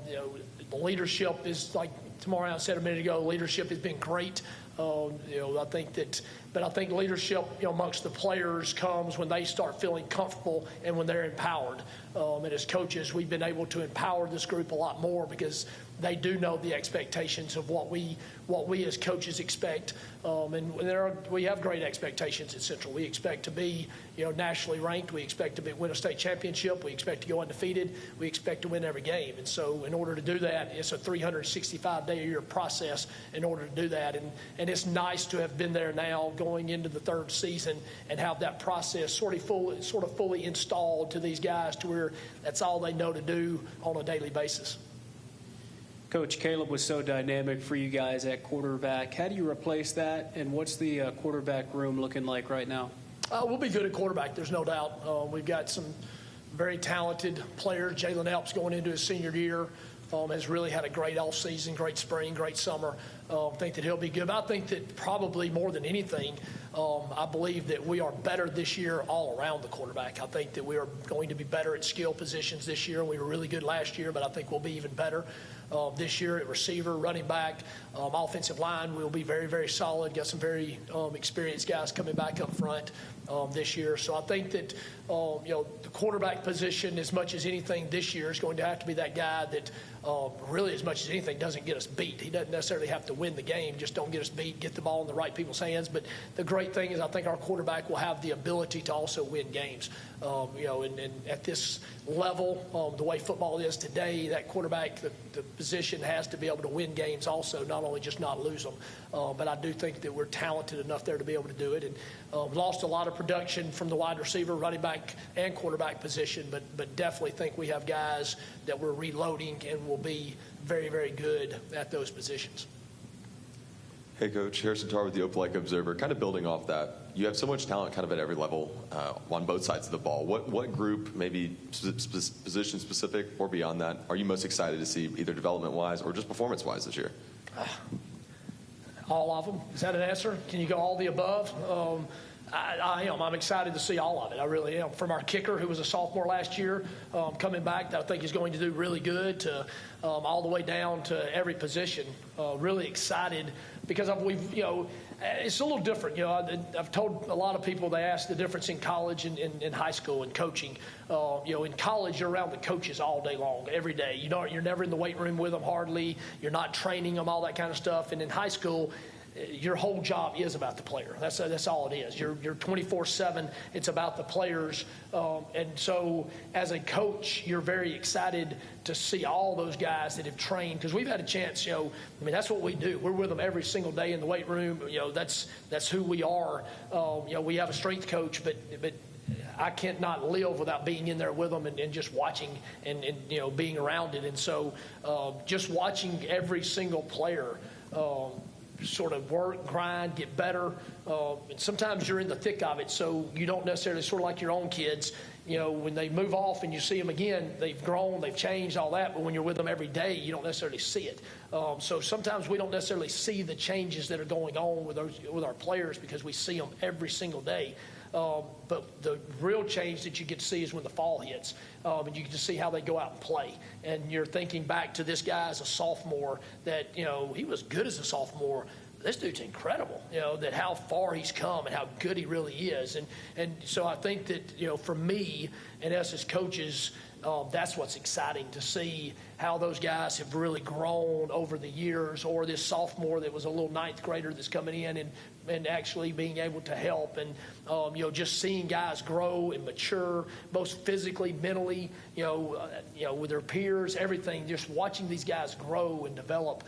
leadership is, like Tamarian said a minute ago, leadership has been great. I think leadership amongst the players comes when they start feeling comfortable and when they're empowered. And as coaches, we've been able to empower this group a lot more because they do know the expectations of what we as coaches expect. And we have great expectations at Central. We expect to be nationally ranked. We expect to win a state championship. We expect to go undefeated. We expect to win every game. And so in order to do that, it's a 365-day-a-year process in order to do that. And it's nice to have been there now going into the 3rd season and have that process sort of fully installed to these guys to where that's all they know to do on a daily basis. Coach, Caleb was so dynamic for you guys at quarterback. How do you replace that, and what's the quarterback room looking like right now? We'll be good at quarterback, there's no doubt. We've got some very talented players. Jalen Elps going into his senior year has really had a great offseason, great spring, great summer. I think that he'll be good. But I think that probably more than anything, I believe that we are better this year all around the quarterback. I think that we are going to be better at skill positions this year. We were really good last year, but I think we'll be even better this year at receiver, running back, offensive line. We'll be very, very solid. Got some very experienced guys coming back up front this year. So I think that the quarterback position, as much as anything this year, is going to have to be that guy that really, as much as anything, doesn't get us beat. He doesn't necessarily have to win the game. Just don't get us beat, get the ball in the right people's hands. But the great thing is I think our quarterback will have the ability to also win games. And at this level, the way football is today, that quarterback, the position has to be able to win games also, not only just not lose them. But I do think that we're talented enough there to be able to do it. And lost a lot of production from the wide receiver, running back, and quarterback position, but definitely think we have guys that we're reloading and will be very, very good at those positions. Hey, Coach. Harrison Tarr with the Opelika Observer. Kind of building off that, you have so much talent kind of at every level on both sides of the ball. What group, maybe position specific or beyond that, are you most excited to see either development-wise or just performance-wise this year? All of them. Is that an answer? Can you go all the above? I am. I'm excited to see all of it. I really am. From our kicker, who was a sophomore last year, coming back, that I think is going to do really good, to all the way down to every position. Really excited because it's a little different. I've told a lot of people, they ask the difference in college and high school and coaching. In college, you're around the coaches all day long, every day. You're never in the weight room with them hardly. You're not training them, all that kind of stuff. And in high school, your whole job is about the player. That's all it is. You're 24/7. It's about the players. And so as a coach, you're very excited to see all those guys that have trained, because we've had a chance, that's what we do. We're with them every single day in the weight room. That's who we are. We have a strength coach, but I can't not live without being in there with them and just watching and being around it. And so just watching every single player sort of work, grind, get better. And sometimes you're in the thick of it, so you don't necessarily, sort of like your own kids, when they move off and you see them again, they've grown, they've changed, all that, but when you're with them every day, you don't necessarily see it. So sometimes we don't necessarily see the changes that are going on with our players because we see them every single day. But the real change that you get to see is when the fall hits, and you get to see how they go out and play. And you're thinking back to this guy as a sophomore that, he was good as a sophomore. This dude's incredible, that how far he's come and how good he really is. And so I think that, for me and us as coaches, that's what's exciting, to see how those guys have really grown over the years, or this sophomore that was a little ninth grader that's coming in and actually being able to help, and just seeing guys grow and mature, both physically, mentally, with their peers, everything. Just watching these guys grow and develop.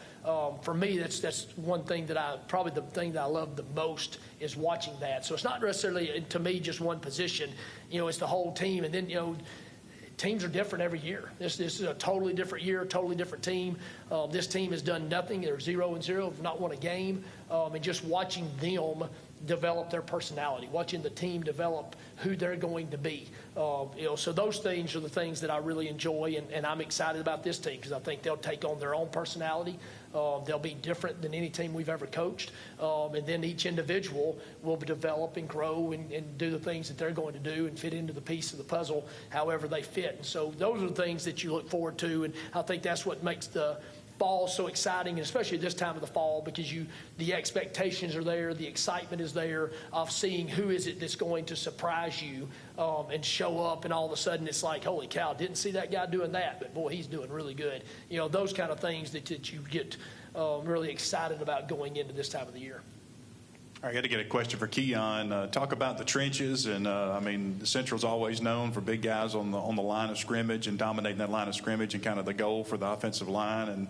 For me, that's one thing that probably the thing that I love the most is watching that. So it's not necessarily, to me, just one position. It's the whole team, and then teams are different every year. This is a totally different year, totally different team. This team has done nothing. They're 0-0, have not won a game. And just watching them develop their personality, watching the team develop who they're going to be. So those things are the things that I really enjoy, and I'm excited about this team because I think they'll take on their own personality. They'll be different than any team we've ever coached. And then each individual will develop and grow and do the things that they're going to do and fit into the piece of the puzzle however they fit. And so those are the things that you look forward to, and I think that's what makes the fall so exciting, and especially this time of the fall, because the expectations are there, the excitement is there of seeing who is it that's going to surprise you and show up, and all of a sudden it's like, holy cow, didn't see that guy doing that, but boy, he's doing really good. Those kind of things that you get really excited about going into this time of the year. All right, I got to get a question for Keon. Talk about the trenches, and the Central's always known for big guys on the line of scrimmage and dominating that line of scrimmage, and kind of the goal for the offensive line, and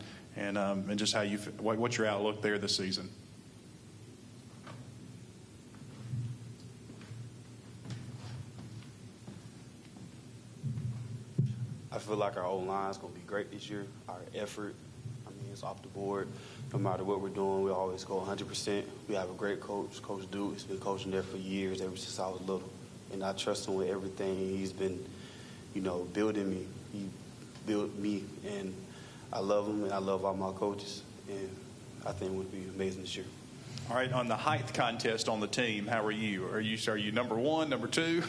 just how what's your outlook there this season? I feel like our O-line is going to be great this year. Our effort, it's off the board. No matter what we're doing, we always go 100%. We have a great coach, Coach Duke. He's been coaching there for years, ever since I was little. And I trust him with everything. He's been, building me. He built me, and I love him, and I love all my coaches. And I think it would be amazing this year. All right, on the height contest on the team, how are you? Are you number one, number two?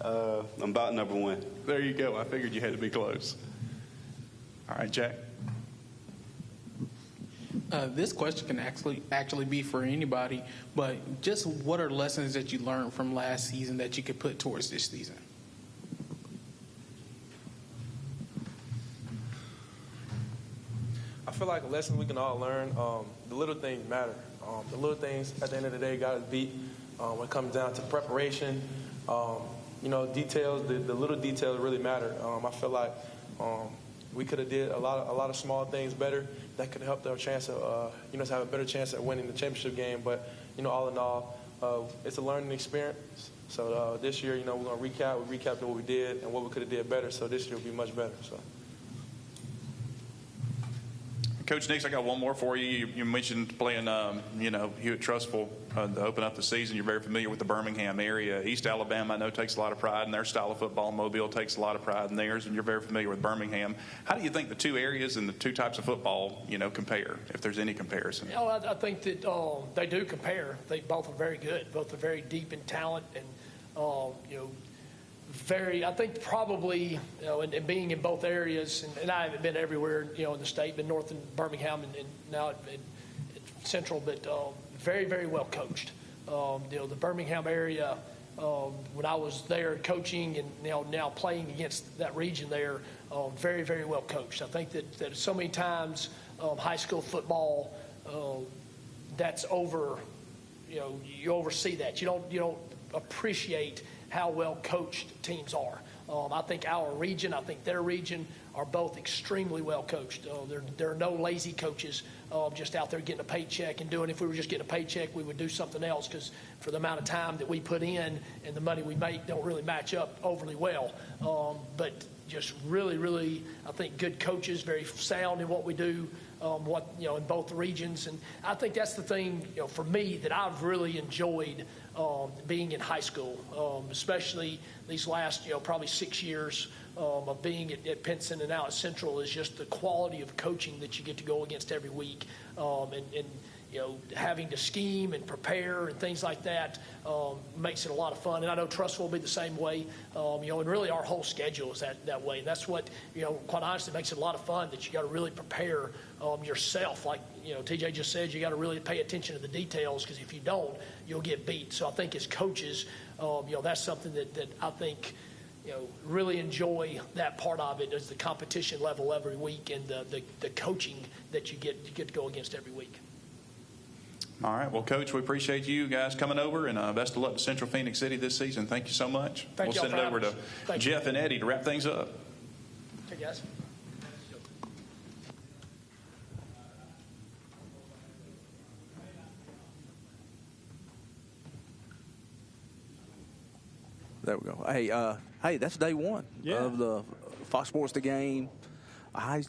I'm about number one. There you go. I figured you had to be close. All right, Jack. This question can actually be for anybody, but just what are lessons that you learned from last season that you could put towards this season? I feel like a lesson we can all learn, the little things matter. The little things at the end of the day got us beat. When it comes down to preparation, details, the little details really matter. I feel like we could have did a lot of small things better that could have helped our chance of, to have a better chance at winning the championship game. But, all in all, it's a learning experience. So this year, we're going to recap. We recapped what we did and what we could have did better. So this year will be much better. So. Coach Nix, I got one more for you. You mentioned playing, Hewitt Trustful to open up the season. You're very familiar with the Birmingham area. East Alabama, I know, takes a lot of pride in their style of football. Mobile takes a lot of pride in theirs, and you're very familiar with Birmingham. How do you think the two areas and the two types of football, compare, if there's any comparison? I think that they do compare. They both are very good. Both are very deep in talent and, I think probably, and being in both areas, and I haven't been everywhere, in the state, been north in Birmingham and now at Central, but very, very well coached. The Birmingham area, when I was there coaching and now playing against that region there, very, very well coached. I think that so many times high school football, that's over, you oversee that. You don't appreciate how well coached teams are. I think our region, I think their region are both extremely well coached. There are no lazy coaches just out there getting a paycheck and doing. If we were just getting a paycheck, we would do something else, because for the amount of time that we put in and the money we make don't really match up overly well. But just really, really, I think good coaches, very sound in what we do, in both regions. And I think that's the thing, for me, that I've really enjoyed being in high school, especially these last, probably 6 years of being at Pinson and now at Central, is just the quality of coaching that you get to go against every week, and having to scheme and prepare and things like that makes it a lot of fun. And I know Trustful will be the same way, and really our whole schedule is that way. And that's what, quite honestly, makes it a lot of fun, that you got to really prepare yourself. Like, TJ just said, you got to really pay attention to the details, because if you don't, you'll get beat. So I think as coaches, that's something that I think, really enjoy that part of it, is the competition level every week and the coaching that you get to go against every week. All right. Well, Coach, we appreciate you guys coming over, and best of luck to Central Phoenix City this season. Thank you so much. Thank we'll send it over to Jeff and Eddie to wrap things up. Hey, guys. There we go. Hey, that's day one of the Fox Sports The Game high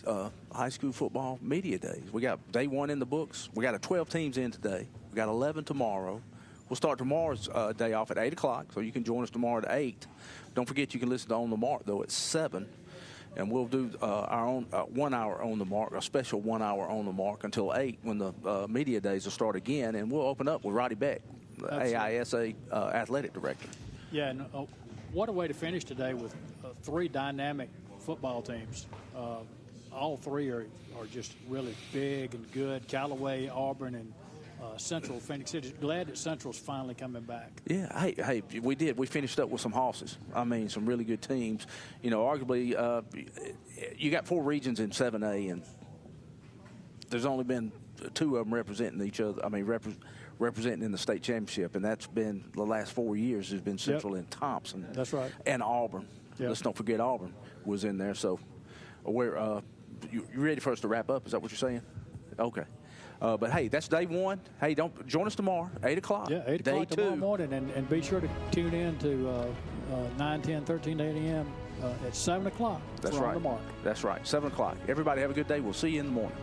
school football media days. We got day one in the books. We got 12 teams in today. We got 11 tomorrow. We'll start tomorrow's day off at 8 o'clock, so you can join us tomorrow at 8. Don't forget you can listen to On the Mark, though, at 7. And we'll do our own 1 hour on the mark, a special 1 hour on the mark until 8, when the media days will start again. And we'll open up with Roddy Beck, the AISA athletic director. Yeah, and what a way to finish today with 3 dynamic football teams. All 3 are just really big and good. Callaway, Auburn, and Central Phoenix City. Glad that Central's finally coming back. Yeah, hey, we did. We finished up with some horses. I mean, some really good teams. Arguably, you got 4 regions in 7A, and there's only been 2 of them representing each other. I mean, representing in the state championship, and that's been the last 4 years has been Central and Thompson. That's right. And Auburn. Yep. Let's don't forget Auburn was in there. So we're you ready for us to wrap up? Is that what you're saying? Okay. But hey, that's day one. Hey, don't join us tomorrow, 8 o'clock. Yeah, 8 o'clock tomorrow morning, and be sure to tune in to 9, 10, 13, 8 a.m. At 7 o'clock. That's right. On the Mark. That's right. 7 o'clock. Everybody have a good day. We'll see you in the morning.